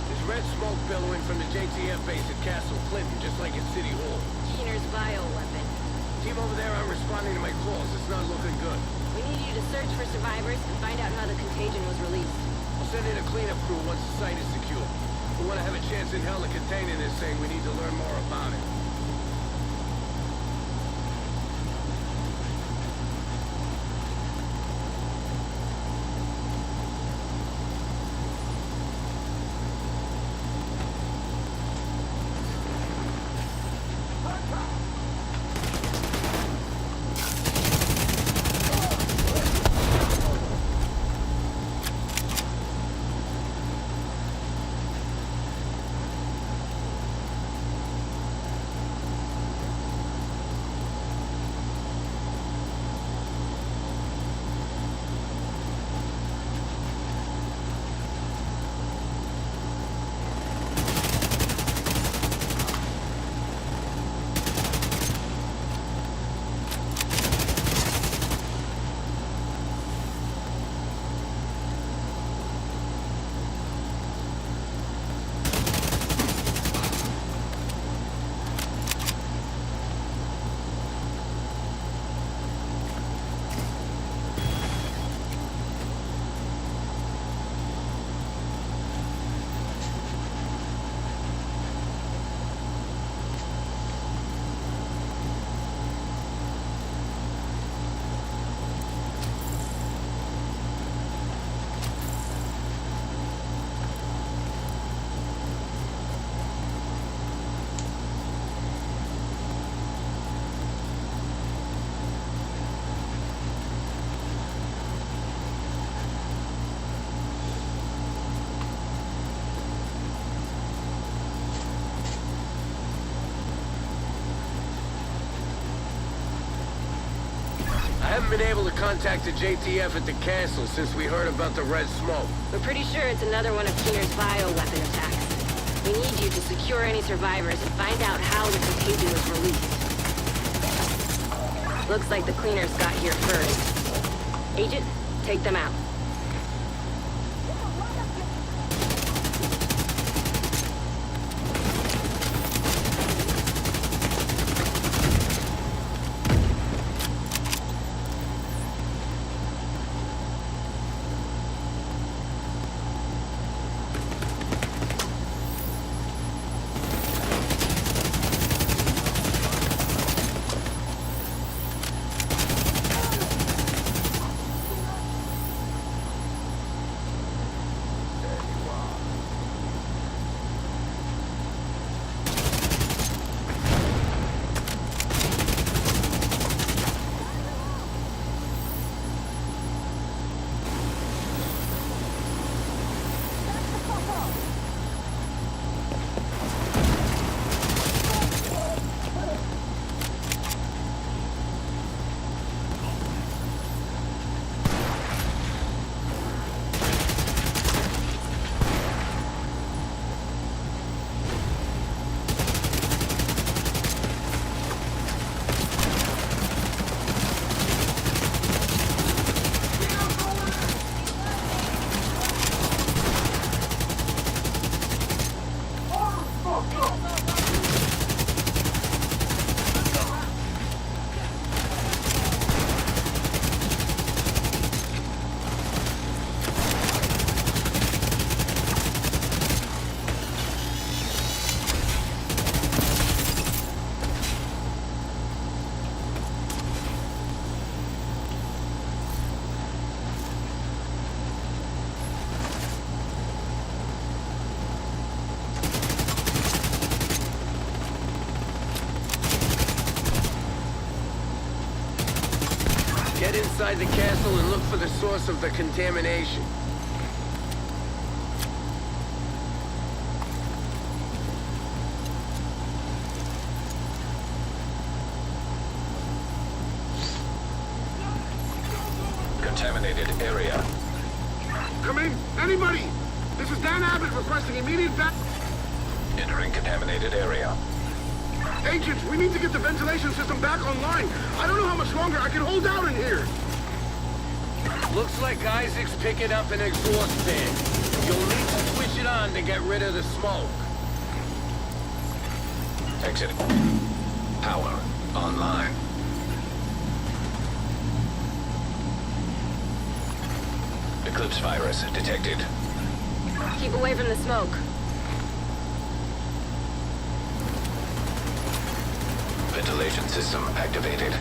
There's red smoke billowing from the JTF base at Castle Clinton, just like at City Hall. Keener's bioweapon. Team over there aren't responding to my calls. It's not looking good. We need you to search for survivors and find out how the contagion was released. I'll send in a cleanup crew once the site is secure. We want to have a chance in hell of containing this thing. We need to learn more about it. I haven't been able to contact the JTF at the castle since we heard about the red smoke. We're pretty sure it's another one of Keener's bioweapon attacks. We need you to secure any survivors and find out how the contagion was released. Looks like the cleaners got here first. Agent, take them out. Get inside the castle and look for the source of the contamination. Contaminated area. Come in! Anybody! This is Dan Abbott requesting immediate Entering contaminated area. Agents, we need to get the ventilation system back online. I don't know how much longer I can hold out in here. Looks like Isaac's picking up an exhaust fan. You'll need to gun to get rid of the smoke. Exit. Power online. Eclipse virus detected. Keep away from the smoke. Ventilation system activated.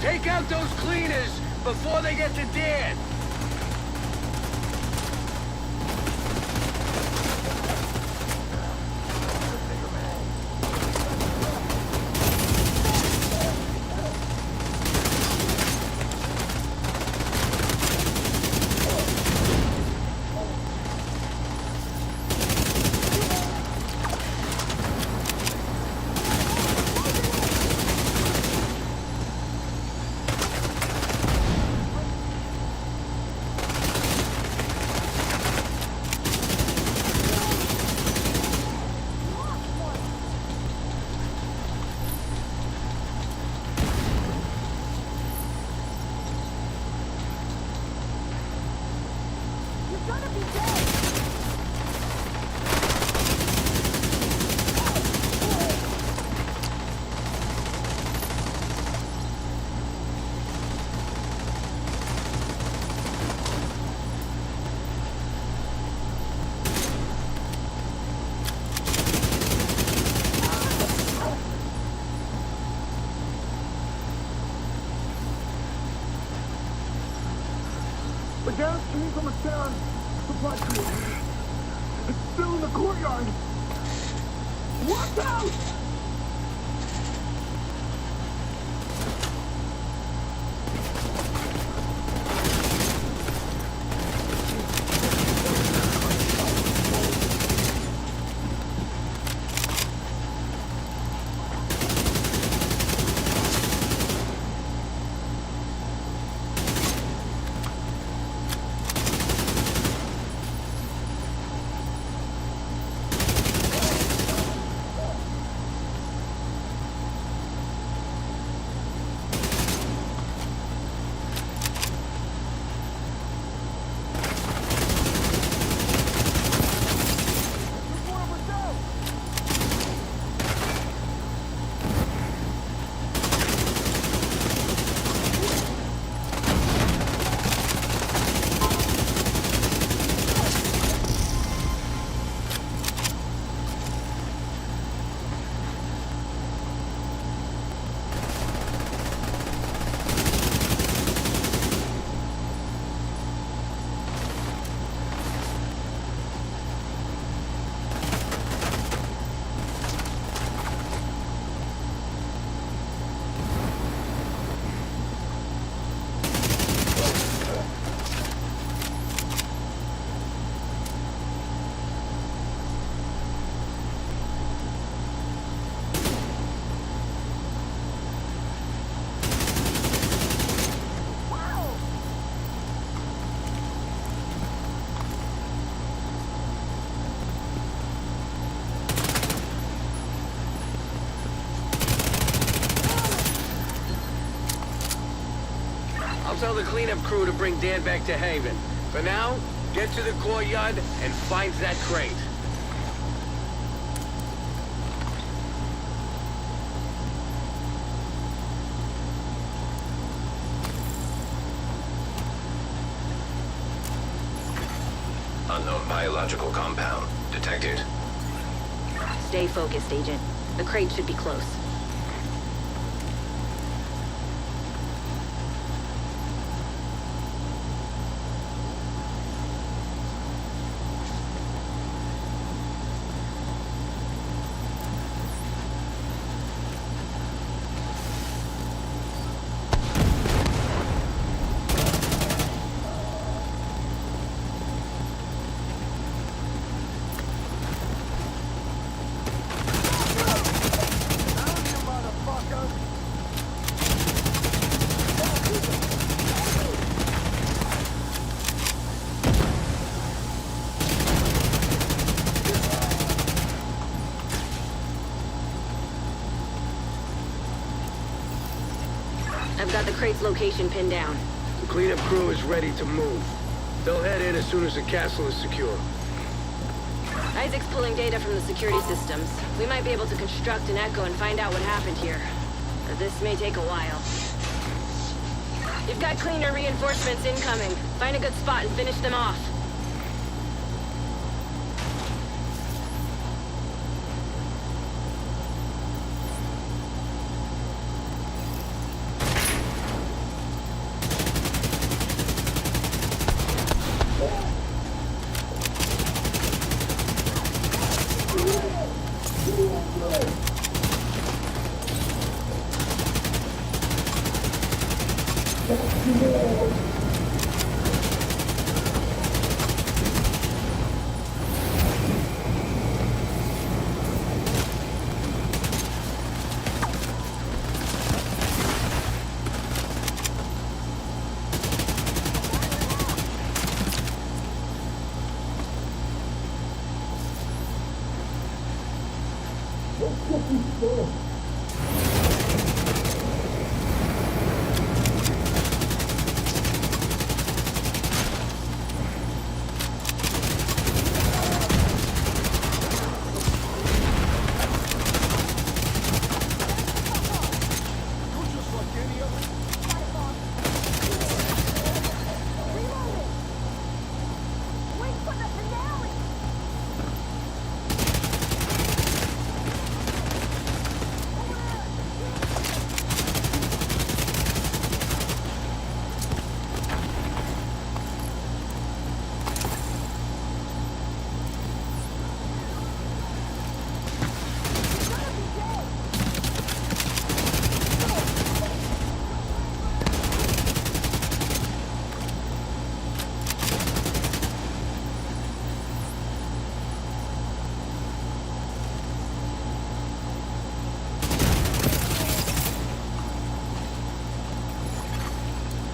Take out those cleaners before they get to Dan. The gas came from a town supply crew. It's still in the courtyard. Watch out! I'll tell the cleanup crew to bring Dan back to Haven. For now, get to the courtyard and find that crate. Unknown biological compound detected. Stay focused, Agent. The crate should be close. I've got the crate's location pinned down. The cleanup crew is ready to move. They'll head in as soon as the castle is secure. Isaac's pulling data from the security systems. We might be able to construct an echo and find out what happened here. This may take a while. You've got cleaner reinforcements incoming. Find a good spot and finish them off.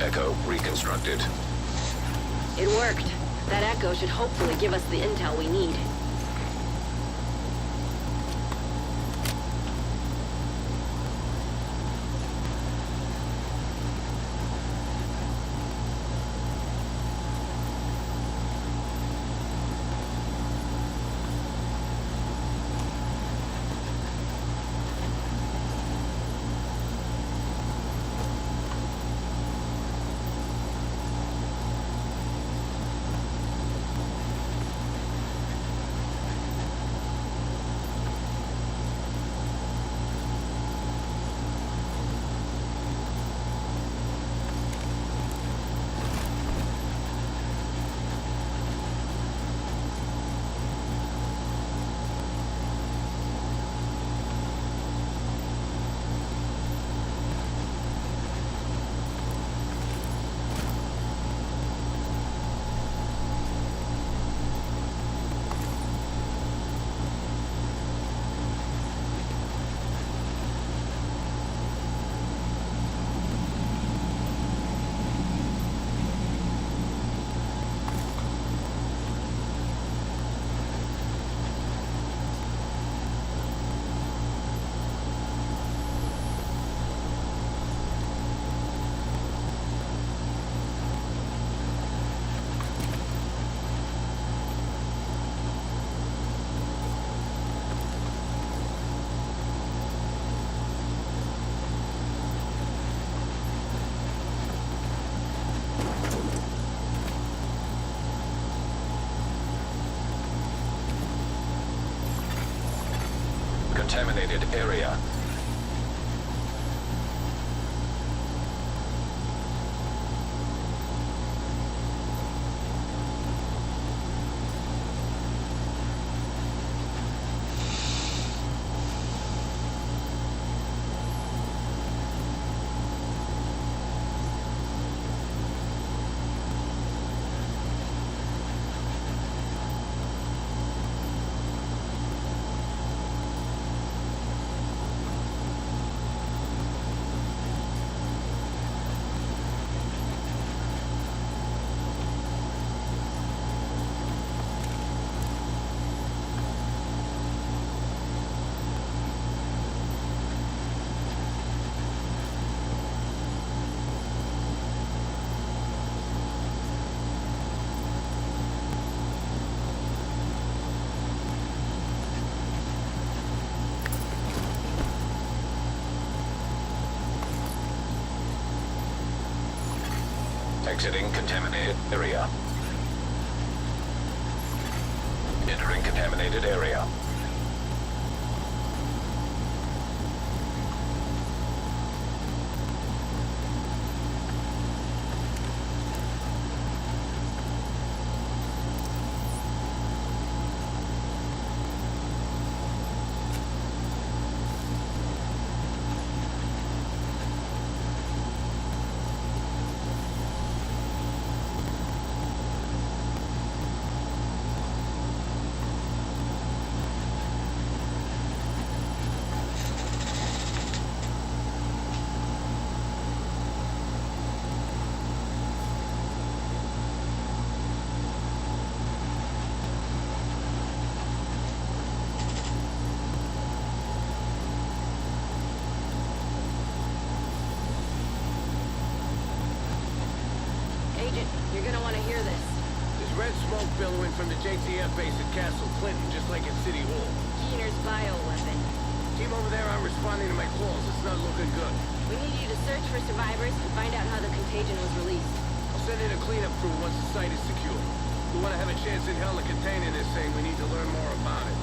Echo reconstructed. It worked. That echo should hopefully give us the intel we need. Contaminated area. Exiting contaminated area. Entering contaminated area. Agent, you're gonna want to hear this. There's red smoke billowing from the JTF base at Castle Clinton, just like at City Hall. Keener's bioweapon. Team over there aren't responding to my calls. It's not looking good. We need you to search for survivors and find out how the contagion was released. I'll send in a cleanup crew once the site is secure. We want to have a chance in hell of containing this thing. We need to learn more about it.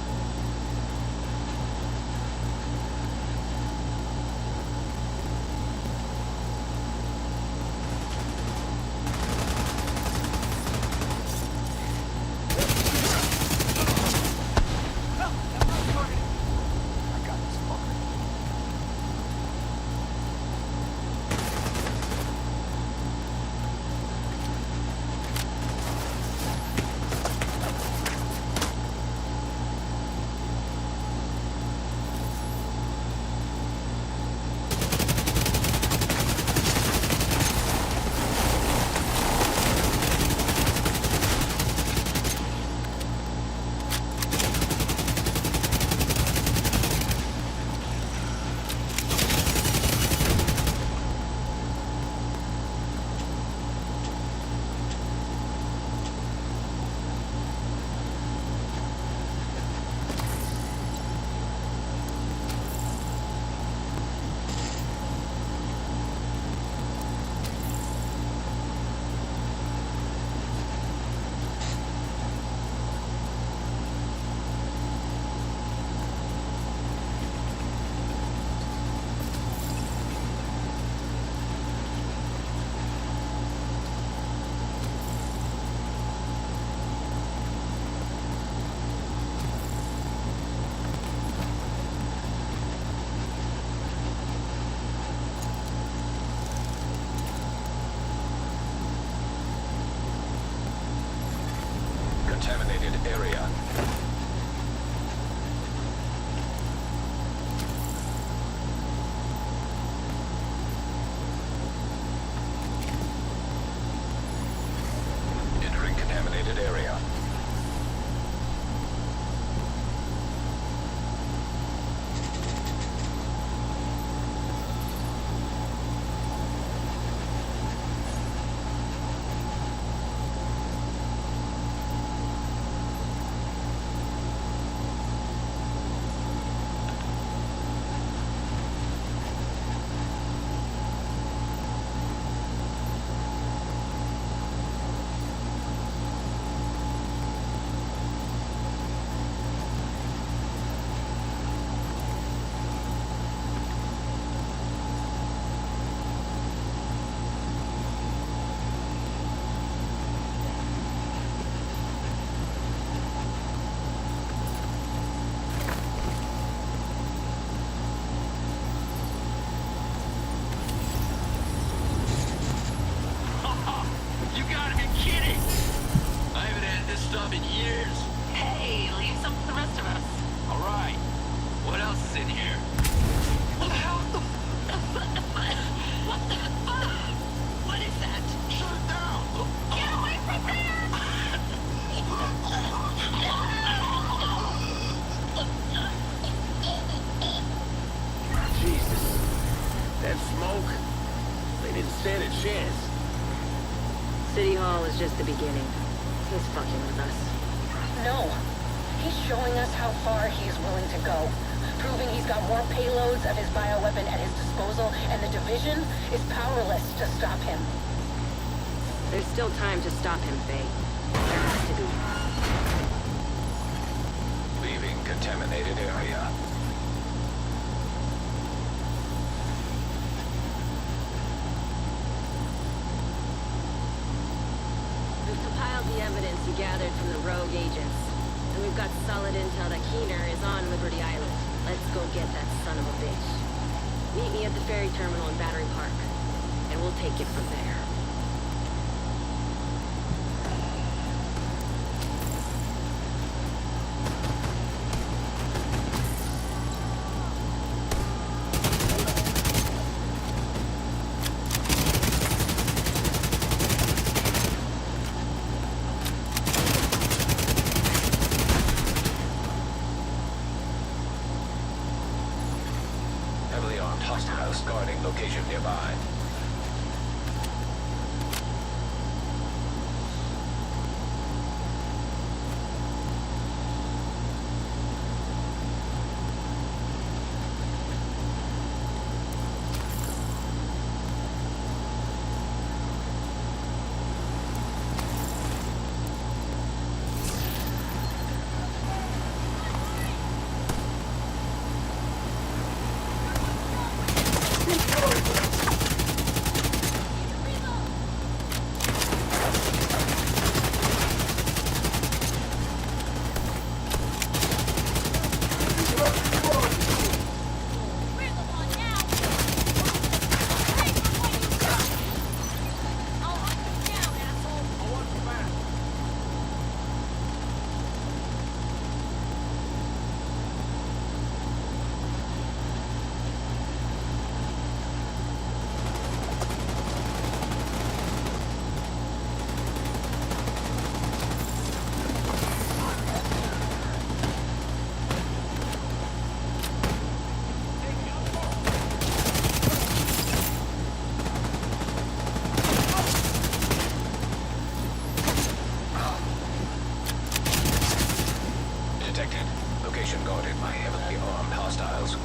Contaminated area. Entering contaminated area. stand a chance. City Hall is just the beginning. He's fucking with us. No. He's showing us how far he's willing to go. Proving he's got more payloads of his bioweapon at his disposal, and the Division is powerless to stop him. There's still time to stop him, Faye. There has to be. Leaving contaminated area. We've compiled the evidence you gathered from the rogue agents. And we've got solid intel that Keener is on Liberty Island. Let's go get that son of a bitch. Meet me at the ferry terminal in Battery Park. And we'll take it from there. Heavily armed hostiles guarding location nearby. Detected. Location guarded by heavily armed hostiles.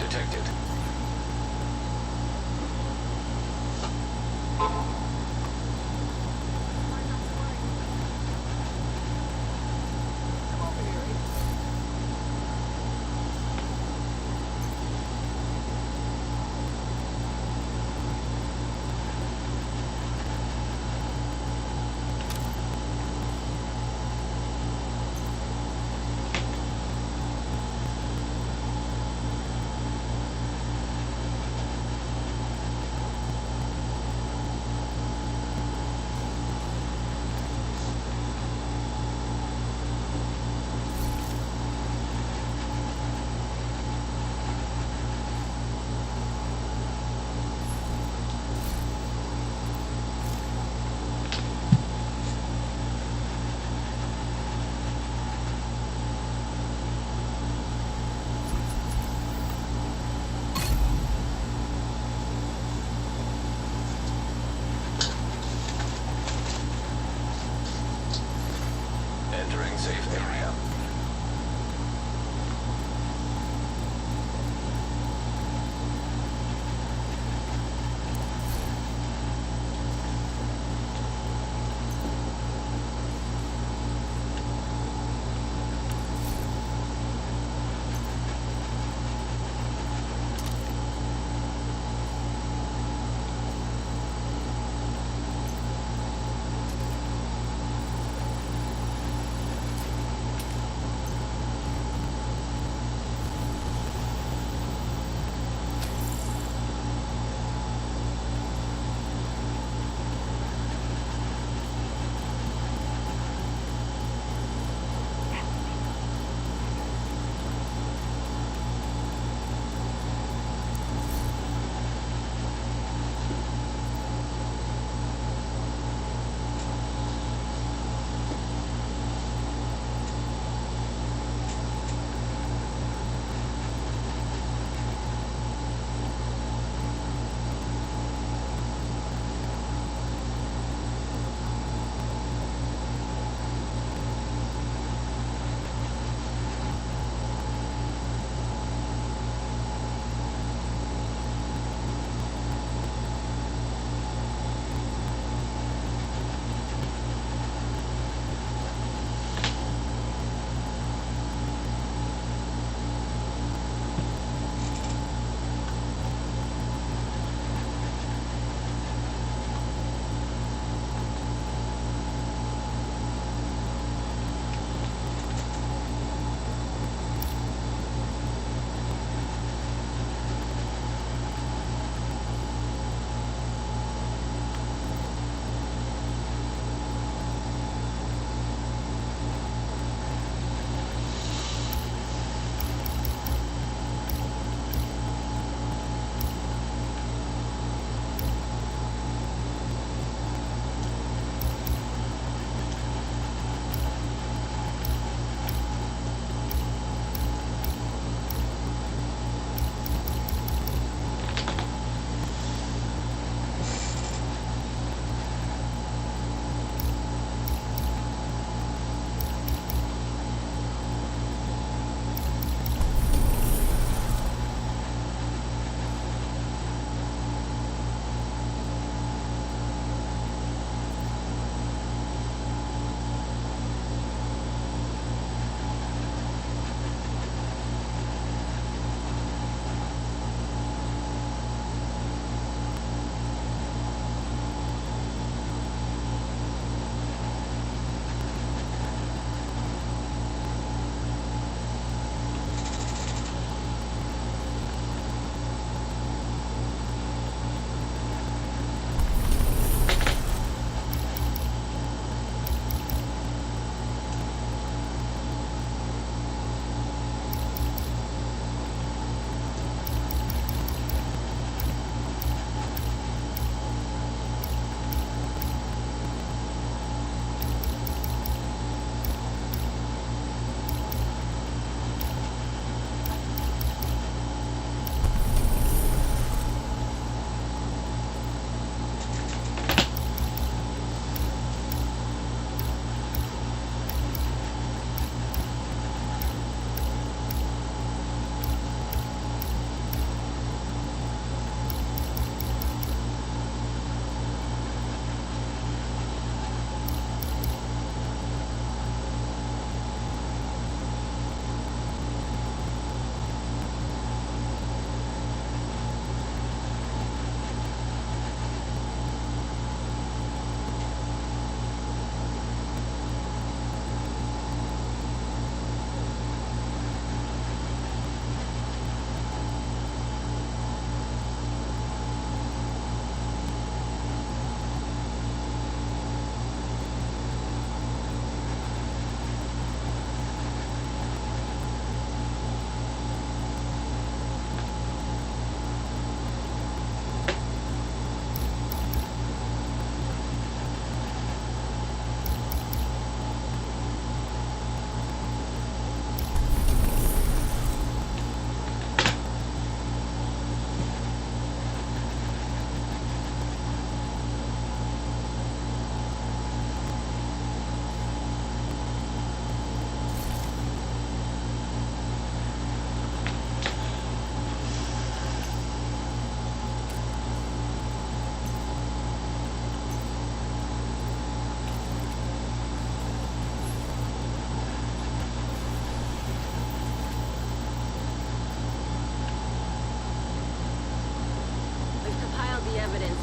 detected.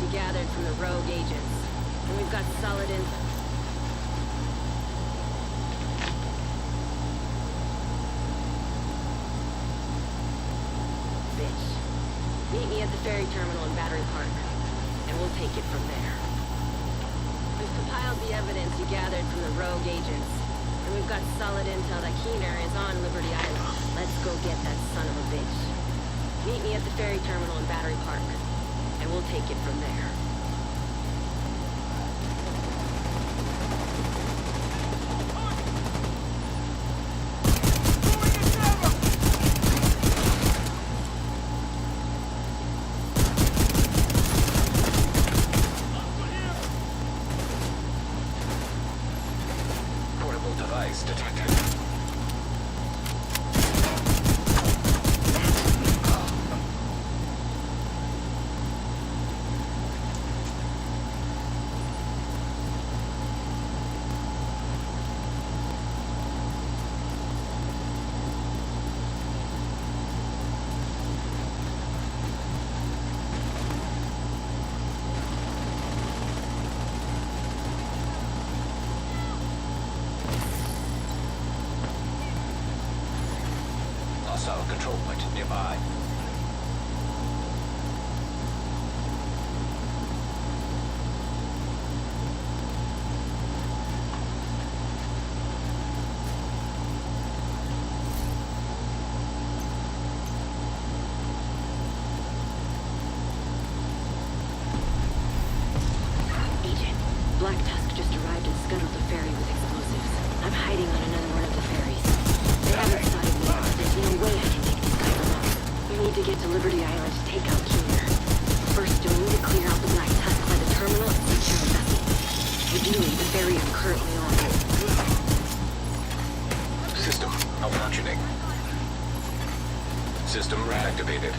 you gathered from the rogue agents. And we've got solid info. Bitch. Meet me at the ferry terminal in Battery Park, and we'll take it from there. We've compiled the evidence you gathered from the rogue agents, and we've got solid intel that Keener is on Liberty Island. Let's go get that son of a bitch. Meet me at the ferry terminal in Battery Park, and we'll take it from there. Portable device detected. Hostile control point nearby. Agent, Black Tusk just arrived and scuttled the ferry with explosives. I'm hiding on another one of the ferries. They haven't spotted me, but there's no way I can take these guys alone. We need to get to Liberty Island to take out Keener. First, you'll need to clear out the Black Tusk by the terminal and secure the vessel. Ideally, the ferry I'm currently on. System malfunctioning. System reactivated.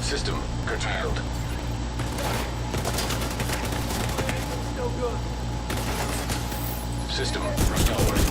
System curtailed. No good. System restored.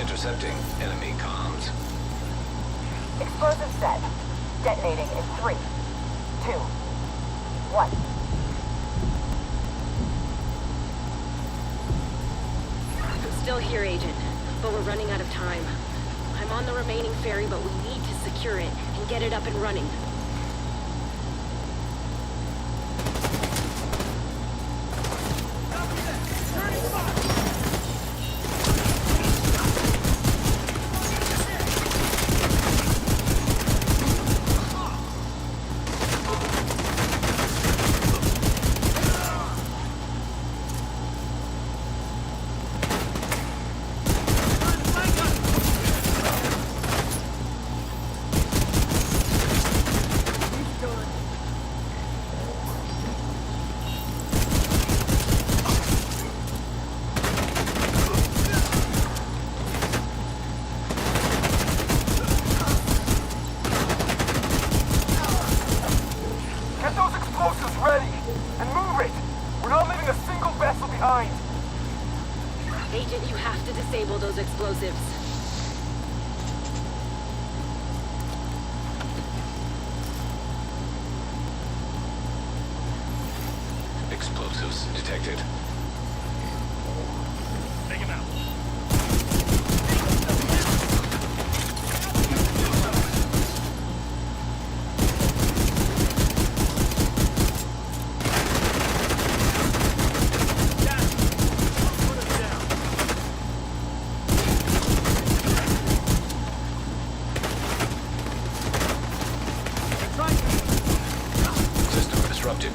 Intercepting enemy comms. Explosive set. Detonating in 3, 2, 1. I'm still here, Agent, but we're running out of time. I'm on the remaining ferry, but we need to secure it and get it up and running. Agent, you have to disable those explosives. Explosives detected. Take him out. System disrupted.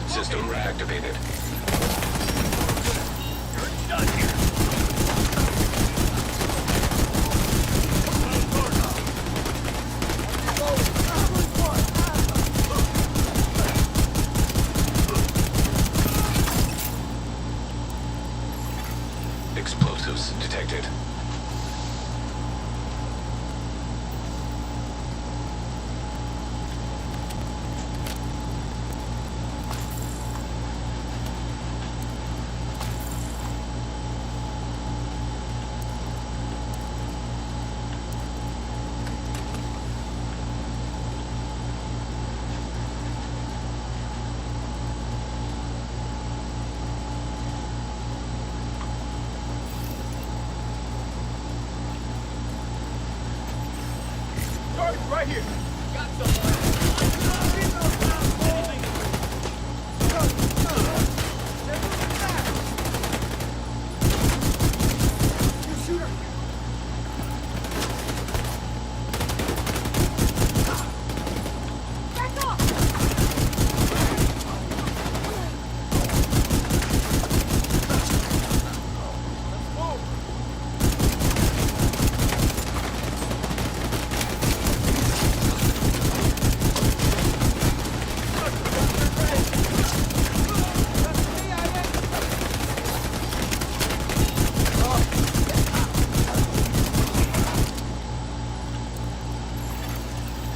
System reactivated. You're done here. Explosives detected. Right here. Got someone.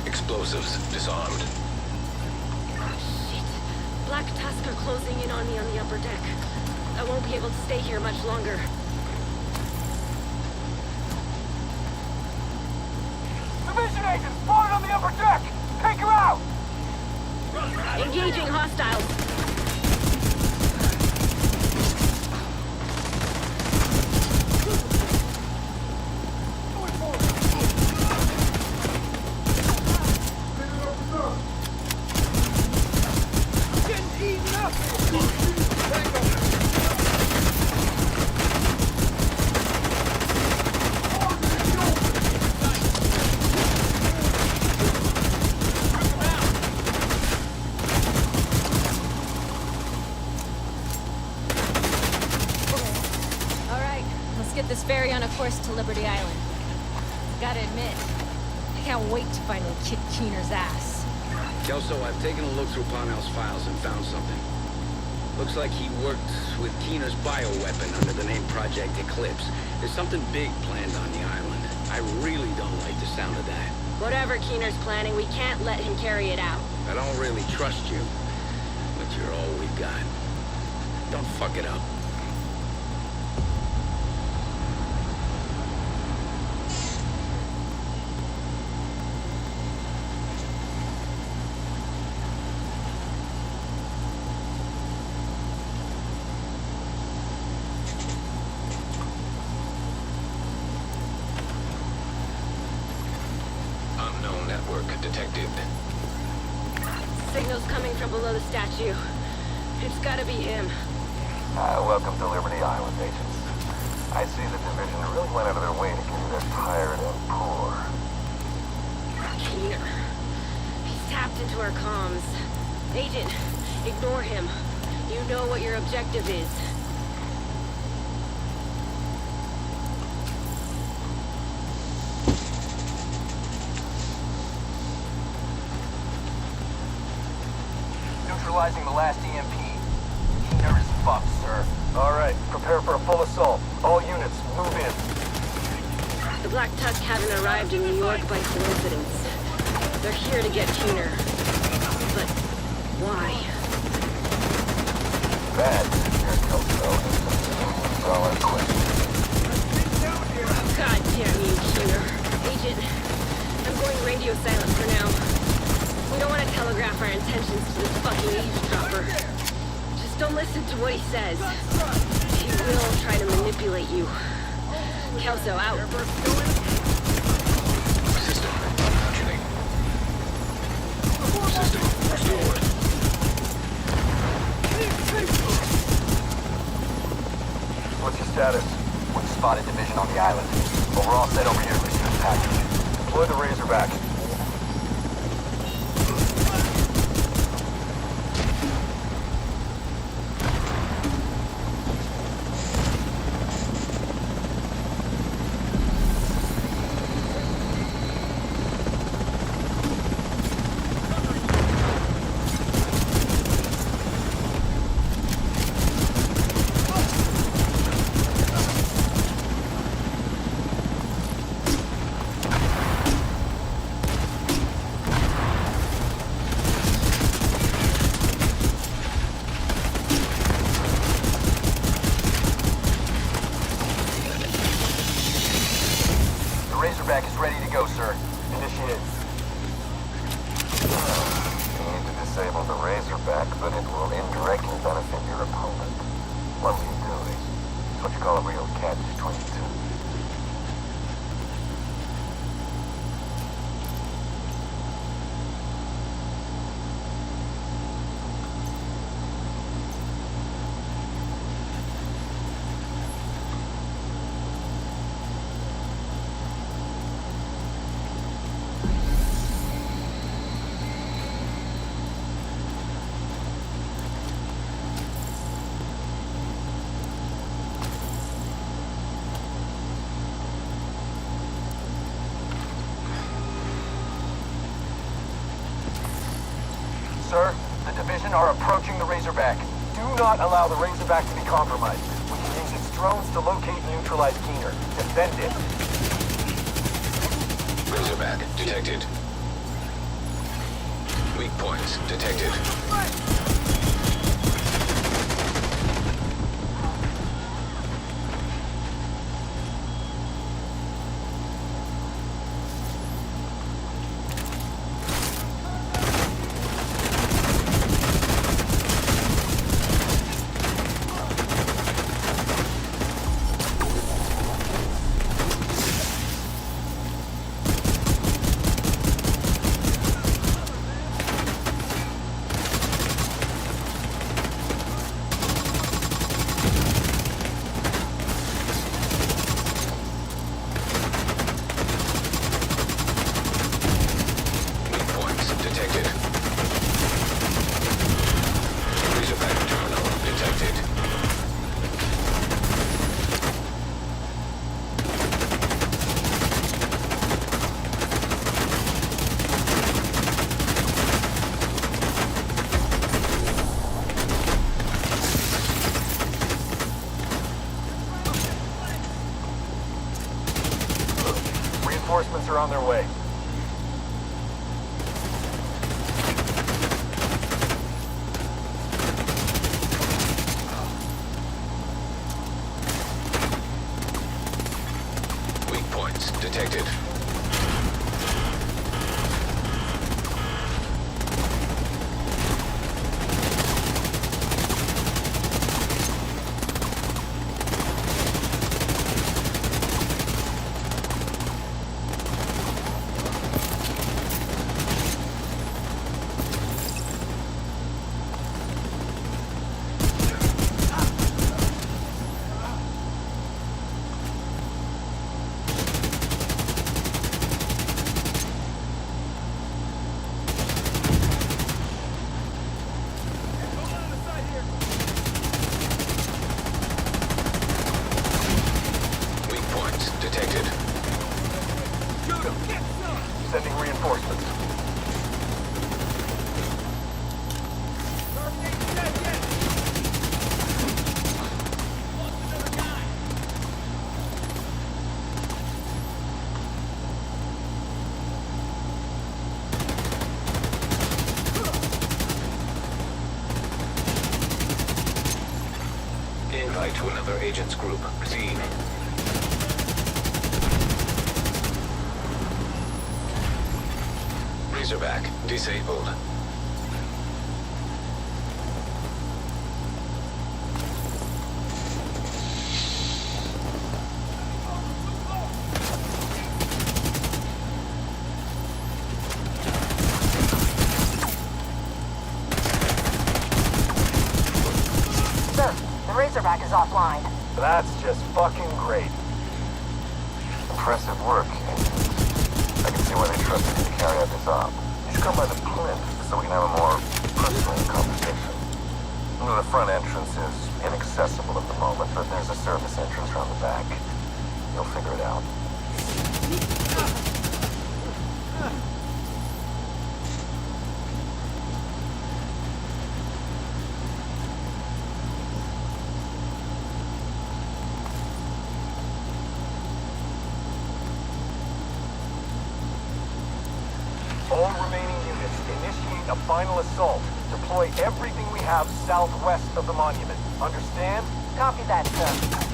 Explosives disarmed. Shit. Black Tusk are closing in on me on the upper deck. I won't be able to stay here much longer. Division agent spotted on the upper deck! Take her out! Engaging hostiles. Get this ferry on a course to Liberty Island. Gotta admit, I can't wait to finally kick Keener's ass. Kelso, I've taken a look through Parnell's files and found something. Looks like he worked with Keener's bioweapon under the name Project Eclipse. There's something big planned on the island. I really don't like the sound of that. Whatever Keener's planning, we can't let him carry it out. I don't really trust you. You're all we got. Don't fuck it up. Unknown network detected. Signals coming from below the statue. It's gotta be him. Welcome to Liberty Island, agents. I see the division really went out of their way to get you there tired and poor. Keener. He's tapped into our comms. Agent, ignore him. You know what your objective is. Neutralizing the last EMP. Keener is fucked, sir. All right, prepare for a full assault. All units, move in. The Black Tusk haven't arrived in New York by coincidence. They're here to get Keener. But why? Bad, Mr. Kelso. Solid question. God damn you, Keener. Agent, I'm going radio silent for now. We don't want to telegraph our intentions to this fucking eavesdropper. Just don't listen to what he says. He will try to manipulate you. Kelso out. System functioning. System restored. What's your status? We spotted division on the island. But we're all set over here to receive the package. Deploy the Razorback. Razorback is ready to go, sir. Initiate. You need to disable the Razorback, but it will indirectly benefit your opponent. What are you doing? It's what you call a real catch-22. Sir, the division are approaching the Razorback. Do not allow the Razorback to be compromised. We can use its drones to locate and neutralize Keener. Defend it. Razorback detected. Weak points detected. Reinforcements are on their way. Sending reinforcements. Invite to another agent's group. Proceed. Razorback disabled. Sir, the Razorback is offline. That's just fucking great. Impressive work, Agent. I can see why they trusted you to carry out this op. You should come by the plinth so we can have a more personal conversation. The front entrance is inaccessible at the moment, but there's a service entrance around the back. You'll figure it out. All remaining units, initiate a final assault. Deploy everything we have southwest of the monument. Understand? Copy that, sir.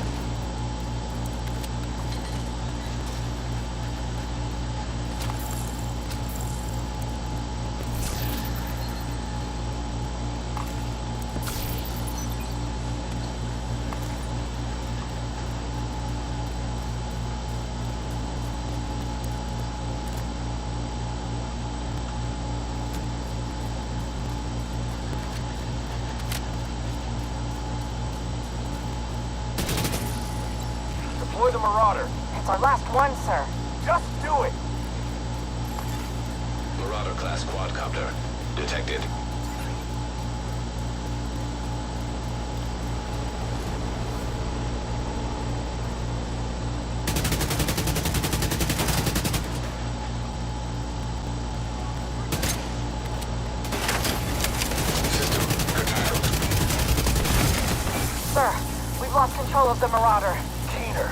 Deploy the Marauder. It's our last one, sir. Just do it! Marauder-class quadcopter detected. Sir, we've lost control of the Marauder. Keener,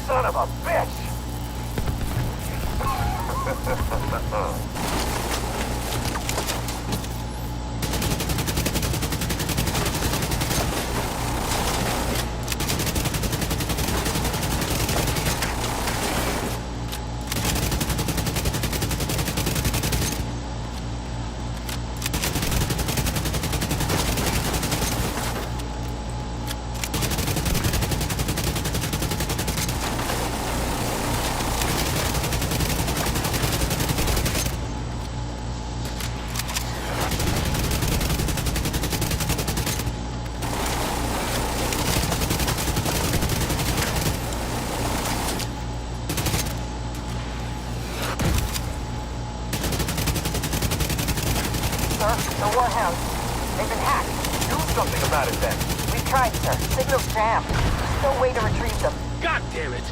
son of a bitch! The Warhounds. They've been hacked. Do something about it then. We've tried, sir. Signal's jammed. There's no way to retrieve them. God damn it!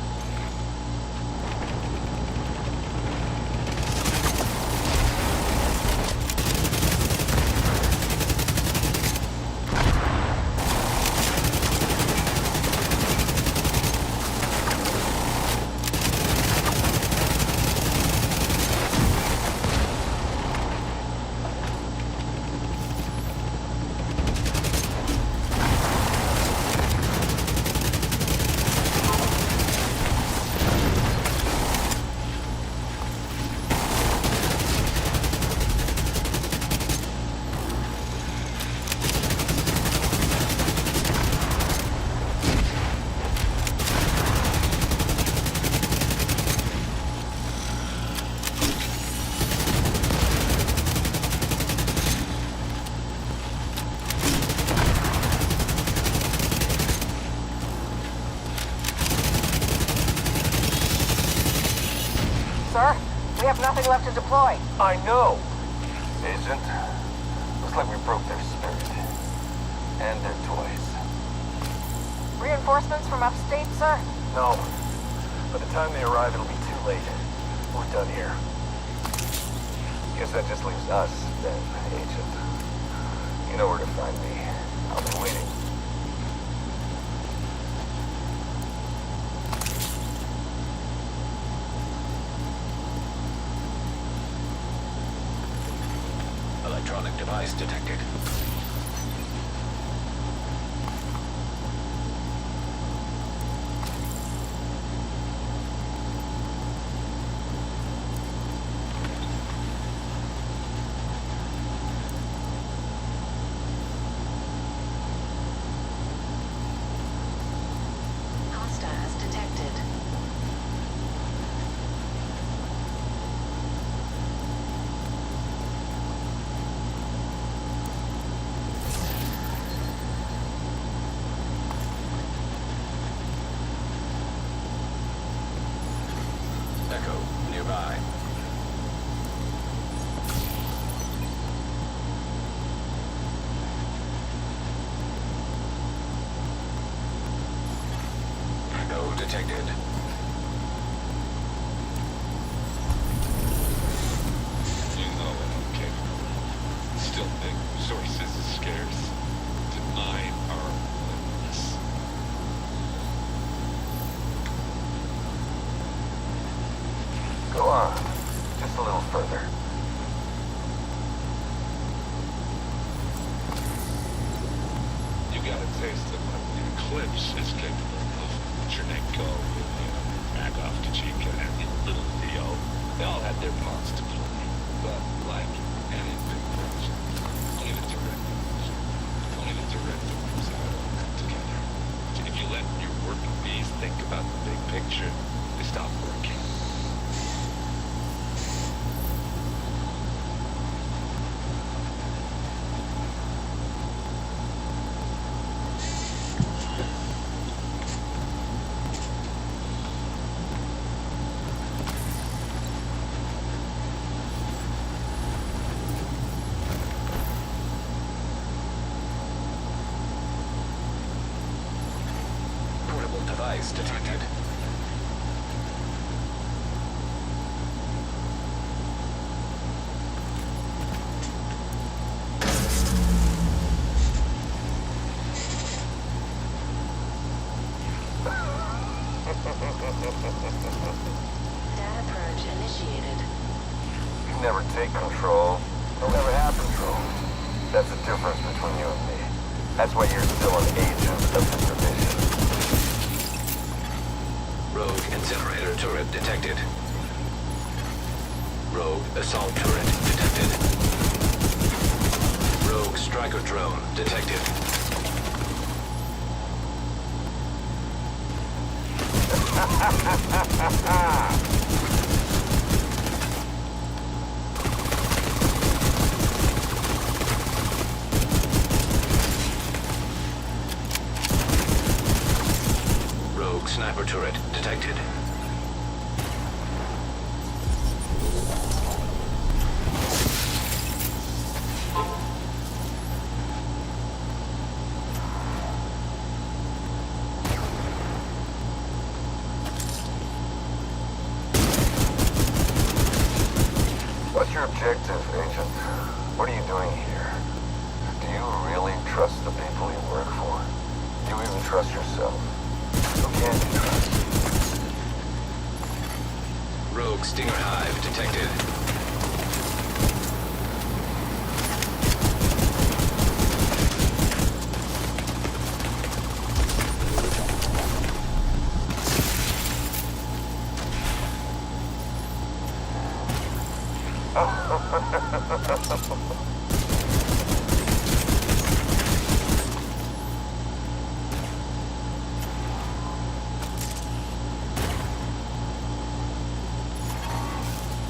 Sir, we have nothing left to deploy. I know. Agent, looks like we broke their spirit. And their toys. Reinforcements from upstate, sir? No. By the time they arrive, it'll be too late. We're done here. Guess that just leaves us, then, Agent. You know where to find me. I'll be waiting. Electronic device detected. Hostiles detected. Echo, nearby. Echo detected. You know what I'm capable of. Still think resources is scarce. To mine our limits. Go on. Just a little further. You got a taste of what the Eclipse is capable of. Chernenko, Magov, Kachika, and Little Theo. They all had their parts to play. But, like any big project, only the director knows how to come together. If you let your working bees think about the big picture, they stop working. Portable device detected. Data purge initiated. You never take control. You'll never have control. That's the difference between you and me. That's why you're still an agent of this division. Rogue incinerator turret detected. Rogue assault turret detected. Rogue striker drone detected. Rogue sniper turret detected. What's your objective, Agent? What are you doing here? Do you really trust the people you work for? Do you even trust yourself? Who can you trust? Rogue stinger hive detected.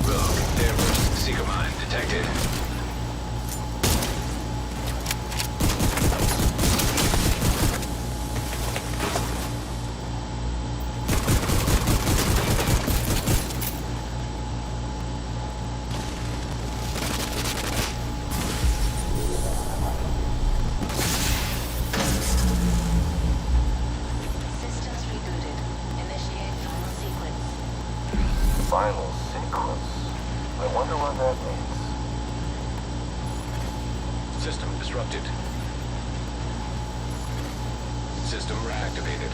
Rogue airburst seeker mine detected. Systems rebooted. Initiate final sequence. Final sequence. Wonder what that means. System disrupted. System reactivated.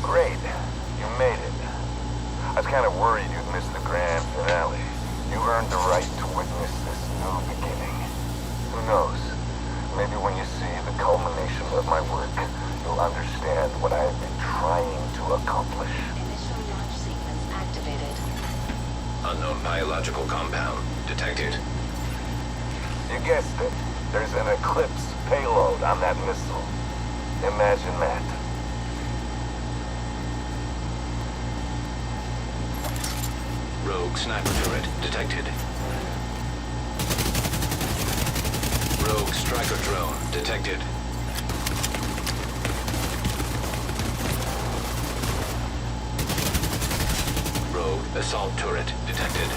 Great. You made it. I was kind of worried you'd miss the grand finale. You earned the right to witness this new beginning. Who knows? Maybe when you see the culmination of my work, you'll understand what I have been trying to accomplish. Initial launch sequence activated. Unknown biological compound detected. You guessed it. There's an Eclipse payload on that missile. Imagine that. Rogue sniper turret detected. Rogue striker drone detected. Rogue assault turret detected.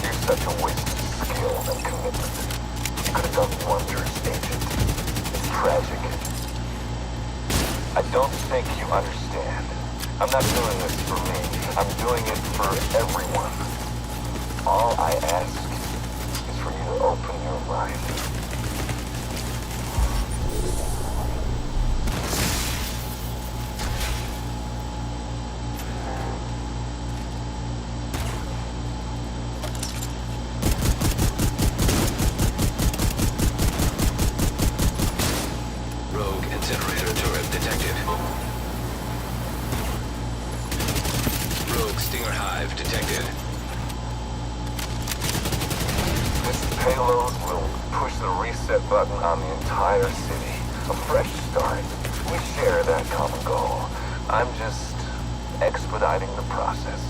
You're such a waste of skill and commitment. You could have done wonders, Agent. It's tragic. I don't think you understand. I'm not doing this for me. I'm doing it for everyone. All I ask is for you to open your mind. Rogue incinerator turret detected. Rogue stinger hive detected. This payload will push the reset button on the entire city. A fresh start. We share that common goal. I'm just expediting the process.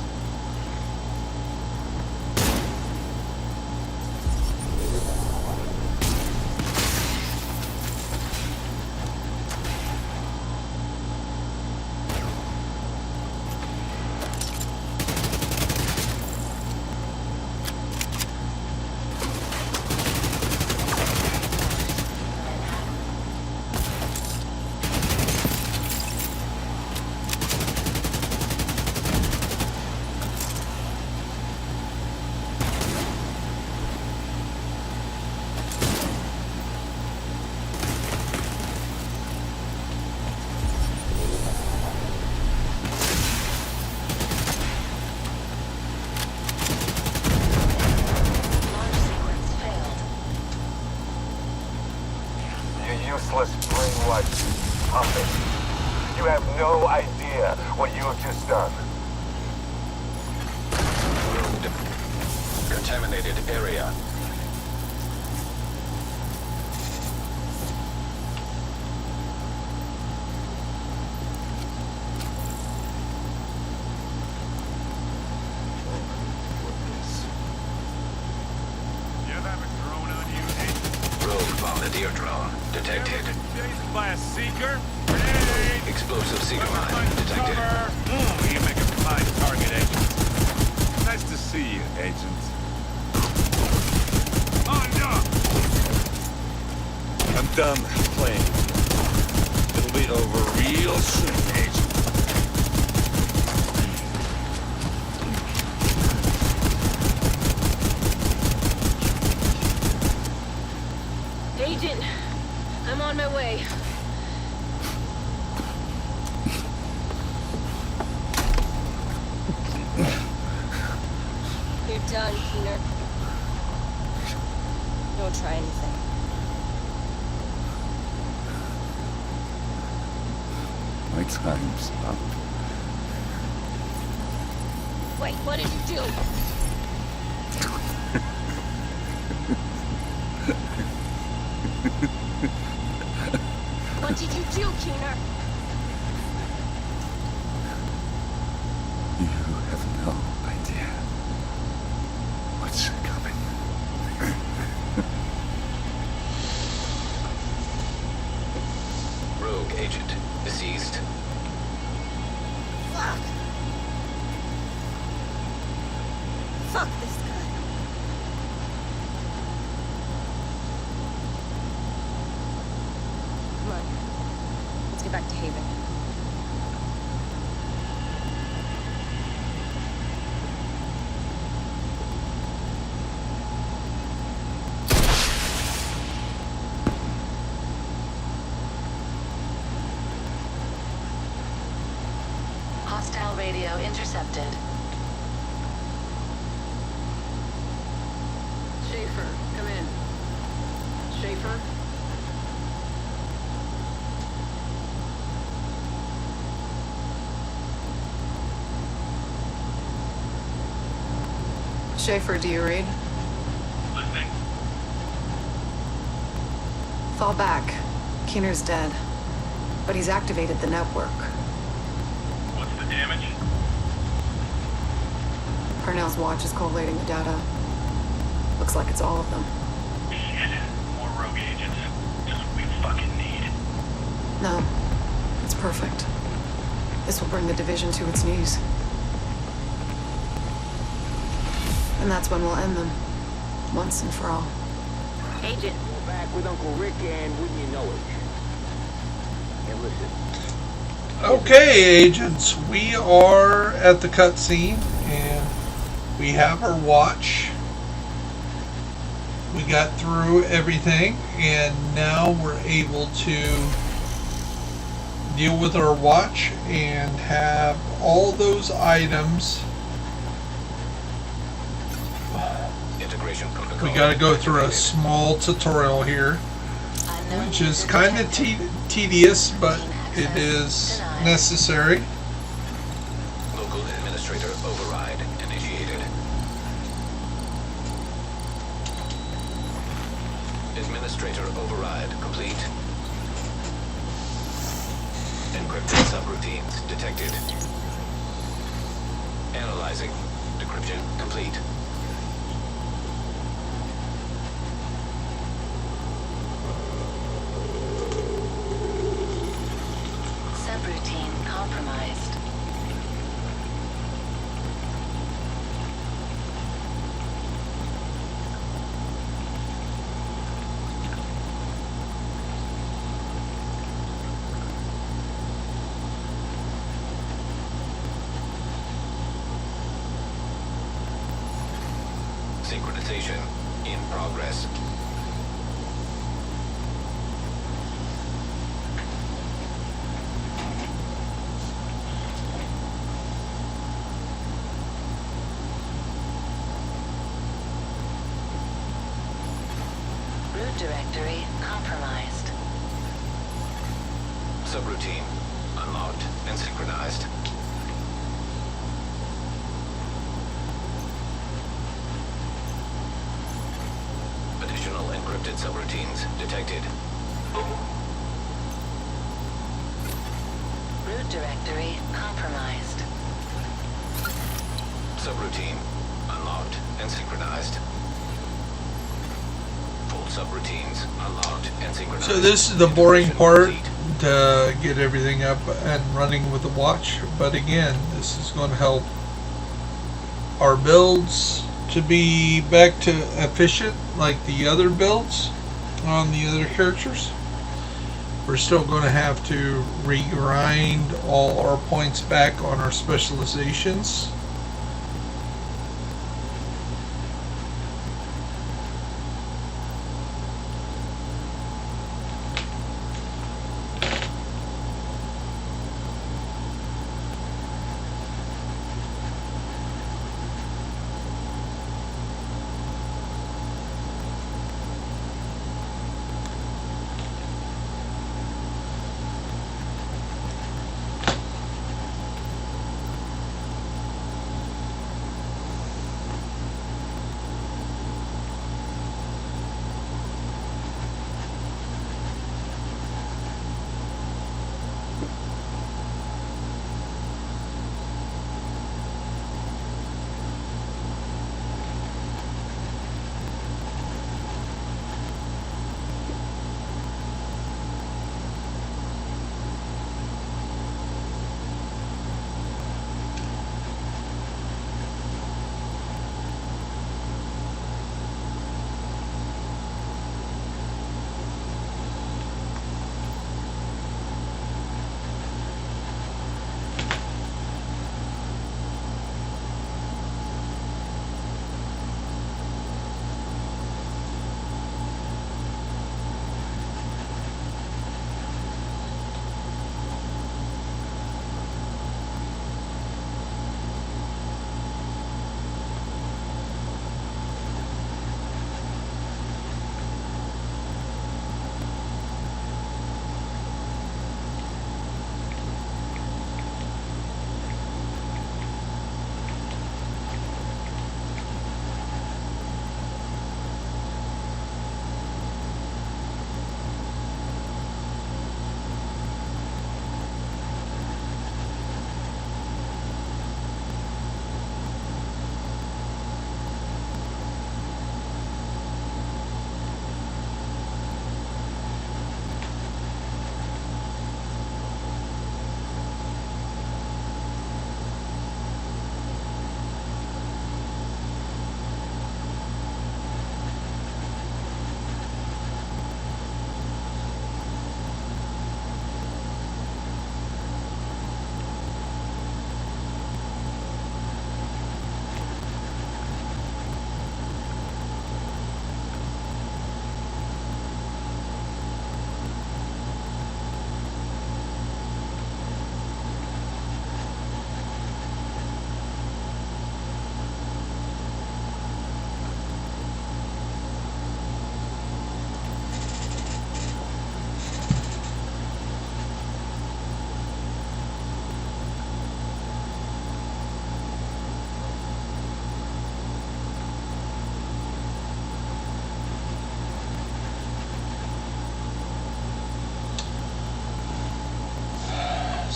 Useless brainwashed puppet. You have no idea what you have just done. Contaminated area. You have a drone on you, Agent? Rogue bombardier drone detected. Chased by a seeker? Explosive seeker mine detected. You make a fine target, Agent. Nice to see you, Agent. Oh, no! I'm done playing. It'll be over real soon, Agent. Agent, I'm on my way. You're done, Keener. Don't try anything. My time's up. Wait, what did you do? What did you do, Keener? You have no idea what's coming. Rogue agent deceased. Fuck. Fuck this guy. Come on. Let's get back to Haven. Hostile radio intercepted. Schaefer, come in. Schaefer? Schaefer, do you read? Listening. Fall back. Keener's dead. But he's activated the network. What's the damage? Parnell's watch is collating the data. Looks like it's all of them. Shit. More rogue agents. Just what we fucking need. No. It's perfect. This will bring the division to its knees. And that's when we'll end them. Once and for all. Agent. We're back with Uncle Rick and wouldn't you know it? And listen. Okay, agents, we are at the cutscene, and we have our watch. We got through everything, and now we're able to deal with our watch and have all those items. Integration protocol. We got to go through a small tutorial here, which is kind of tedious, but it is necessary. Local administrator override initiated. Administrator override complete. Encrypted subroutines detected. Analyzing. Decryption complete. Subroutine compromised. Synchronization in progress. Root directory compromised. Subroutine unlocked and synchronized. Additional encrypted subroutines detected. Root directory compromised. Subroutine unlocked and synchronized. Full subroutines unlocked and synchronized. So this is the boring part, to get everything up and running with the watch, but again, this is going to help our builds to be back to efficient like the other builds on the other characters. We're still going to have to regrind all our points back on our specializations.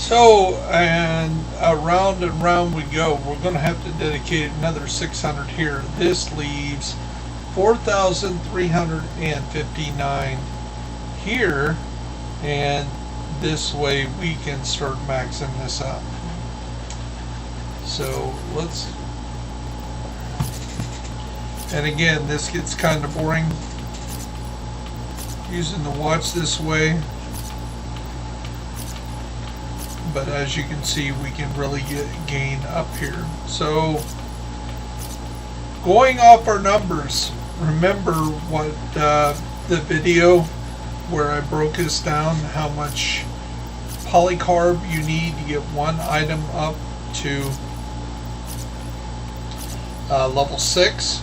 So, and round and round we go. We're going to have to dedicate another 600 here. This leaves 4,359 here, and this way we can start maxing this out. So let's, and again, this gets kind of boring using the watch this way, but as you can see, we can really gain up here. So going off our numbers, remember what the video where I broke this down, how much polycarb you need to get one item up to level 6,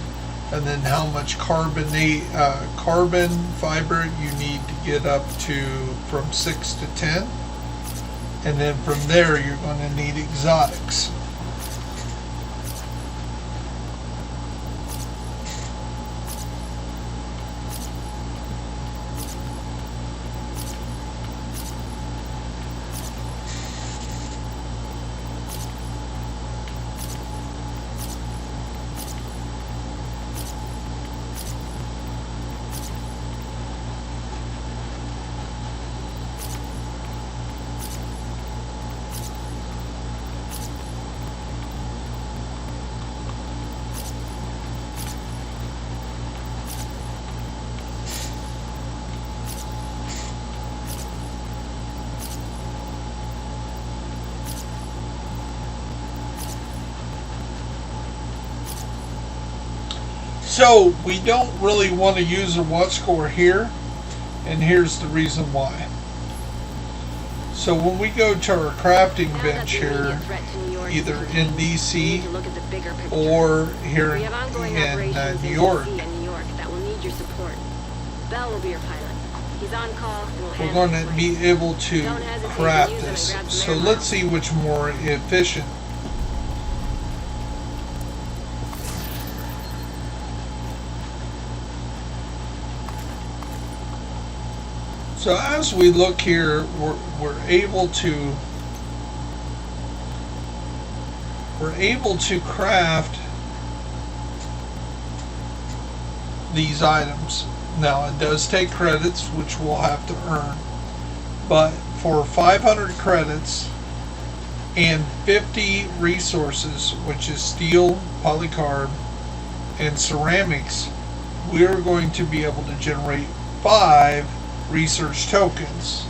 and then how much carbon fiber you need to get up to from 6 to 10, and then from there you're going to need exotics. So we don't really want to use a watch score here, and here's the reason why. So when we go to our crafting bench here, either in DC or here in New York, we're going to be able to craft this. So let's see which more efficient. So as we look here, we're able to craft these items. Now it does take credits, which we'll have to earn, but for 500 credits and 50 resources, which is steel, polycarb, and ceramics, we're going to be able to generate 5 research tokens.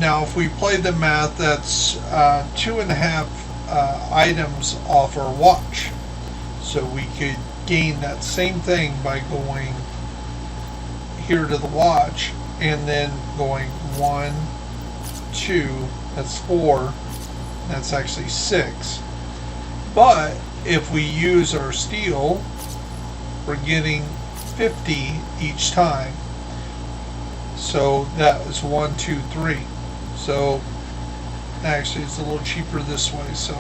Now if we play the math, that's 2.5 items off our watch. So we could gain that same thing by going here to the watch and then going 1, 2, that's 4, that's actually 6. But if we use our steel, we're getting 50 each time. So that is 1, 2, 3. So actually it's a little cheaper this way, so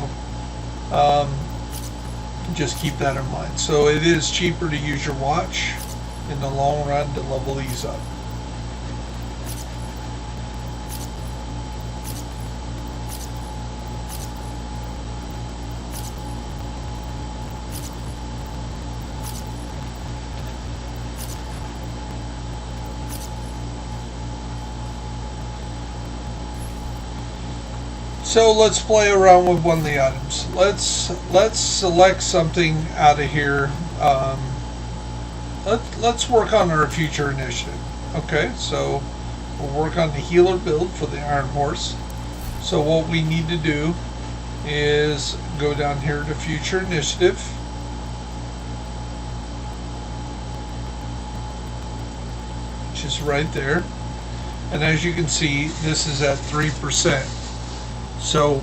just keep that in mind. So it is cheaper to use your watch in the long run to level these up. So let's play around with one of the items. Let's select something out of here. Let's work on our future initiative. Okay, so we'll work on the healer build for the Iron Horse. So what we need to do is go down here to future initiative. Which is right there. And as you can see, this is at 3%. So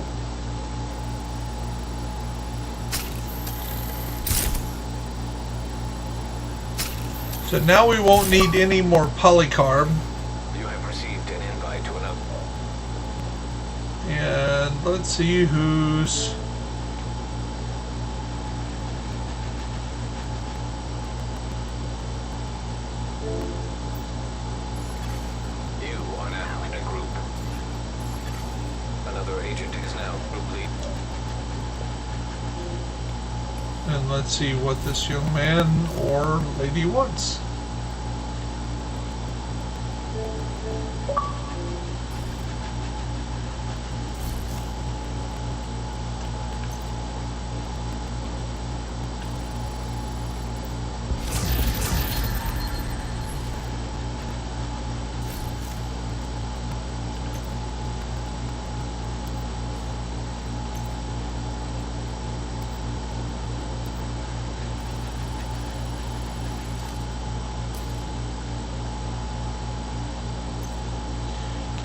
now we won't need any more polycarb. You have received an invite to another. And let's see who's... You are now in a group. Agent is now group lead. And let's see what this young man or lady wants.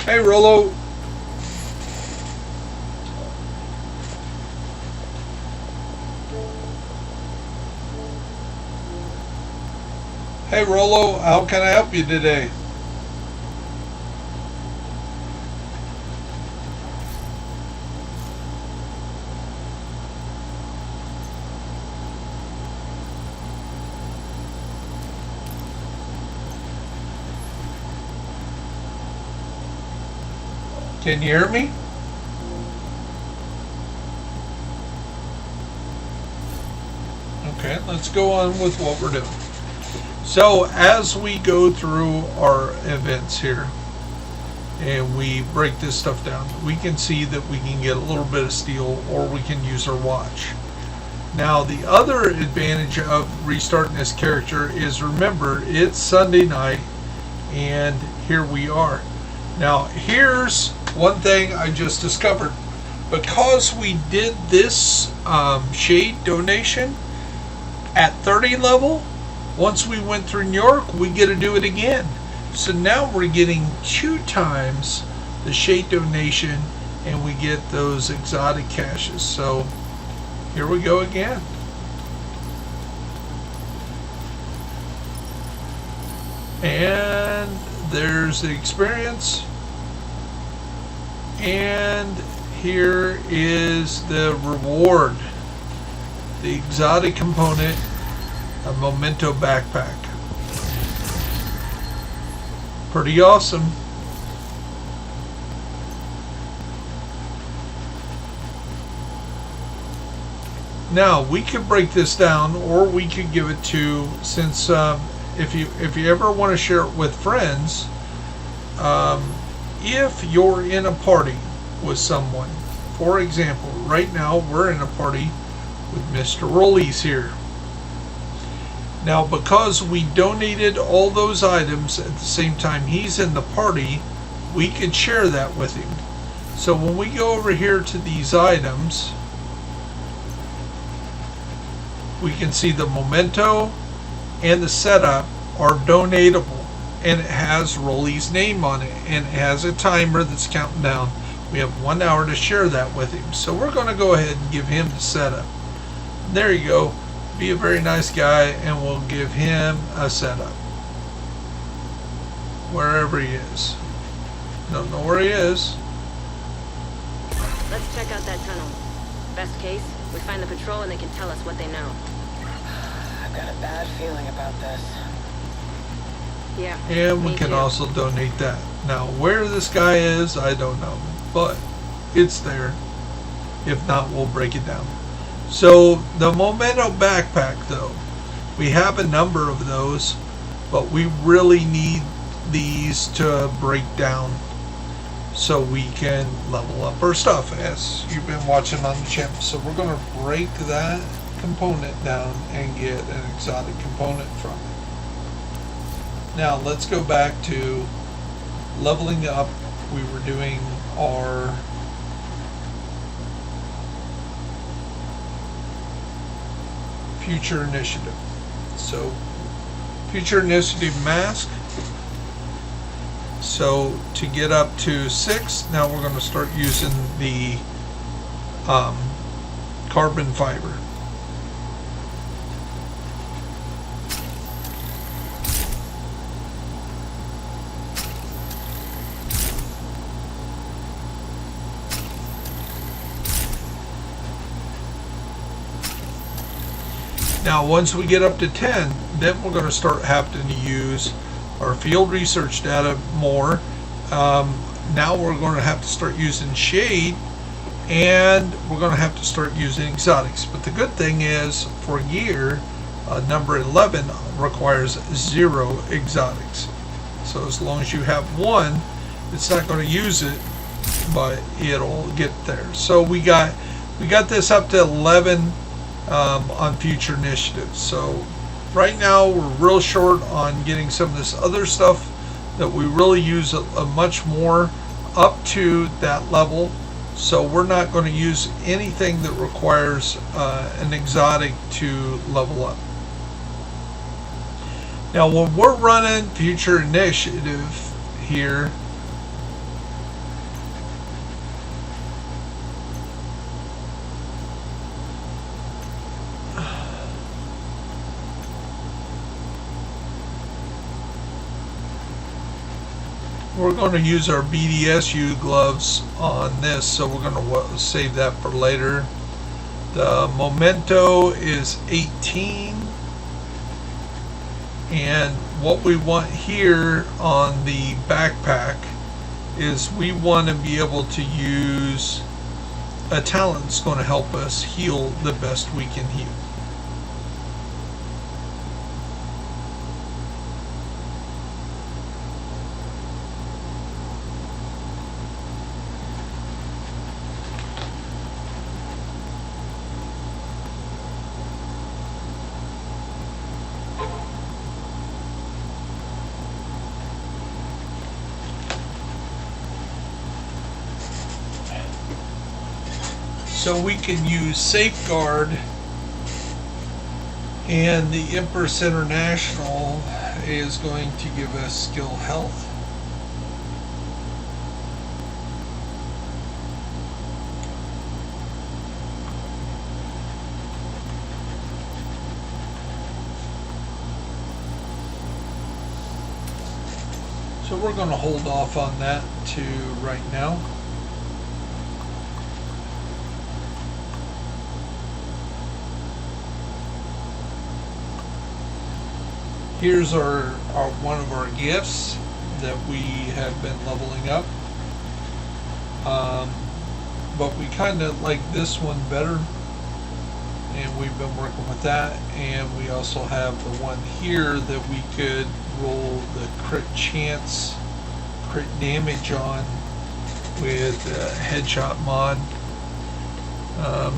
Hey, Rollo. Hey, Rollo, how can I help you today? Can you hear me? Okay, let's go on with what we're doing. So as we go through our events here and we break this stuff down, we can see that we can get a little bit of steel or we can use our watch. Now the other advantage of restarting this character is, remember, it's Sunday night and here we are. Now here's one thing I just discovered. Because we did this shade donation at 30 level, once we went through New York, we get to do it again. So now we're getting 2 times the shade donation and we get those exotic caches. So here we go again. And there's the experience. And here is the reward. The exotic component, a memento backpack. Pretty awesome. Now we could break this down, or we could give it to, since if you ever want to share it with friends, if you're in a party with someone, for example, right now we're in a party with Mr. Rollies here. Now because we donated all those items at the same time he's in the party, we could share that with him. So when we go over here to these items, we can see the memento and the setup are donatable, and it has Rolly's name on it, and it has a timer that's counting down. We have 1 hour to share that with him, so we're going to go ahead and give him the setup. There you go. Be a very nice guy, and we'll give him a setup wherever he is. Don't know where he is. Let's check out that tunnel. Best case, we find the patrol and they can tell us what they know. I've got a bad feeling about this. Yeah. And we can also donate that. Now, where this guy is, I don't know, but it's there. If not, we'll break it down. So the memento backpack, though, we have a number of those, but we really need these to break down so we can level up our stuff, as you've been watching on the channel. So we're going to break that component down and get an exotic component from it. Now let's go back to leveling up. We were doing our future initiative. So future initiative mask. So to get up to 6, now we're going to start using the carbon fiber. Now once we get up to 10, then we're going to start having to use our field research data more. Now we're going to have to start using shade and we're going to have to start using exotics. But the good thing is, for gear, number 11 requires 0 exotics. So as long as you have 1, it's not going to use it, but it'll get there. So we got this up to 11 on future initiatives. So right now we're real short on getting some of this other stuff that we really use a much more up to that level. So we're not going to use anything that requires an exotic to level up. Now when we're running future initiative here, we're going to use our BDSU gloves on this, so we're going to save that for later. The memento is 18, and what we want here on the backpack is we want to be able to use a talent that's going to help us heal the best we can heal. So we can use Safeguard, and the Empress International is going to give us skill health. So we're going to hold off on that to right now. Here's our one of our gifts that we have been leveling up, but we kind of like this one better, and we've been working with that. And we also have the one here that we could roll the crit chance, crit damage on with headshot mod.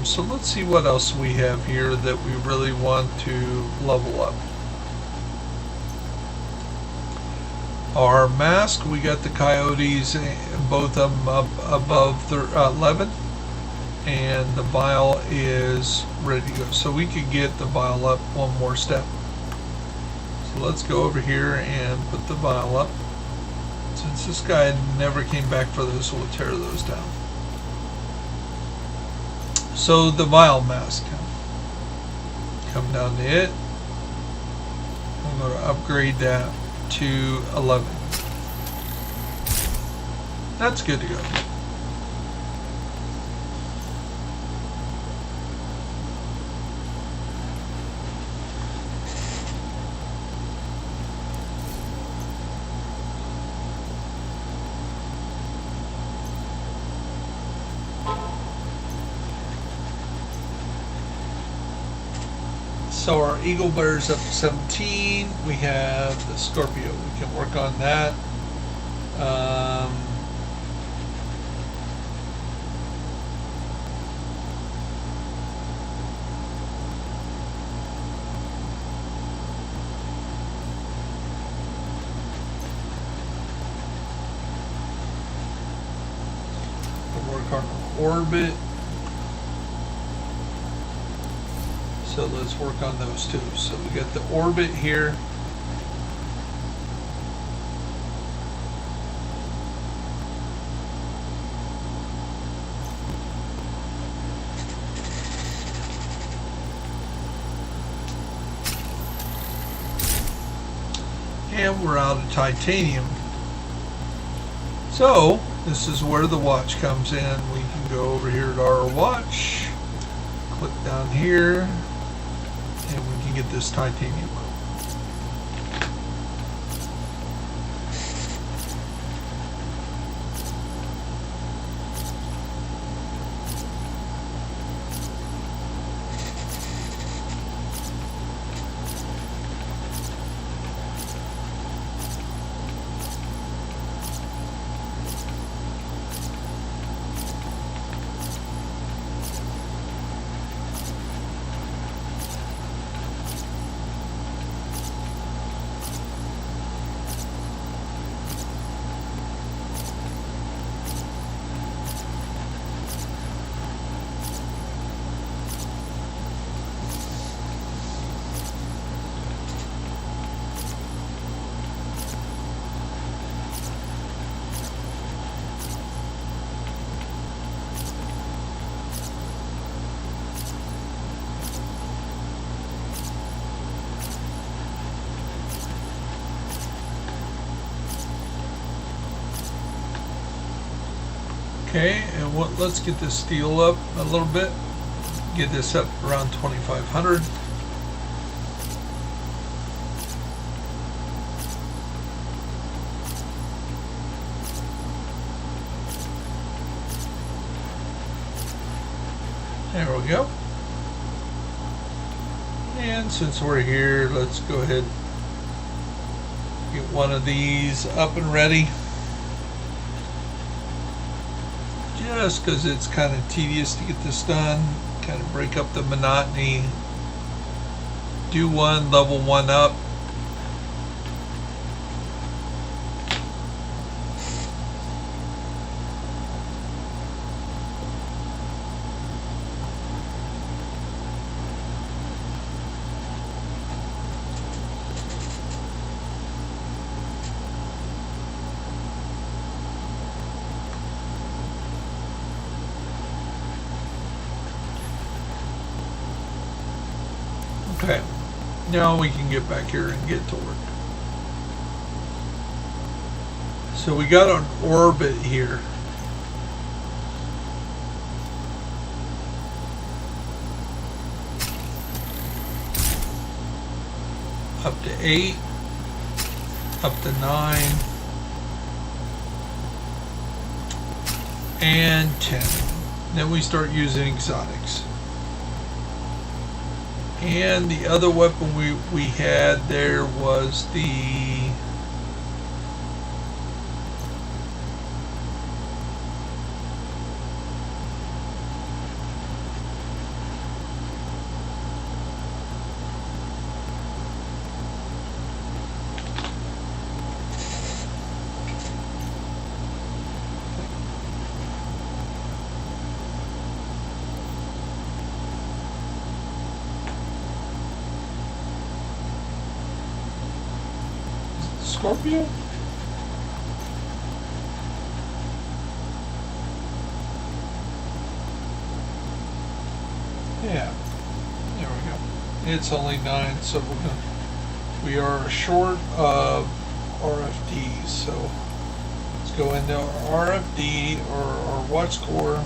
So let's see what else we have here that we really want to level up. Our mask, we got the coyotes, both of them up above 11, and the vial is ready to go. So we could get the vial up one more step. So let's go over here and put the vial up. Since this guy never came back for those, we'll tear those down. So the vial mask, come down to it. I'm going to upgrade that to 11. That's good to go. So our Eagle Bear's up to 17. We have the Scorpio. We can work on that. We'll work on Orbit. So let's work on those two. So we got the Orbit here. And we're out of titanium. So this is where the watch comes in. We can go over here to our watch, click down here, and we can get this titanium. Okay, and let's get this steel up a little bit. Get this up around 2,500. There we go. And since we're here, let's go ahead and get one of these up and ready. Just because it's kind of tedious to get this done, kind of break up the monotony. Do one, level one up. Okay, now we can get back here and get to work. So we got an orbit here. Up to 8, up to 9, and 10. Then we start using exotics. And the other weapon we had there was the Scorpio? Yeah, there we go. It's only 9, so we are short of RFD, so let's go into our RFD or our watch score.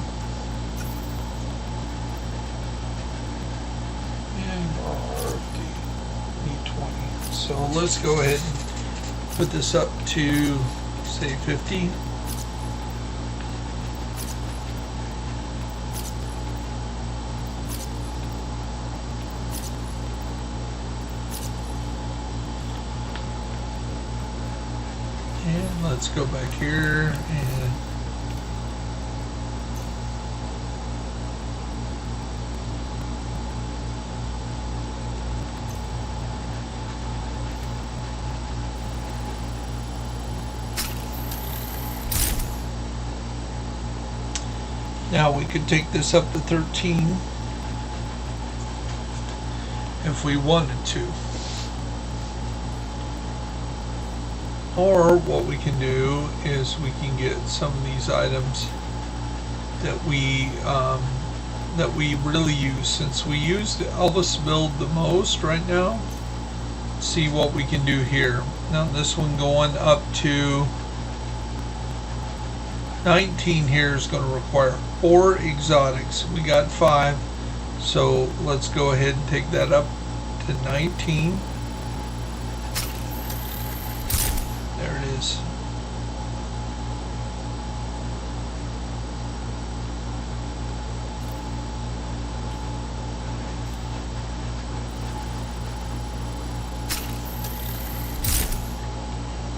And our RFD, E20. So let's go ahead and put this up to, say, 50. And let's go back here and now we could take this up to 13 if we wanted to. Or what we can do is we can get some of these items that we really use, since we use the Elvis build the most right now. See what we can do here. Now this one going up to 19 here is going to require 4 exotics. We got 5, so let's go ahead and take that up to 19. There it is.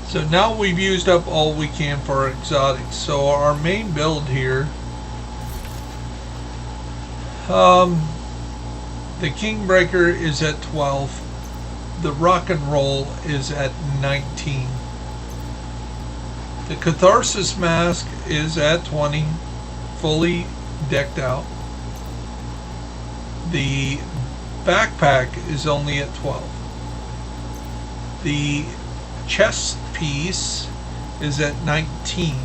So now we've used up all we can for our exotics. So our main build here, the Kingbreaker is at 12. The Rock and Roll is at 19. The Catharsis Mask is at 20, fully decked out. The Backpack is only at 12. The chest piece is at 19.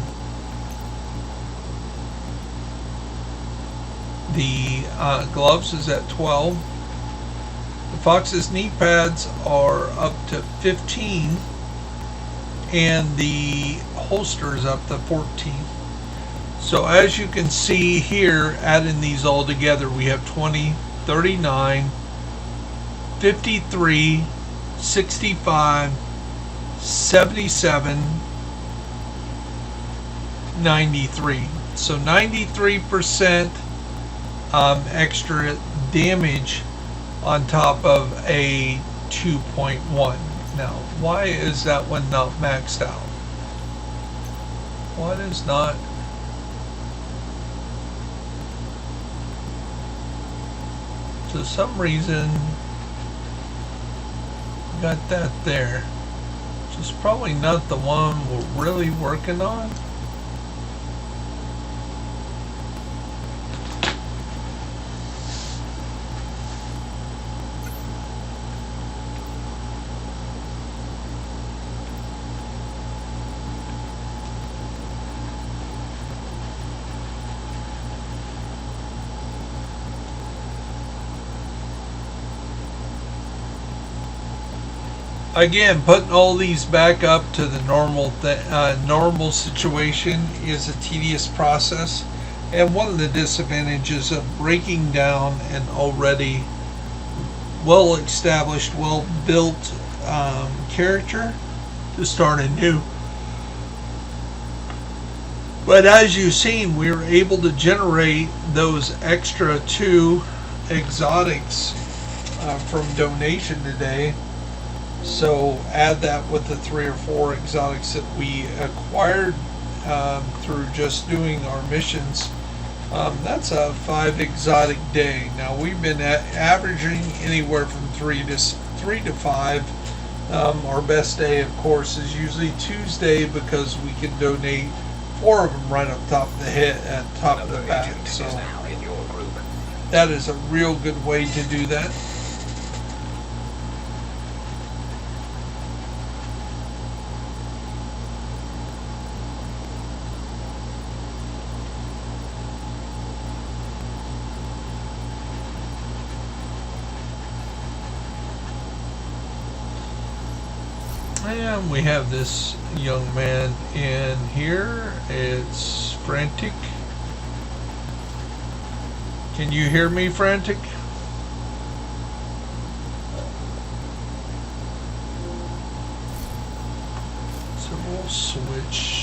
The gloves is at 12. The Fox's knee pads are up to 15, and the holster is up to 14. So as you can see here, adding these all together, we have 20, 39, 53, 65, 77, 93. So 93% extra damage on top of a 2.1. Now, why is that one not maxed out? What is not? For some reason, got that there, which is probably not the one we're really working on. Again, putting all these back up to the normal situation is a tedious process, and one of the disadvantages of breaking down an already well-established, well-built character to start anew. But as you've seen, we were able to generate those extra 2 exotics from donation today. So add that with the 3 or 4 exotics that we acquired through just doing our missions. That's a 5 exotic day. Now we've been averaging anywhere from 3 to 5. Our best day, of course, is usually Tuesday because we can donate 4 of them right up top of the head, top of the back. So that is a real good way to do that. And we have this young man in here. It's Frantic. Can you hear me, Frantic? So we'll switch.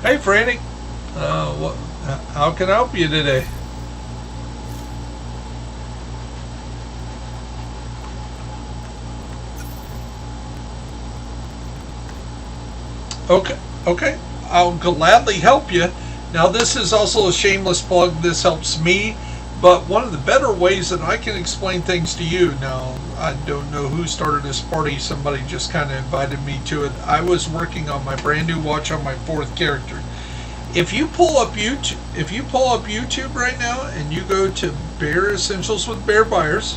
Hey, Frantic. How can I help you today? Okay. I'll gladly help you. Now, this is also a shameless plug. This helps me, but one of the better ways that I can explain things to you. Now, I don't know who started this party. Somebody just kind of invited me to it. I was working on my brand new watch on my 4th character. If you pull up YouTube right now and you go to Bear Essentials with Bear Buyers,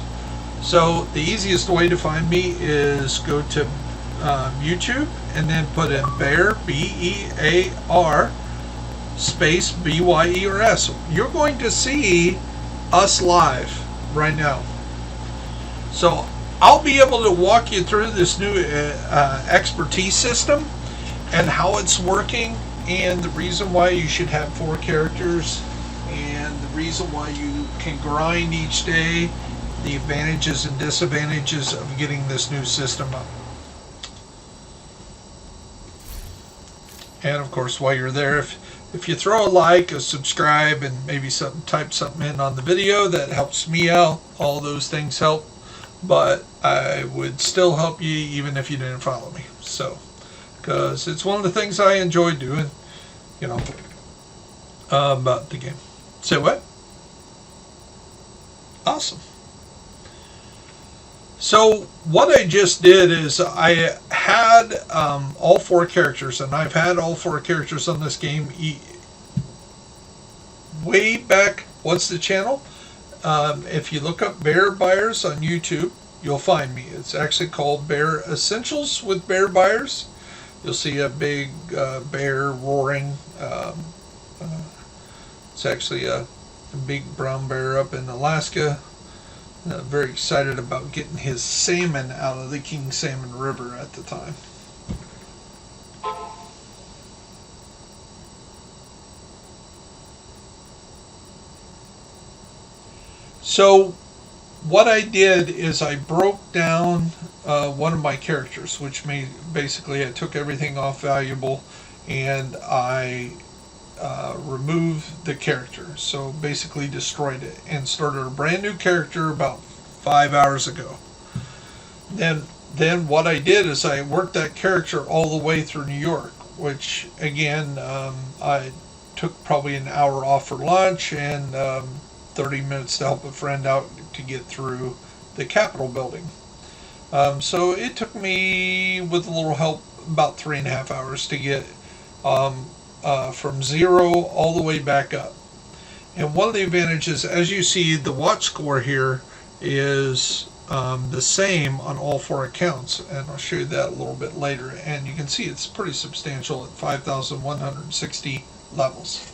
so the easiest way to find me is go to YouTube and then put in Bear, B-E-A-R, space B-Y-E-R-S. You're going to see us live right now. So I'll be able to walk you through this new expertise system and how it's working, and the reason why you should have 4 characters, and the reason why you can grind each day, the advantages and disadvantages of getting this new system up. And of course, while you're there, if you throw a like, a subscribe, and maybe type something in on the video, that helps me out. All those things help, but I would still help you even if you didn't follow me. So, because it's one of the things I enjoy doing, you know, about the game. Say what? Awesome. So what I just did is I had all 4 characters, and I've had all 4 characters on this game way back. What's the channel? If you look up Bear Buyers on YouTube, you'll find me. It's actually called Bear Essentials with Bear Buyers. You'll see a big bear roaring It's actually a big brown bear up in Alaska. Very excited about getting his salmon out of the King Salmon River at the time. So what I did is I broke down one of my characters, which basically I took everything off valuable and I removed the character. So basically destroyed it and started a brand new character about 5 hours ago. Then what I did is I worked that character all the way through New York, which again, I took probably an hour off for lunch and 30 minutes to help a friend out to get through the Capitol building. So it took me, with a little help, about 3.5 hours to get from 0 all the way back up. And one of the advantages, as you see, the watch score here is the same on all 4 accounts, and I'll show you that a little bit later. And you can see it's pretty substantial at 5,160 levels.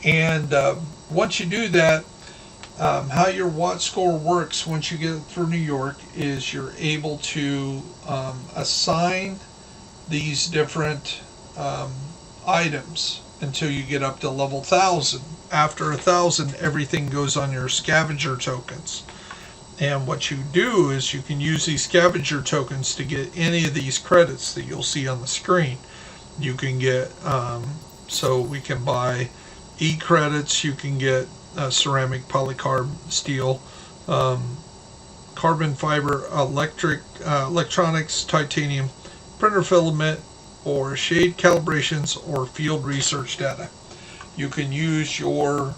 And once you do that, how your watch score works once you get through New York is you're able to assign these different items until you get up to level 1,000. After 1,000, everything goes on your scavenger tokens. And what you do is you can use these scavenger tokens to get any of these credits that you'll see on the screen. You can get, so we can buy E-credits, you can get ceramic, polycarb, steel, carbon fiber, electronics, titanium, printer filament, or shade calibrations, or field research data. You can use your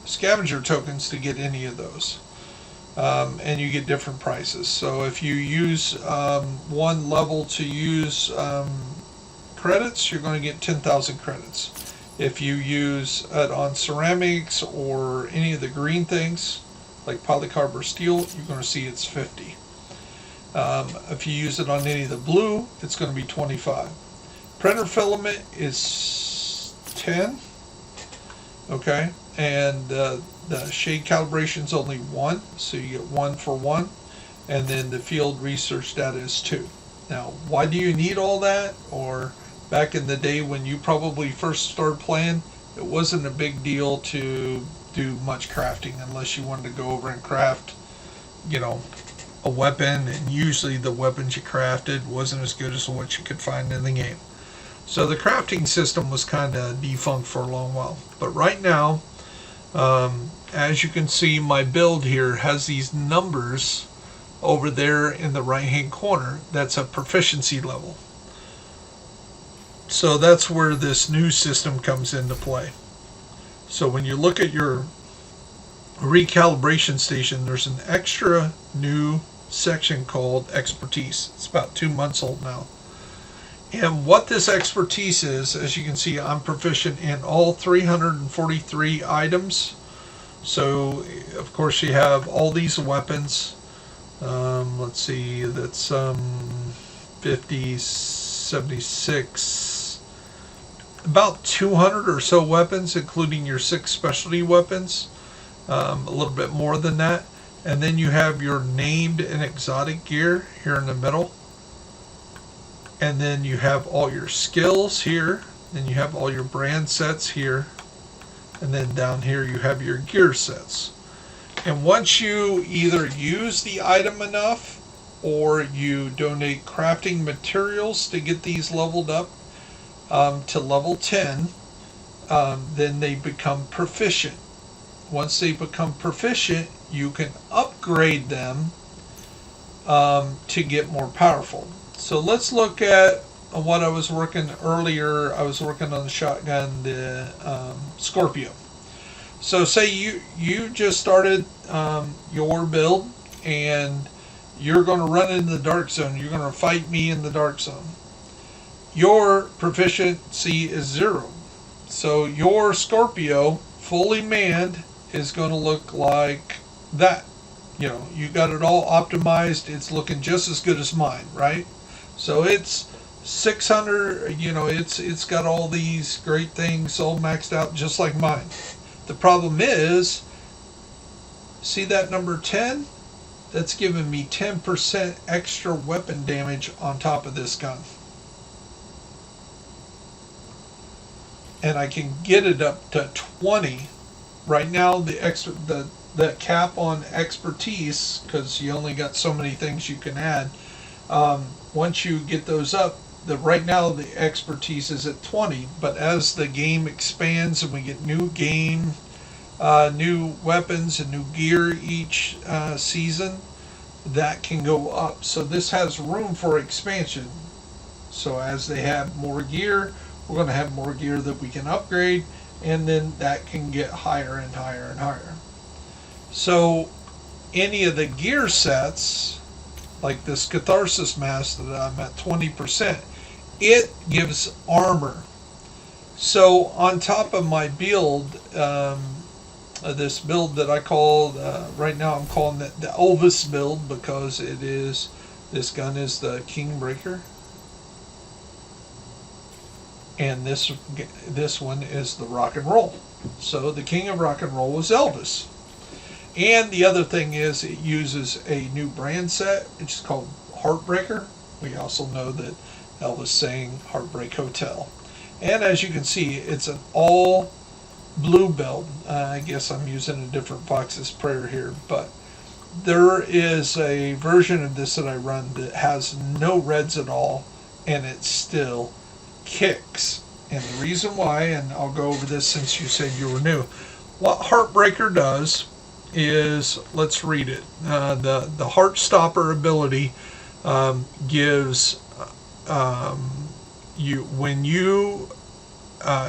scavenger tokens to get any of those. And you get different prices. So if you use one level to use credits, you're going to get 10,000 credits. If you use it on ceramics or any of the green things, like polycarb or steel, you're going to see it's 50. If you use it on any of the blue, it's going to be 25. Printer filament is 10. Okay, and the shade calibration is only 1, so you get 1 for 1, and then the field research data is 2. Now, why do you need all that? Or back in the day when you probably first started playing, it wasn't a big deal to do much crafting unless you wanted to go over and craft, you know, a weapon, and usually the weapons you crafted wasn't as good as what you could find in the game. So the crafting system was kind of defunct for a long while. But right now, as you can see, my build here has these numbers over there in the right hand corner. That's a proficiency level. So that's where this new system comes into play. So when you look at your recalibration station, there's an extra new section called expertise. It's about 2 months old now. And what this expertise is, as you can see, I'm proficient in all 343 items. So, of course, you have all these weapons. Let's see, that's 50, 76, about 200 or so weapons, including your 6 specialty weapons. A little bit more than that. And then you have your named and exotic gear here in the middle. And then you have all your skills here. Then you have all your brand sets here. And then down here you have your gear sets. And once you either use the item enough or you donate crafting materials to get these leveled up to level 10, then they become proficient. Once they become proficient, you can upgrade them to get more powerful. So let's look at what I was working earlier. I was working on the shotgun, the Scorpio. So say you just started your build and you're going to run into the dark zone. You're going to fight me in the dark zone. Your proficiency is 0. So your Scorpio, fully manned, is going to look like that. You know, you got it all optimized. It's looking just as good as mine, right? So it's 600, it's got all these great things all maxed out just like mine. The problem is, see that number 10? That's giving me 10% extra weapon damage on top of this gun. And I can get it up to 20. Right now, the cap on expertise, because you only got so many things you can add. Once you get those up, right now the expertise is at 20. But as the game expands and we get new weapons and new gear each season, that can go up. So this has room for expansion. So as they have more gear, we're going to have more gear that we can upgrade, and then that can get higher and higher and higher. So any of the gear sets, like this Catharsis mask that I'm at 20%, it gives armor. So on top of my build, this build that I call, right now I'm calling it the Elvis build, because this gun is the Kingbreaker. And this one is the rock and roll. So the king of rock and roll was Elvis. And the other thing is, it uses a new brand set, which is called Heartbreaker. We also know that Elvis sang Heartbreak Hotel. And as you can see, it's an all blue build. I guess I'm using a different Fox's Prayer here, but there is a version of this that I run that has no reds at all, and it still kicks. And the reason why, and I'll go over this since you said you were new, what Heartbreaker does is, let's read it. The Heartstopper ability gives you, when you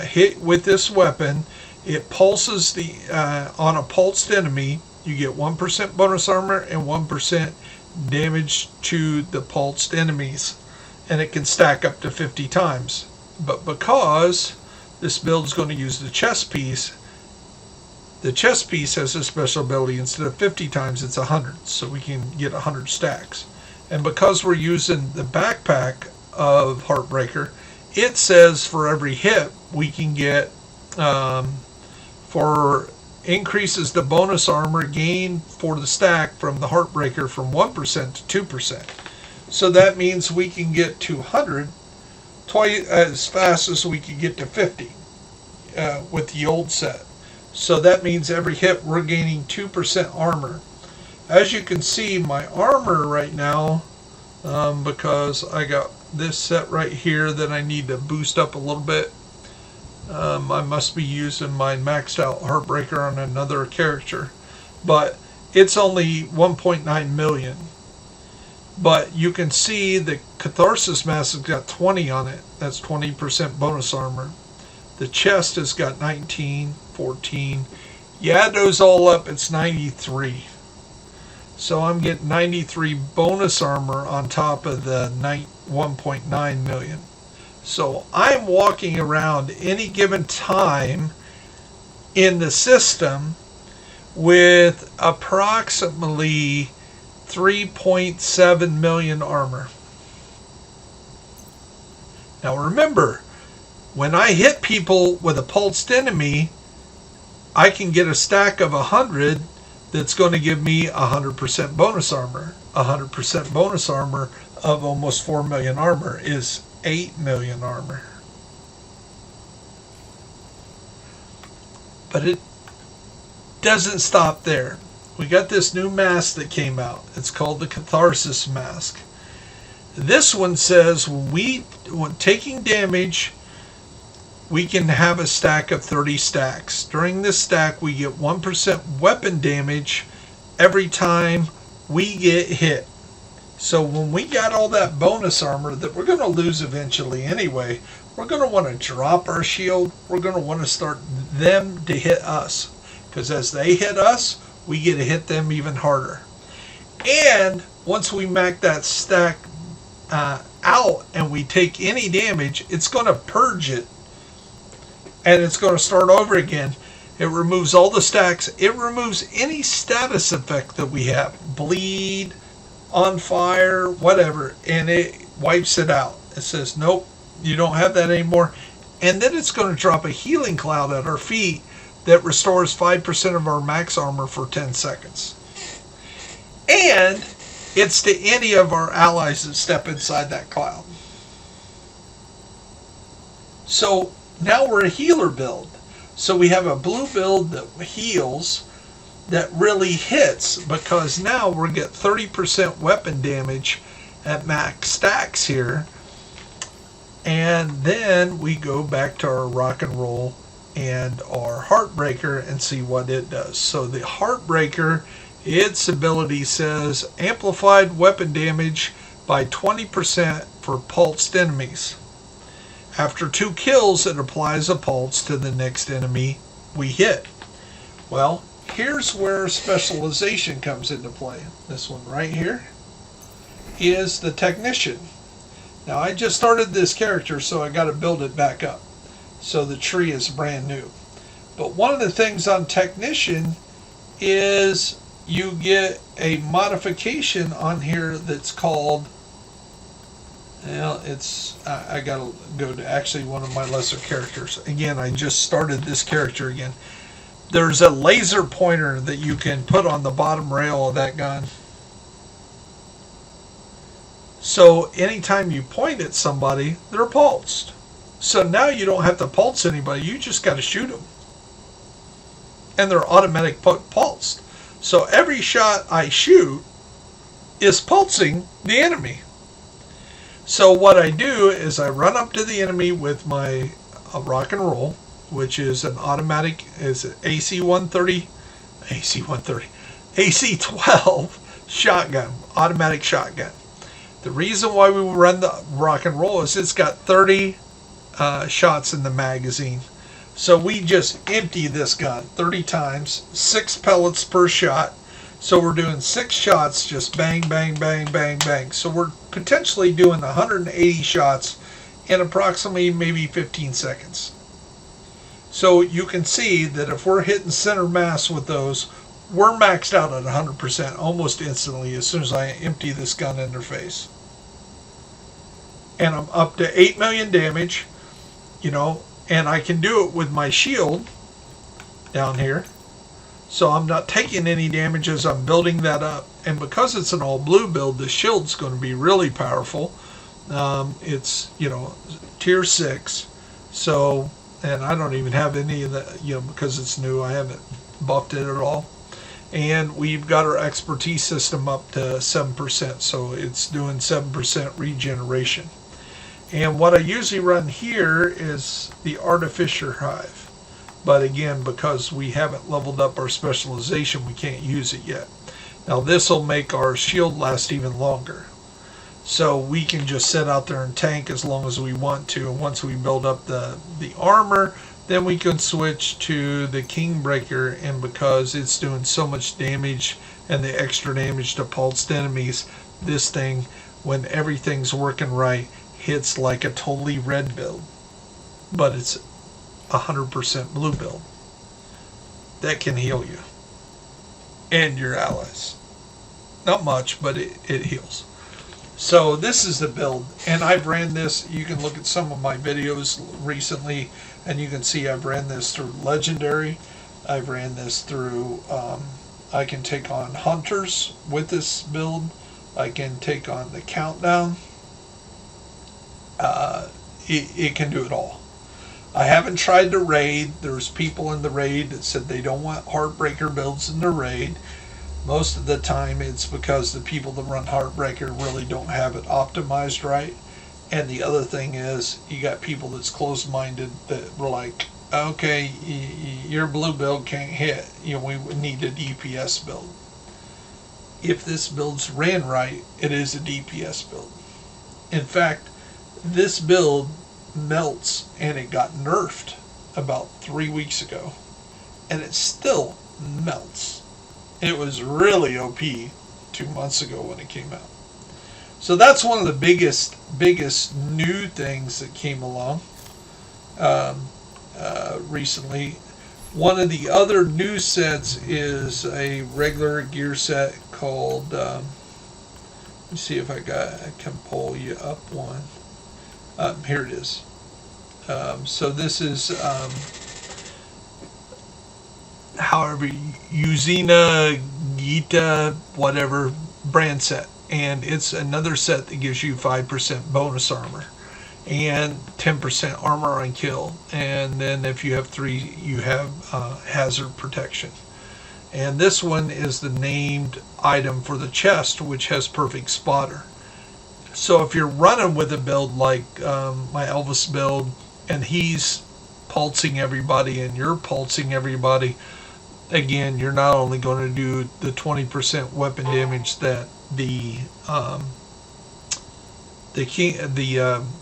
hit with this weapon, it pulses on a pulsed enemy. You get 1% bonus armor and 1% damage to the pulsed enemies, and it can stack up to 50 times. But because this build is going to use the chest piece, the chest piece has a special ability. Instead of 50 times, it's 100, so we can get 100 stacks. And because we're using the backpack of Heartbreaker, it says for every hit we can get, increases the bonus armor gain for the stack from the Heartbreaker from 1% to 2%. So that means we can get to 100 twice as fast as we could get to 50 with the old set. So that means every hit we're gaining 2% armor. As you can see, my armor right now, because I got this set right here that I need to boost up a little bit, I must be using my maxed out Heartbreaker on another character, but it's only 1.9 million. But you can see the Catharsis mask has got 20 on it. That's 20% bonus armor. The chest has got 19, 14. You add those all up, it's 93. So I'm getting 93 bonus armor on top of the 1.9 million. So I'm walking around any given time in the system with approximately 3.7 million armor. Now remember, when I hit people with a pulsed enemy, I can get a stack of 100 that's going to give me 100% bonus armor. 100% bonus armor of almost 4 million armor is 8 million armor. But it doesn't stop there. We got this new mask that came out. It's called the Catharsis mask. This one says when taking damage, we can have a stack of 30 stacks. During this stack, we get 1% weapon damage every time we get hit. So when we got all that bonus armor that we're going to lose eventually anyway, we're going to want to drop our shield. We're going to want to start them to hit us. Because as they hit us, we get to hit them even harder. And once we max that stack out and we take any damage, it's going to purge it. And it's going to start over again. It removes all the stacks. It removes any status effect that we have. Bleed, on fire, whatever. And it wipes it out. It says, nope, you don't have that anymore. And then it's going to drop a healing cloud at our feet that restores 5% of our max armor for 10 seconds. And it's to any of our allies that step inside that cloud. So now we're a healer build. So we have a blue build that heals, that really hits, because now we're get 30% weapon damage at max stacks here. And then we go back to our rock and roll and our Heartbreaker and see what it does. So the Heartbreaker, its ability says amplified weapon damage by 20% for pulsed enemies. After 2 kills, it applies a pulse to the next enemy we hit. Well, here's where specialization comes into play. This one right here is the Technician. Now I just started this character, so I got to build it back up. So the tree is brand new. But one of the things on Technician is you get a modification on here that's called, well, it's, I gotta go to actually one of my lesser characters. Again, I just started this character again. There's a laser pointer that you can put on the bottom rail of that gun. So anytime you point at somebody, they're pulsed. So now you don't have to pulse anybody, you just got to shoot them. And they're automatic pulsed. So every shot I shoot is pulsing the enemy. So what I do is I run up to the enemy with my rock and roll, which is an automatic, is AC-130, AC-12 shotgun, automatic shotgun. The reason why we run the rock and roll is it's got 30 shots in the magazine. So we just empty this gun 30 times, 6 pellets per shot. So we're doing 6 shots, just bang, bang, bang, bang, bang. So we're potentially doing 180 shots in approximately maybe 15 seconds. So you can see that if we're hitting center mass with those, we're maxed out at 100% almost instantly as soon as I empty this gun in their face. And I'm up to 8 million damage, you know, and I can do it with my shield down here. So I'm not taking any damage as I'm building that up. And because it's an all blue build, the shield's going to be really powerful. It's, you know, tier 6. So, and I don't even have any of the, you know, because it's new, I haven't buffed it at all. And we've got our expertise system up to 7%. So it's doing 7% regeneration. And what I usually run here is the Artificer Hive. But again, because we haven't leveled up our specialization, we can't use it yet. Now this will make our shield last even longer. So we can just sit out there and tank as long as we want to. And once we build up the armor, then we can switch to the Kingbreaker. And because it's doing so much damage and the extra damage to pulsed enemies, this thing, when everything's working right, hits like a totally red build. But it's 100% blue build that can heal you and your allies. Not much, but it heals. So this is the build, and I've ran this. You can look at some of my videos recently and you can see I've ran this through legendary. I've ran this through I can take on hunters with this build. I can take on the countdown. It can do it all. I haven't tried the raid. There's people in the raid that said they don't want Heartbreaker builds in the raid. Most of the time it's because the people that run Heartbreaker really don't have it optimized right. And the other thing is you got people that's closed-minded that were like, okay, your blue build can't hit. You know, we need a DPS build. If this build's ran right, it is a DPS build. In fact, this build melts, and it got nerfed about 3 weeks ago, and it still melts. It was really OP 2 months ago when it came out. So that's one of the biggest new things that came along recently. One of the other new sets is a regular gear set called let me see if I can pull you up one. Here it is. So this is however Uzina Gita whatever brand set, and it's another set that gives you 5% bonus armor and 10% armor on kill, and then if you have 3 you have hazard protection. And this one is the named item for the chest, which has perfect spotter. So if you're running with a build like my Elvis build, and he's pulsing everybody and you're pulsing everybody, again, you're not only going to do the 20% weapon damage that the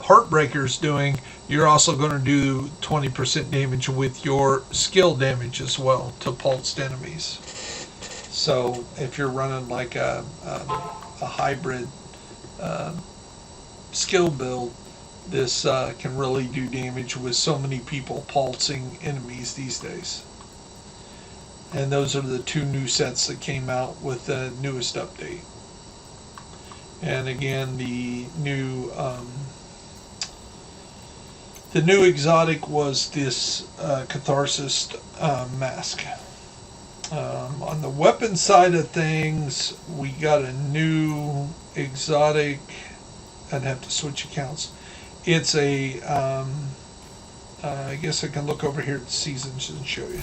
Heartbreaker's doing, you're also going to do 20% damage with your skill damage as well to pulsed enemies. So if you're running like a hybrid skill build, this can really do damage with so many people pulsing enemies these days. And those are the 2 new sets that came out with the newest update. And again, the new exotic was this Catharsis mask. On the weapon side of things, we got a new exotic. I'd have to switch accounts. It's a I guess I can look over here at seasons and show you.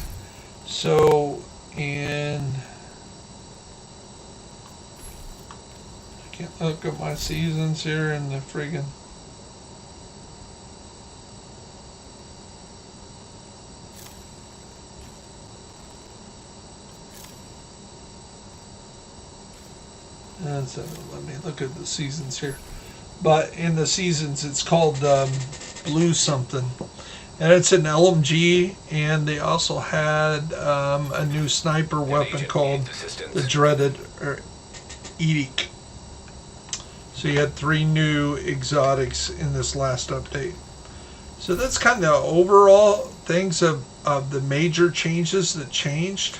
So I can't look at my seasons here in the friggin' so let me look at the seasons here. But in the seasons, it's called Blue something, and it's an LMG. And they also had a new sniper weapon called the Dreaded Edict. So you had 3 new exotics in this last update. So that's kind of overall things of the major changes that changed.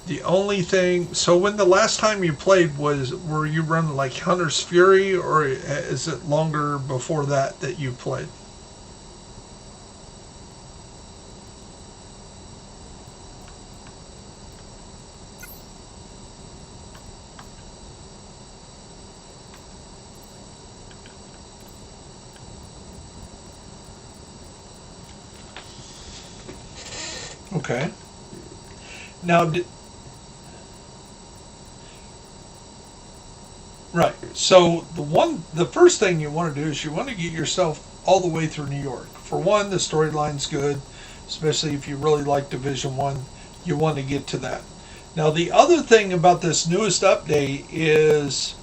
The only thing, so when the last time you played were you running like Hunter's Fury, or is it longer before that you played? Okay. Now, right. So the first thing you want to do is you want to get yourself all the way through New York. For one, the storyline's good, especially if you really like Division 1. You want to get to that. Now, the other thing about this newest update is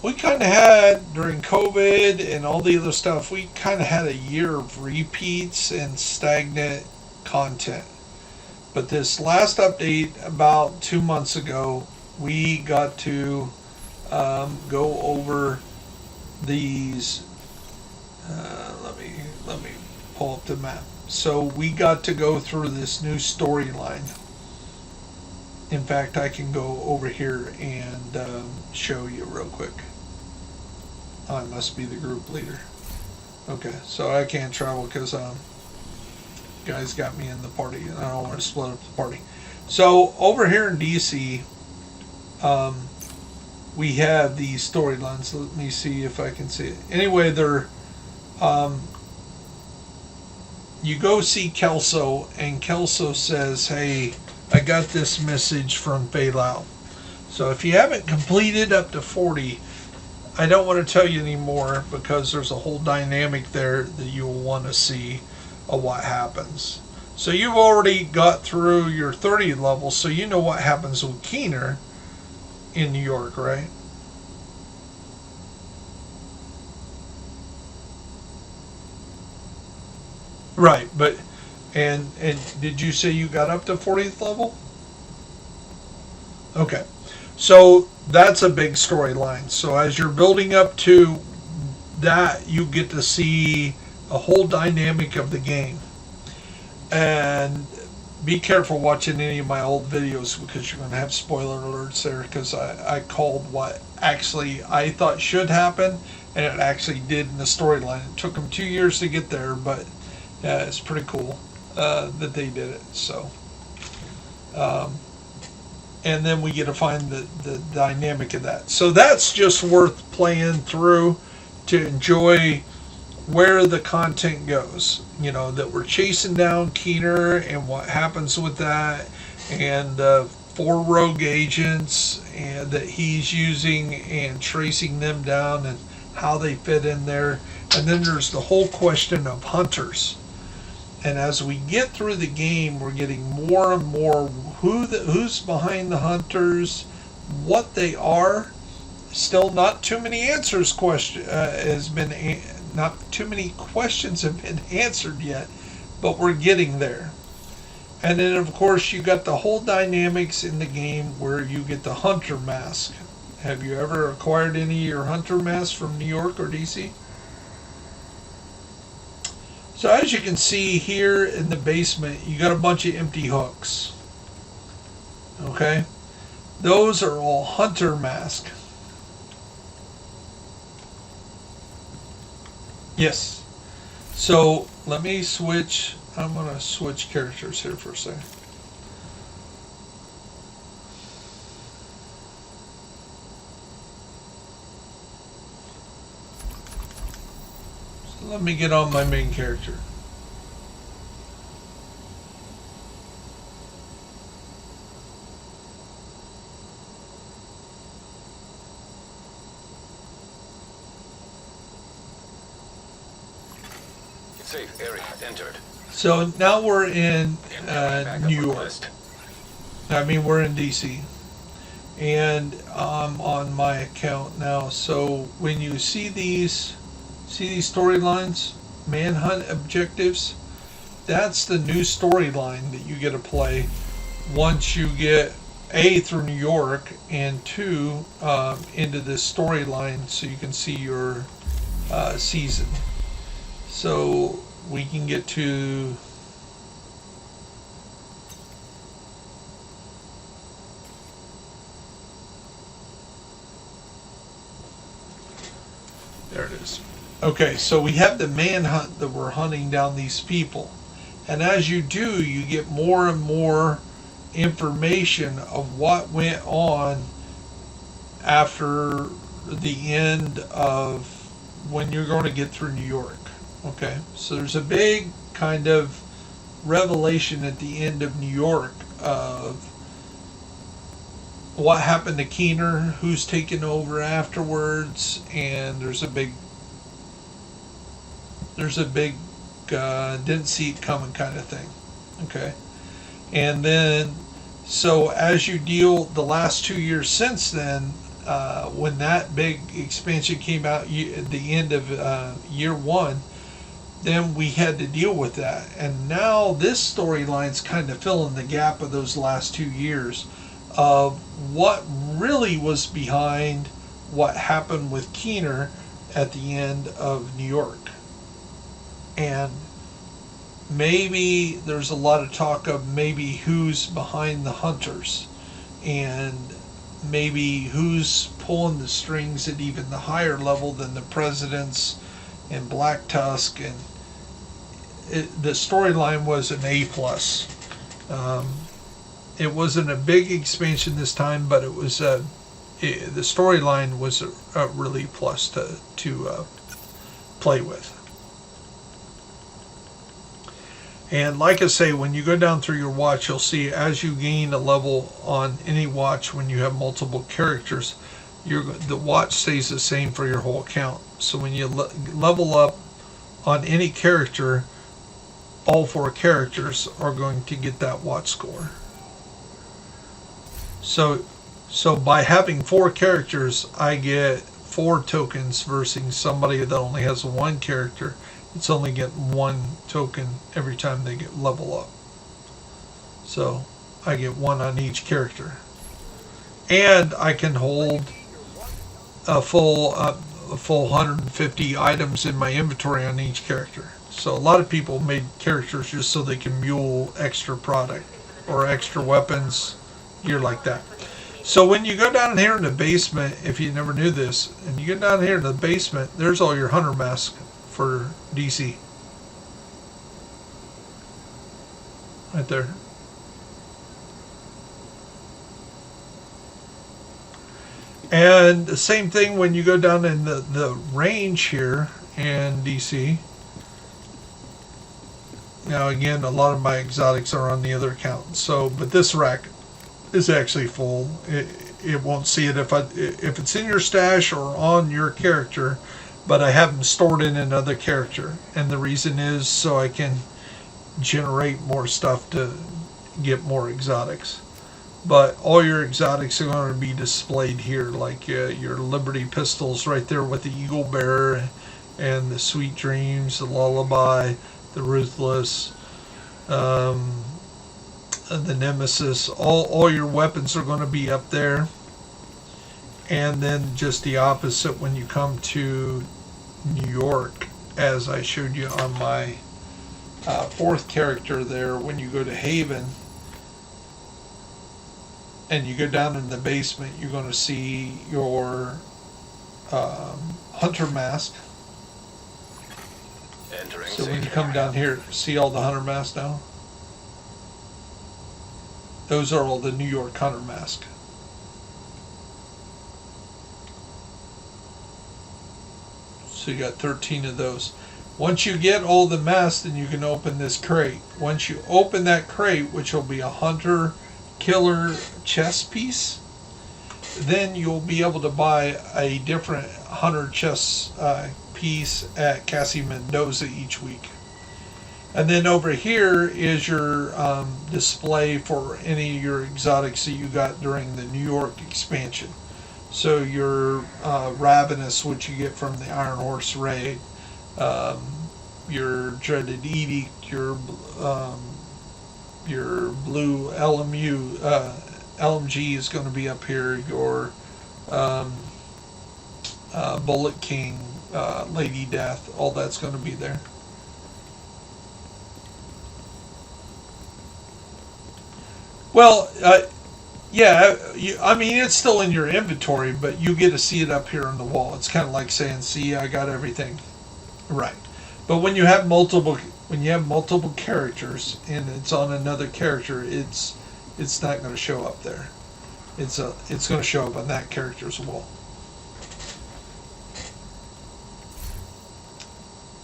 we kind of had, during COVID and all the other stuff, we kind of had a year of repeats and stagnant content. But this last update, about 2 months ago, we got to go over these. Let me pull up the map. So we got to go through this new storyline. In fact, I can go over here and show you real quick. Oh, I must be the group leader. Okay, so I can't travel because guys got me in the party and I don't want to split up the party. So over here in DC, we have these storylines. Let me see if I can see it. Anyway, they're you go see Kelso, and Kelso says, hey, I got this message from Fei Lao. So if you haven't completed up to 40, I don't want to tell you anymore because there's a whole dynamic there that you'll want to see of what happens. So you've already got through your 30 level, so you know what happens with Keener in New York, right? Right, but and did you say you got up to 40th level? Okay, so that's a big storyline. So as you're building up to that, you get to see a whole dynamic of the game. And be careful watching any of my old videos because you're going to have spoiler alerts there, because I called what actually I thought should happen, and it actually did in the storyline. It took them 2 years to get there, but it's pretty cool that they did it. So, and then we get to find the dynamic of that. So that's just worth playing through to enjoy where the content goes. You know, that we're chasing down Keener and what happens with that, and 4 rogue agents and that he's using and tracing them down and how they fit in there. And then there's the whole question of hunters. And as we get through the game, we're getting more and more who's behind the hunters, what they are. Still, not too many answers. Not too many questions have been answered yet, but we're getting there. And then, of course, you got the whole dynamics in the game where you get the hunter mask. Have you ever acquired any of your hunter masks from New York or DC? So as you can see here in the basement, you got a bunch of empty hooks. Okay? Those are all hunter masks. Yes. So let me switch. I'm going to switch characters here for a second. So let me get on my main character. Safe area entered. So now we're in New York. I mean, we're in DC. And I'm on my account now. So when you see these storylines, manhunt objectives, that's the new storyline that you get to play once you get A, through New York, and 2, into this storyline so you can see your season. So we can get to there it is. Okay, so we have the manhunt that we're hunting down these people. And as you do, you get more and more information of what went on after the end of when you're going to get through New York. Okay, so there's a big kind of revelation at the end of New York of what happened to Keener, who's taken over afterwards, and there's a big didn't see it coming kind of thing. Okay, and then so as you deal the last 2 years since then, when that big expansion came out at the end of year 1, then we had to deal with that. And now this storyline's kind of filling the gap of those last 2 years of what really was behind what happened with Keener at the end of New York. And maybe there's a lot of talk of maybe who's behind the hunters, and maybe who's pulling the strings at even the higher level than the presidents and Black Tusk. And the storyline was an A+. It wasn't a big expansion this time, but it was the storyline was a really plus to play with. And like I say, when you go down through your watch, you'll see as you gain a level on any watch, when you have multiple characters, the watch stays the same for your whole account. So when you level up on any character, all 4 characters are going to get that watch score. So by having 4 characters, I get 4 tokens versus somebody that only has 1 character. It's only getting 1 token every time they get level up. So I get 1 on each character. And I can hold a full a full 150 items in my inventory on each character. So a lot of people made characters just so they can mule extra product or extra weapons, gear like that. So when you go down here in the basement, if you never knew this, and you get down here in the basement, there's all your hunter masks for DC. Right there. And the same thing when you go down in the range here in DC. Now again, a lot of my exotics are on the other account. So, but this rack is actually full. It won't see it if it's in your stash or on your character, but I have them stored in another character. And the reason is so I can generate more stuff to get more exotics. But all your exotics are going to be displayed here, like your Liberty pistols right there with the Eagle Bearer and the Sweet Dreams, the Lullaby, the Ruthless, the Nemesis. All your weapons are going to be up there. And then just the opposite when you come to New York, as I showed you on my fourth character there, when you go to Haven, and you go down in the basement, you're going to see your hunter mask. So when you come down here, see all the hunter masks now? Those are all the New York hunter masks. So you got 13 of those. Once you get all the masks, then you can open this crate. Once you open that crate, which will be a hunter killer chest piece, then you'll be able to buy a different hunter chest piece at Cassie Mendoza each week. And then over here is your display for any of your exotics that you got during the New York expansion. So your Ravenous, which you get from the Iron Horse raid, your Dreaded Edict, your blue LMG is going to be up here. Your Bullet King, Lady Death, all that's going to be there. Well, yeah, I mean, it's still in your inventory, but you get to see it up here on the wall. It's kind of like saying, see, I got everything. Right. But when you have multiple characters and it's on another character, it's not going to show up there. It's going to show up on that character's wall.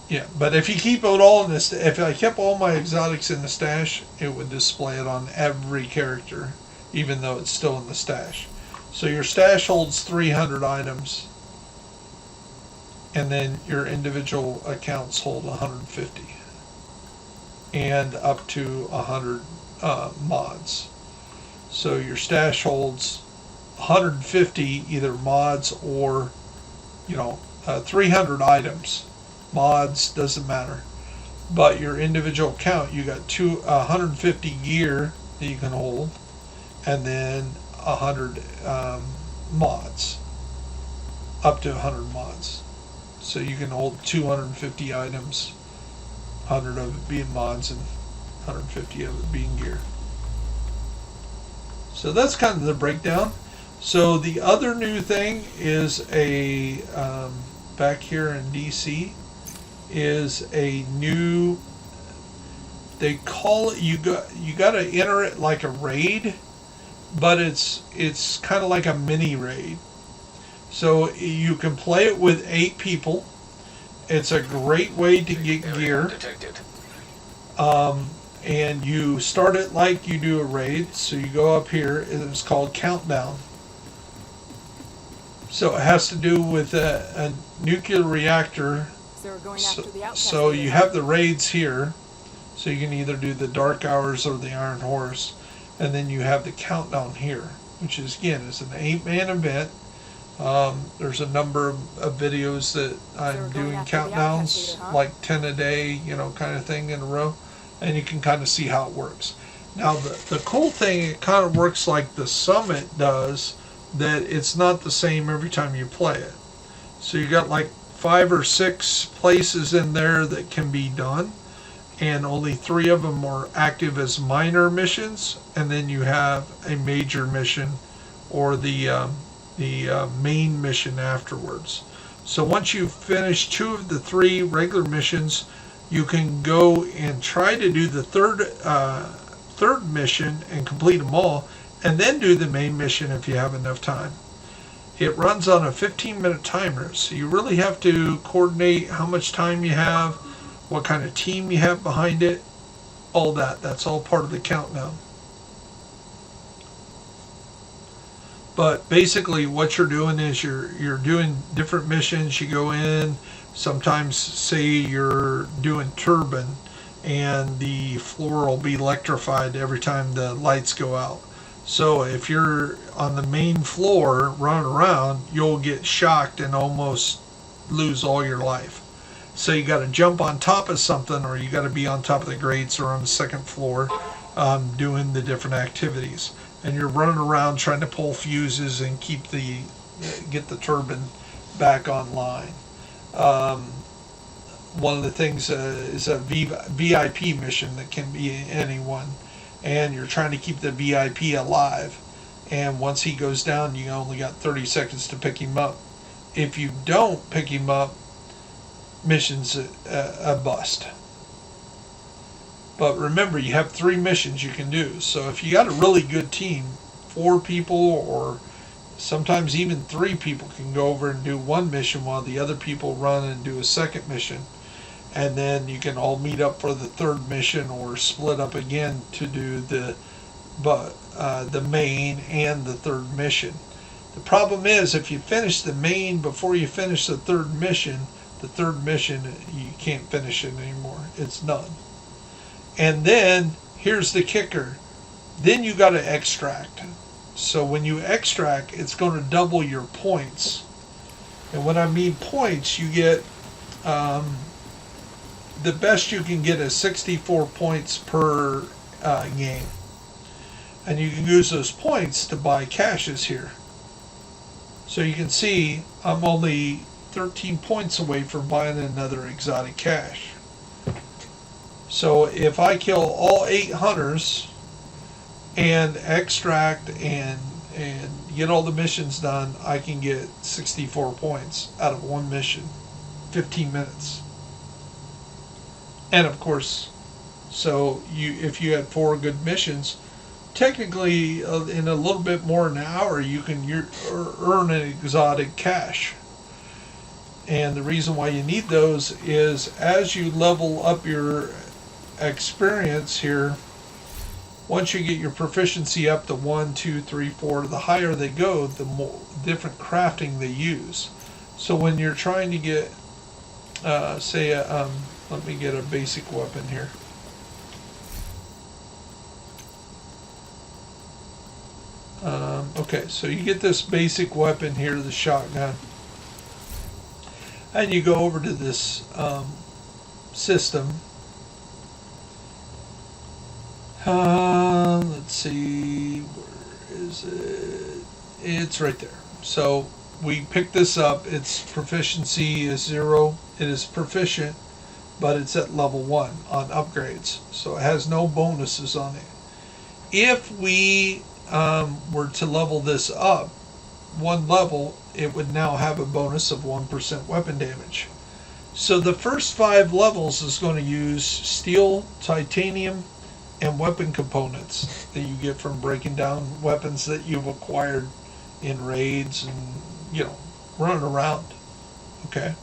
Yeah, but if you keep it all in this, if I kept all my exotics in the stash, it would display it on every character, even though it's still in the stash. So your stash holds 300 items, and then your individual accounts hold 150, and up to 100 mods. So your stash holds 150 either mods or 300 items. Mods, doesn't matter. But your individual account, you got 150 gear that you can hold, and then 100 mods, up to 100 mods. So you can hold 250 items, 100 of it being mods and 150 of it being gear. So that's kind of the breakdown. So the other new thing is a back here in DC is a new, they call it, you got to enter it like a raid, but it's kind of like a mini raid. So you can play it with 8 people. It's a great way to get gear. And you start it like you do a raid. So you go up here, and it's called Countdown. So it has to do with a nuclear reactor. So you have the raids here, so you can either do the Dark Hours or the Iron Horse, and then you have the Countdown here, which is, again, is an 8-man event. There's a number of videos that I'm doing countdowns, like 10 a day, kind of thing in a row, and you can kind of see how it works. Now the cool thing, it kind of works like the Summit does, that it's not the same every time you play it. So you got like 5 or 6 places in there that can be done, and only 3 of them are active as minor missions, and then you have a major mission or the main mission afterwards. So once you finish 2 of the 3 regular missions, you can go and try to do the third mission and complete them all, and then do the main mission if you have enough time. It runs on a 15-minute timer, so you really have to coordinate how much time you have, what kind of team you have behind it, all that. That's all part of the countdown. But basically what you're doing is you're doing different missions. You go in, sometimes say you're doing turbine, and the floor will be electrified every time the lights go out. So if you're on the main floor running around, you'll get shocked and almost lose all your life. So you got to jump on top of something, or you got to be on top of the grates or on the second floor doing the different activities. And you're running around trying to pull fuses and get the turbine back online. One of the things is a VIP mission that can be anyone, and you're trying to keep the VIP alive. And once he goes down, you only got 30 seconds to pick him up. If you don't pick him up, mission's a bust. But remember, you have 3 missions you can do. So if you got a really good team, 4 people or sometimes even 3 people can go over and do one mission while the other people run and do a second mission. And then you can all meet up for the third mission, or split up again to do the main and the third mission. The problem is, if you finish the main before you finish the third mission, you can't finish it anymore. It's done. And then here's the kicker. Then you got to extract. So when you extract, it's going to double your points. And when I mean points, you get the best you can get is 64 points per game. And you can use those points to buy caches here. So you can see I'm only 13 points away from buying another exotic cache. So if I kill all 8 hunters and extract and get all the missions done, I can get 64 points out of one mission, 15 minutes. And of course, so if you had 4 good missions, technically in a little bit more than an hour, you can earn an exotic cache. And the reason why you need those is as you level up your experience here, once you get your proficiency up to 1, 2, 3, 4, the higher they go, the more different crafting they use. So when you're trying to get, let me get a basic weapon here. Okay, so you get this basic weapon here, the shotgun, and you go over to this system. Let's see, where is it? It's right there. So we pick this up. Its proficiency is 0. It is proficient, but it's at level 1 on upgrades, so it has no bonuses on it. If we were to level this up 1 level, it would now have a bonus of 1% weapon damage. So the first 5 levels is going to use steel, titanium, and weapon components that you get from breaking down weapons that you've acquired in raids and, running around. Okay.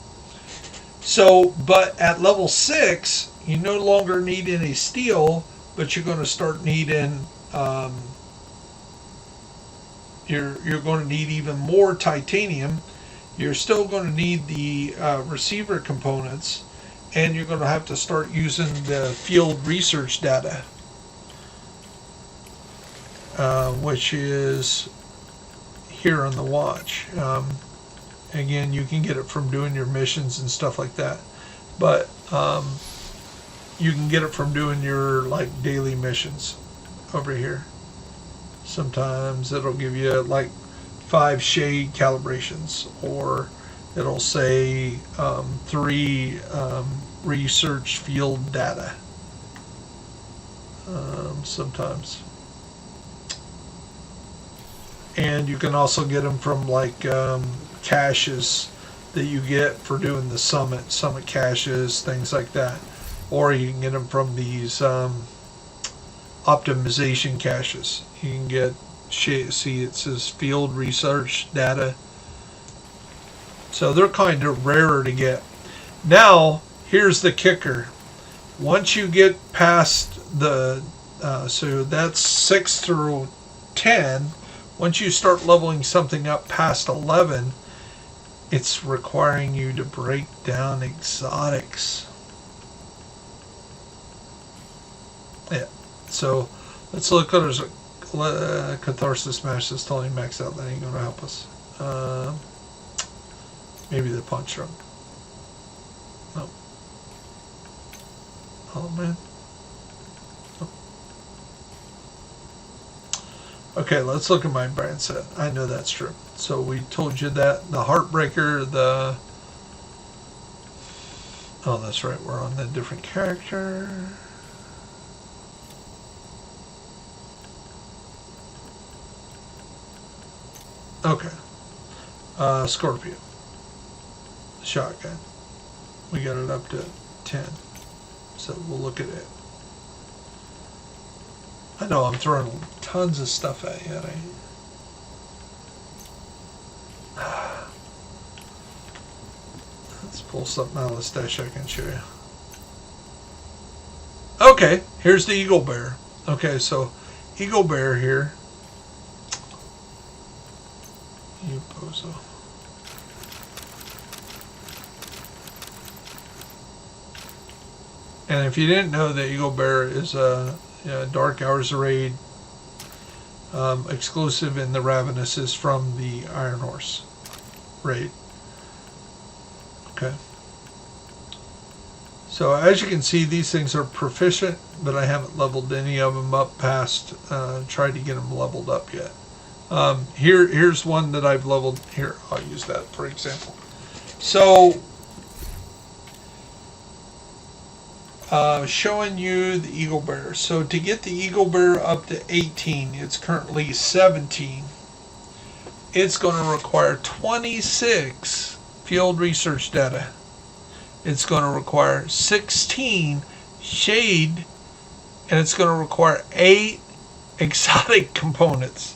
So, but at level 6, you no longer need any steel, but you're going to start needing, you're going to need even more titanium. You're still going to need the receiver components, and you're going to have to start using the field research data, which is here on the watch. Again, you can get it from doing your missions and stuff like that, but you can get it from doing your daily missions over here. Sometimes it'll give you 5 shade calibrations, or it'll say 3 research field data sometimes. And you can also get them from like caches that you get for doing the summit caches, things like that. Or you can get them from these optimization caches. You can get, see it says field research data. So they're kind of rarer to get. Now, here's the kicker. Once you get past the, so that's 6 through 10, once you start leveling something up past 11, it's requiring you to break down exotics. Yeah, so let's look at there's a Catharsis Mash is totally maxed out. That ain't going to help us. Maybe the punch drunk. No. Oh man. No. Okay, let's look at my brand set. I know that's true. So we told you that the Heartbreaker, the... Oh, that's right. We're on the different character. Okay. Scorpio. Shotgun. We got it up to 10. So we'll look at it. I know I'm throwing tons of stuff at you. Let's pull something out of the stash I can show you. Okay, here's the Eagle Bear. Okay, so Eagle Bear here. You bozo. And if you didn't know, the Eagle Bear is a Dark Hours raid exclusive, and the Ravenous is from the Iron Horse raid. Okay. So as you can see, these things are proficient, but I haven't leveled any of them up past, tried to get them leveled up yet. Here's one that I've leveled. Here, I'll use that for example. So, showing you the Eagle Bear. So to get the Eagle Bear up to 18, it's currently 17. It's going to require 26 field research data. It's going to require 16 shade, and it's going to require 8 exotic components.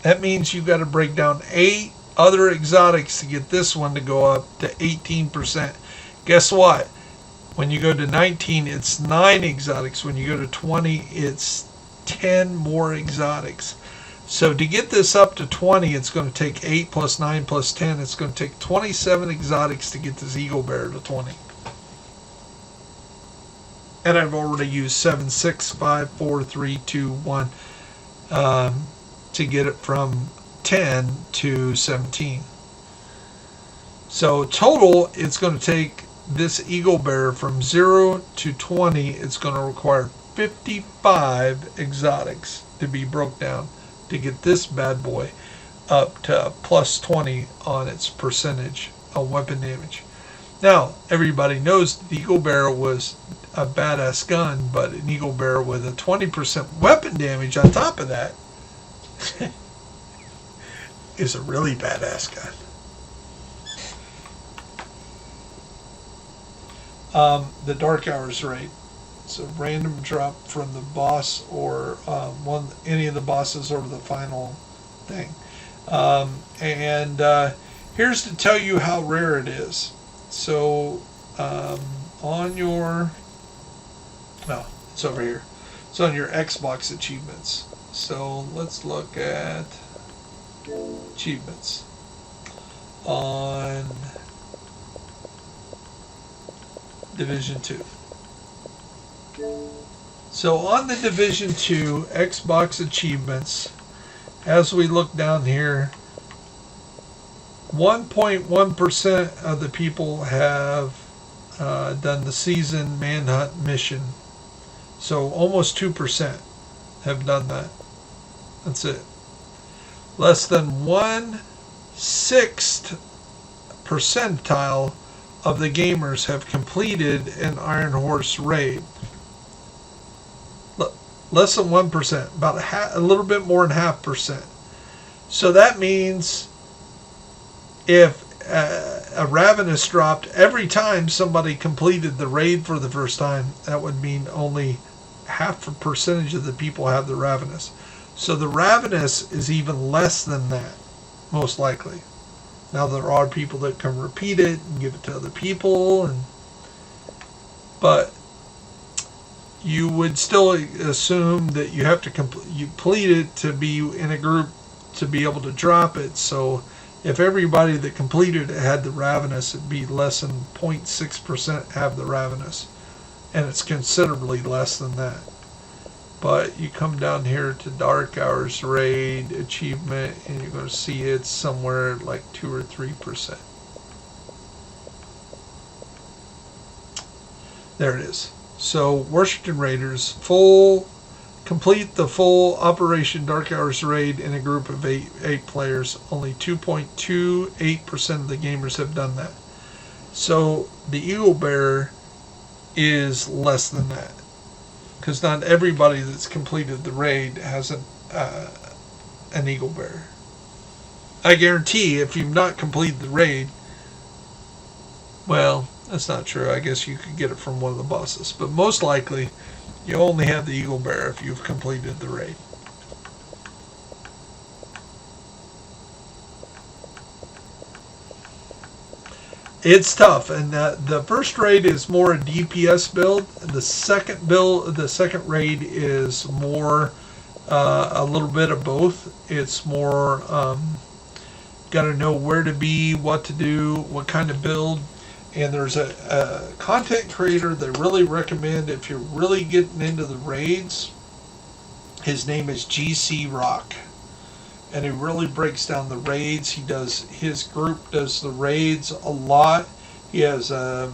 That means you've got to break down 8 other exotics to get this one to go up to 18%. Guess what? When you go to 19, it's 9 exotics. When you go to 20, it's 10 more exotics. So to get this up to 20, it's going to take 8 plus 9 plus 10. It's going to take 27 exotics to get this Eagle Bear to 20. And I've already used 7, 6, 5, 4, 3, 2, 1 to get it from 10 to 17. So total, it's going to take this Eagle Bear from 0 to 20. It's going to require 55 exotics to be broke down to get this bad boy up to plus 20 on its percentage of weapon damage. Now, everybody knows the Eagle Bear was a badass gun, but an Eagle Bear with a 20% weapon damage on top of that is a really badass gun. The Dark Hours raid. It's a random drop from the boss or any of the bosses or the final thing. Here's to tell you how rare it is. So on your, no, it's over here. It's on your Xbox achievements. So let's look at achievements on Division 2. So on the Division 2 Xbox achievements, as we look down here, 1.1% of the people have done the season manhunt mission. So almost 2% have done that. That's it. Less than 1/6 percentile of the gamers have completed an Iron Horse raid. Less than 1%, about a little bit more than 0.5%. So that means if a Ravenous dropped every time somebody completed the raid for the first time, that would mean only 0.5% of the people have the Ravenous. So the Ravenous is even less than that, most likely. Now there are people that can repeat it and give it to other people, but you would still assume that you have to complete it to be in a group to be able to drop it. So if everybody that completed it had the Ravenous, it'd be less than 0.6% have the Ravenous, and it's considerably less than that. But you come down here to Dark Hours raid achievement, and you're going to see it's somewhere like 2 or 3%. There it is. So Washington Raiders complete the full Operation Dark Hours raid in a group of eight players. Only 2.28% of the gamers have done that. So the Eagle Bearer is less than that, because not everybody that's completed the raid has an Eagle Bearer. I guarantee if you've not completed the raid, well, that's not true. I guess you could get it from one of the bosses, but most likely you only have the Eagle Bearer if you've completed the raid. It's tough, and the first raid is more a DPS build. The second raid is more a little bit of both. It's more got to know where to be, what to do, what kind of build. And there's a content creator that I really recommend if you're really getting into the raids. His name is GC Rock, and he really breaks down the raids. His group does the raids a lot. He has a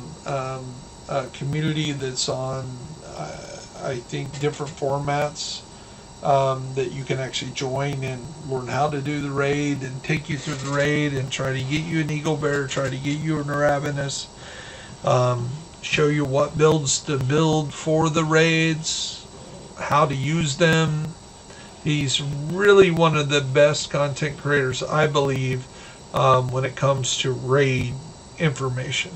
community that's on I think different formats that you can actually join and learn how to do the raid and take you through the raid and try to get you an Eagle Bear, try to get you an Ravenous, show you what builds to build for the raids, how to use them. He's really one of the best content creators, I believe, when it comes to raid information.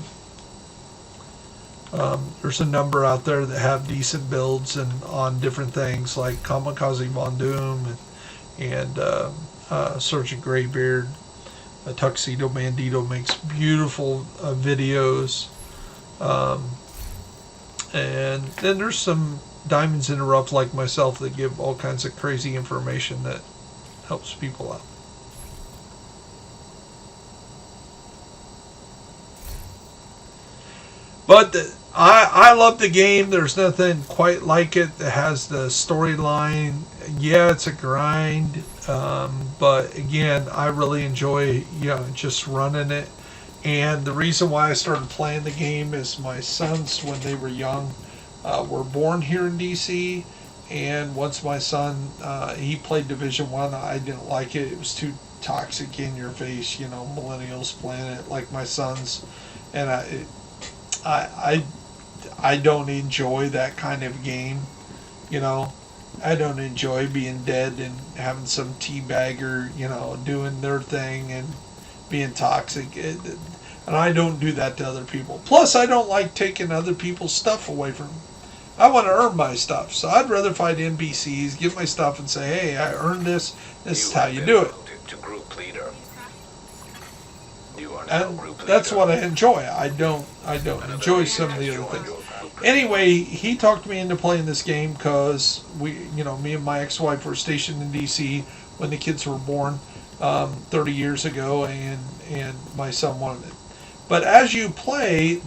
There's a number out there that have decent builds and on different things like Kamikaze Von Doom and Sergeant Greybeard. Tuxedo Bandito makes beautiful videos. And then there's some diamonds in the rough like myself that give all kinds of crazy information that helps people out. But I love the game. There's nothing quite like it that has the storyline. Yeah, it's a grind, but again, I really enjoy just running it. And the reason why I started playing the game is my sons, when they were young, were born here in DC. And once my son, he played Division 1, I didn't like it. It was too toxic, in your face, millennials playing it like my sons. And I don't enjoy that kind of game, I don't enjoy being dead and having some teabagger, doing their thing and being toxic. And I don't do that to other people. Plus, I don't like taking other people's stuff away from them. I want to earn my stuff. So I'd rather fight NPCs, get my stuff, and say, hey, I earned this. This is how you do it. To group leader. You are now And group leader. that's what I enjoy. I don't enjoy some of the other things. Anyway, he talked me into playing this game because me and my ex-wife were stationed in DC when the kids were born 30 years ago, and my son wanted it. But as you play,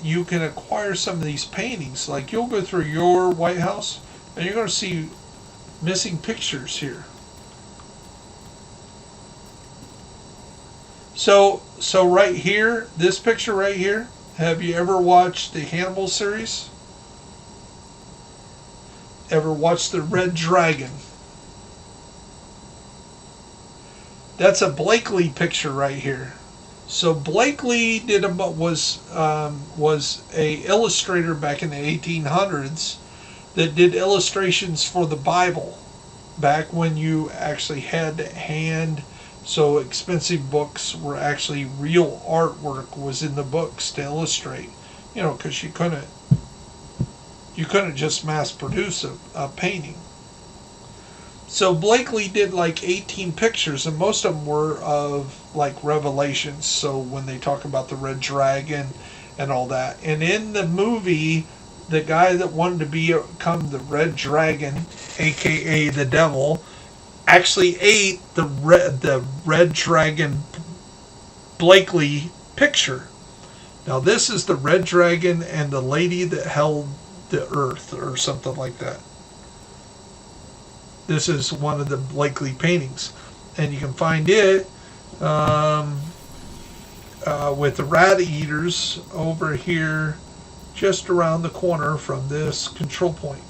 you can acquire some of these paintings. Like, you'll go through your White House, and you're going to see missing pictures here. So right here, this picture right here, have you ever watched the Hannibal series? Ever watched the Red Dragon? That's a Blakely picture right here. So Blakely was a illustrator back in the 1800s that did illustrations for the Bible, back when you actually had to hand, so expensive books were actually real artwork was in the books to illustrate, because you couldn't just mass produce a painting. So Blakely did like 18 pictures, and most of them were of like revelations. So when they talk about the red dragon and all that, and in the movie, the guy that wanted to become the red dragon, aka the devil, actually ate the red dragon Blakely picture. Now this is the red dragon and the lady that held the earth, or something like that. This is one of the Blakely paintings, and you can find it with the rat eaters over here, just around the corner from this control point,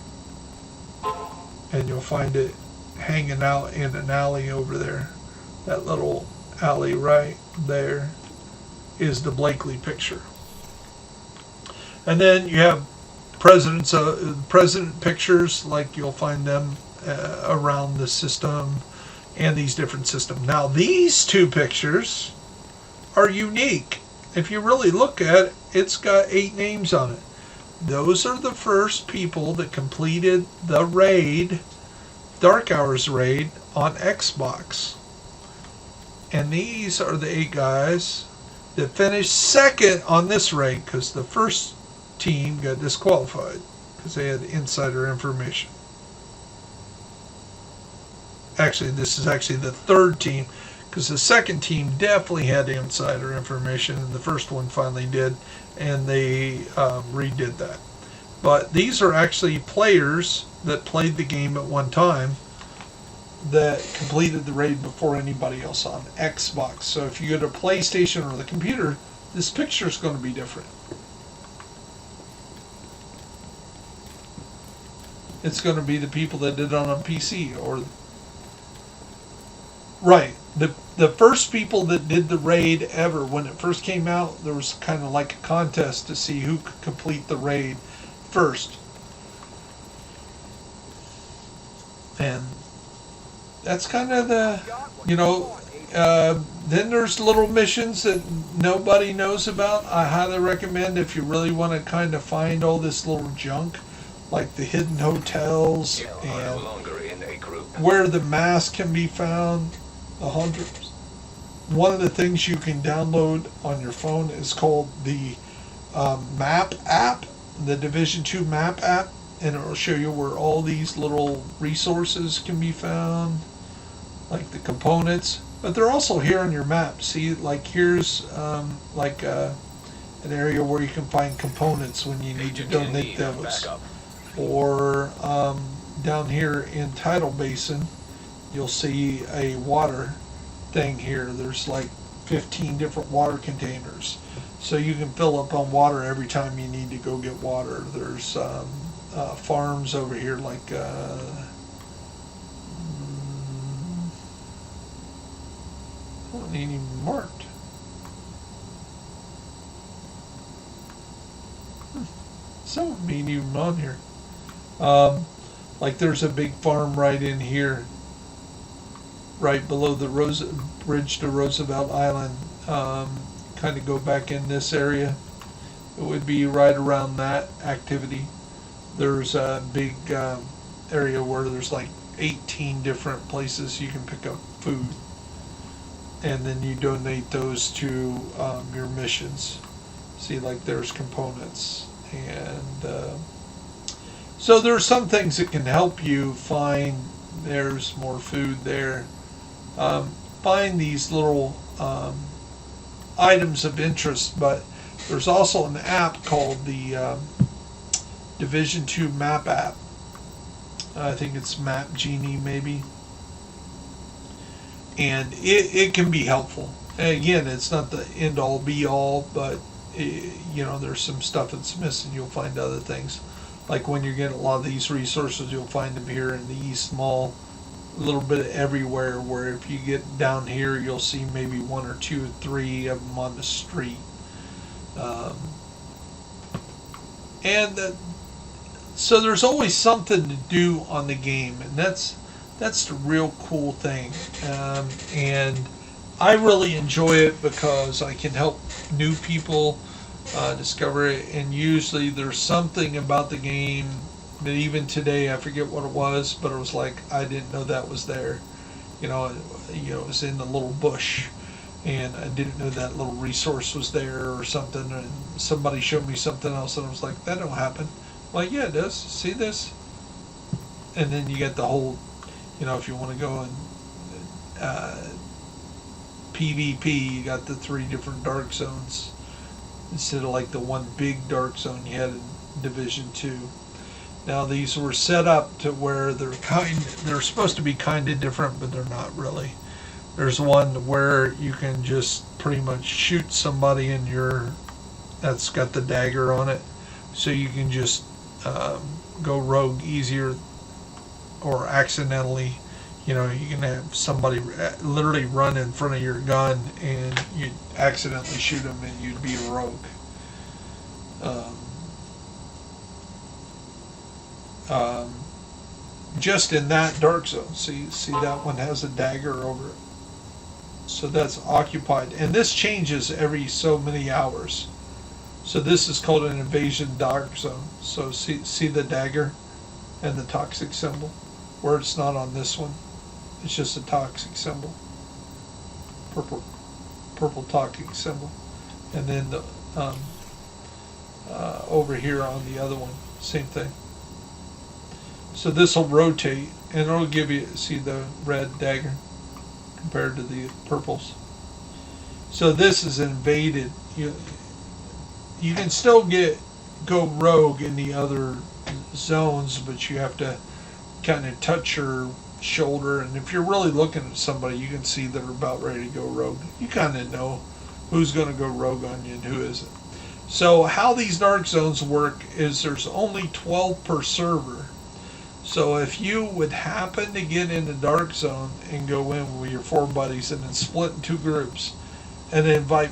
and you'll find it hanging out in an alley over there. That little alley right there is the Blakely picture. And then you have president pictures, like you'll find them around the system and these different systems. Now these two pictures are unique. If you really look at it, it's got 8 names on it. Those are the first people that completed the raid, Dark Hours raid, on Xbox. And these are the 8 guys that finished second on this raid, because the first team got disqualified because they had insider information. Actually, this is actually the third team, because the second team definitely had insider information, and the first one finally did, and they redid that. But these are actually players that played the game at one time that completed the raid before anybody else on Xbox. So if you go to PlayStation or the computer, this picture is going to be different. It's going to be the people that did it on a PC, or right. The first people that did the raid ever, when it first came out, there was kind of like a contest to see who could complete the raid first. And that's kind of the, then there's little missions that nobody knows about. I highly recommend, if you really want to kind of find all this little junk, like the hidden hotels and where the mask can be found. One of the things you can download on your phone is called the map app, the Division 2 map app, and it will show you where all these little resources can be found, like the components. But they're also here on your map. See, like here's an area where you can find components when you need to donate those. Or down here in Tidal Basin, you'll see a water thing here. There's like 15 different water containers, so you can fill up on water every time you need to go get water. There's farms over here, like ain't even marked. Some of them ain't even on here. Like there's a big farm right in here, right below the bridge to Roosevelt Island. Kind of go back in this area. It would be right around that activity. There's a big area where there's like 18 different places you can pick up food, and then you donate those to your missions. See, like there's components, and so there's some things that can help you find. There's more food there. Find these little items of interest, but there's also an app called the Division 2 map app. I think it's Map Genie maybe, and it can be helpful. And again, it's not the end all be all, but there's some stuff that's missing. You'll find other things, like when you're getting a lot of these resources, you'll find them here in the East Mall a little bit everywhere, where if you get down here, you'll see maybe 1 or 2 or 3 of them on the street. So there's always something to do on the game, and that's the real cool thing. And I really enjoy it because I can help new people discover it, and usually there's something about the game that even today, I forget what it was, but it was like, I didn't know that was there. It was in the little bush, and I didn't know that little resource was there or something, and somebody showed me something else, and I was like, that don't happen. Well, yeah, it does. See this? And then you get the whole, if you want to go and PvP, you got the 3 different dark zones instead of like the one big dark zone you had in Division 2. Now these were set up to where they're supposed to be kind of different, but they're not really. There's one where you can just pretty much shoot somebody in that's got the dagger on it, so you can just go rogue easier, or accidentally, you can have somebody literally run in front of your gun and you'd accidentally shoot them and you'd be a rogue. Just in that dark zone, see that one has a dagger over it, so that's occupied, and this changes every so many hours. So this is called an invasion dark zone. So see the dagger and the toxic symbol, where it's not on this one, it's just a toxic symbol, purple toxic symbol, and then the over here on the other one, same thing. So this will rotate, and it'll give you, see the red dagger compared to the purples. So this is invaded. You can still go rogue in the other zones, but you have to kind of touch your shoulder, and if you're really looking at somebody, you can see they're about ready to go rogue. You kind of know who's going to go rogue on you and who isn't. So how these dark zones work is there's only 12 per server. So if you would happen to get in the dark zone and go in with your 4 buddies and then split in 2 groups and then invite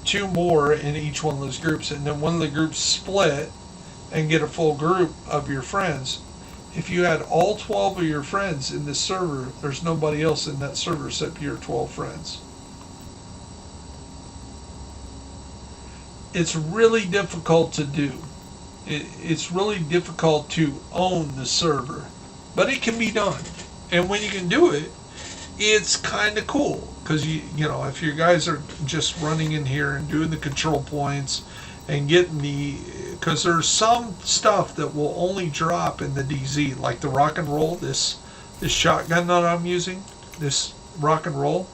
2 more in each one of those groups, and then one of the groups split and get a full group of your friends, if you had all 12 of your friends in this server, there's nobody else in that server except your 12 friends. It's really difficult to do. It's really difficult to own the server, but it can be done. And when you can do it, it's kind of cool, because if you guys are just running in here and doing the control points and getting because there's some stuff that will only drop in the DZ, like the rock and roll, this shotgun that I'm using, this rock and roll.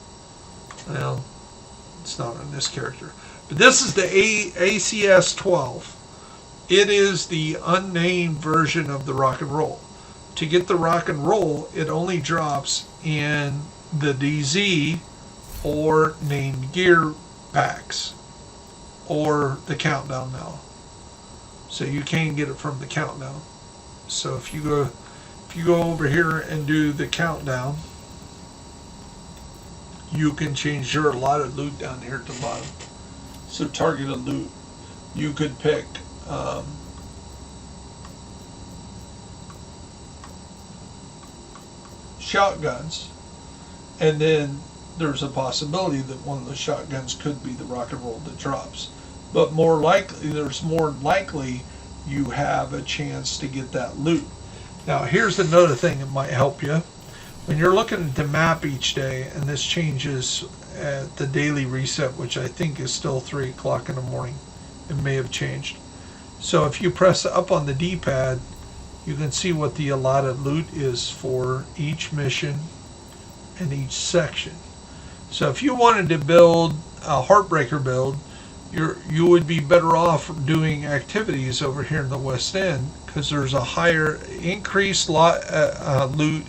Well, it's not on this character, but this is the ACS-12. It is the unnamed version of the rock and roll. To get the rock and roll, it only drops in the DZ or named gear packs or the countdown now. So you can get it from the countdown. So if you go over here and do the countdown, you can change your allotted loot down here at the bottom. So targeted loot, you could pick shotguns, and then there's a possibility that one of the shotguns could be the rock and roll that drops, but more likely you have a chance to get that loot. Now here's another thing that might help you when you're looking at the map each day, and this changes at the daily reset, which I think is still 3 o'clock in the morning. It may have changed. So if you press up on the D-pad, you can see what the allotted loot is for each mission and each section. So if you wanted to build a Heartbreaker build, you would be better off doing activities over here in the West End, because there's a higher increased loot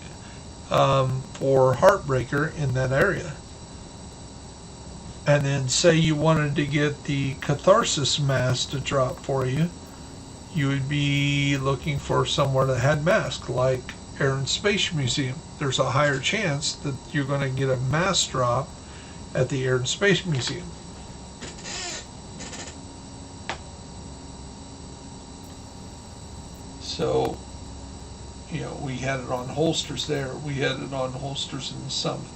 for Heartbreaker in that area. And then say you wanted to get the Catharsis mask to drop for you, you would be looking for somewhere that had mask, like Air and Space Museum. There's a higher chance that you're going to get a mass drop at the Air and Space Museum. So, you know, we had it on holsters there. We had it on holsters in the summit.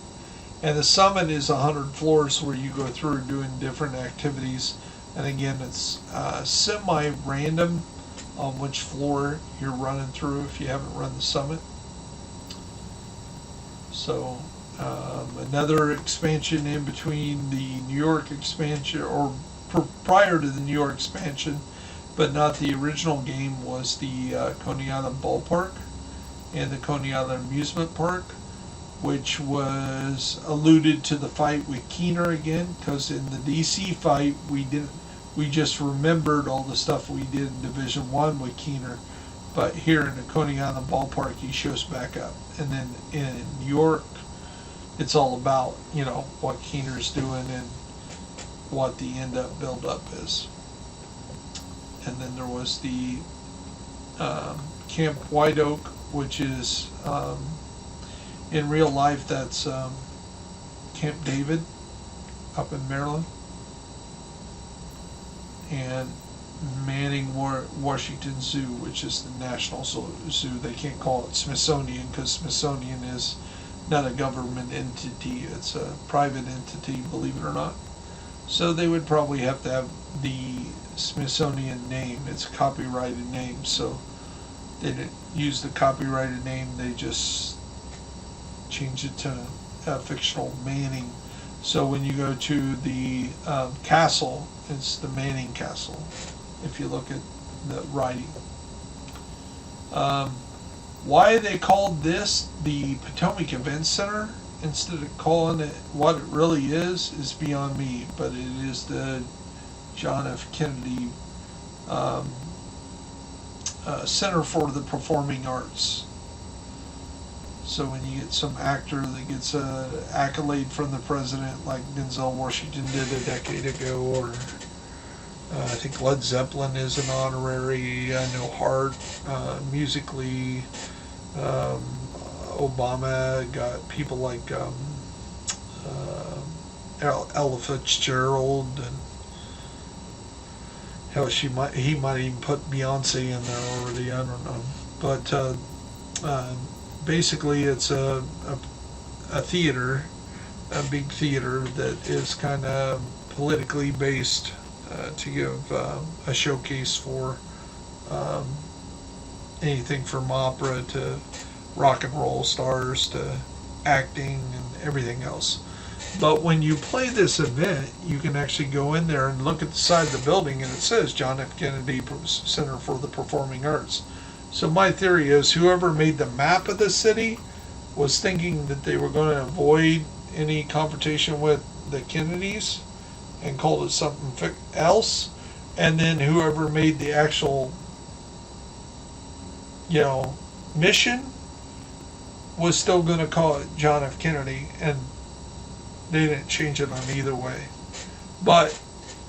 And the summit is 100 floors where you go through doing different activities. And again, it's semi-random on which floor you're running through if you haven't run the summit. So another expansion in between the New York expansion, or prior to the New York expansion, but not the original game, was the Coney Island Ballpark and the Coney Island Amusement Park, which was alluded to the fight with Keener again, because in the DC fight we just remembered all the stuff we did in Division 1 with Keener, but here in the Coney Island Ballpark he shows back up. And then in New York it's all about, you know, what Keener's doing and what the build up is. And then there was the Camp White Oak, which is in real life that's Camp David up in Maryland, and Manning Washington Zoo, which is the National Zoo. They can't call it Smithsonian because Smithsonian is not a government entity, it's a private entity, believe it or not. So they would probably have to have the Smithsonian name. It's a copyrighted name, so they didn't use the copyrighted name, they just changed it to a fictional Manning. So when you go to the castle, it's the Manning Castle, if you look at the writing. Why they called this the Potomac Event Center instead of calling it what it really is beyond me, but it is the John F. Kennedy Center for the Performing Arts. So when you get some actor that gets an accolade from the president, like Denzel Washington did a decade ago, or I think Led Zeppelin is an honorary, I know Heart, musically, Obama got people like Ella Fitzgerald, and hell, he might even put Beyonce in there already, I don't know. But basically it's a theater, a big theater that is kind of politically based, to give a showcase for anything from opera to rock and roll stars to acting and everything else. But when you play this event, you can actually go in there and look at the side of the building, and it says John F. Kennedy Center for the Performing Arts. So my theory is whoever made the map of the city was thinking that they were going to avoid any confrontation with the Kennedys and called it something else, and then whoever made the actual, you know, mission was still going to call it John F. Kennedy, and they didn't change it on either way. But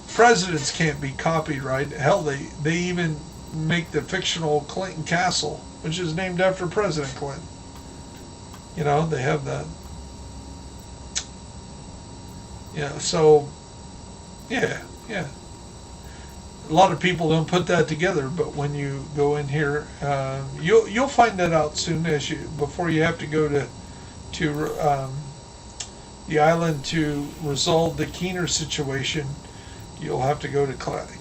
presidents can't be copyrighted. Hell, they even make the fictional Clinton Castle, which is named after President Clinton. You know, they have that. Yeah, so yeah. A lot of people don't put that together, but when you go in here, you'll find that out soon before you have to go to the island to resolve the Keener situation. You'll have to go to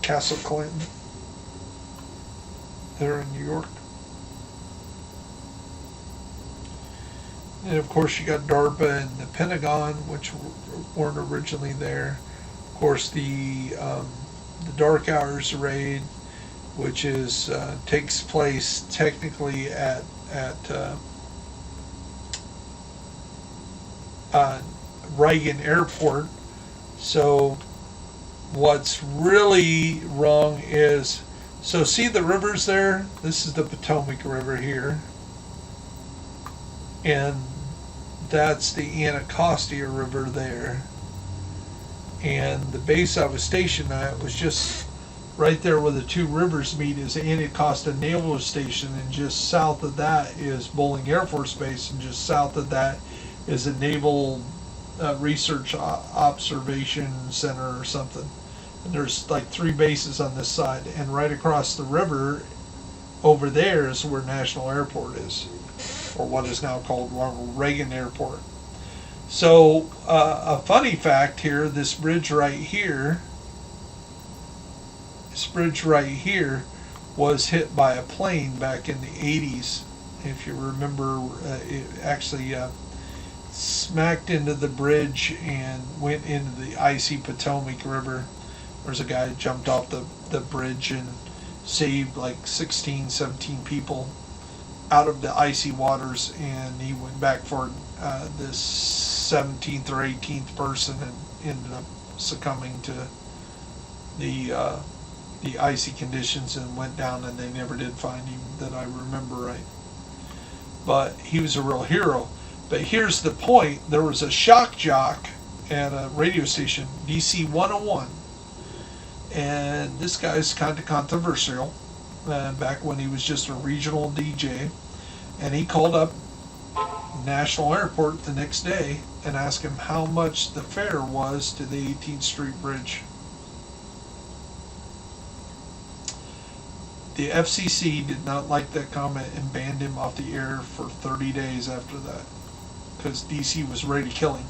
Castle Clinton there in New York. And of course you got DARPA and the Pentagon, which weren't originally there. Of course the Dark Hours raid, which is takes place technically at Reagan Airport. So what's really wrong is, so see the rivers there? This is the Potomac River here. And that's the Anacostia River there. And the base I was stationed at was just right there where the two rivers meet is Anacostia Naval Station, and just south of that is Bowling Air Force Base, and just south of that is a Naval Research Observation Center or something. And there's like 3 bases on this side, and right across the river over there is where National Airport is, or what is now called Ronald Reagan Airport. So a funny fact here, this bridge right here was hit by a plane back in the 80s. If you remember, it actually smacked into the bridge and went into the icy Potomac River. There's a guy who jumped off the bridge and saved like 16, 17 people out of the icy waters, and he went back for this 17th or 18th person and ended up succumbing to the icy conditions and went down, and they never did find him, that I remember right. But he was a real hero. But here's the point. There was a shock jock at a radio station, DC 101, and this guy's kind of controversial back when he was just a regional DJ, and he called up National Airport the next day and asked him how much the fare was to the 18th Street Bridge. The FCC did not like that comment and banned him off the air for 30 days after that, because DC was ready to kill him.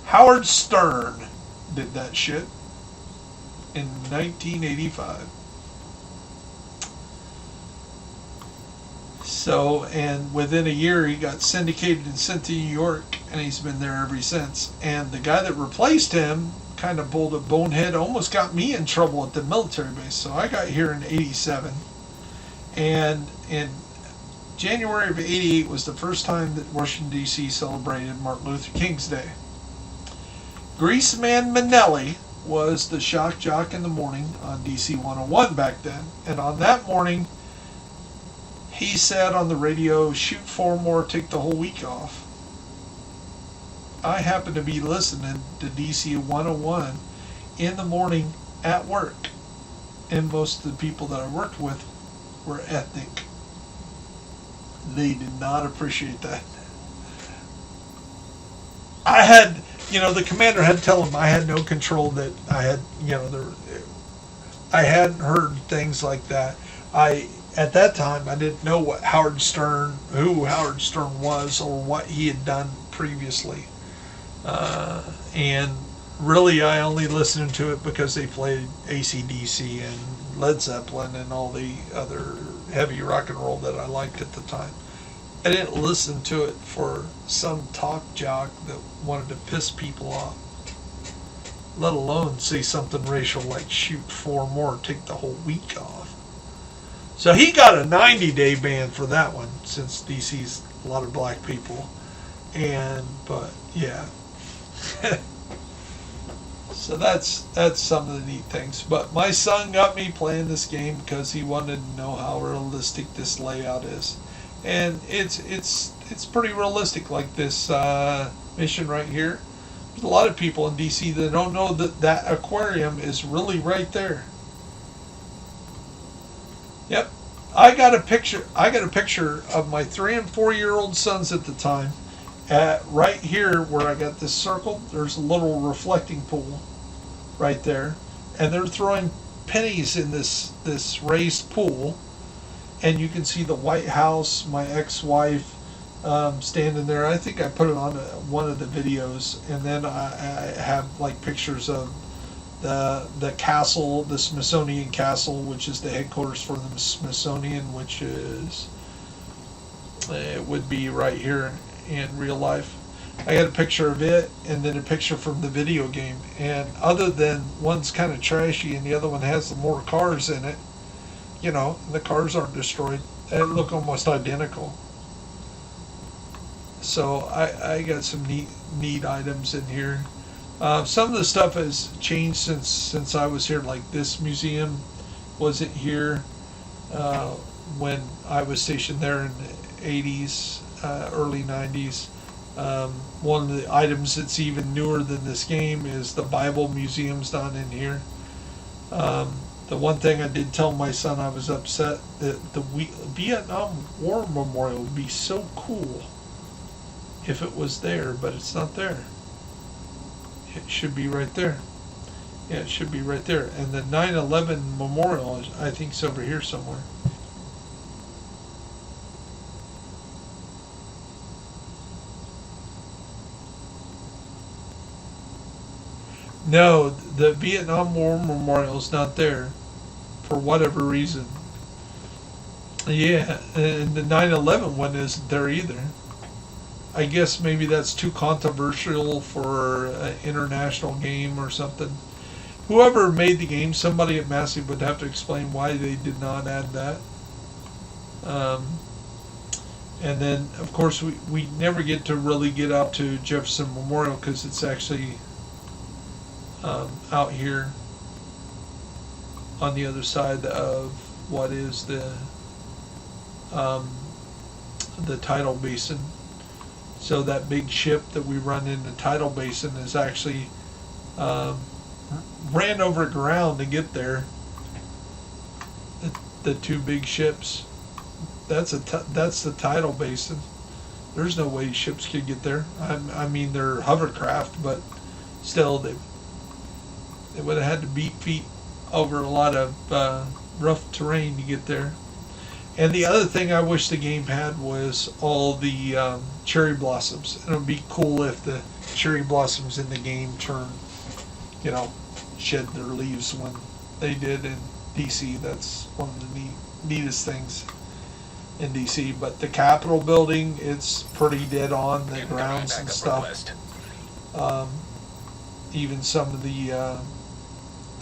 Howard Stern did that shit in 1985. So, and within a year he got syndicated and sent to New York, and he's been there ever since. And the guy that replaced him kind of pulled a bonehead, almost got me in trouble at the military base. So I got here in 87, and in January of 88 was the first time that Washington, D.C. celebrated Martin Luther King's Day. Greaseman Minnelli was the shock jock in the morning on DC 101 back then, and on that morning he said on the radio, "Shoot 4 more, take the whole week off." I happened to be listening to DC 101 in the morning at work, and most of the people that I worked with were ethnic. They did not appreciate that. I had, the commander had to tell him I had no control, that I had, I hadn't heard things like that. At that time, I didn't know who Howard Stern was, or what he had done previously. And really, I only listened to it because they played AC/DC and Led Zeppelin and all the other heavy rock and roll that I liked at the time. I didn't listen to it for some talk jock that wanted to piss people off, let alone say something racial like "shoot 4 more, take the whole week off." So he got a 90-day ban for that one, since DC's a lot of black people. But yeah. So that's some of the neat things. But my son got me playing this game because he wanted to know how realistic this layout is. And it's pretty realistic, like this mission right here. There's a lot of people in DC that don't know that aquarium is really right there. Yep, I got a picture of my 3 and 4 year old sons at the time. Right here where I got this circle, there's a little reflecting pool right there, and they're throwing pennies in this raised pool. And you can see the White House, my ex-wife, standing there. I think I put it on one of the videos. And then I have like pictures of the castle, the Smithsonian Castle, which is the headquarters for the Smithsonian, which is, it would be right here in real life. I got a picture of it, and then a picture from the video game. And other than one's kind of trashy and the other one has more cars in it, the cars aren't destroyed. They look almost identical. So I got some neat items in here. Some of the stuff has changed since I was here. Like this museum wasn't here when I was stationed there in the 80s, early 90s. One of the items that's even newer than this game is the Bible Museum's not in here. The one thing I did tell my son, I was upset that the Vietnam War Memorial would be so cool if it was there, but it's not there. It should be right there. Yeah, it should be right there. And the 9/11 Memorial, I think, is over here somewhere. No, the Vietnam War Memorial is not there for whatever reason. Yeah, and the 9/11 one isn't there either. I guess maybe that's too controversial for an international game or something. Whoever made the game, somebody at Massive would have to explain why they did not add that. And then, of course, we never get to really get out to Jefferson Memorial because it's actually out here on the other side of what is the tidal basin. So that big ship that we run in the tidal basin is actually ran over ground to get there. The two big ships. That's the tidal basin. There's no way ships could get there. I mean, they're hovercraft, but still, they would have had to beat feet over a lot of rough terrain to get there. And the other thing I wish the game had was all the cherry blossoms. It would be cool if the cherry blossoms in the game shed their leaves when they did in DC. That's one of the neatest things in DC. But the Capitol building, it's pretty dead on, the grounds and stuff. Even some of the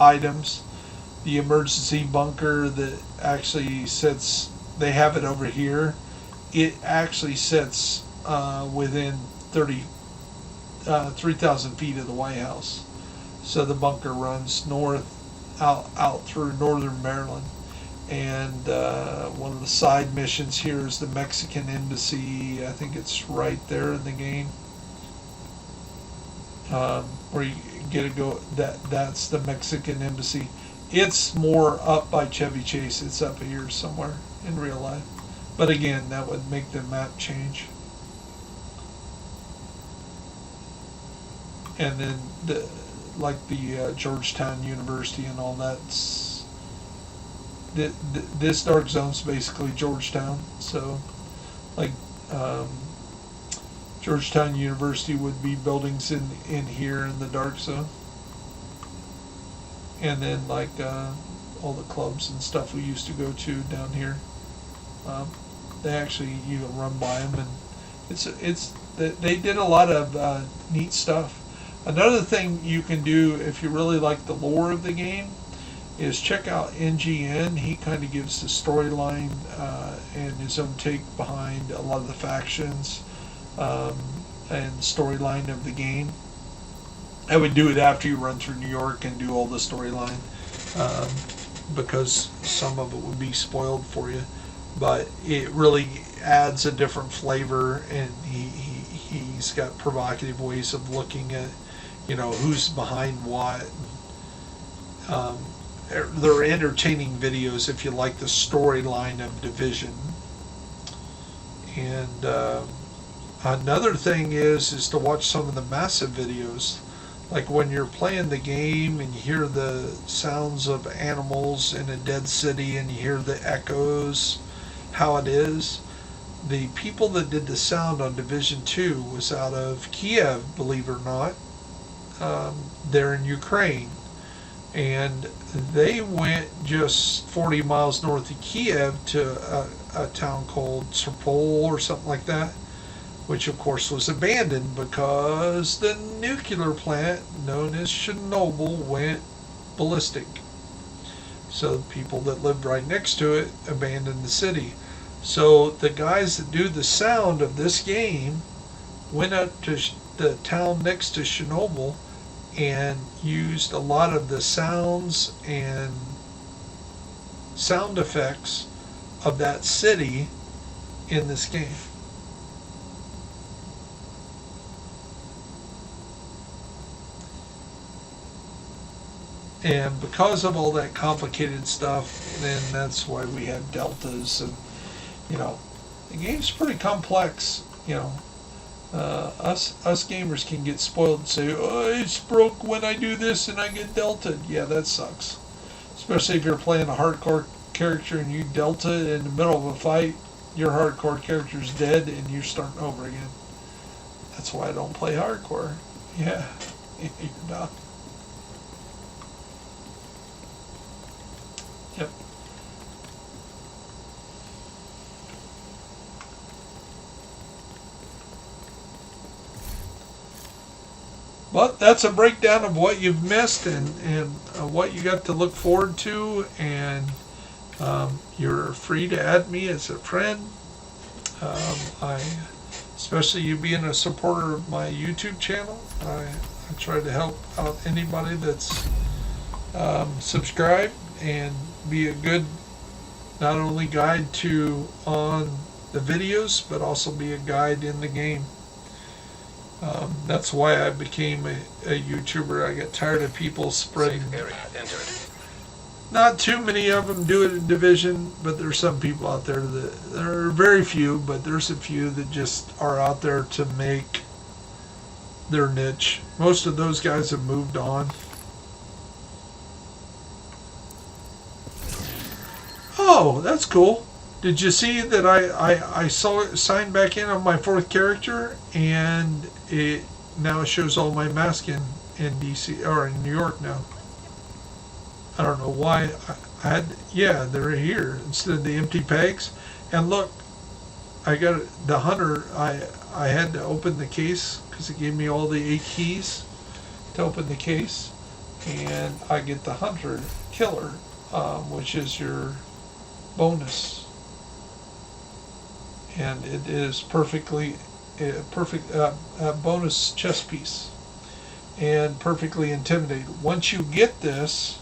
items. The emergency bunker that actually sits, they have it over here. It actually sits within 3,000 feet of the White House. So the bunker runs north, out through northern Maryland. And one of the side missions here is the Mexican Embassy. I think it's right there in the game. Where you get to go, that's the Mexican Embassy. It's more up by Chevy Chase. It's up here somewhere in real life. But again, that would make the map change. And then the Georgetown University and all that's this dark zone's basically Georgetown. So Georgetown University would be buildings in here in the dark zone. And then all the clubs and stuff we used to go to down here, they actually, you can run by them, and they did a lot of neat stuff. Another thing you can do if you really like the lore of the game is check out NGN. He kind of gives the storyline and his own take behind a lot of the factions and storyline of the game. I would do it after you run through New York and do all the storyline, because some of it would be spoiled for you. But it really adds a different flavor, and he's got provocative ways of looking at, who's behind what. They're entertaining videos if you like the storyline of Division. And another thing is to watch some of the massive videos. Like when you're playing the game and you hear the sounds of animals in a dead city and you hear the echoes, how it is. The people that did the sound on Division 2 was out of Kiev, believe it or not. They're in Ukraine. And they went just 40 miles north of Kiev to a town called Serpol or something like that, which of course was abandoned because the nuclear plant known as Chernobyl went ballistic. So the people that lived right next to it abandoned the city. So the guys that do the sound of this game went up to the town next to Chernobyl and used a lot of the sounds and sound effects of that city in this game. And because of all that complicated stuff, then that's why we have deltas. And, you know, the game's pretty complex. You know, us gamers can get spoiled and say, oh, it's broke when I do this and I get delta. Yeah, that sucks. Especially if you're playing a hardcore character and you delta in the middle of a fight, your hardcore character's dead and you're starting over again. That's why I don't play hardcore. Yeah, you're not. Yep. But that's a breakdown of what you've missed and what you got to look forward to. And you're free to add me as a friend. Especially you being a supporter of my YouTube channel. I try to help out anybody that's subscribed and be a good not only guide to on the videos but also be a guide in the game. That's why I became a YouTuber. I got tired of people spreading. Area entered. Not too many of them do it in Division, but there's some people out there that, there are very few, but there's a few that just are out there to make their niche. Most of those guys have moved on. Oh, that's cool. Did you see that I signed back in on my 4th character, and it now shows all my masks in DC or in New York now. I don't know why I had, yeah, they're here instead of the empty pegs. And look, I got the hunter. I had to open the case because it gave me all the 8 keys to open the case, and I get the hunter killer, which is your bonus, and it is perfectly perfect bonus chess piece and perfectly intimidating. Once you get this,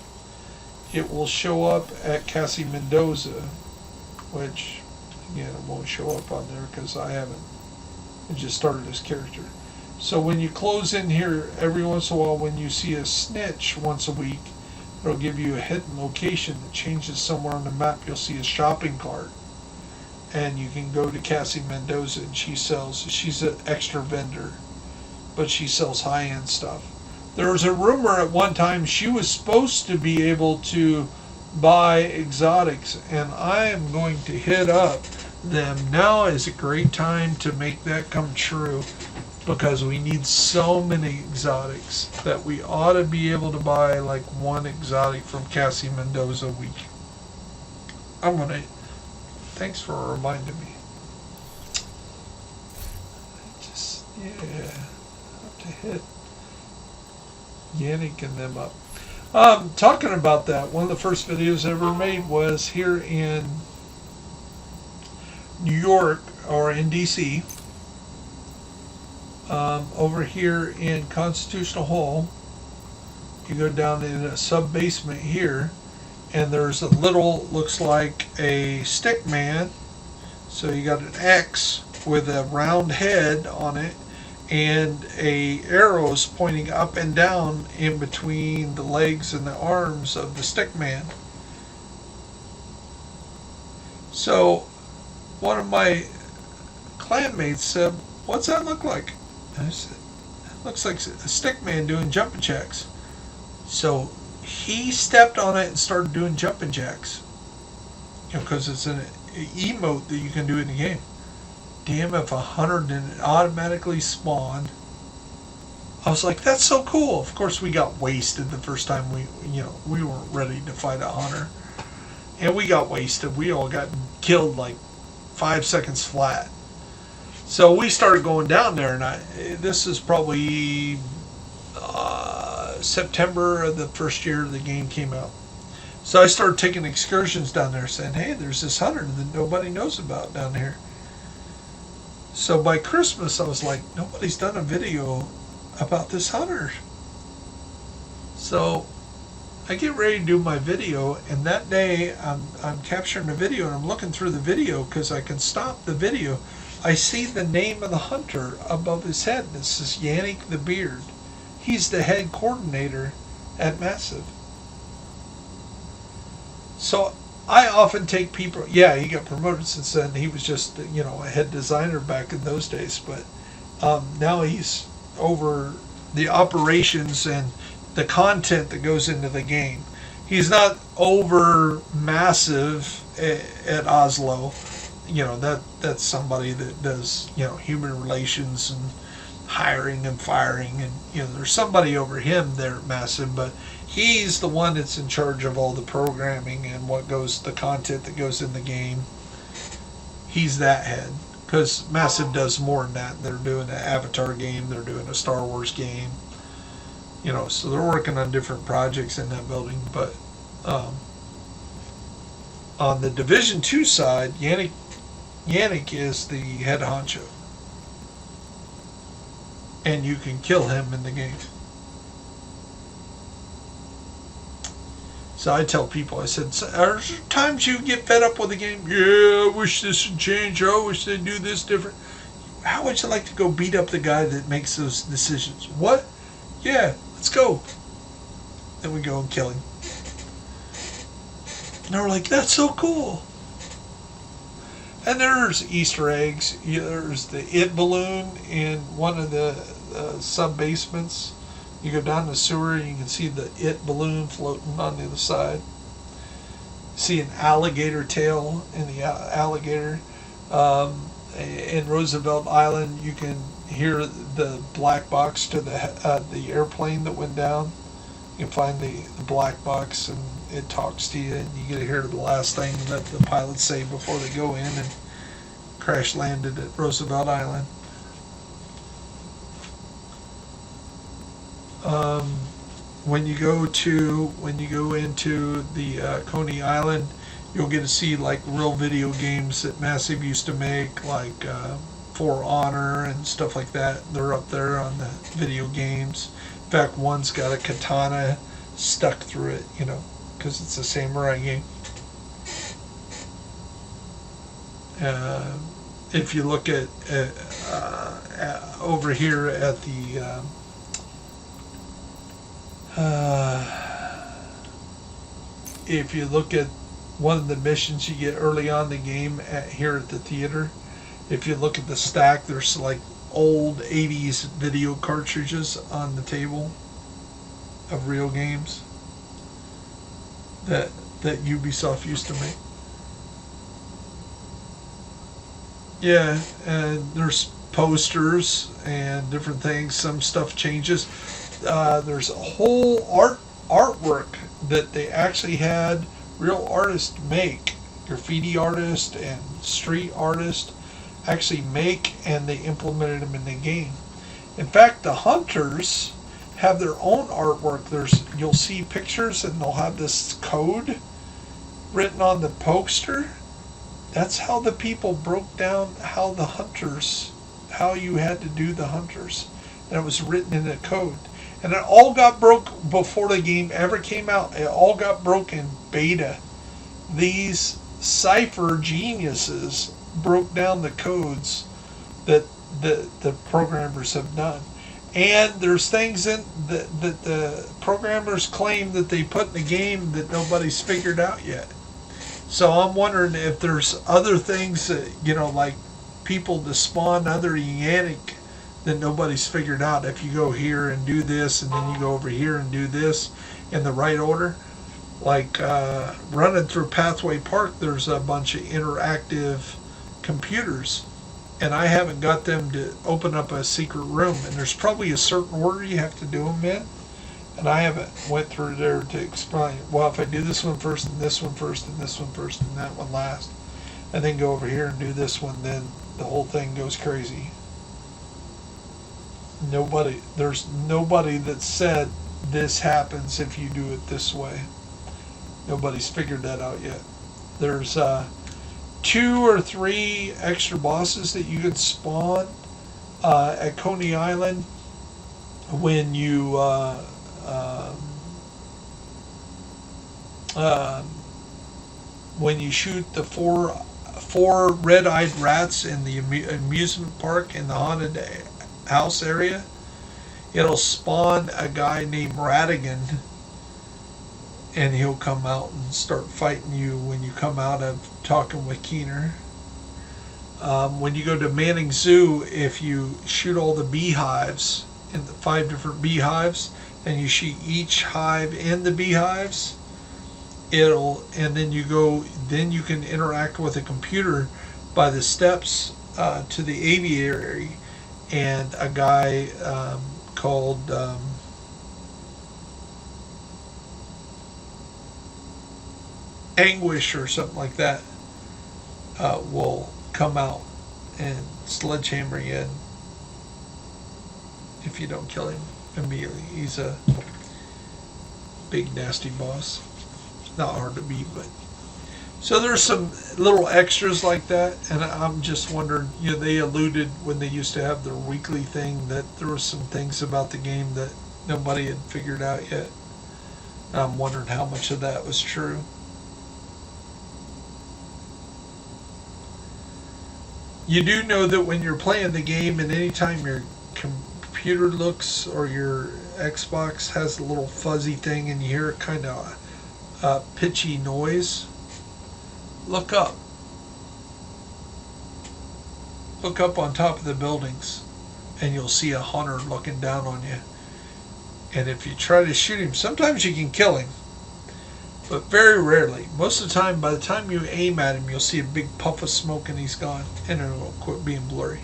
it will show up at Cassie Mendoza, which again it won't show up on there because I haven't. I just started this character. So when you close in here, every once in a while when you see a snitch once a week, it'll give you a hidden location that changes somewhere on the map. You'll see a shopping cart, and you can go to Cassie Mendoza, and she's an extra vendor, but she sells high-end stuff. There was a rumor at one time she was supposed to be able to buy exotics, and I am going to hit up them. Now is a great time to make that come true, because we need so many exotics that we ought to be able to buy like 1 exotic from Cassie Mendoza a week. Thanks for reminding me. Yeah, have to hit Yannick and them up. Talking about that, one of the first videos I ever made was here in New York, or in DC. Over here in Constitutional Hall, you go down in a sub-basement here, and there's a little, looks like a stick man. So you got an X with a round head on it, and arrows pointing up and down in between the legs and the arms of the stick man. So one of my clanmates said, "What's that look like?" I said, "It looks like a stick man doing jumping jacks." So he stepped on it and started doing jumping jacks, because it's an emote that you can do in the game. Damn, if 100 didn't automatically spawn. I was like, that's so cool. Of course, we got wasted the first time we weren't ready to fight a hunter, and we got wasted. We all got killed like 5 seconds flat. So we started going down there, and this is probably September of the first year the game came out. So I started taking excursions down there, saying, hey, there's this hunter that nobody knows about down here. So by Christmas, I was like, nobody's done a video about this hunter. So I get ready to do my video, and that day I'm capturing the video, and I'm looking through the video because I can stop the video. I see the name of the hunter above his head, and it says Yannick the Beard. He's the head coordinator at Massive. So I often take people, yeah, he got promoted since then. He was just, you know, a head designer back in those days, but now he's over the operations and the content that goes into the game. He's not over massive at Oslo. You know, that's somebody that does, you know, human relations and hiring and firing, and you know, there's somebody over him there massive, but he's the one that's in charge of all the programming and the content that goes in the game. He's that head, because Massive does more than that. They're doing an Avatar game, they're doing a Star Wars game, you know, so they're working on different projects in that building. But on the Division 2 side, Yannick is the head honcho, and you can kill him in the game. So I tell people, I said, are there times you get fed up with the game? Yeah, I wish this would change. I wish they'd do this different. How would you like to go beat up the guy that makes those decisions? What? Yeah, let's go. Then we go and kill him. And they're like, that's so cool. And there's Easter eggs. There's the It balloon in one of the sub-basements. You go down the sewer and you can see the It balloon floating on the other side. See an alligator tail in the alligator. In Roosevelt Island, you can hear the black box to the airplane that went down. You can find the black box and it talks to you, and you get to hear the last thing that the pilots say before they go in and crash landed at Roosevelt Island. When you go into the Coney Island, you'll get to see like real video games that Massive used to make, like For Honor and stuff like that. They're up there on the video games. In fact, one's got a katana stuck through it, you know, because it's a samurai game. If you look at over here at the if you look at one of the missions you get early on in the game here at the theater, if you look at the stack, there's like old 80s video cartridges on the table of real games that Ubisoft used to make. Yeah, and there's posters and different things. Some stuff changes. There's a whole artwork that they actually had real artists make, graffiti artists and street artists actually make, and they implemented them in the game. In fact, the hunters have their own artwork. You'll see pictures and they'll have this code written on the poster. That's how the people broke down how you had to do the hunters. And it was written in a code. And it all got broke before the game ever came out. It all got broke in beta. These cipher geniuses broke down the codes that the programmers have done. And there's things in that the programmers claim that they put in the game that nobody's figured out yet. So I'm wondering if there's other things that, you know, like people to spawn other Yannick that nobody's figured out. If you go here and do this, and then you go over here and do this in the right order, like running through Pathway Park, there's a bunch of interactive computers, and I haven't got them to open up a secret room, and there's probably a certain order you have to do them in, and I haven't went through there to explain, well, if I do this one first, and this one first, and this one first, and that one last, and then go over here and do this one, then the whole thing goes crazy. There's nobody that said this happens if you do it this way. Nobody's figured that out yet. There's 2 or 3 extra bosses that you can spawn at Coney Island when you shoot the four red-eyed rats in the amusement park in the haunted house area. It'll spawn a guy named Radigan and he'll come out and start fighting you when you come out of talking with Keener. When you go to Manning Zoo, if you shoot all the beehives in the 5 different beehives, and you shoot each hive in the beehives, and then you can interact with a computer by the steps to the aviary, and a guy called Anguish or something like that will come out and sledgehammer you in if you don't kill him immediately. He's a big nasty boss. Not hard to beat, but so there's some little extras like that, and I'm just wondering, they alluded when they used to have their weekly thing that there were some things about the game that nobody had figured out yet. I'm wondering how much of that was true. You do know that when you're playing the game, and anytime your computer looks or your Xbox has a little fuzzy thing and you hear it kind of pitchy noise, look up. Look up on top of the buildings and you'll see a hunter looking down on you. And if you try to shoot him, sometimes you can kill him, but very rarely. Most of the time, by the time you aim at him, you'll see a big puff of smoke and he's gone, and it will quit being blurry.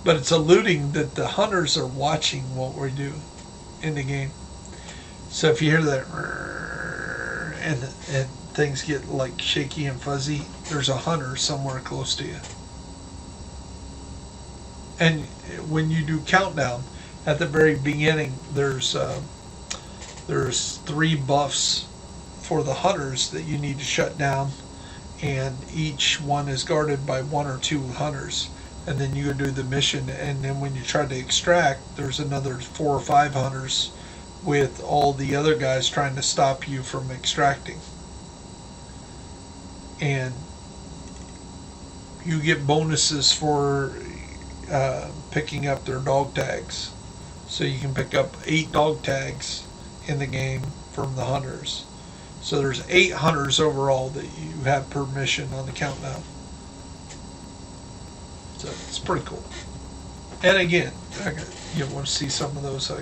But it's alluding that the hunters are watching what we do in the game. So if you hear that and things get like shaky and fuzzy, there's a hunter somewhere close to you. And when you do countdown, at the very beginning, there's 3 buffs for the hunters that you need to shut down, and each one is guarded by 1 or 2 hunters. And then you go do the mission, and then when you try to extract, there's another 4 or 5 hunters with all the other guys trying to stop you from extracting. And you get bonuses for picking up their dog tags. So you can pick up 8 dog tags in the game from the hunters. So there's 8 hunters overall that you have per mission on the countdown. So it's pretty cool. And again, you want to see some of those.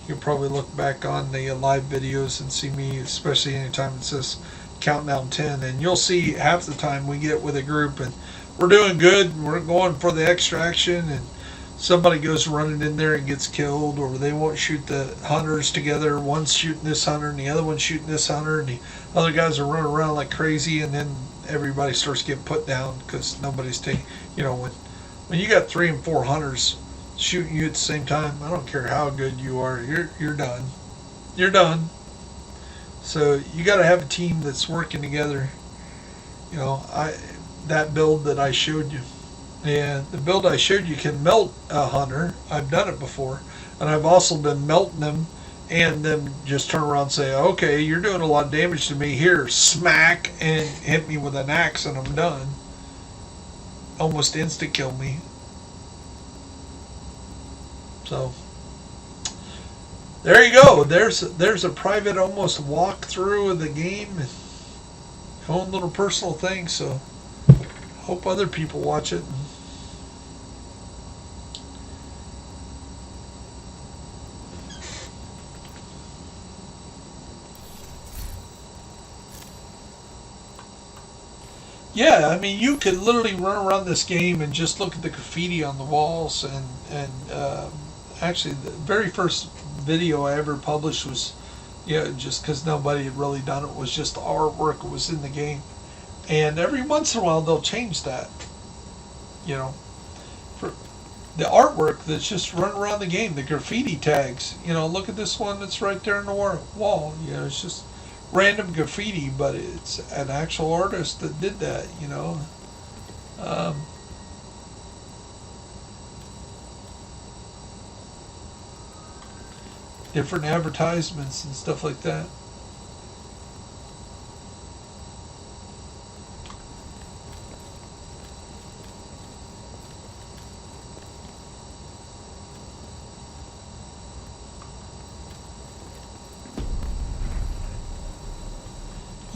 You'll probably look back on the live videos and see me, especially anytime it says countdown 10, and you'll see half the time we get with a group and we're doing good and we're going for the extraction, and somebody goes running in there and gets killed, or they won't shoot the hunters together. One's shooting this hunter and the other one's shooting this hunter, and the other guys are running around like crazy, and then everybody starts getting put down because nobody's taking, when you got 3 and 4 hunters shooting you at the same time, I don't care how good you are, you're done. You're done. So you got to have a team that's working together. That build that I showed you. And the build I showed you can melt a hunter. I've done it before. And I've also been melting them and then just turn around and say, okay, you're doing a lot of damage to me here. Smack, and hit me with an axe and I'm done. Almost instant kill me. So there you go. There's a private almost walkthrough of the game. Own little personal thing. So hope other people watch it. Yeah, I mean, you could literally run around this game and just look at the graffiti on the walls, and actually the very first video I ever published was, just because nobody had really done it, was just the artwork that was in the game. And every once in a while they'll change that, for the artwork that's just running around the game, the graffiti tags. Look at this one that's right there on the wall. It's just random graffiti, but it's an actual artist that did that. Different advertisements and stuff like that.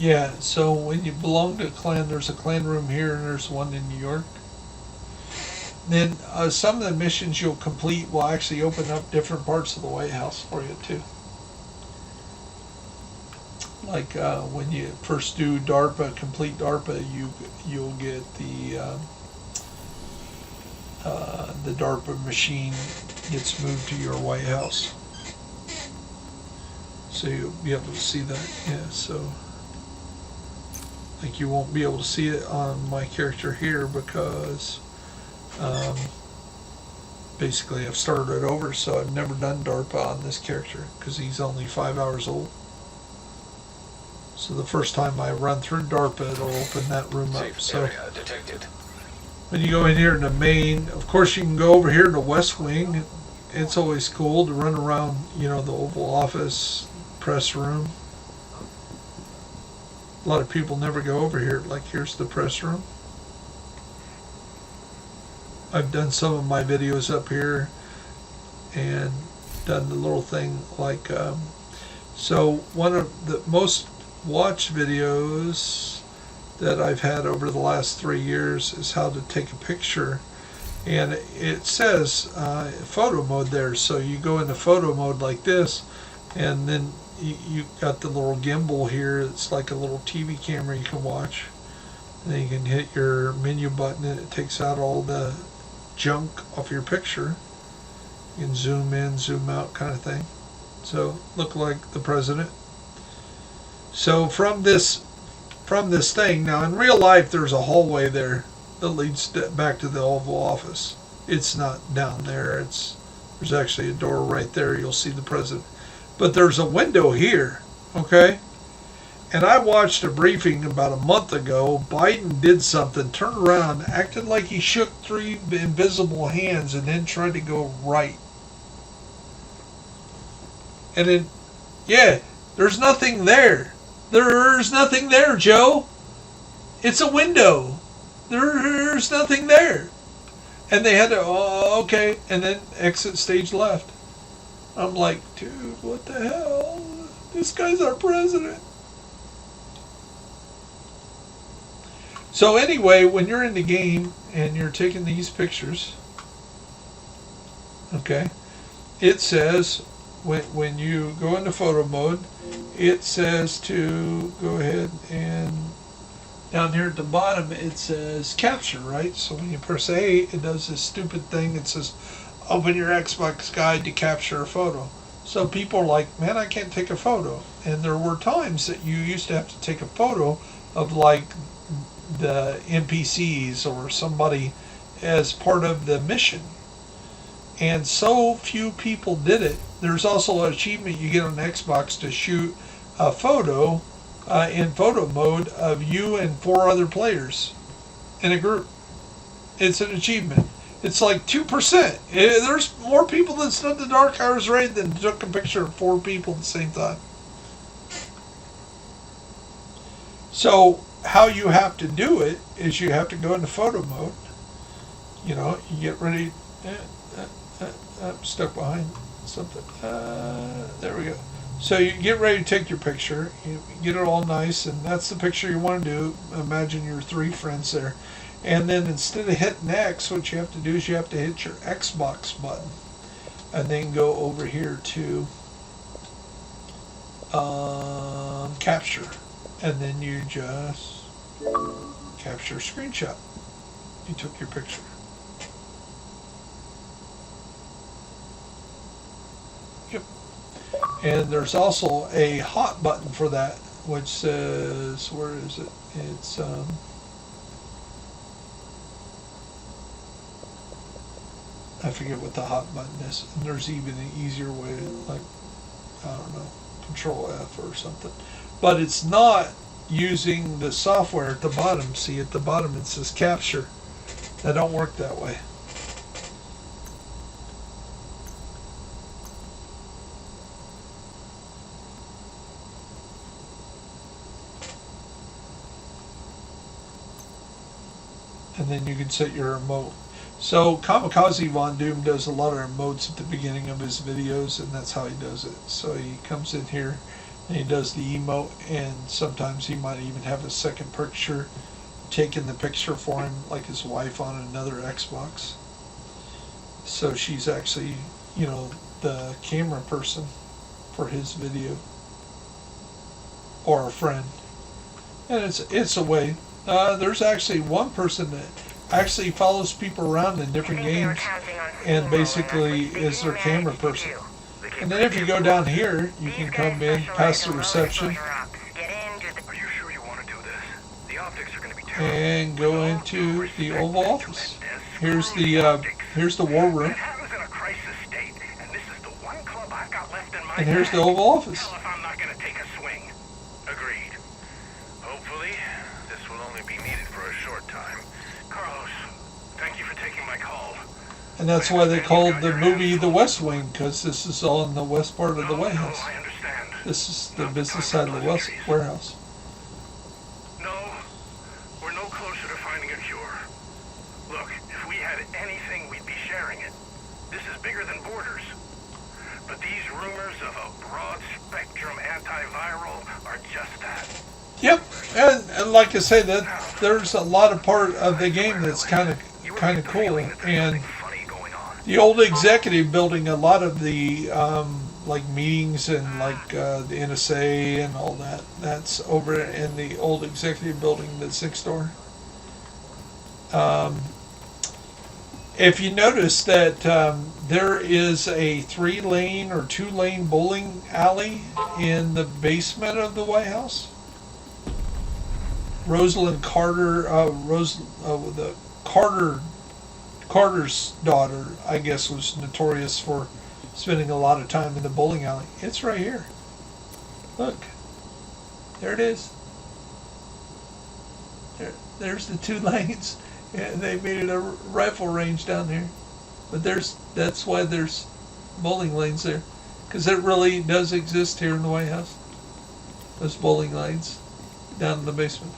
Yeah, so when you belong to a clan, there's a clan room here and there's one in New York. Then some of the missions you'll complete will actually open up different parts of the White House for you too. Like when you first do DARPA, complete DARPA, you'll get the DARPA machine gets moved to your White House. So you'll be able to see that. Yeah, so like you won't be able to see it on my character here because basically I've started over, so I've never done DARPA on this character because he's only 5 hours old. So the first time I run through DARPA, it'll open that room up. So area detected. when you go in here in the main, of course you can go over here to the West Wing. It's always cool to run around, you know, the Oval Office, press room. A lot of people never go over here. Like here's the press room. I've done some of my videos up here and done the little thing like so one of the most watched videos that I've had over the last 3 years is how to take a picture, and it says photo mode there, so you go into photo mode like this, and then you got the little gimbal here. It's like a little TV camera you can watch, and then you can hit your menu button and it takes out all the junk off your picture. You can zoom in, zoom out kind of thing. So look like the president. So from this thing, now in real life there's a hallway there that leads back to the Oval Office. It's not down there. There's actually a door right there. You'll see the president. But there's a window here, okay? And I watched a briefing about a month ago. Biden did something, turned around, acted like he shook 3 invisible hands and then tried to go right. And then, yeah, there's nothing there. There's nothing there, Joe. It's a window. There's nothing there. And they had to, oh, okay, and then exit stage left. I'm like, dude, what the hell? This guy's our president. So anyway, when you're in the game and you're taking these pictures, okay, it says, when you go into photo mode, it says to go ahead and down here at the bottom it says capture, right? So when you press A, it does this stupid thing. It says open your Xbox guide to capture a photo. So people are like, man, I can't take a photo. And there were times that you used to have to take a photo of like the NPCs or somebody as part of the mission. And so few people did it. There's also an achievement you get on Xbox to shoot a photo in photo mode of you and 4 other players in a group. It's an achievement. It's like 2%. There's more people that's done the Dark Hours raid than took a picture of 4 people at the same time. So how you have to do it is you have to go into photo mode. You know, you get ready. I'm stuck behind something. There we go. So you get ready to take your picture. You get it all nice, and that's the picture you want to do. Imagine your 3 friends there. And then instead of hitting X, what you have to do is you have to hit your Xbox button. And then go over here to capture. And then you just capture a screenshot. You took your picture. Yep. And there's also a hot button for that, which says, where is it? It's I forget what the hot button is. And there's even an easier way, like, I don't know, Control F or something. But it's not using the software at the bottom. See, at the bottom it says capture. That don't work that way. And then you can set your remote. So Kamikaze Von Doom does a lot of remotes at the beginning of his videos, and that's how he does it. So he comes in here And he does the emote, and sometimes he might even have a second picture taking the picture for him, like his wife on another Xbox. So she's actually, you know, the camera person for his video, or a friend. And it's a way. There's actually one person that actually follows people around in different games and basically is their camera person. And then if you go down here, you can come in past the reception and go into the Oval Office. Here's the war room. And here's the Oval Office. Hopefully, this will only be needed for a short time. Carlos, thank you for taking my call. And that's why they called the movie The West Wing, because this is all in the west part of the White House. This is the business side of the West warehouse. No, we're no closer to finding a cure. Look, if we had anything, we'd be sharing it. This is bigger than borders. But these rumors of a broad-spectrum antiviral are just that. Yep, and like I say, that there's a lot of part of the game that's kind of cool. And the old executive building, a lot of the like meetings and like the NSA and all that, that's over in the old executive building that's next door. If you notice that there is a 3-lane or 2-lane bowling alley in the basement of the White House. Rosalind Carter, the Carter's daughter, I guess, was notorious for spending a lot of time in the bowling alley. It's right here. Look, there it is. There's the 2 lanes, and they made it a rifle range down here. But that's why there's bowling lanes there, because it really does exist here in the White House. Those bowling lanes down in the basement.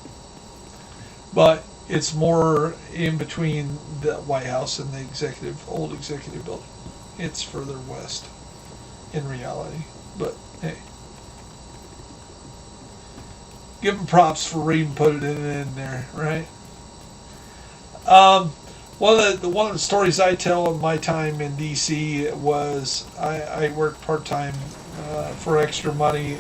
But it's more in between the White House and the old executive building. It's further west in reality. But hey, give them props for even putting it in there, right? One of the stories I tell of my time in D.C. was I worked part-time for extra money.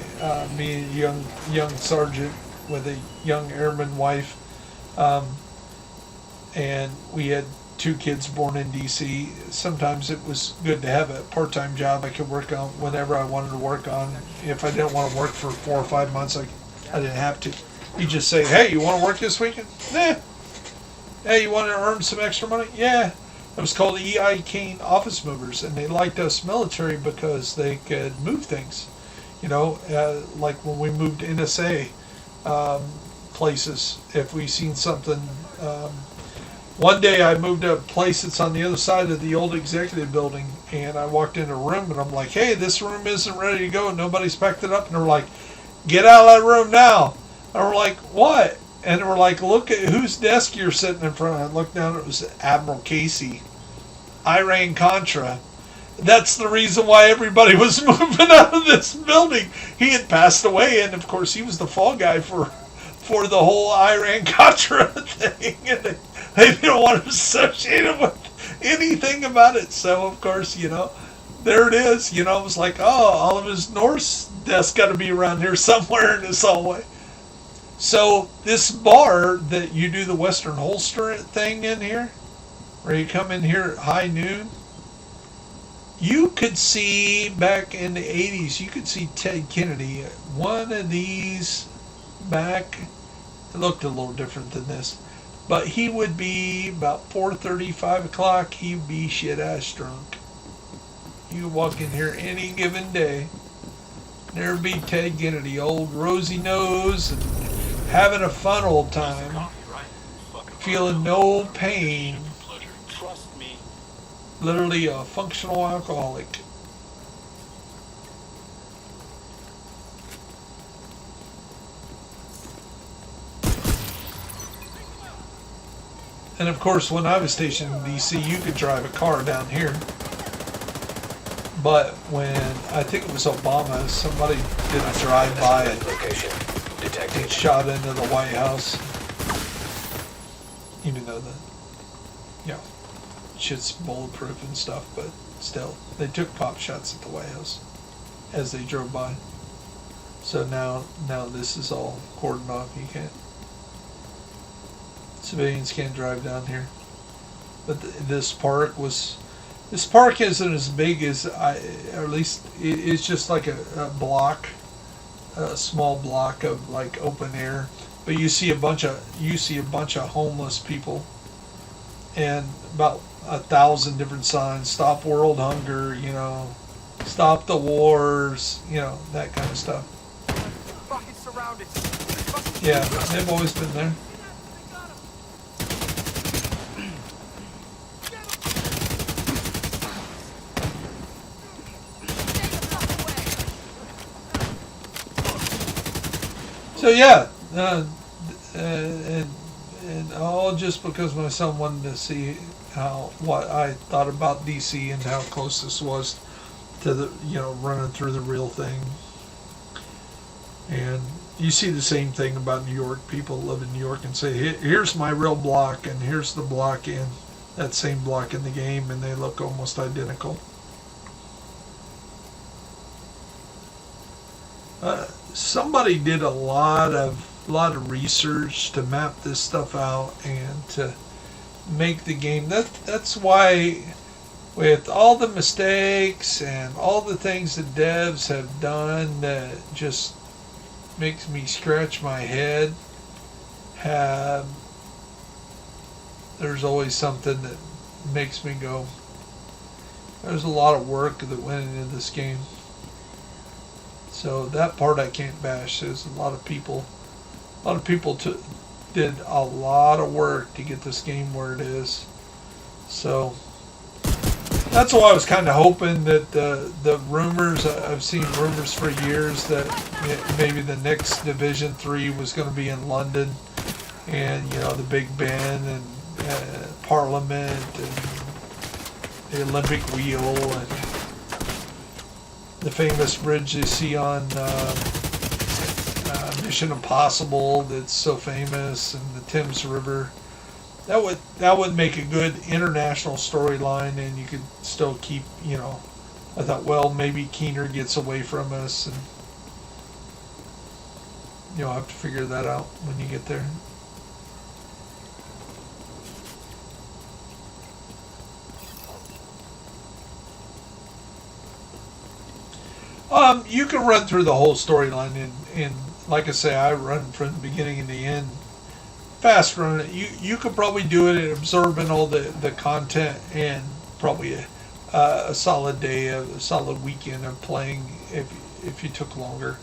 Me, a young sergeant with a young airman wife. And we had 2 kids born in D.C. Sometimes it was good to have a part-time job I could work on whenever I wanted to work on. If I didn't want to work for 4 or 5 months, I didn't have to. You just say, hey, you want to work this weekend? Nah. Hey, you want to earn some extra money? Yeah. It was called E.I. Kane Office Movers, and they liked us military because they could move things. You know, like when we moved NSA places, if we seen something. One day I moved to a place that's on the other side of the old executive building, and I walked in a room, and I'm like, hey, this room isn't ready to go. Nobody's packed it up. And they're like, get out of that room now. And we're like, what? And we're like, look at whose desk you're sitting in front of. I looked down, it was Admiral Casey. Iran-Contra. That's the reason why everybody was moving out of this building. He had passed away, and of course he was the fall guy for the whole Iran-Contra thing. And they didn't want to associate him with anything about it. So, of course, you know, there it is. You know, it was like, oh, all of his Norse desk got to be around here somewhere in this hallway. So this bar that you do the Western Holster thing in here, where you come in here at high noon, you could see back in the 80s, you could see Ted Kennedy, one of these back, it looked a little different than this, but he would be about 4:30, 5 o'clock, he'd be shit-ass drunk. You could walk in here any given day, there'd be Ted Kennedy, old rosy nose, and having a fun old time, feeling no pain, literally a functional alcoholic. And of course, when I was stationed in DC, you could drive a car down here. But when I think it was Obama, somebody did a drive-by and shot into the White House. Even though shit's bulletproof and stuff, but still, they took pop shots at the White House as they drove by. So now this is all cordoned off. You can't. Civilians can't drive down here. But this park isn't as big as or at least it's just like a block, a small block of like open air. But you see a bunch of homeless people, and about 1,000 different signs: stop world hunger, stop the wars, that kind of stuff. Fucking surrounded. Yeah, they've always been there. So yeah, and all just because my son wanted to see what I thought about DC and how close this was to the running through the real thing. And you see the same thing about New York. People live in New York and say, here's my real block, and here's the block in that same block in the game, and they look almost identical. Somebody did a lot of research to map this stuff out and to make the game. That's why, with all the mistakes and all the things that devs have done that just makes me scratch my head, there's always something that makes me go, there's a lot of work that went into this game. So that part I can't bash. There's a lot of people did a lot of work to get this game where it is. So that's why I was kind of hoping that the rumors, I've seen rumors for years that maybe the next Division 3 was going to be in London, and the Big Ben and Parliament and the Olympic Wheel and the famous bridge you see on Mission Impossible that's so famous, and the Thames River. That would make a good international storyline, and you could still keep, I thought, well, maybe Keener gets away from us, and you'll have to figure that out when you get there. You can run through the whole storyline, and like I say, I run from the beginning and the end. Fast run it. You could probably do it and absorb in all the content, and probably a solid day, a solid weekend of playing if you took longer.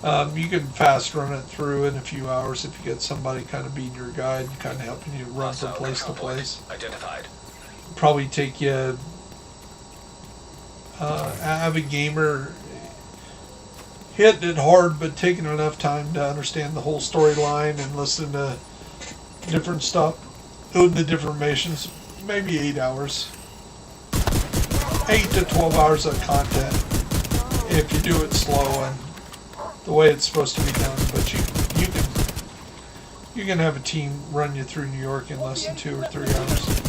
You can fast run it through in a few hours if you get somebody kind of being your guide, kind of helping you run from place to place. Identified. Probably take you avid gamer, hitting it hard, but taking enough time to understand the whole storyline and listen to different stuff, doing the different missions. Maybe 8 hours, 8 to 12 hours of content if you do it slow and the way it's supposed to be done. But you can have a team run you through New York in less than 2 or 3 hours.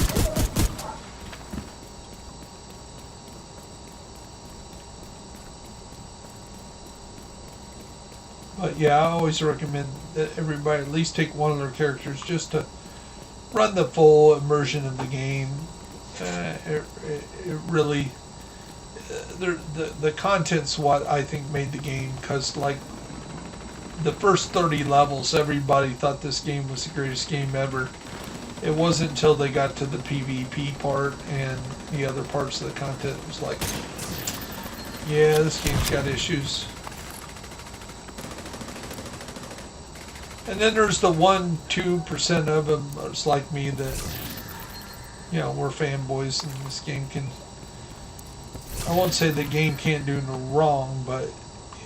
But yeah, I always recommend that everybody at least take one of their characters just to run the full immersion of the game. It really, the content's what I think made the game, because like the first 30 levels, everybody thought this game was the greatest game ever. It wasn't until they got to the PvP part and the other parts of the content, it was like, yeah, this game's got issues. And then there's the 1-2% of them that's like me that, we're fanboys, and this game can, I won't say the game can't do no wrong, but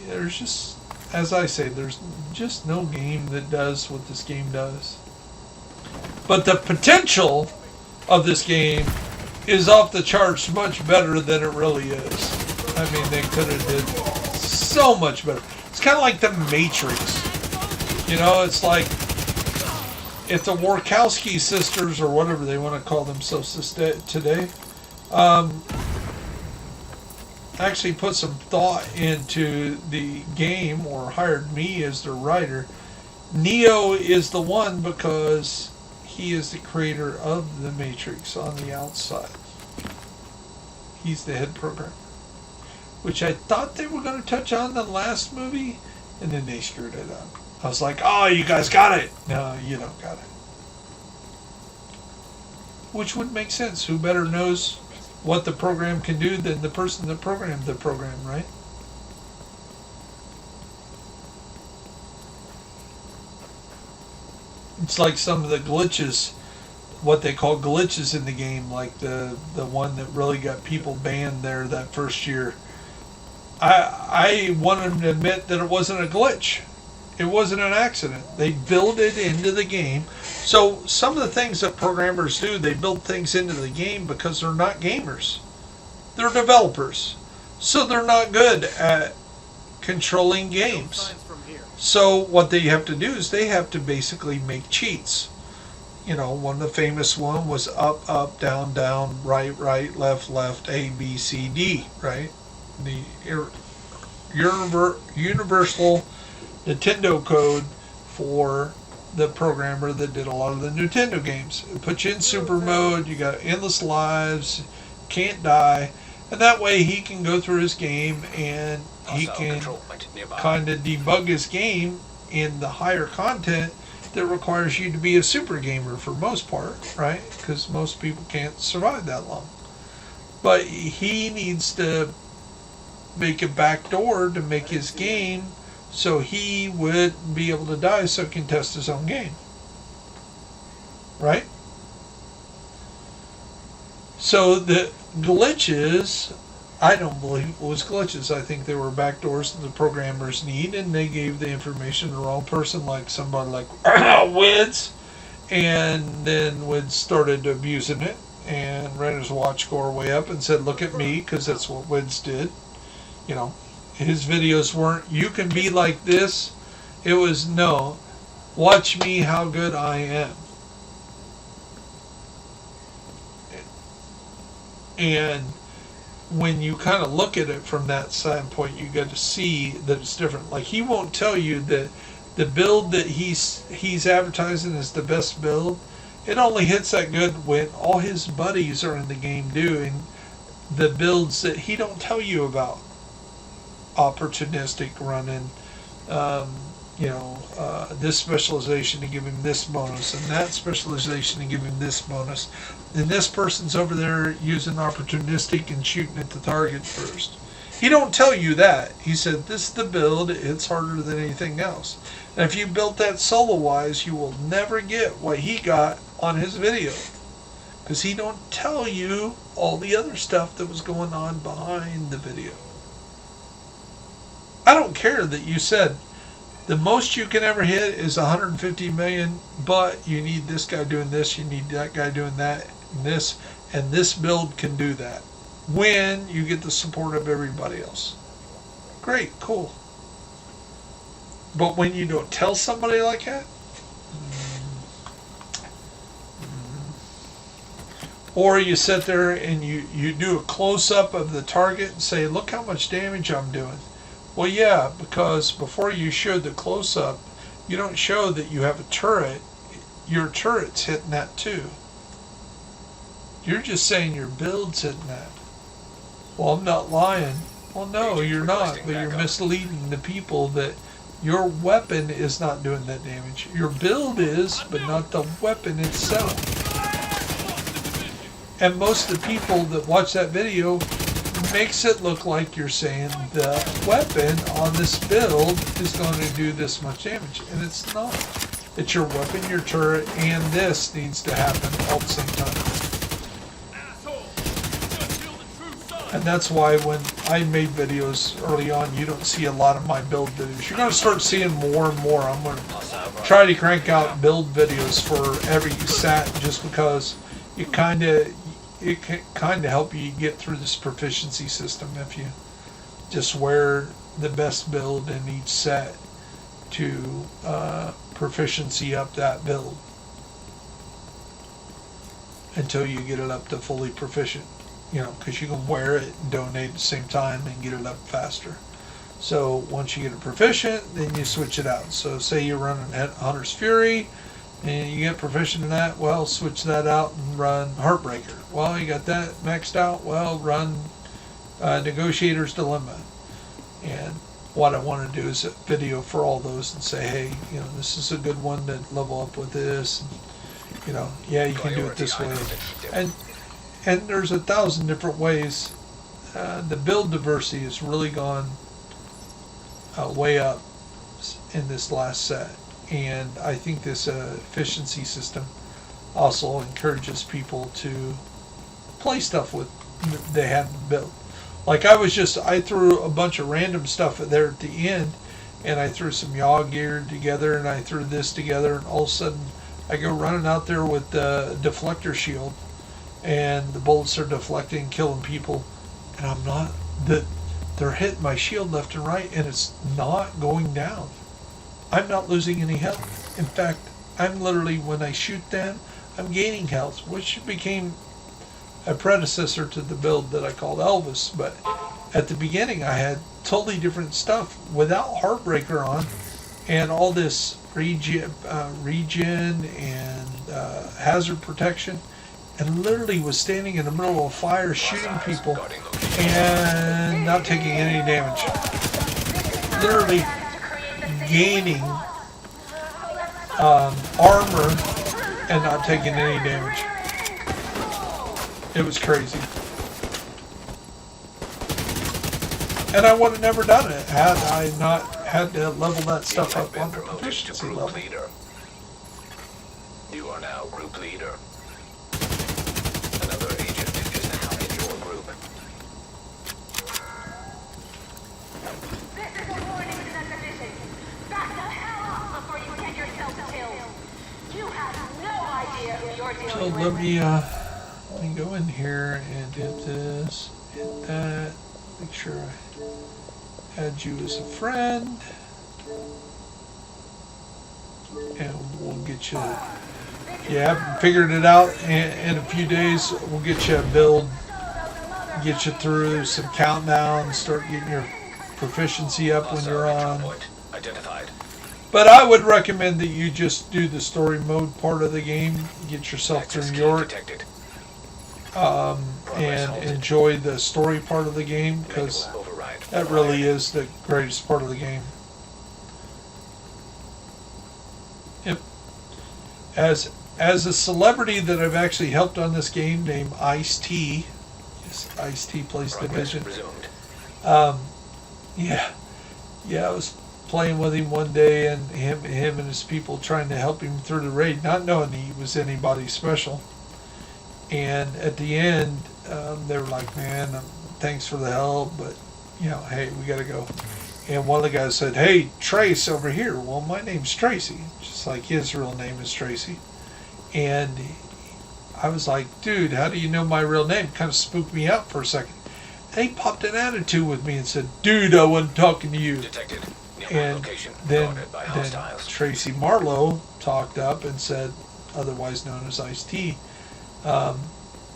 there's just, as I say, there's just no game that does what this game does. But the potential of this game is off the charts much better than it really is. I mean, they could have did so much better. It's kind of like the Matrix. You know, it's like if the Wachowski sisters, or whatever they want to call themselves today, actually put some thought into the game or hired me as their writer. Neo is the one because he is the creator of the Matrix on the outside. He's the head programmer, which I thought they were going to touch on the last movie, and then they screwed it up. I was like, oh, you guys got it. No, you don't got it. Which would make sense. Who better knows what the program can do than the person that programmed the program, right? It's like some of the glitches, what they call glitches in the game, like the one that really got people banned there that first year. I want them to admit that it wasn't a glitch. It wasn't an accident. They built it into the game. So some of the things that programmers do, they build things into the game because they're not gamers. They're developers. So they're not good at controlling games. So what they have to do is they have to basically make cheats. You know, one of the famous one was up, up, down, down, right, right, left, left, A, B, C, D, right? The universal Nintendo code for the programmer that did a lot of the Nintendo games. It puts you in super mode, you got endless lives, can't die, and that way he can go through his game and he can kind of debug his game in the higher content that requires you to be a super gamer for most part, right? Because most people can't survive that long. But he needs to make a backdoor to make his game so he would be able to die so he can test his own game. Right? So the glitches, I don't believe it was glitches. I think they were backdoors that the programmers need, and they gave the information to the wrong person, like somebody like Wids, and then Wids started abusing it and ran his watch score way up and said, look at me, because that's what Wids did. You know, his videos weren't, you can be like this. It was, no, watch me how good I am. And when you kind of look at it from that standpoint, you get to see that it's different. Like, he won't tell you that the build that he's advertising is the best build. It only hits that good when all his buddies are in the game doing the builds that he don't tell you about. Opportunistic running, this specialization to give him this bonus, and that specialization to give him this bonus. And this person's over there using opportunistic and shooting at the target first. He don't tell you that. He said, this is the build, it's harder than anything else. And if you built that solo-wise, you will never get what he got on his video. Because he don't tell you all the other stuff that was going on behind the video. I don't care that you said the most you can ever hit is 150 million, but you need this guy doing this, you need that guy doing that, and this build can do that when you get the support of everybody else. Great, cool. But when you don't tell somebody like that, or you sit there and you do a close-up of the target and say, look how much damage I'm doing. Well, yeah, because before you show the close-up, you don't show that you have a turret. Your turret's hitting that too. You're just saying your build's hitting that. Well, I'm not lying. Well, no, you're not, but you're misleading the people that your weapon is not doing that damage. Your build is, but not the weapon itself. And most of the people that watch that video makes it look like you're saying the weapon on this build is going to do this much damage, and it's not. It's your weapon, your turret, and this needs to happen all at the same time. And that's why when I made videos early on, you don't see a lot of my build videos. You're going to start seeing more and more. I'm going to try to crank out build videos for every sat, just because it can kind of help you get through this proficiency system if you just wear the best build in each set to proficiency up that build until you get it up to fully proficient. You know, because you can wear it and donate at the same time and get it up faster. So once you get it proficient, then you switch it out. So say you're running Hunter's Fury and you get proficient in that, well, switch that out and run Heartbreaker. Well, you got that maxed out, well, run Negotiator's Dilemma. And what I want to do is a video for all those and say, hey, you know, this is a good one to level up with this. And, you know, yeah, you can do it this way. And there's 1,000 different ways. The build diversity has really gone way up in this last set. And I think this efficiency system also encourages people to play stuff with they haven't built. Like I threw a bunch of random stuff there at the end, and I threw some yaw gear together, and I threw this together, and all of a sudden I go running out there with the deflector shield, and the bullets are deflecting, killing people, and they're hitting my shield left and right, and it's not going down. I'm not losing any health. In fact, I'm literally, when I shoot them, I'm gaining health, which became a predecessor to the build that I called Elvis. But at the beginning, I had totally different stuff without Heartbreaker on, and all this regen and hazard protection, and literally was standing in the middle of a fire shooting people and not taking any damage. Literally gaining armor and not taking any damage. It was crazy. And I would have never done it had I not had to level that stuff up on the proficiency level. Leader. You are now group leader. Another agent is now in your group. This is a warning to the division. Back the hell up before you get yourself killed. You have no idea who you're dealing So with. let me go in here and hit this, hit that, make sure I add you as a friend, and we'll get you, you haven't figured it out in a few days, we'll get you a build, get you through some countdowns, start getting your proficiency up when you're on. But I would recommend that you just do the story mode part of the game, get yourself through York, and enjoy the story part of the game, because that really is the greatest part of the game. Yep. As a celebrity that I've actually helped on this game named Ice-T, yes, Ice-T plays Division. Yeah, I was playing with him one day, and him and his people trying to help him through the raid, not knowing he was anybody special. And at the end, they were like, man, thanks for the help, but, you know, hey, we got to go. And one of the guys said, hey, Trace over here. Well, my name's Tracy, just like his real name is Tracy. And I was like, dude, how do you know my real name? Kind of spooked me out for a second. And he popped an attitude with me and said, dude, I wasn't talking to you. Detected. And then Tracy Marlowe talked up and said, otherwise known as Ice-T,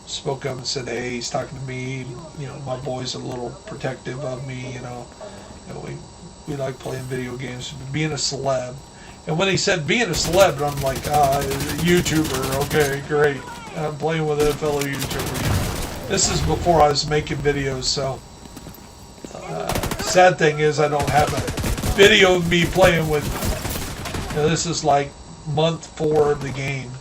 spoke up and said, hey, he's talking to me, you know, my boy's a little protective of me, you know we like playing video games, being a celeb. And when he said being a celeb, I'm like, YouTuber, okay, great, I'm playing with a fellow YouTuber. This is before I was making videos, so sad thing is I don't have a video of me playing with, you know, this is like month 4 of the game.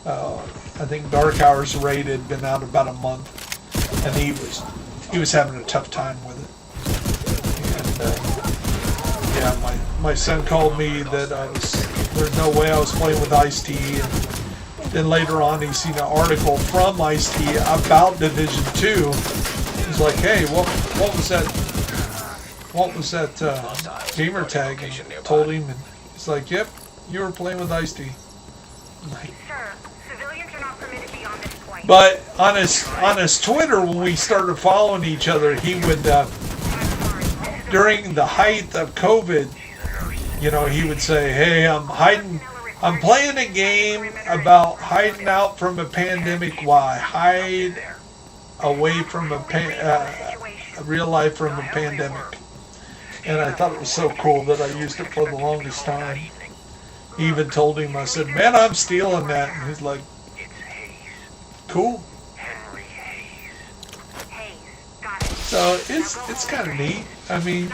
I think Dark Hours raid had been out about a month, and he was having a tough time with it. And yeah, my son called me that there's no way I was playing with Ice-T, and then later on he's seen an article from Ice-T about Division 2. He's like, hey, what was that? What was that gamer tag? And told him, and he's like, yep, you were playing with Ice-T. Like, but on his Twitter, when we started following each other, he would during the height of COVID, you know, he would say, "Hey, I'm playing a game about hiding out from a pandemic. Why hide away from a real life from a pandemic?" And I thought it was so cool that I used it for the longest time. He even told him, I said, "Man, I'm stealing that." And he's like, "Cool." So it's kind of neat. I mean,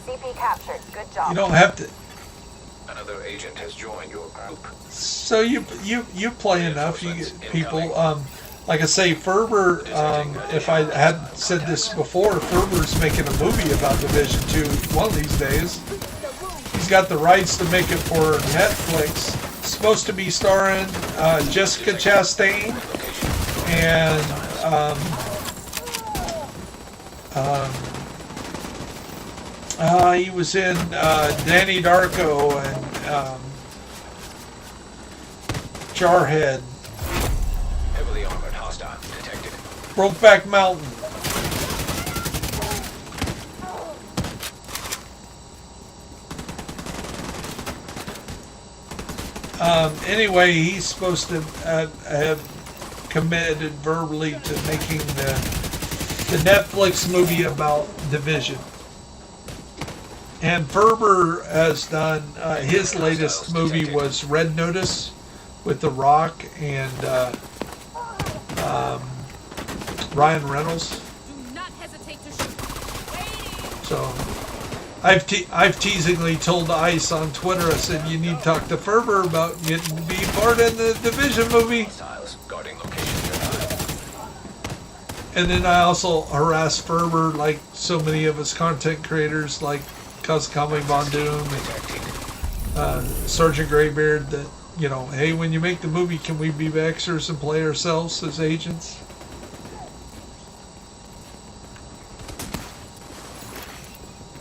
CP captured. Good job. you don't have to. Another agent has joined your group. So you play enough. You get people. Like I say, Ferber. If I hadn't said this before, Ferber's making a movie about Division 2 one of these days. He's got the rights to make it for Netflix. It's supposed to be starring Jessica Chastain and he was in Danny Darko and Jarhead. Heavily armored hostile detected. Brokeback Mountain. Anyway, he's supposed to have committed verbally to making the Netflix movie about Division. And Ferber has done, his latest movie was Red Notice with The Rock and Ryan Reynolds. Do not hesitate to shoot. So I've teasingly told ICE on Twitter, I said, you need to talk to Ferber about getting to be part in the Division movie. And then I also harassed Ferber, like so many of us content creators, like Kazakami Von Doom and Sergeant Greybeard, that, you know, hey, when you make the movie, can we be extras and play ourselves as agents?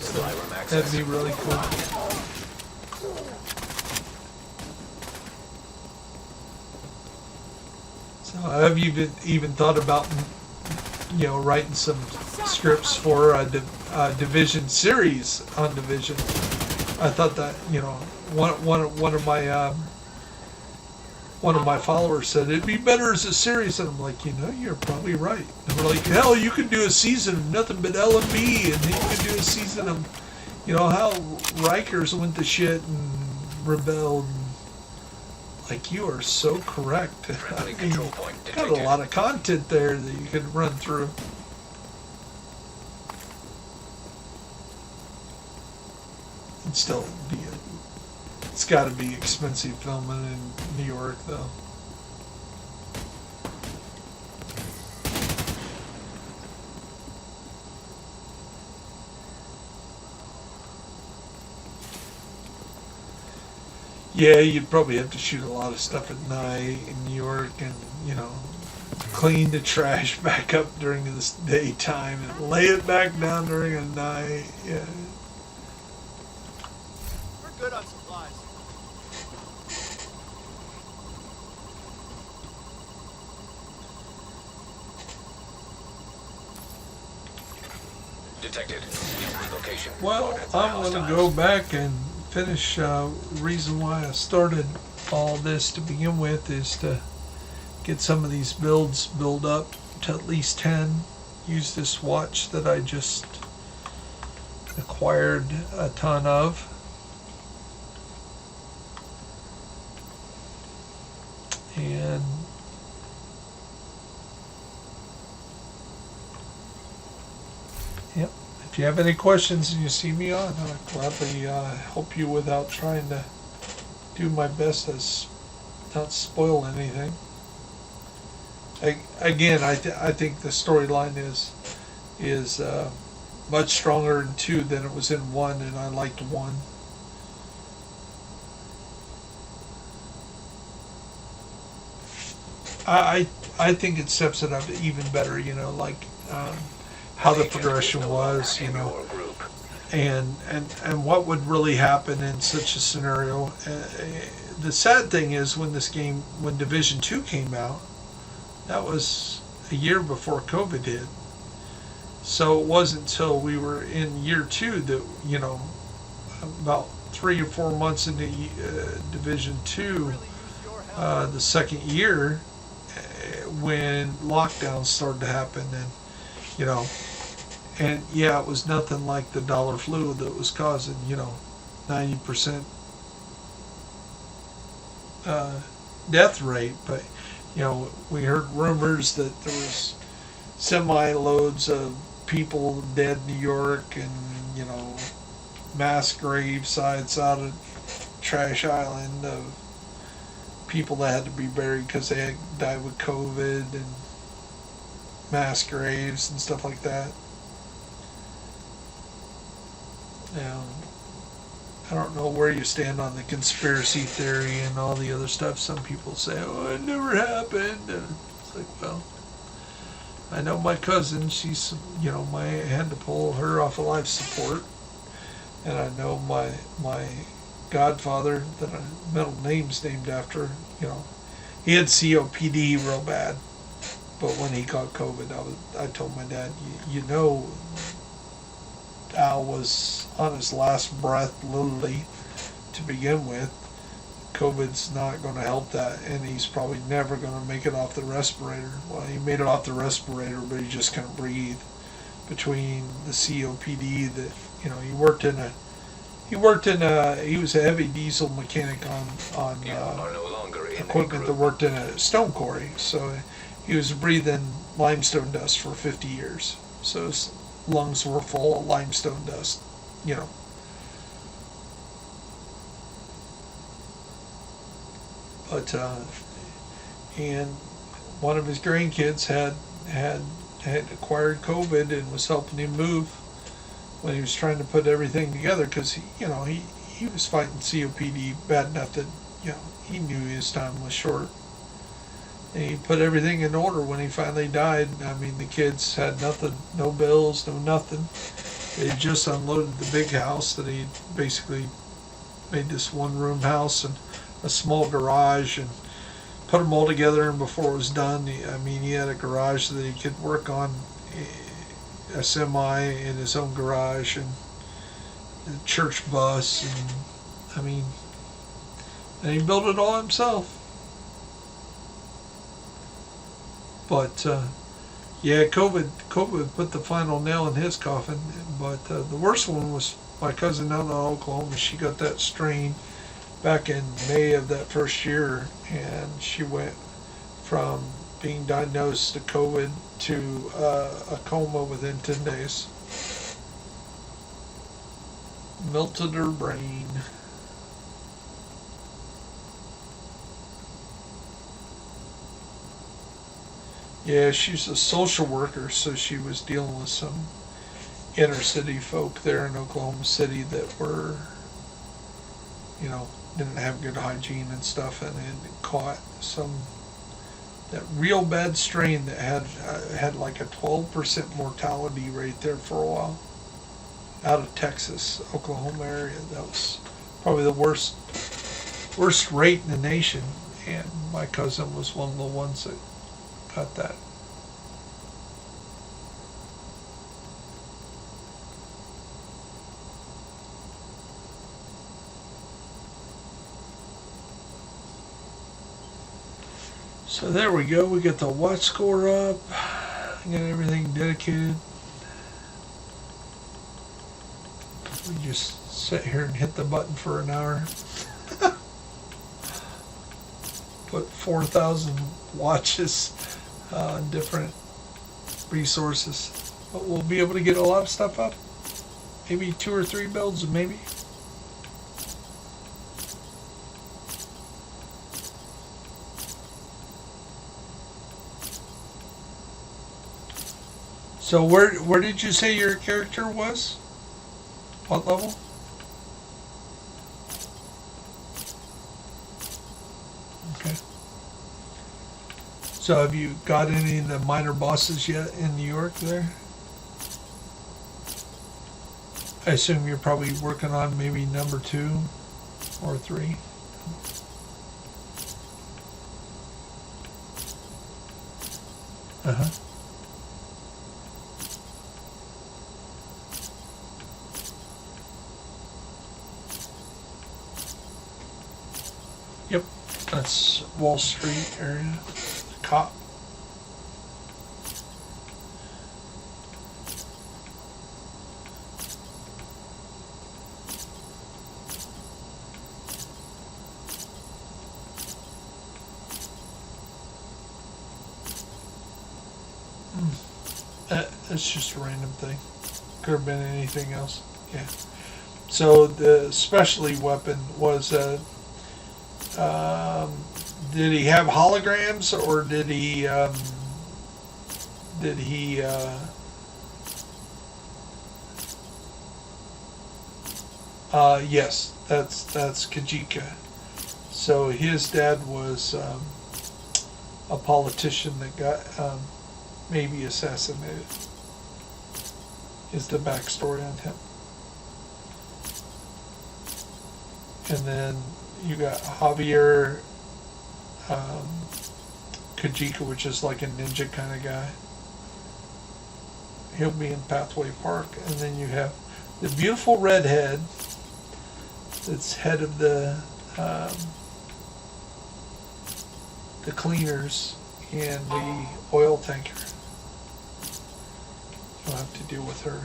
So that'd be really cool. So have you even thought about, you know, writing some scripts for a Division series on Division? I thought that, you know, one of my followers said it'd be better as a series, and I'm like, you know, you're probably right. And we're like, hell, you could do a season of nothing but L&B, and then you could do a season of, you know, how Rikers went to shit and rebelled. Like, you are so correct. I mean, got a lot of content there that you could run through. It'd still be it's got to be expensive filming in New York, though. Yeah, you'd probably have to shoot a lot of stuff at night in New York, and, you know, clean the trash back up during the daytime and lay it back down during the night. Yeah. We're good on supplies. Detected. Location. Well, I'm going to go back and finish. The reason why I started all this to begin with is to get some of these builds built up to at least 10. Use this watch that I just acquired a ton of. And yep, if you have any questions and you see me on, I'll gladly help you without trying to do my best to not spoil anything. Again, I think the storyline is much stronger in 2 than it was in 1, and I liked 1. I think it steps it up even better, you know, like how the progression was, you know, and what would really happen in such a scenario. The sad thing is when Division 2 came out, that was a year before COVID hit. So it wasn't until we were in year 2 that, you know, about 3 or 4 months into Division 2, the second year, when lockdowns started to happen, and, you know, and yeah, it was nothing like the dollar flu that was causing, you know, 90% death rate, but, you know, we heard rumors that there was semi-loads of people dead in New York, and, you know, mass grave sites out of Trash Island of people that had to be buried because they had died with COVID, and mass graves and stuff like that. Now, I don't know where you stand on the conspiracy theory and all the other stuff. Some people say, oh, it never happened. And it's like, well, I know my cousin, she's, you know, I had to pull her off of life support. And I know my godfather, that middle name's named after, you know, he had COPD real bad. But when he caught COVID, I told my dad, you know, Al was on his last breath, literally, to begin with. COVID's not going to help that, and he's probably never going to make it off the respirator. Well, he made it off the respirator, but he just couldn't breathe. Between the COPD that, you know, he was a heavy diesel mechanic on equipment that worked in a stone quarry. So he was breathing limestone dust for 50 years. So his lungs were full of limestone dust, you know. But and one of his grandkids had acquired COVID and was helping him move when he was trying to put everything together, because he was fighting COPD bad enough that, you know, he knew his time was short. And he put everything in order when he finally died. I mean, the kids had nothing, no bills, no nothing. They just unloaded the big house that he basically made this one-room house and a small garage, and put them all together. And before it was done, he had a garage that he could work on, a semi in his own garage, and a church bus, and and he built it all himself. But yeah, COVID put the final nail in his coffin. But the worst one was my cousin out in Oklahoma. She got that strain back in May of that first year, and she went from being diagnosed to COVID to a coma within 10 days. Melted her brain. Yeah, she's a social worker, so she was dealing with some inner city folk there in Oklahoma City that were, you know, didn't have good hygiene and stuff, and had caught that real bad strain that had like a 12% mortality rate there for a while. Out of Texas, Oklahoma area, that was probably the worst rate in the nation, and my cousin was one of the ones that got that. So there we go. We got the watch score up. Got everything dedicated. We just sit here and hit the button for an hour. Put 4,000 watches on different resources. But we'll be able to get a lot of stuff up. Maybe 2 or 3 builds, maybe. So where did you say your character was? What level? Okay. So have you got any of the minor bosses yet in New York there? I assume you're probably working on maybe number 2 or 3. That's Wall Street area. Cop. It's just a random thing. Could have been anything else. Yeah. So the specialty weapon was did he have holograms, or did he yes, that's Kajika. So his dad was a politician that got maybe assassinated. Is the backstory on him. And then you got Javier Kajika, which is like a ninja kind of guy. He'll be in Pathway Park. And then you have the beautiful redhead that's head of the cleaners and the oil tanker. You'll have to deal with her.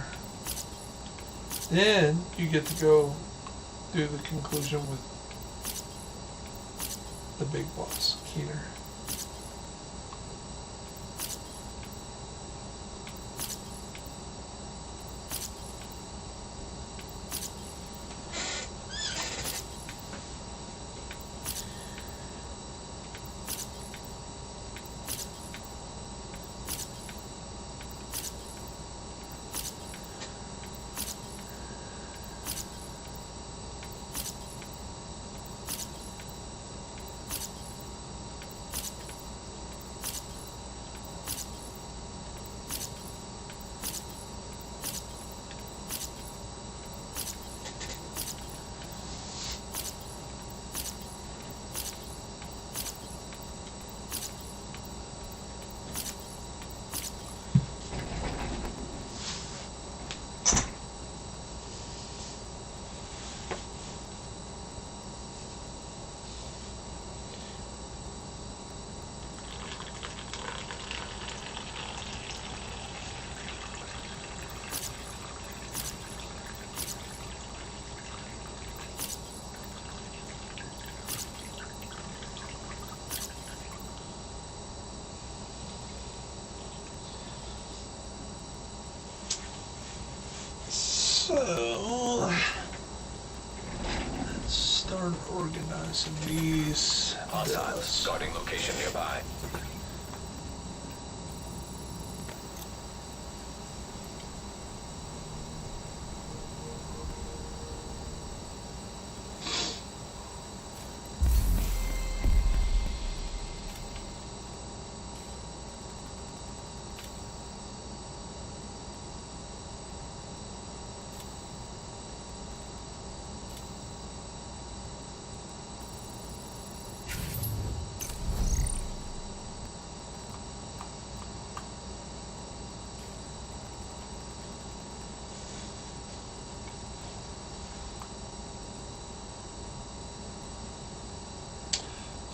Then you get to go do the conclusion with the big boss, Keener. So, let's start organizing these. Hostiles guarding location nearby.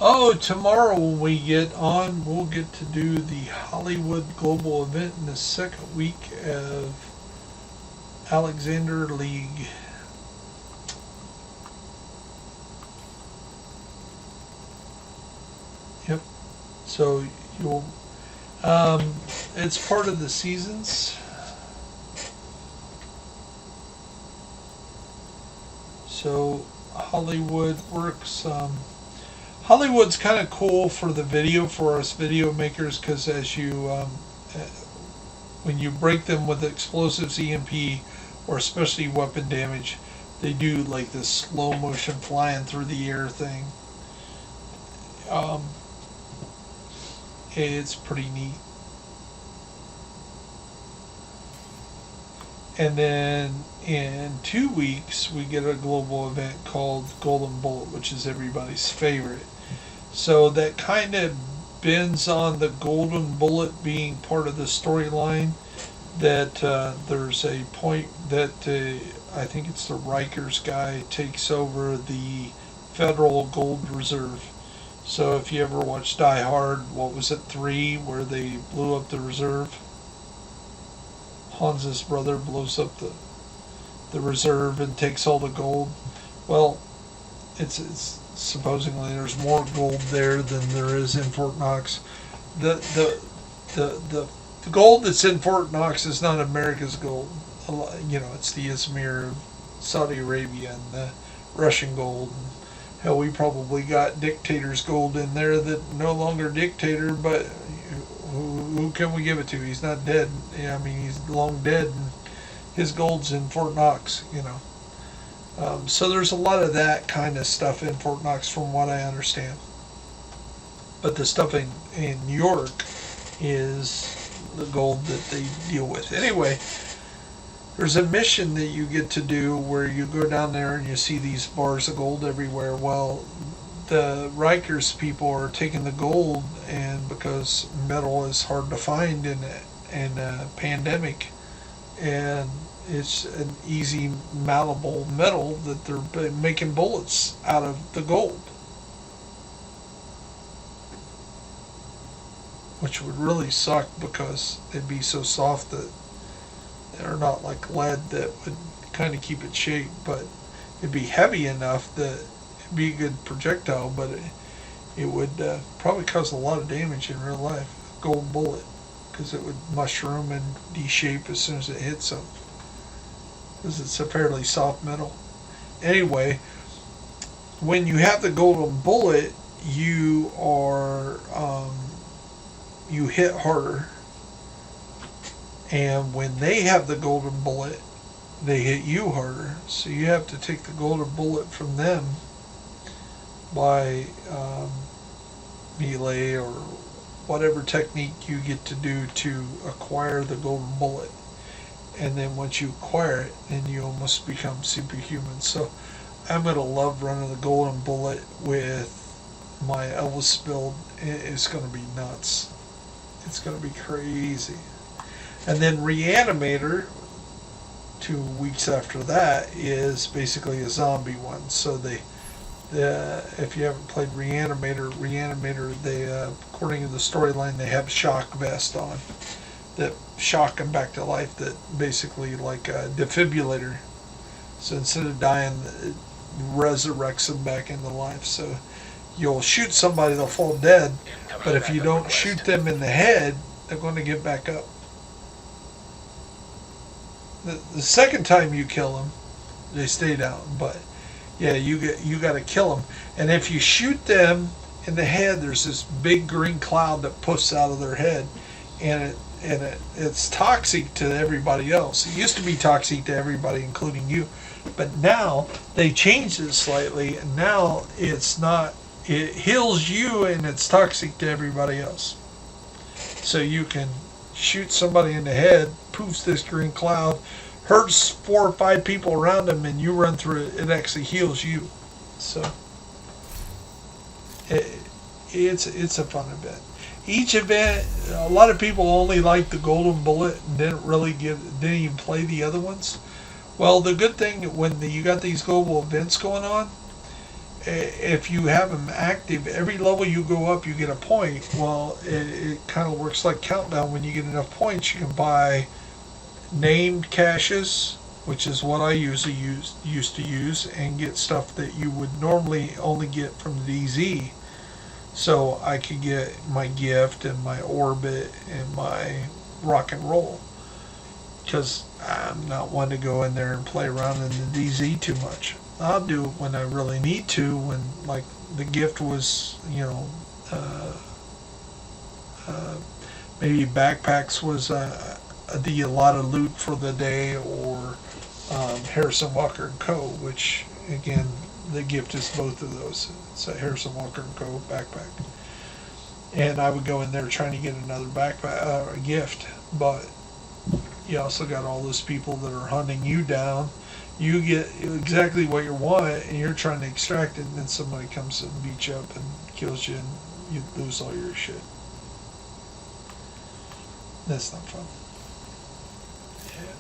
Oh, tomorrow when we get on, we'll get to do the Hollywood Global event in the second week of Alexander League. Yep. So you'll, it's part of the seasons. So Hollywood works, Hollywood's kind of cool for the video, for us video makers, because as you, when you break them with explosives, EMP, or especially weapon damage, they do like this slow motion flying through the air thing. It's pretty neat. And then in 2 weeks, we get a global event called Golden Bullet, which is everybody's favorite. So that kind of bends on the Golden Bullet being part of the storyline. That there's a point that I think it's the Rikers guy takes over the Federal Gold Reserve. So if you ever watched Die Hard, what was it, 3, where they blew up the reserve? Hans's brother blows up the reserve and takes all the gold. Well, it's supposedly there's more gold there than there is in Fort Knox. The gold that's in Fort Knox is not America's gold. You know, it's the Izmir, Saudi Arabia, and the Russian gold. Hell, we probably got dictator's gold in there that no longer dictator, but who can we give it to? He's not dead. Yeah, I mean, he's long dead, and his gold's in Fort Knox, you know. So there's a lot of that kind of stuff in Fort Knox from what I understand. But the stuff in New York is the gold that they deal with. Anyway, there's a mission that you get to do where you go down there and you see these bars of gold everywhere. Well, the Rikers people are taking the gold, and because metal is hard to find in a pandemic, and it's an easy malleable metal, that they're making bullets out of the gold, which would really suck because they'd be so soft that they're not like lead that would kind of keep it shaped, but it'd be heavy enough that it'd be a good projectile, but it would probably cause a lot of damage in real life, a gold bullet, because it would mushroom and de-shape as soon as it hits something, because it's a fairly soft metal. Anyway, when you have the golden bullet, you are you hit harder. And when they have the golden bullet, they hit you harder. So you have to take the golden bullet from them by melee or whatever technique you get to do to acquire the golden bullet. And then once you acquire it, then you almost become superhuman. So I'm going to love running the golden bullet with my Elvis build. It's going to be nuts. It's going to be crazy. And then Reanimator, 2 weeks after that, is basically a zombie one. So if you haven't played Reanimator, they according to the storyline, they have a shock vest on that shock them back to life. That basically like a defibrillator. So instead of dying, it resurrects them back into life. So you'll shoot somebody, they'll fall dead, but if you don't shoot them in the head, they're going to get back up. The second time you kill them, they stay down. But yeah, you got to kill them. And if you shoot them in the head, there's this big green cloud that puffs out of their head, and it's toxic to everybody else. It used to be toxic to everybody, including you, but now they changed it slightly, and now it's not. It heals you, and it's toxic to everybody else. So you can shoot somebody in the head, poofs this green cloud, hurts 4 or 5 people around them, and you run through it. It actually heals you. So it's a fun event. Each event, a lot of people only like the golden bullet and didn't even play the other ones. Well, the good thing when you got these global events going on, if you have them active, every level you go up, you get a point. Well, it kind of works like Countdown. When you get enough points, you can buy named caches, which is what I usually used to use, and get stuff that you would normally only get from DZ. So I could get my gift and my orbit and my rock and roll, because I'm not one to go in there and play around in the DZ too much. I'll do it when I really need to, when like the gift was, maybe backpacks was a lot of loot for the day, or Harrison Walker & Co., which again, the gift is both of those. It's a Harrison Walker & Co. backpack. And I would go in there trying to get another backpack, a gift, but you also got all those people that are hunting you down. You get exactly what you want, and you're trying to extract it, and then somebody comes and beats you up and kills you, and you lose all your shit. That's not fun. Yeah.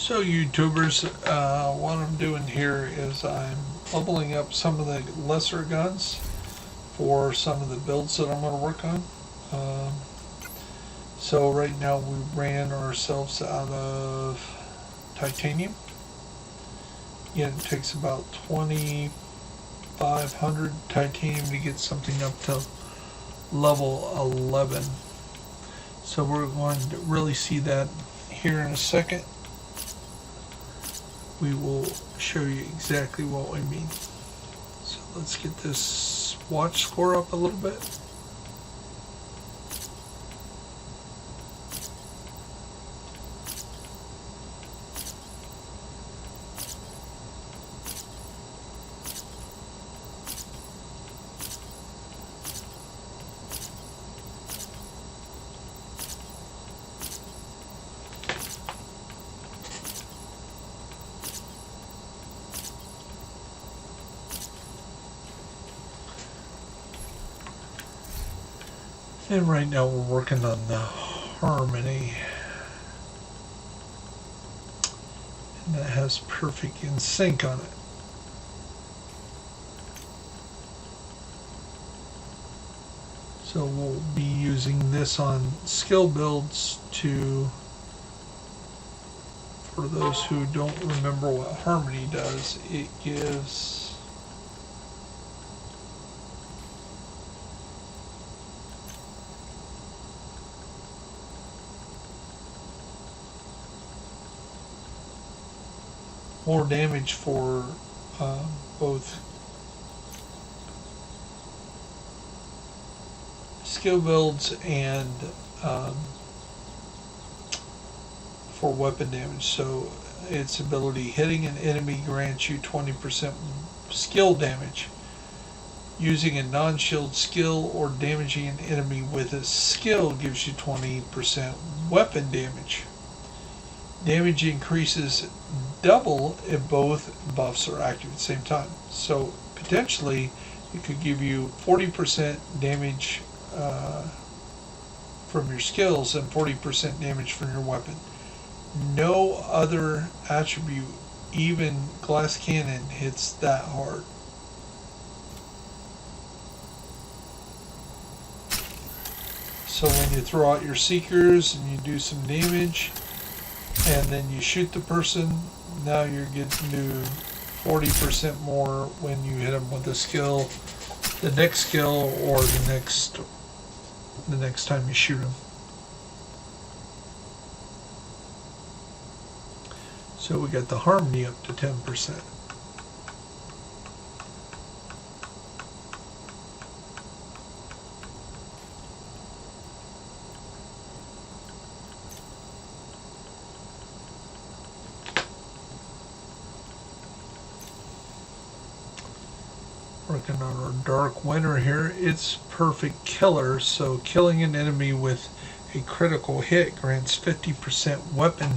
So YouTubers, what I'm doing here is I'm leveling up some of the lesser guns for some of the builds that I'm going to work on. So right now we ran ourselves out of titanium. Again, it takes about 2,500 titanium to get something up to level 11. So we're going to really see that here in a second. We will show you exactly what we mean. So let's get this watch score up a little bit. And right now we're working on the harmony. And that has perfect in sync on it. So we'll be using this on skill builds for those who don't remember what harmony does, it gives more damage for both skill builds and for weapon damage. So its ability, hitting an enemy grants you 20% skill damage. Using a non-shield skill or damaging an enemy with a skill gives you 20% weapon damage. Damage increases double if both buffs are active at the same time. So potentially it could give you 40% damage from your skills and 40% damage from your weapon. No other attribute, even glass cannon, hits that hard. So when you throw out your seekers and you do some damage and then you shoot the person, now you're getting to 40% more when you hit them with a skill, the next skill, or the next time you shoot them. So we got the harmony up to 10%. Working on our dark winter here. It's perfect killer, so killing an enemy with a critical hit grants 50% weapon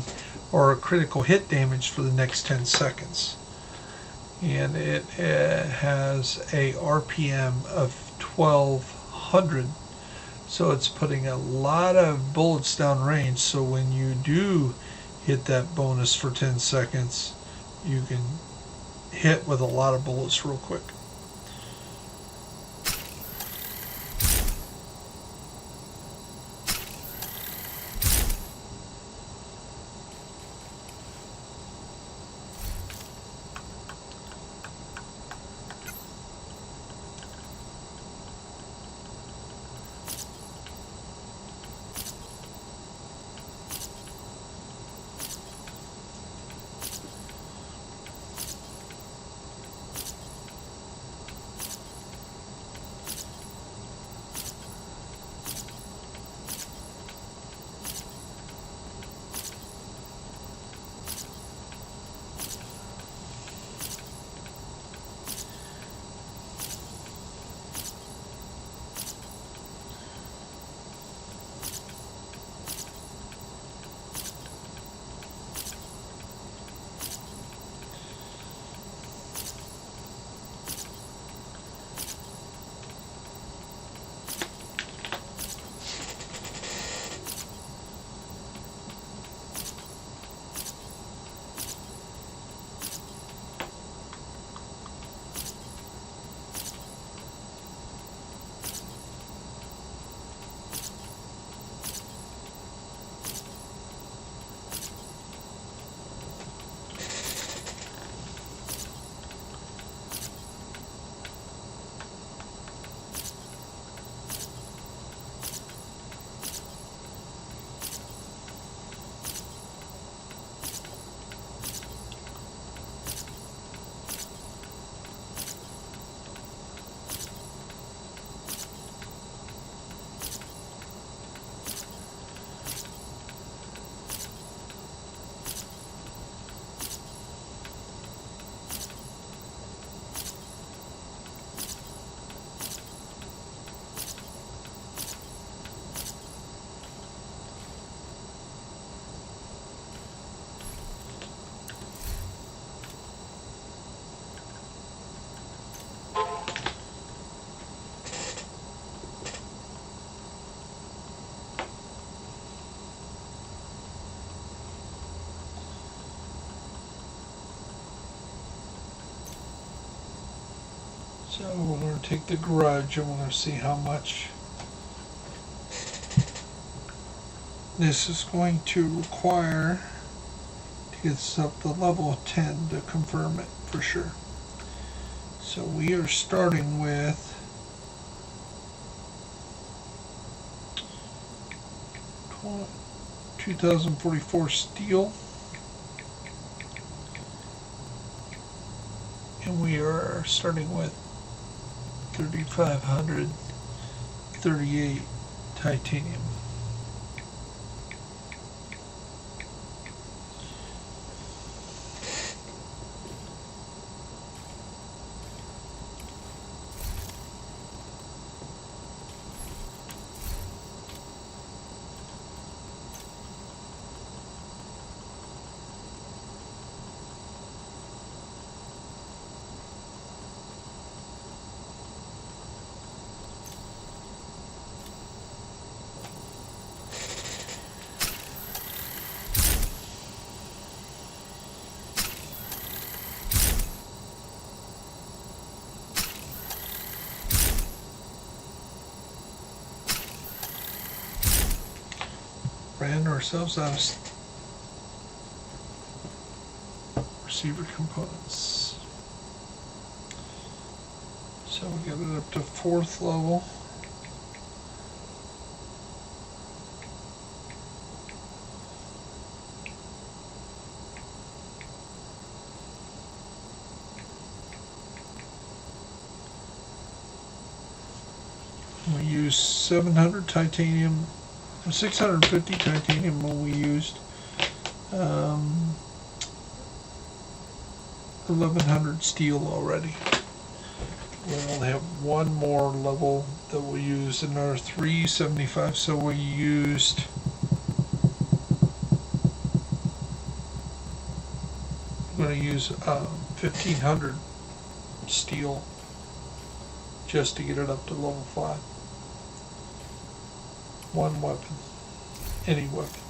or a critical hit damage for the next 10 seconds. And it has a RPM of 1200, so it's putting a lot of bullets down range, so when you do hit that bonus for 10 seconds, you can hit with a lot of bullets real quick. So we're going to take the grudge and we're going to see how much this is going to require to get us up to level 10 to confirm it for sure. So we are starting with 2044 steel, and we are starting with 3538 titanium. Ran ourselves out of receiver components. So we got it up to 4th level. We used 700 titanium. 650 titanium when we used 1100 steel already. We only have one more level that we'll use, another 375, so we used I'm going to use 1500 steel just to get it up to level 5. One weapon, any weapon.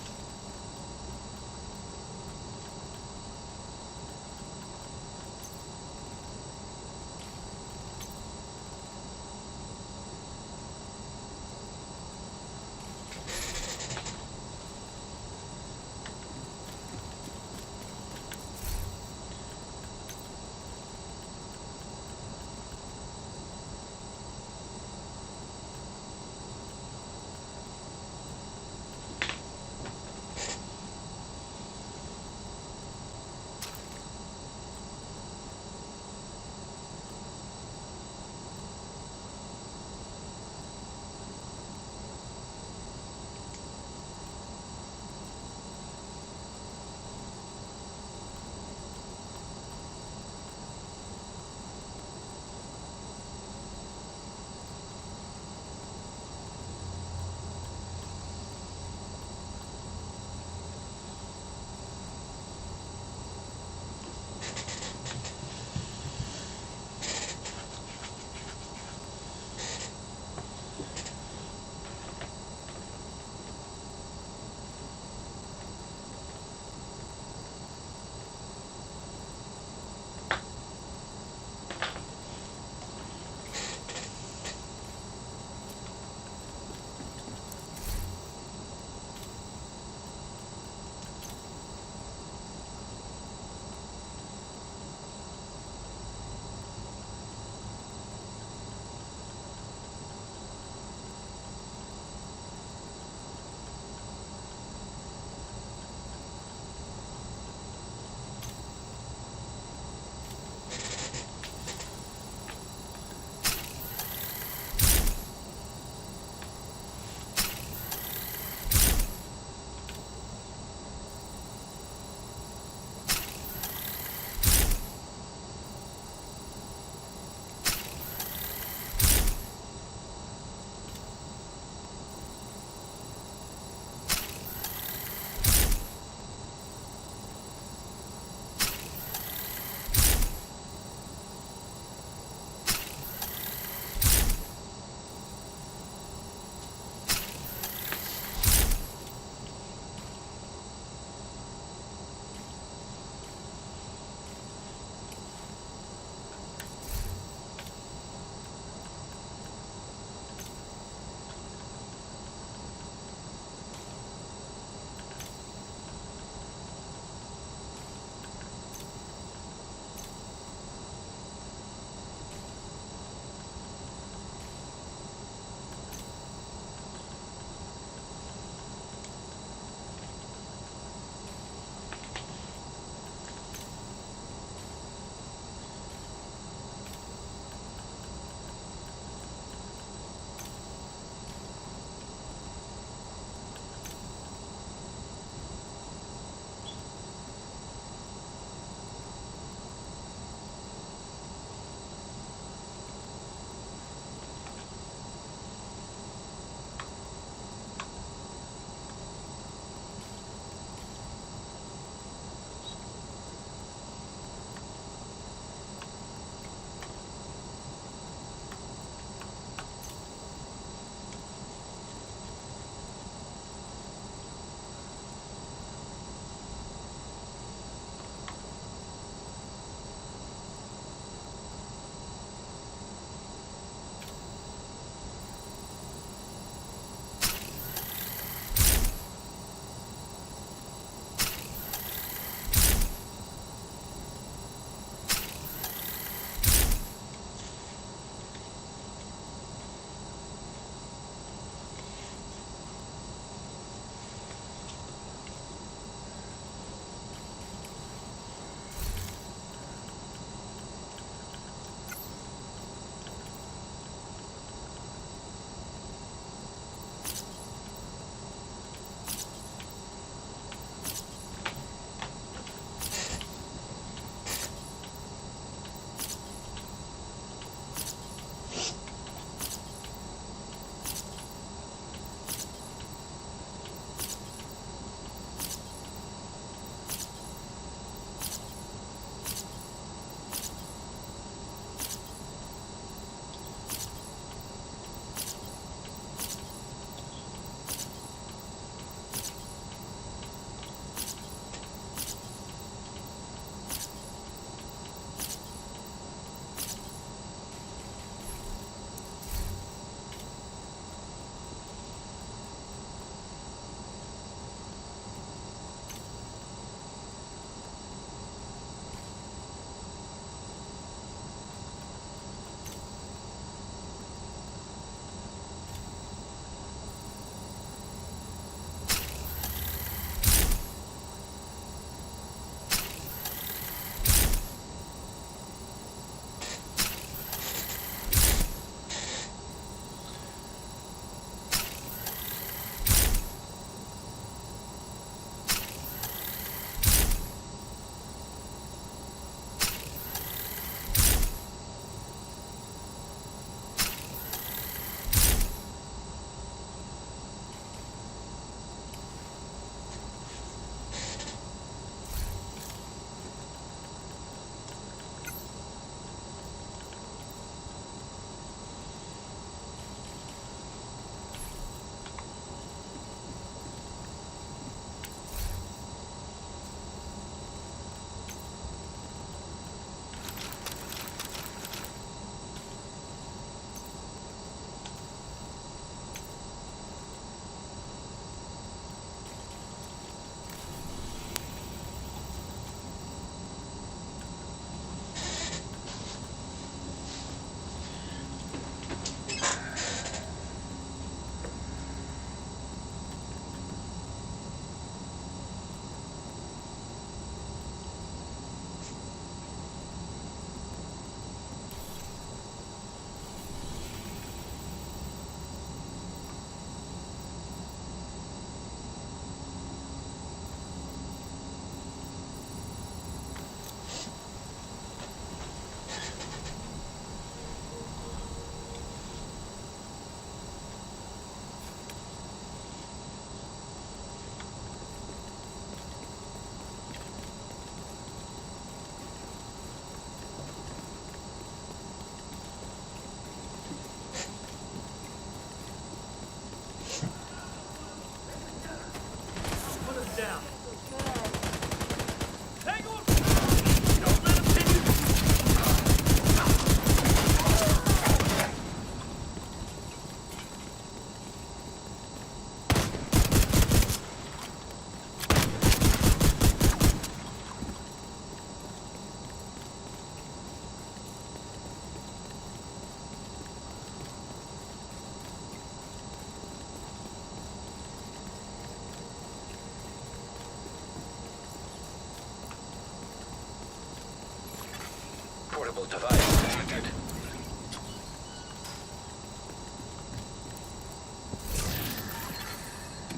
Portable device detected.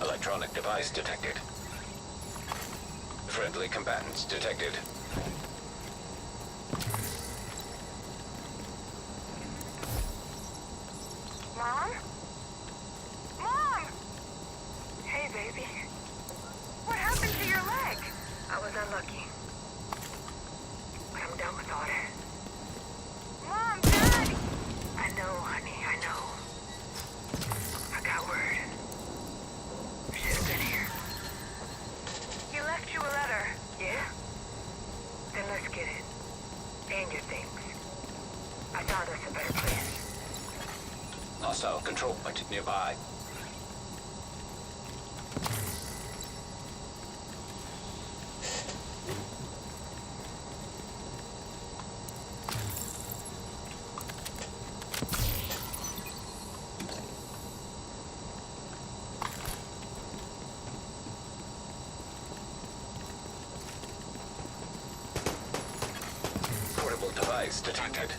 Electronic device detected. Friendly combatants detected. Mom? Mom! Hey, baby. What happened to your leg? I was unlucky. But I'm done with all that. Mom, Dad! I know, honey, I know. I got word. Should have been here. He left you a letter. Yeah? Then let's get it. And your things. I found us a better place. Hostile control point nearby. Portable device detected.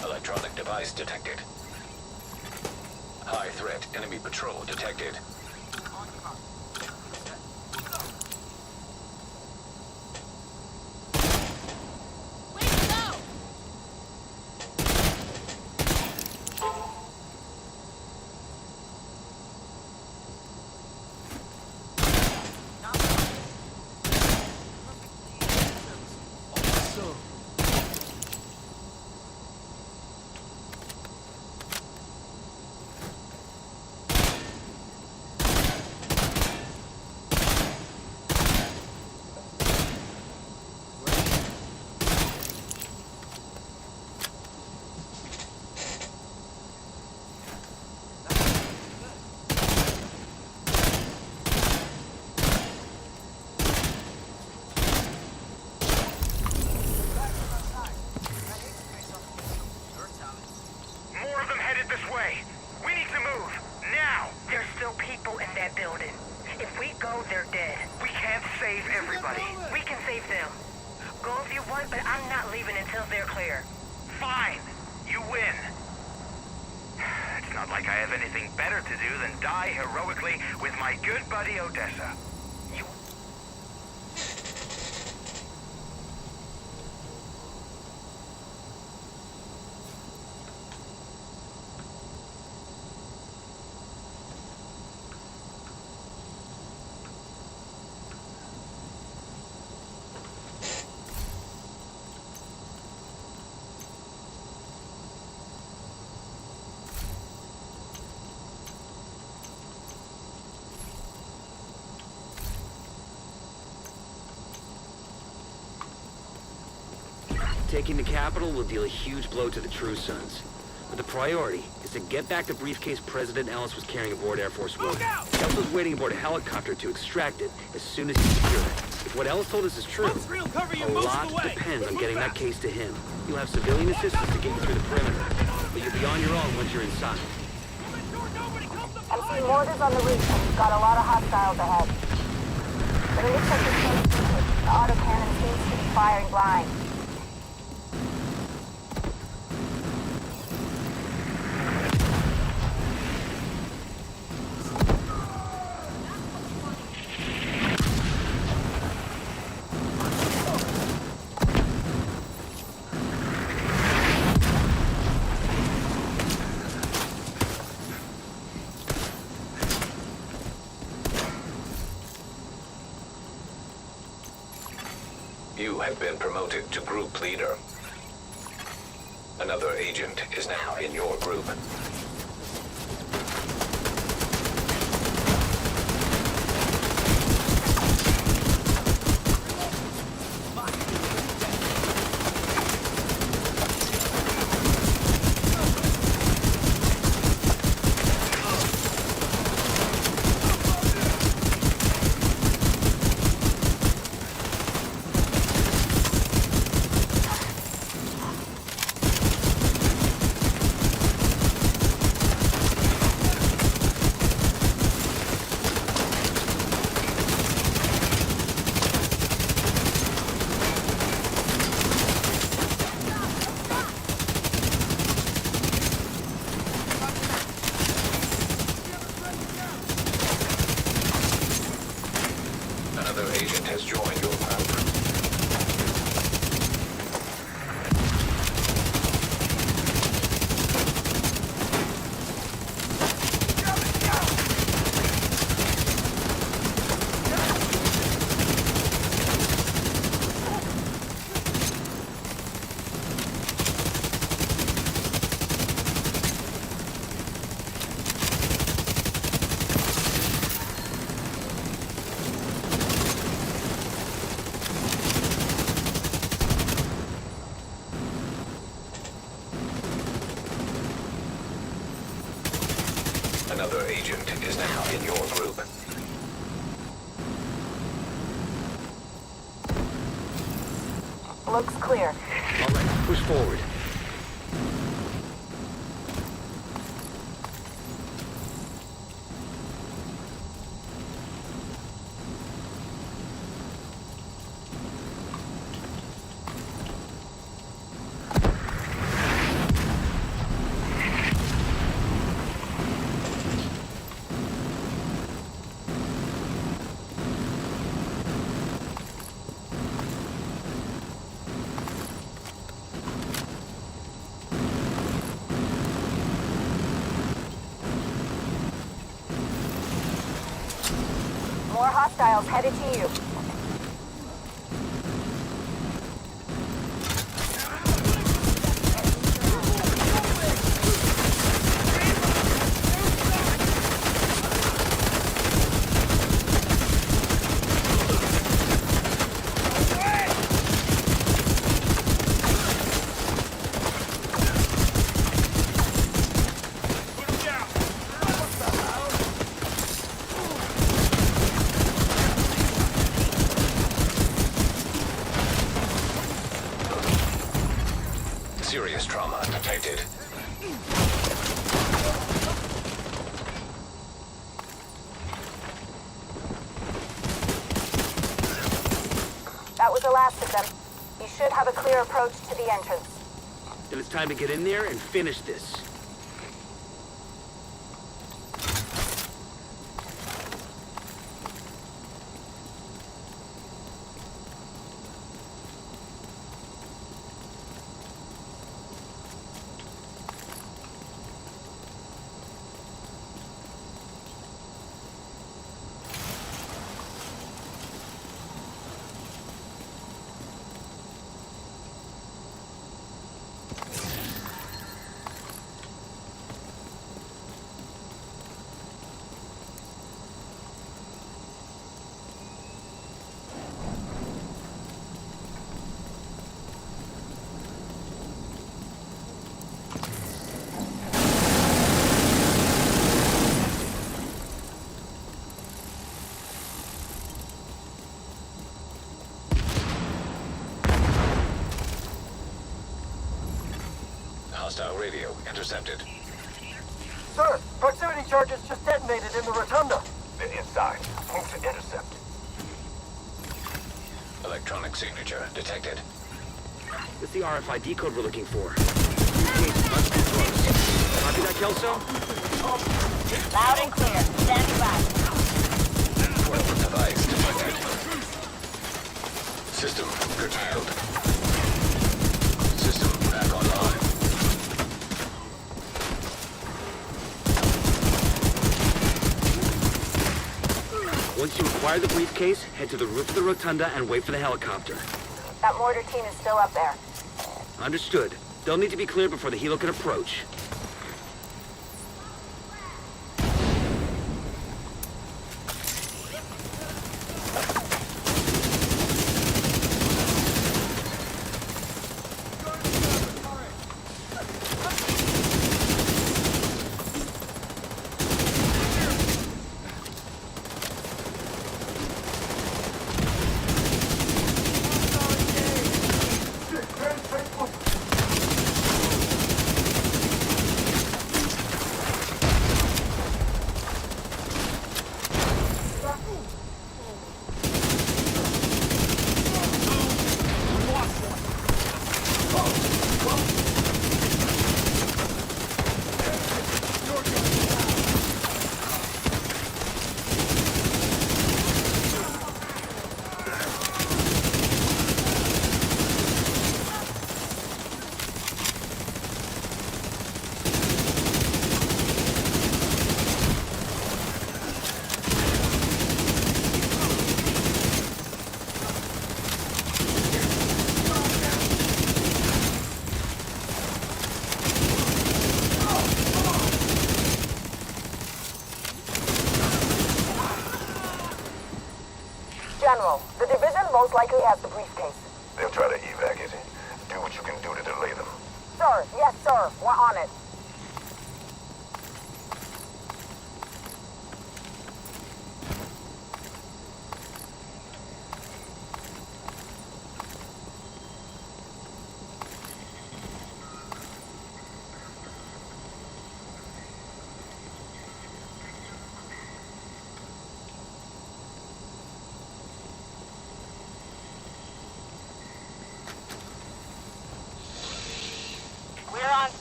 Electronic device detected. High threat enemy patrol detected. More of them headed this way. We need to move. Now! There's still people in that building. If we go, they're dead. We can't save everybody. We can save them. Go if you want, but I'm not leaving until they're clear. Fine. You win. It's not like I have anything better to do than die heroically with my good buddy Odessa. You... Taking the capital will deal a huge blow to the True Sons. But the priority is to get back the briefcase President Ellis was carrying aboard Air Force One. Kelso's waiting aboard a helicopter to extract it as soon as he's secure it. If what Ellis told us is true, a lot depends on getting that case to him. You'll have civilian assistance to get you through the perimeter, but you'll be on your own once you're inside. I'm seeing mortars on the roof, and we've got a lot of hostiles ahead. But it looks like it's going to the autocannon seems to be firing blind. You have been promoted to group leader. Another agent is now in your group. agent is now in your group. Looks clear. All right, push forward. More hostiles headed to you. Serious trauma detected. That was the last of them. You should have a clear approach to the entrance. Then it's time to get in there and finish this. Hostile radio intercepted. Sir, proximity charges just detonated in the rotunda. They're inside. Move to intercept. Electronic signature detected. It's the RFID code we're looking for. Briefcase must be close. Copy that, Kelso? Loud and clear. Standing by. Weapon device detected. System curtailed. System back online. Once you acquire the briefcase, head to the roof of the rotunda and wait for the helicopter. That mortar team is still up there. Understood. They'll need to be cleared before the helo can approach. General, the division most likely has the briefcase. They'll try to evac it. Do what you can do to delay them. Sir, yes sir, we're on it.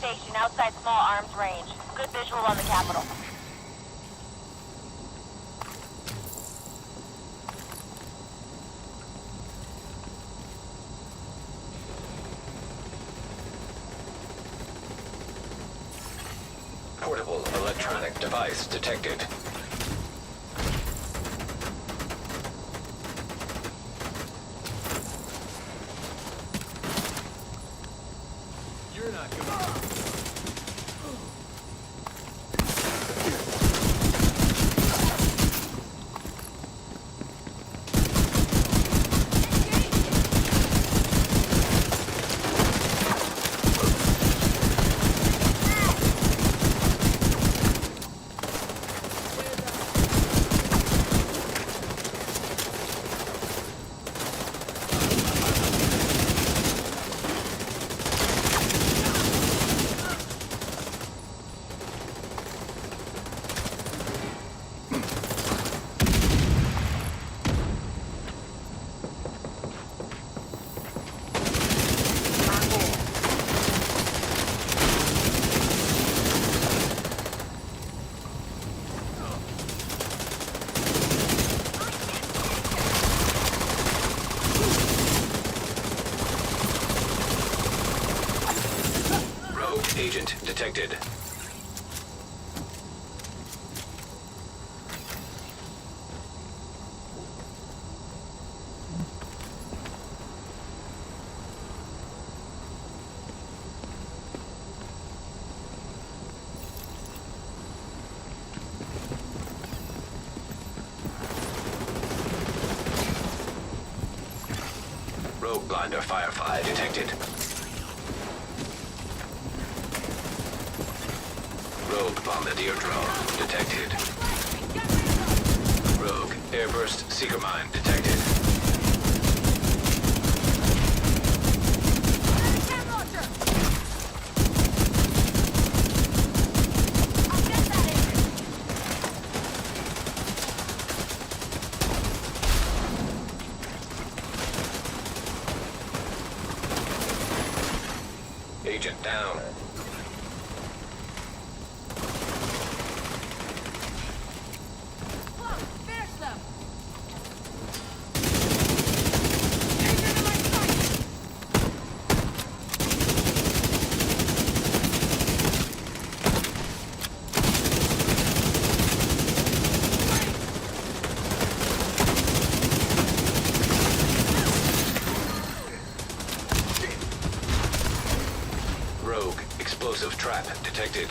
station outside small arms range. Good visual on the Capitol. Portable electronic device detected. You're not gonna... Agent detected. Rogue blinder firefly detected. Rogue bombardier drone detected. Rogue airburst seeker mine detected. Agent down. Rogue explosive trap detected.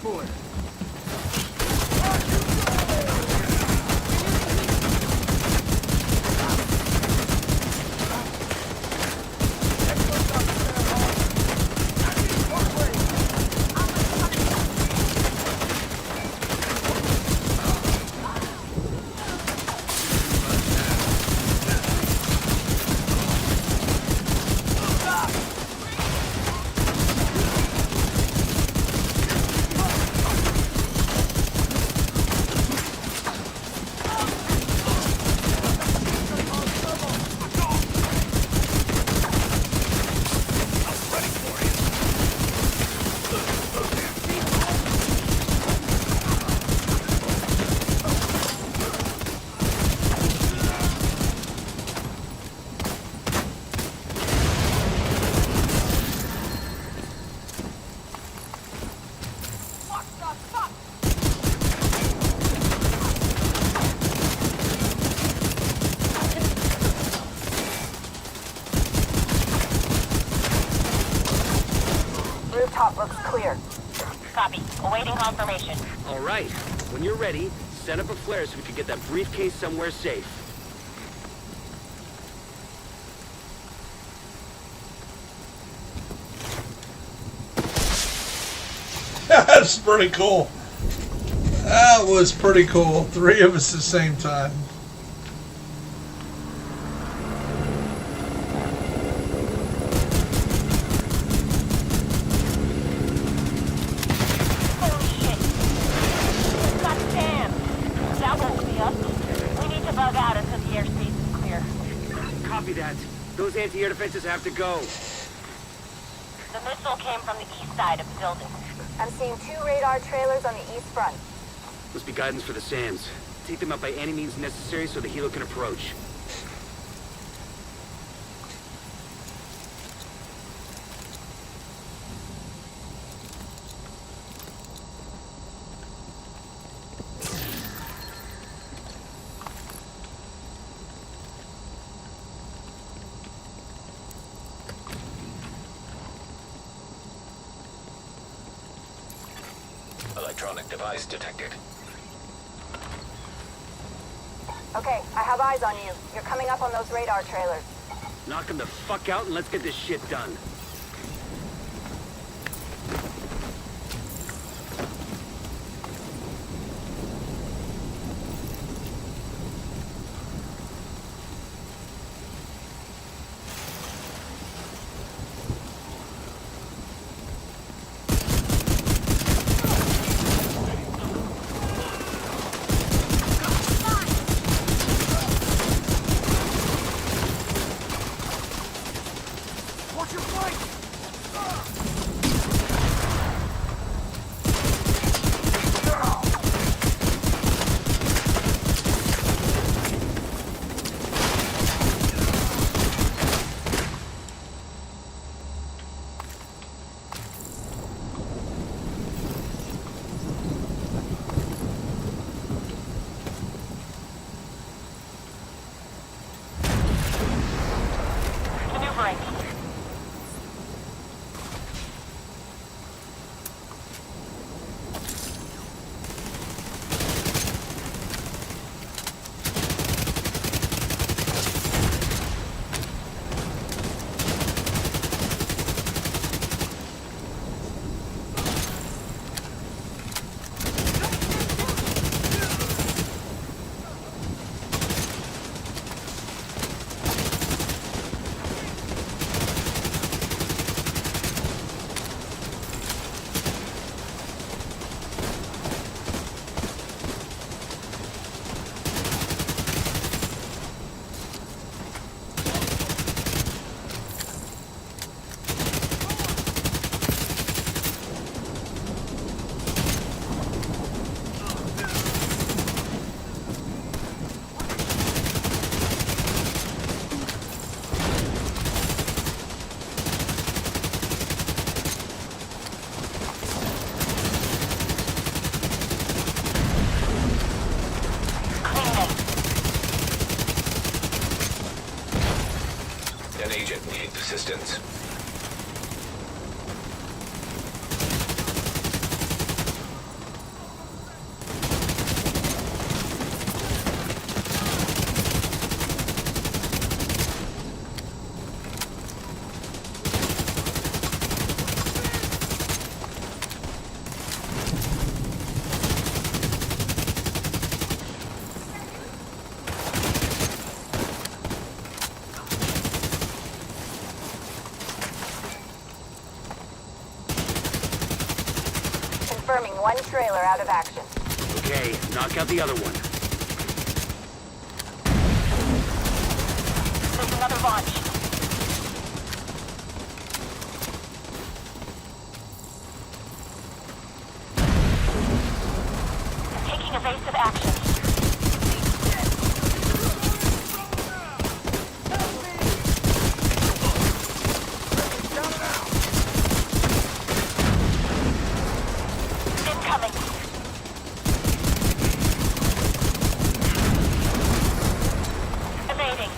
forward. Rooftop looks clear. Copy. Awaiting confirmation. All right. When you're ready, set up a flare so we can get that briefcase somewhere safe. That's pretty cool. That was pretty cool. 3 of us at the same time. Holy shit. God damn. That woke me up. We need to bug out until the airspace is clear. Copy that. Those anti-air defenses have to go. The missile came from the east side of the building. I'm seeing 2 radar trailers on the east front. Must be guidance for the SAMs. Take them out by any means necessary so the helo can approach. Electronic device detected. Okay, I have eyes on you. You're coming up on those radar trailers. Knock them the fuck out and let's get this shit done. Maneuvering. An agent needs assistance. Confirming one trailer out of action. Okay, knock out the other one. There's another launch. Taking evasive action. Incoming. Evading.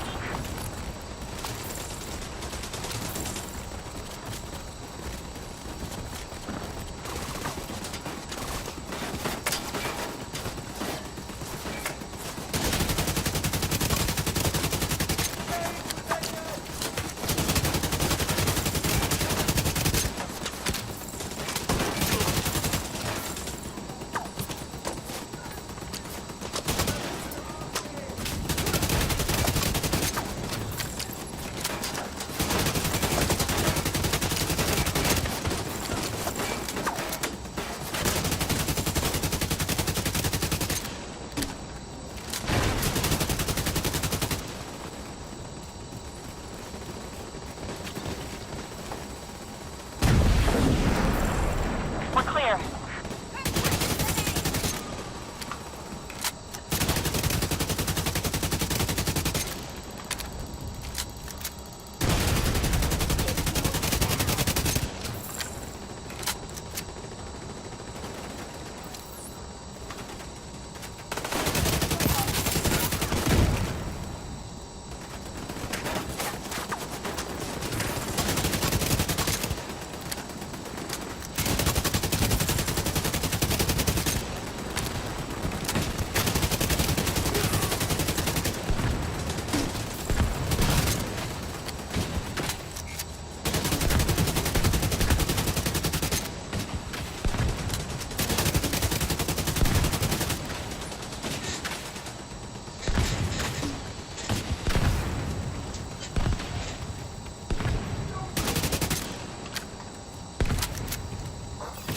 We're clear.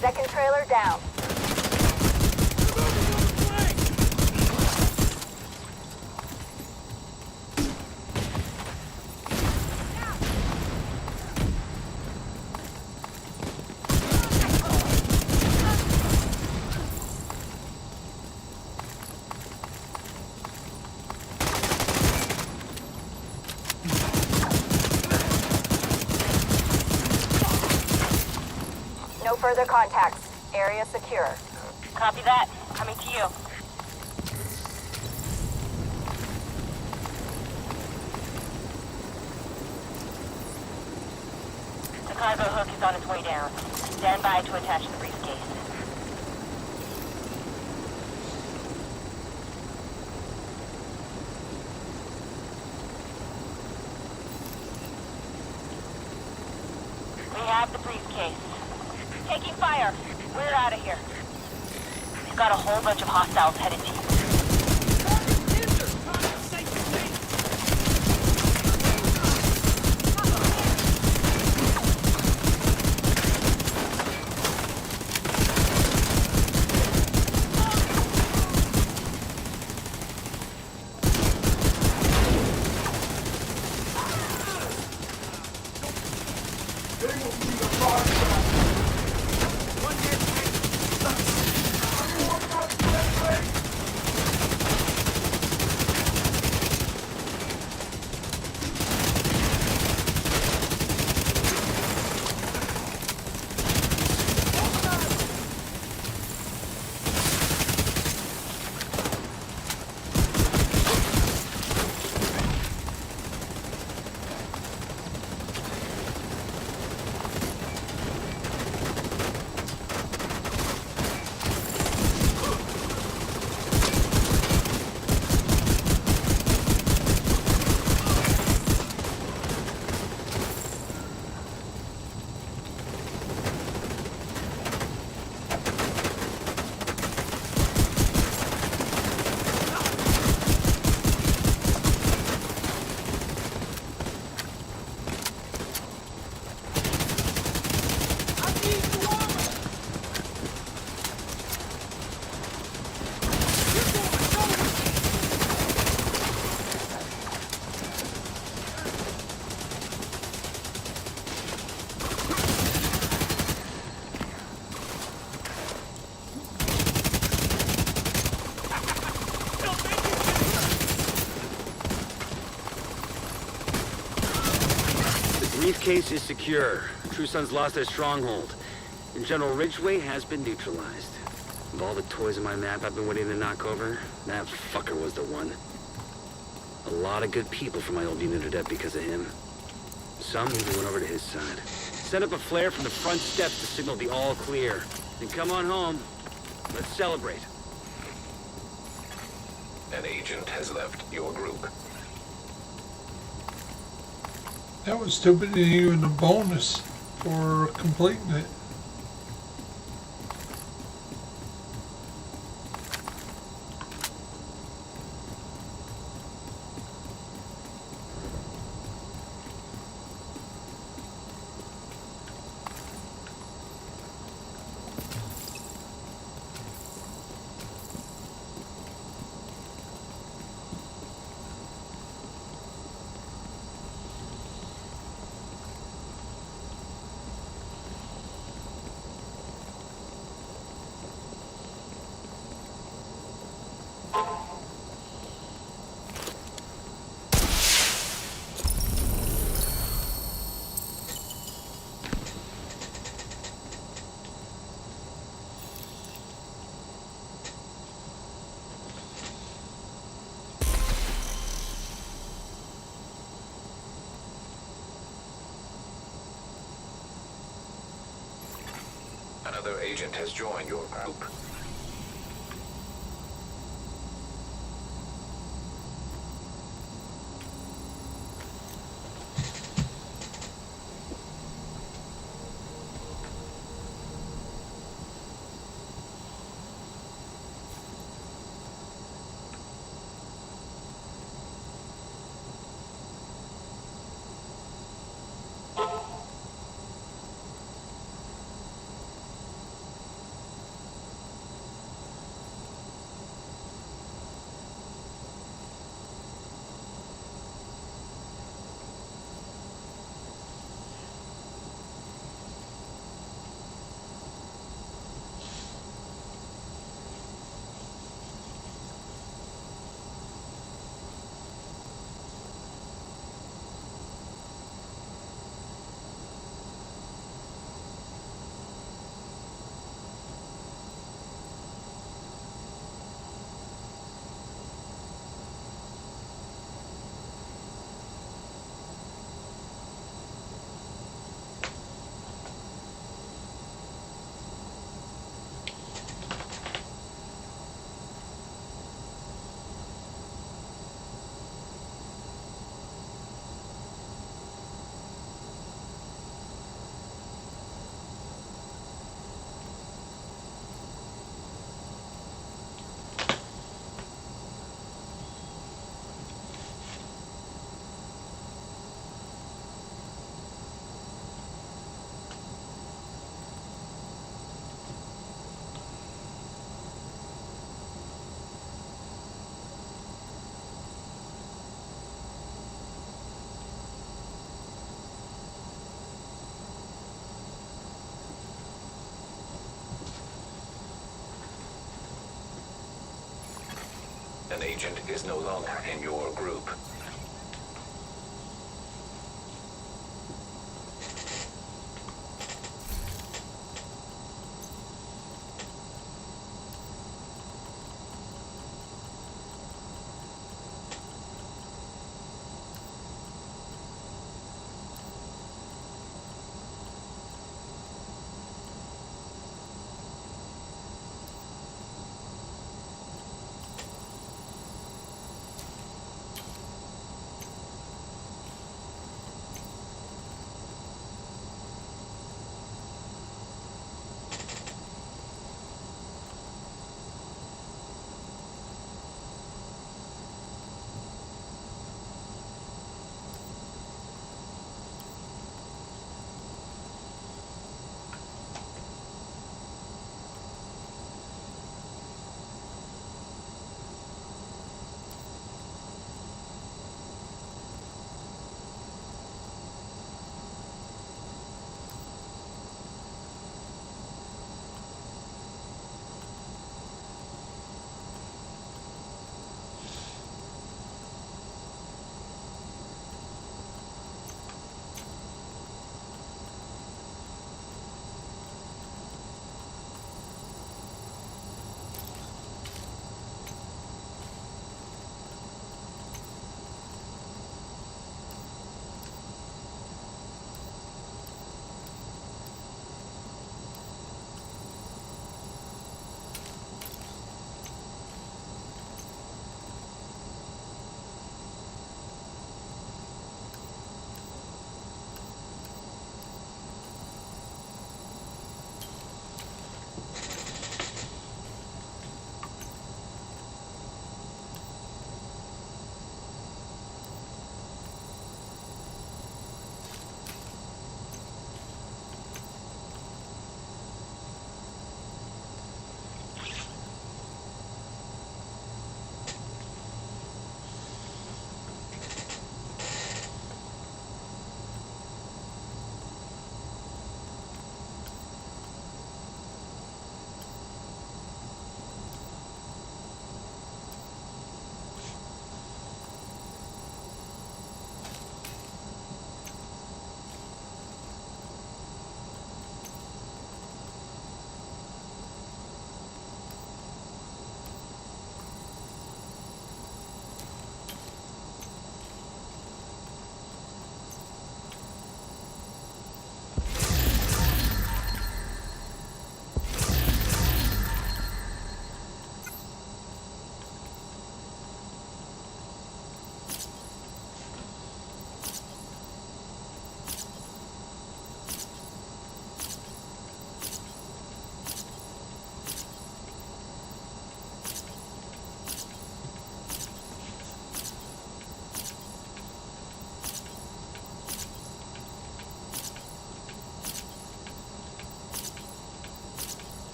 Second trailer down. No further contacts. Area secure. Copy that. Coming to you. The cargo hook is on its way down. Stand by to attach the briefcase. We have the briefcase. Taking fire. We're out of here. We've got a whole bunch of hostiles headed to you. briefcase is secure. True Sons lost their stronghold, and General Ridgway has been neutralized. Of all the toys on my map I've been waiting to knock over, that fucker was the one. A lot of good people from my old unit are dead because of him. Some even went over to his side. Set up a flare from the front steps to signal the all clear. Then come on home. Let's celebrate. An agent has left your group. That was stupid, even a bonus for completing it. Another agent has joined your group. An agent is no longer in your group.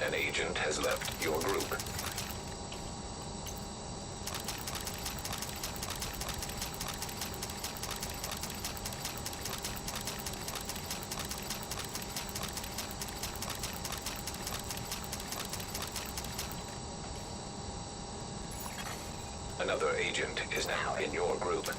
An agent has left your group. Another agent is now in your group.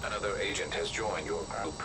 Another agent has joined your group.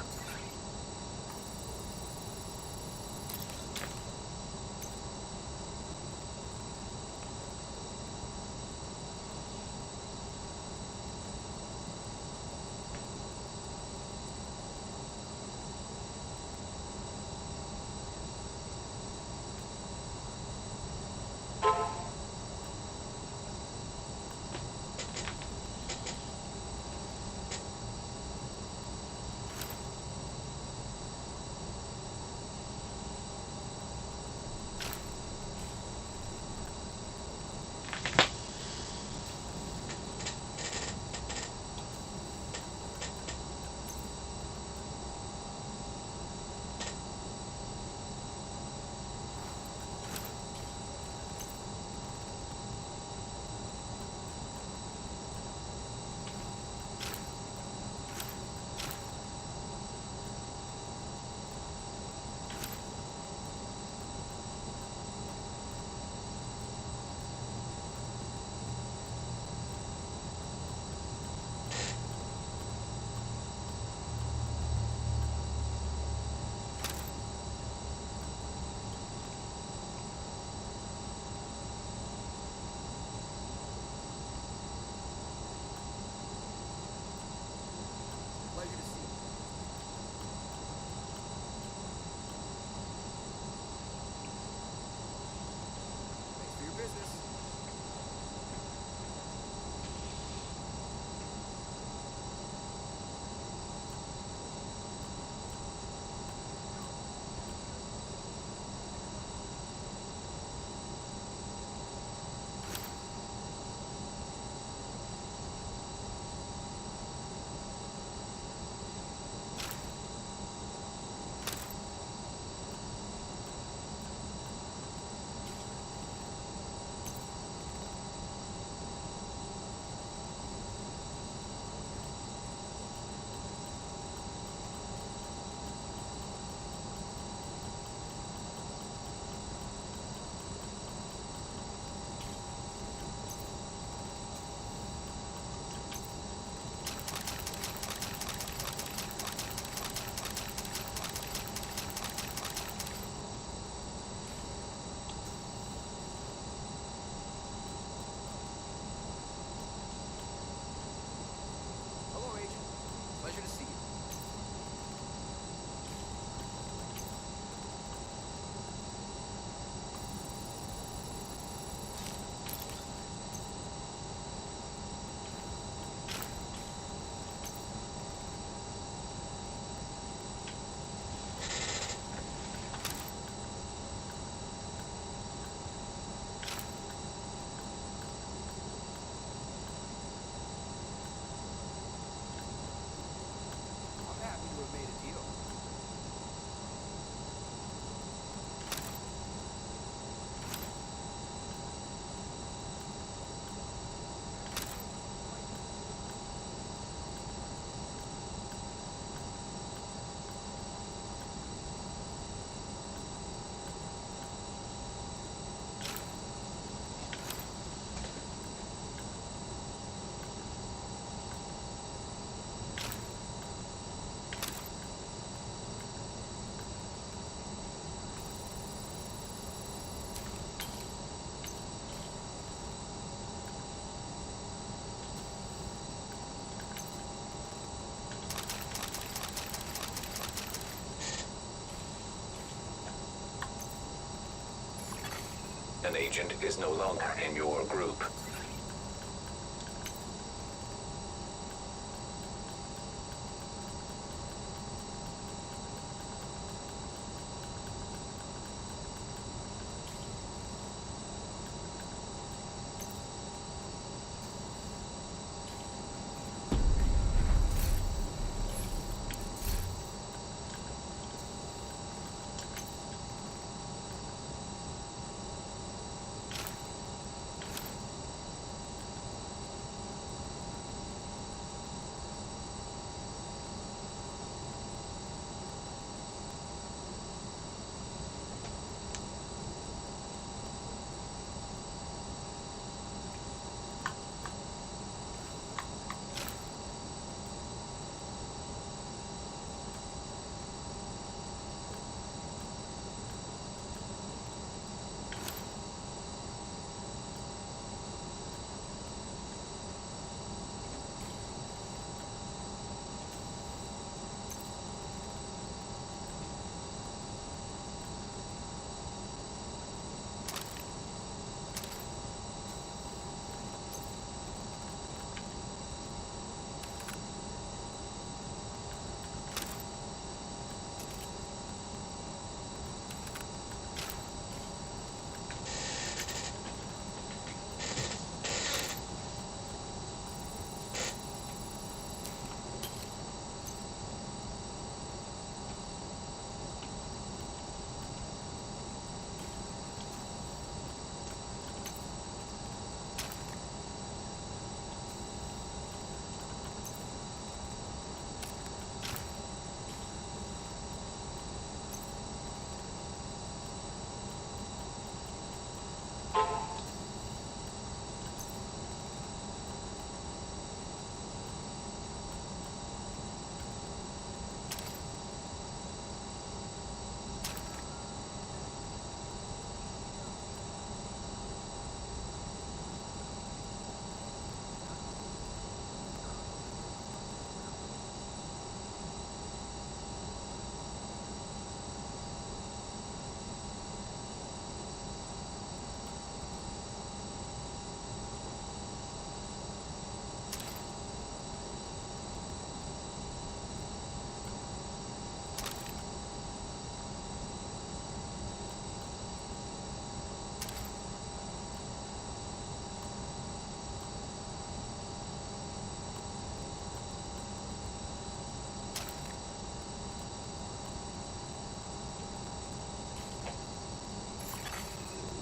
An agent is no longer in your group.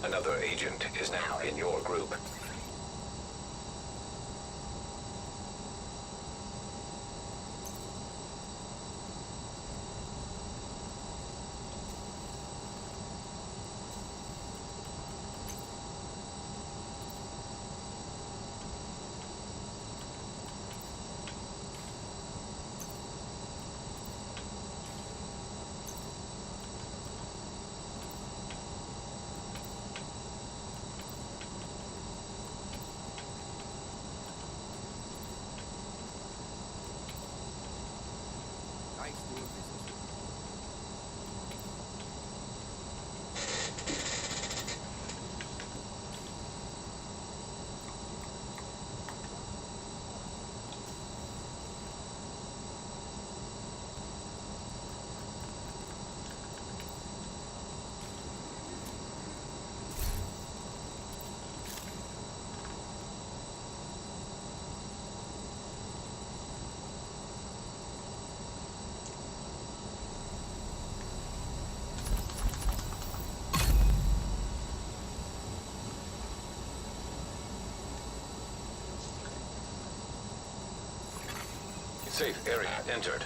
Another agent is now in your group. Safe area entered.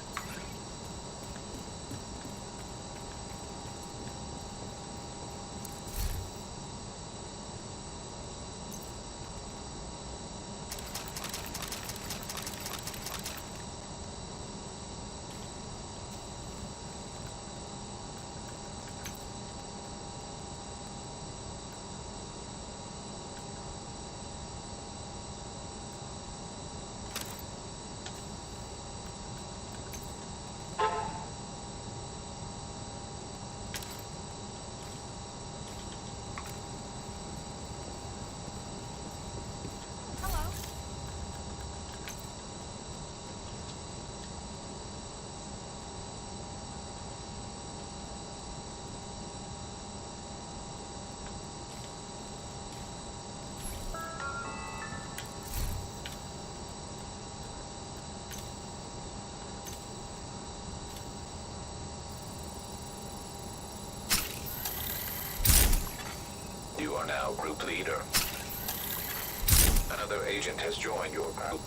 are now group leader. Another agent has joined your group.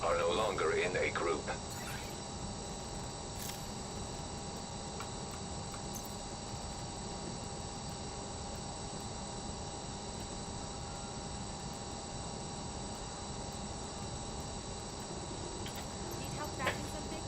Are no longer in a group. Need help tracking something?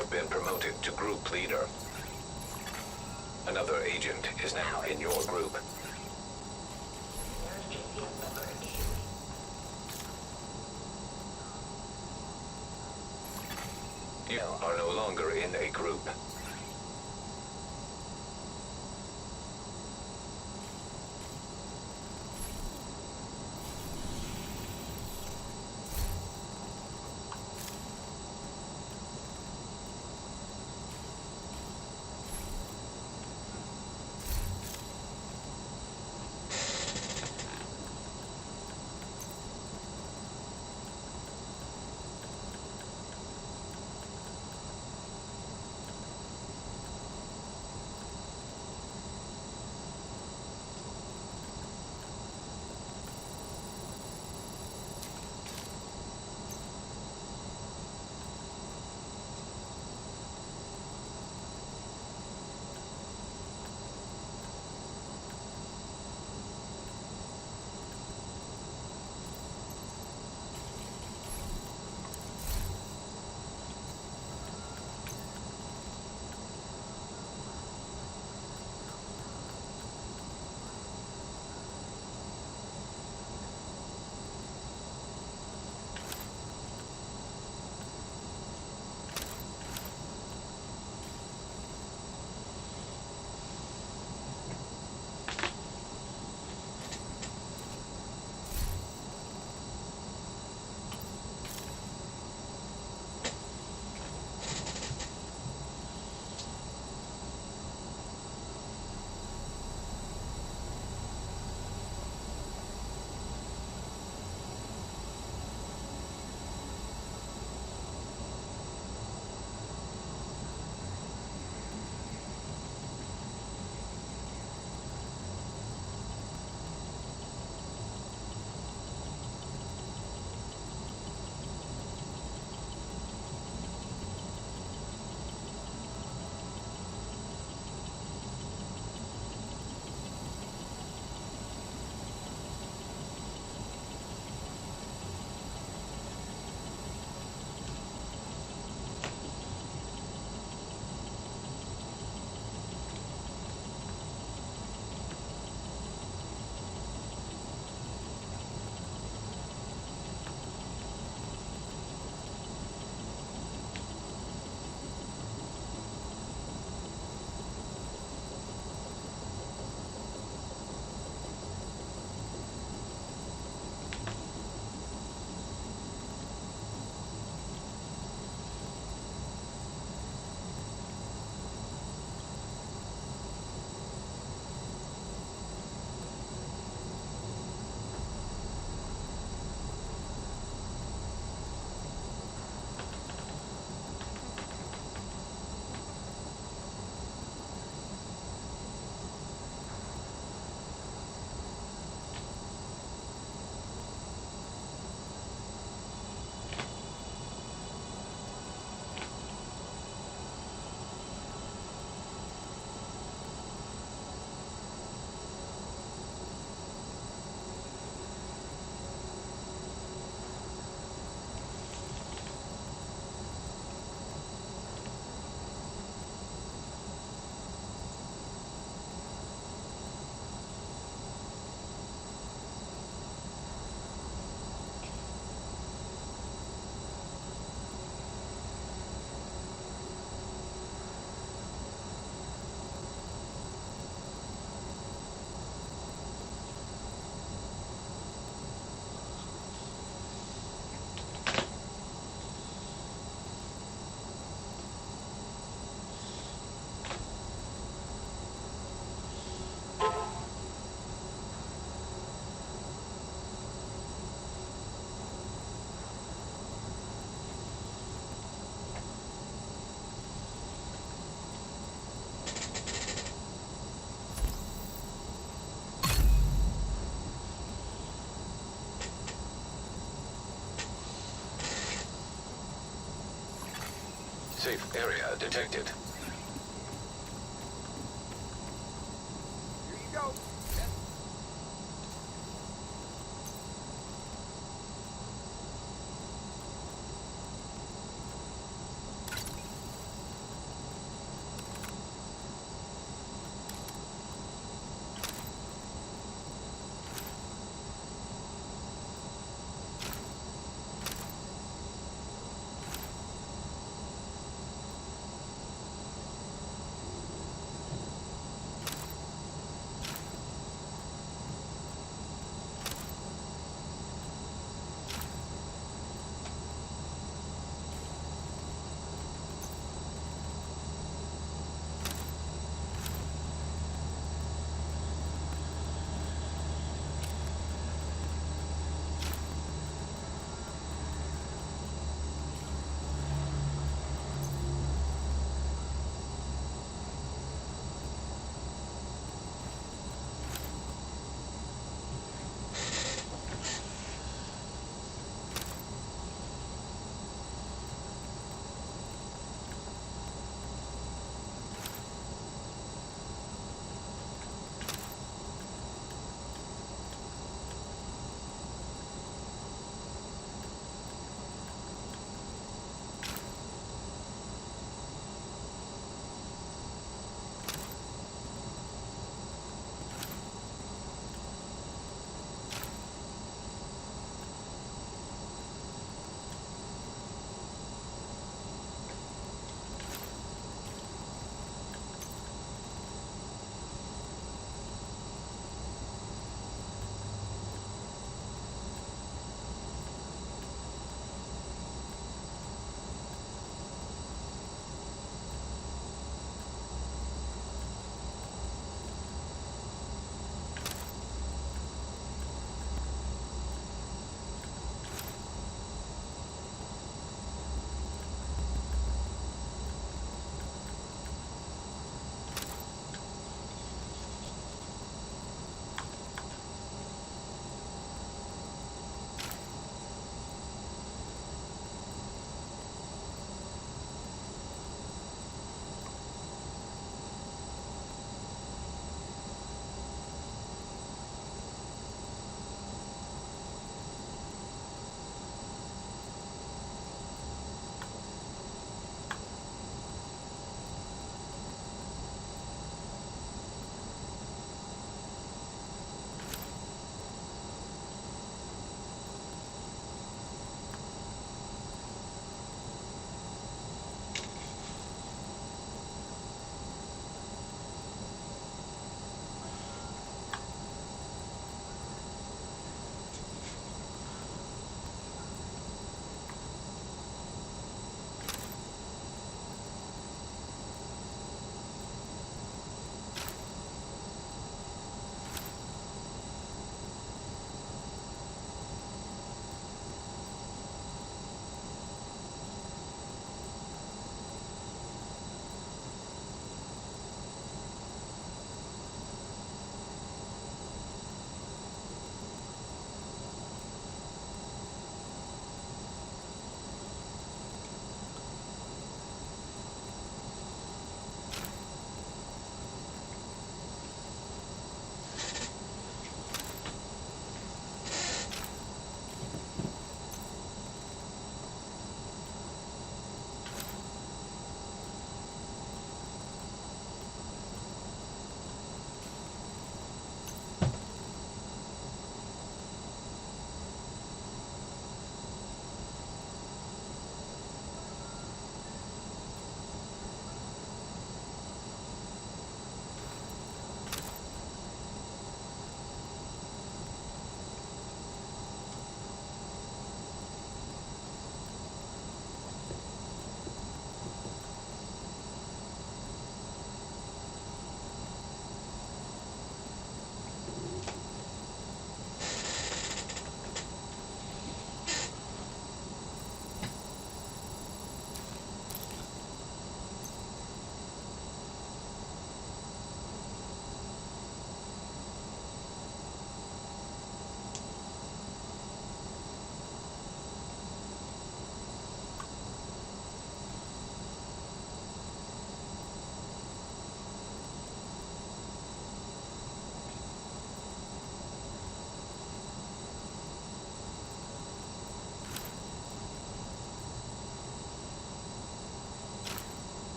I've been promoted to group leader. Another agent is now in your group. You are no longer in a group. Safe area detected. Here you go.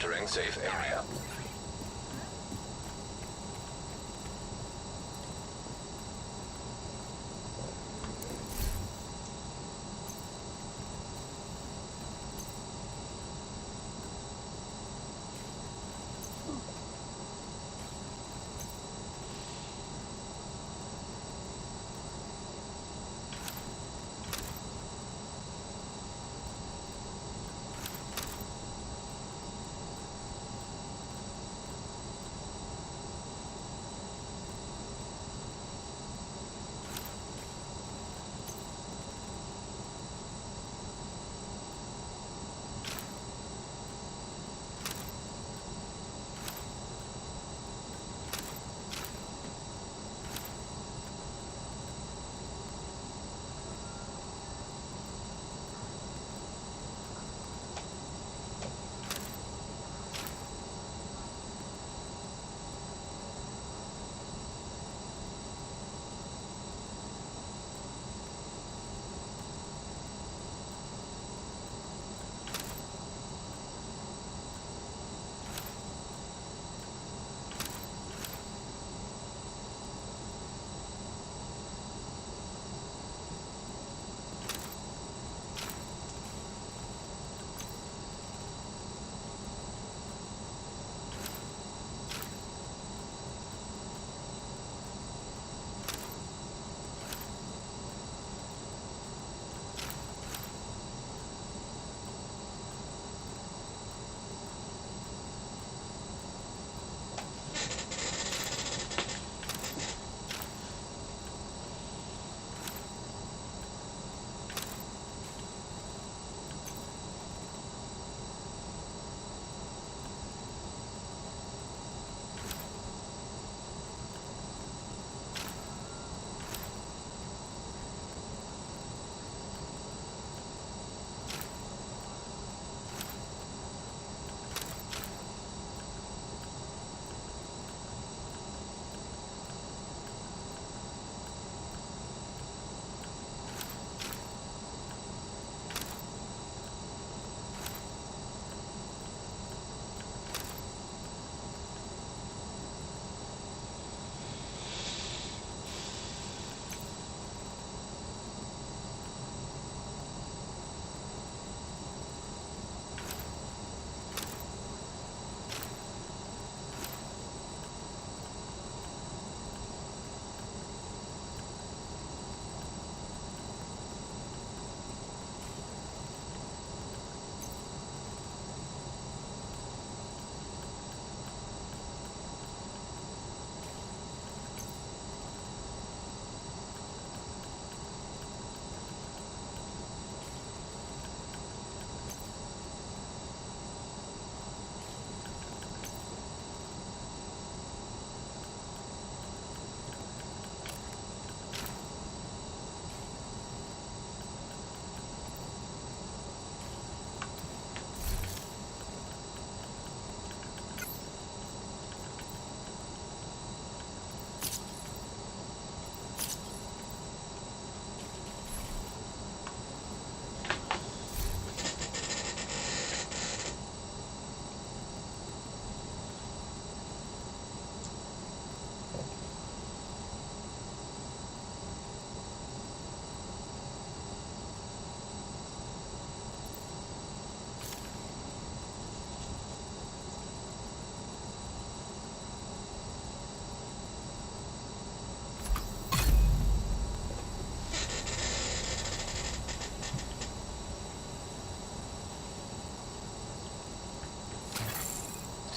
Entering safe area.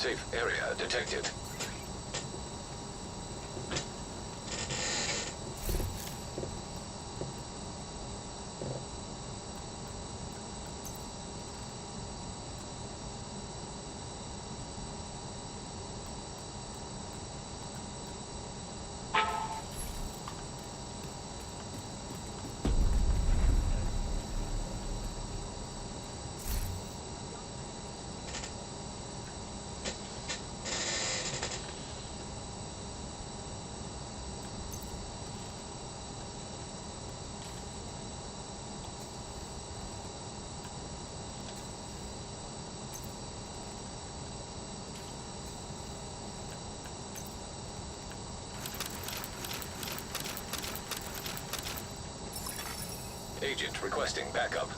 Safe area detected. Agent requesting backup.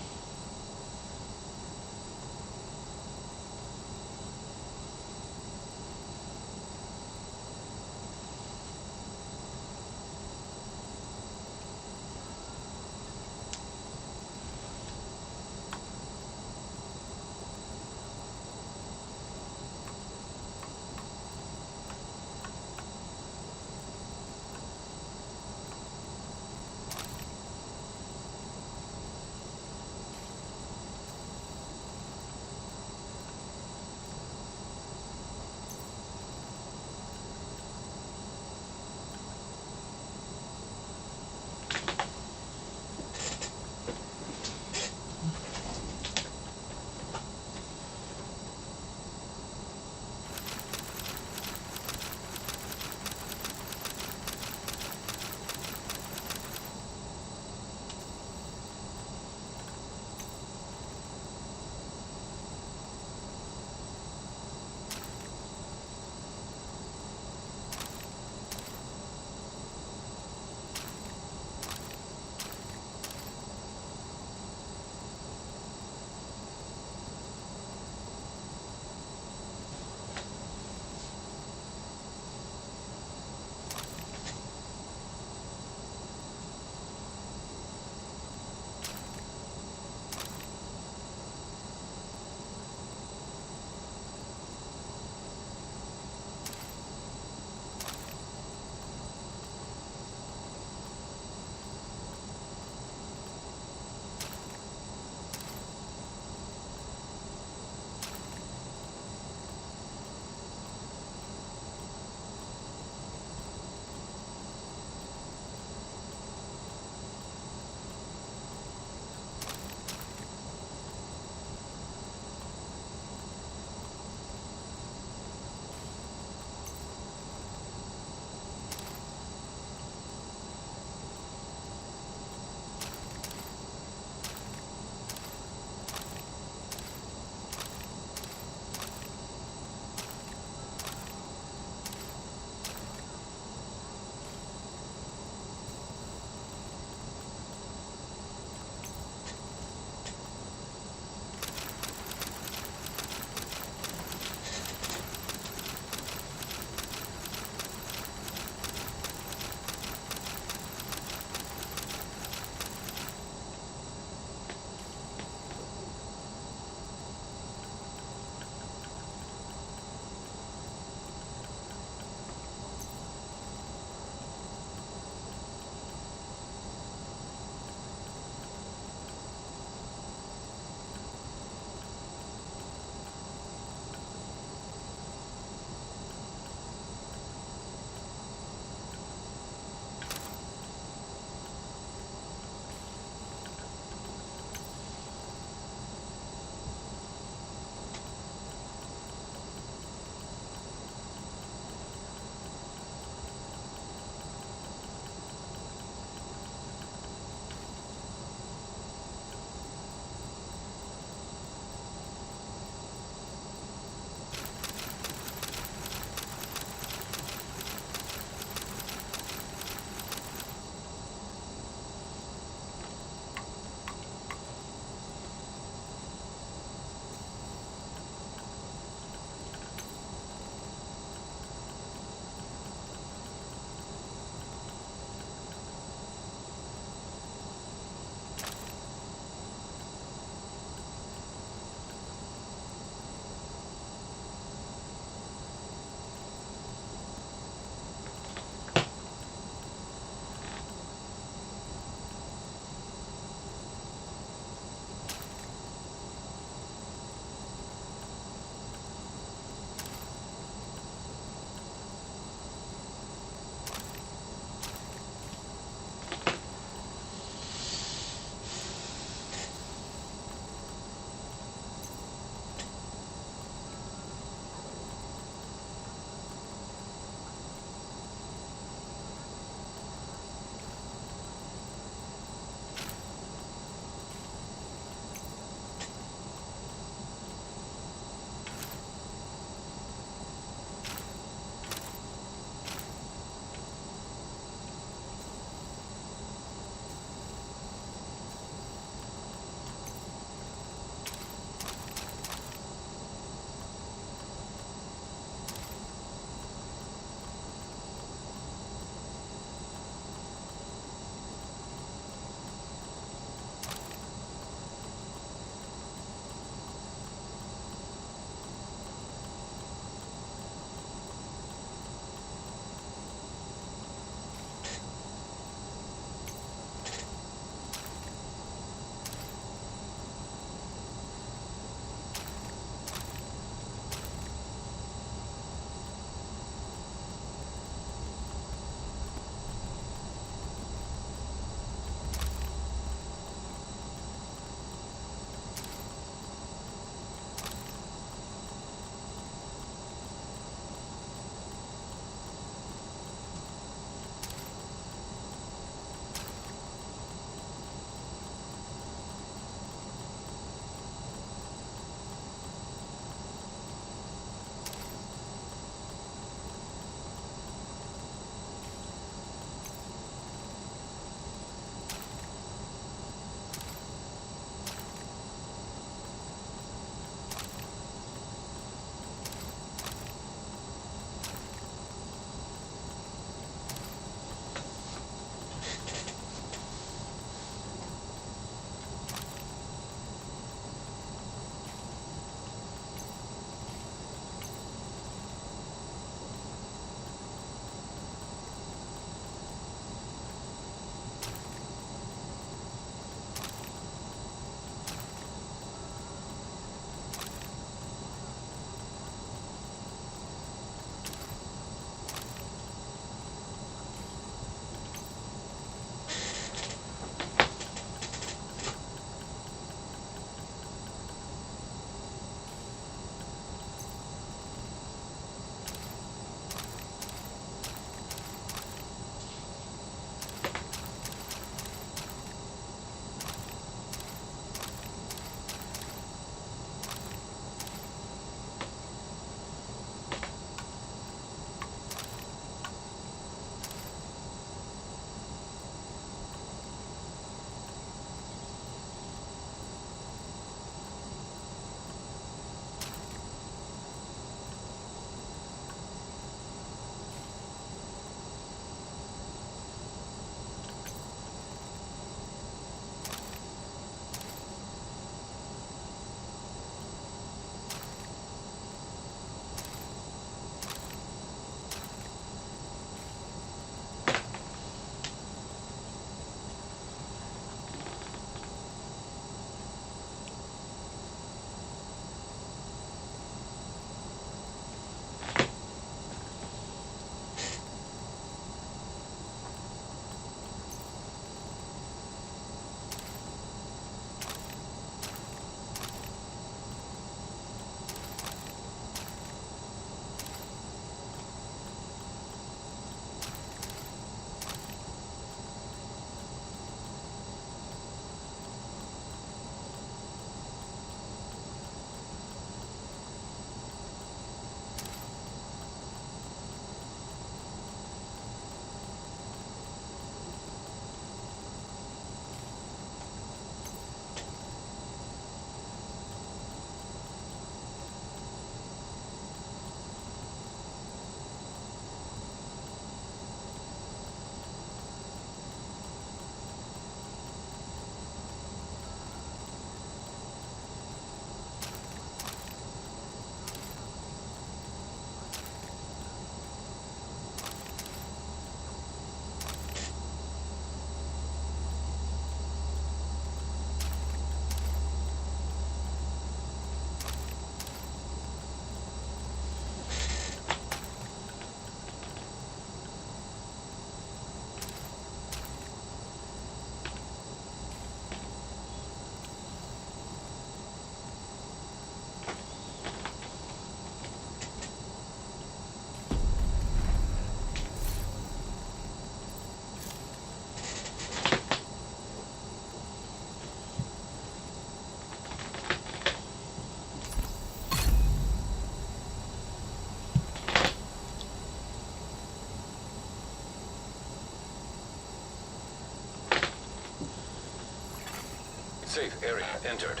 Safe area entered.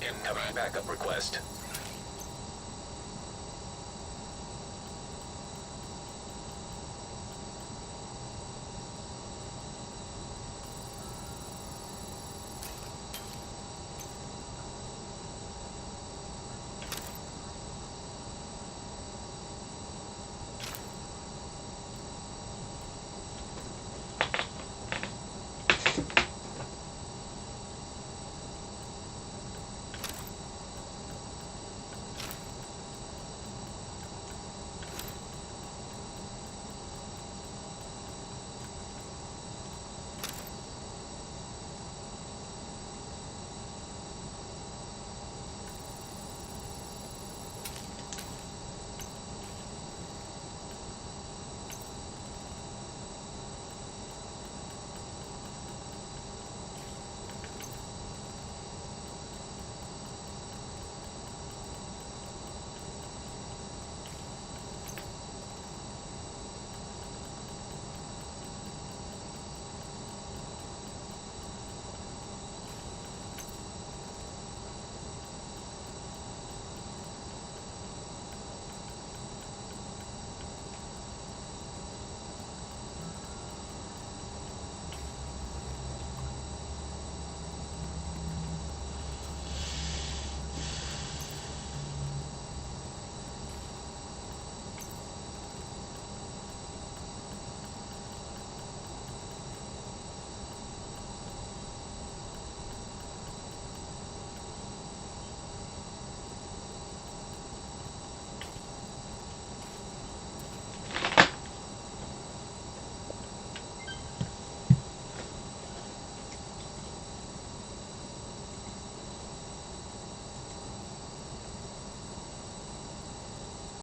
Incoming backup request.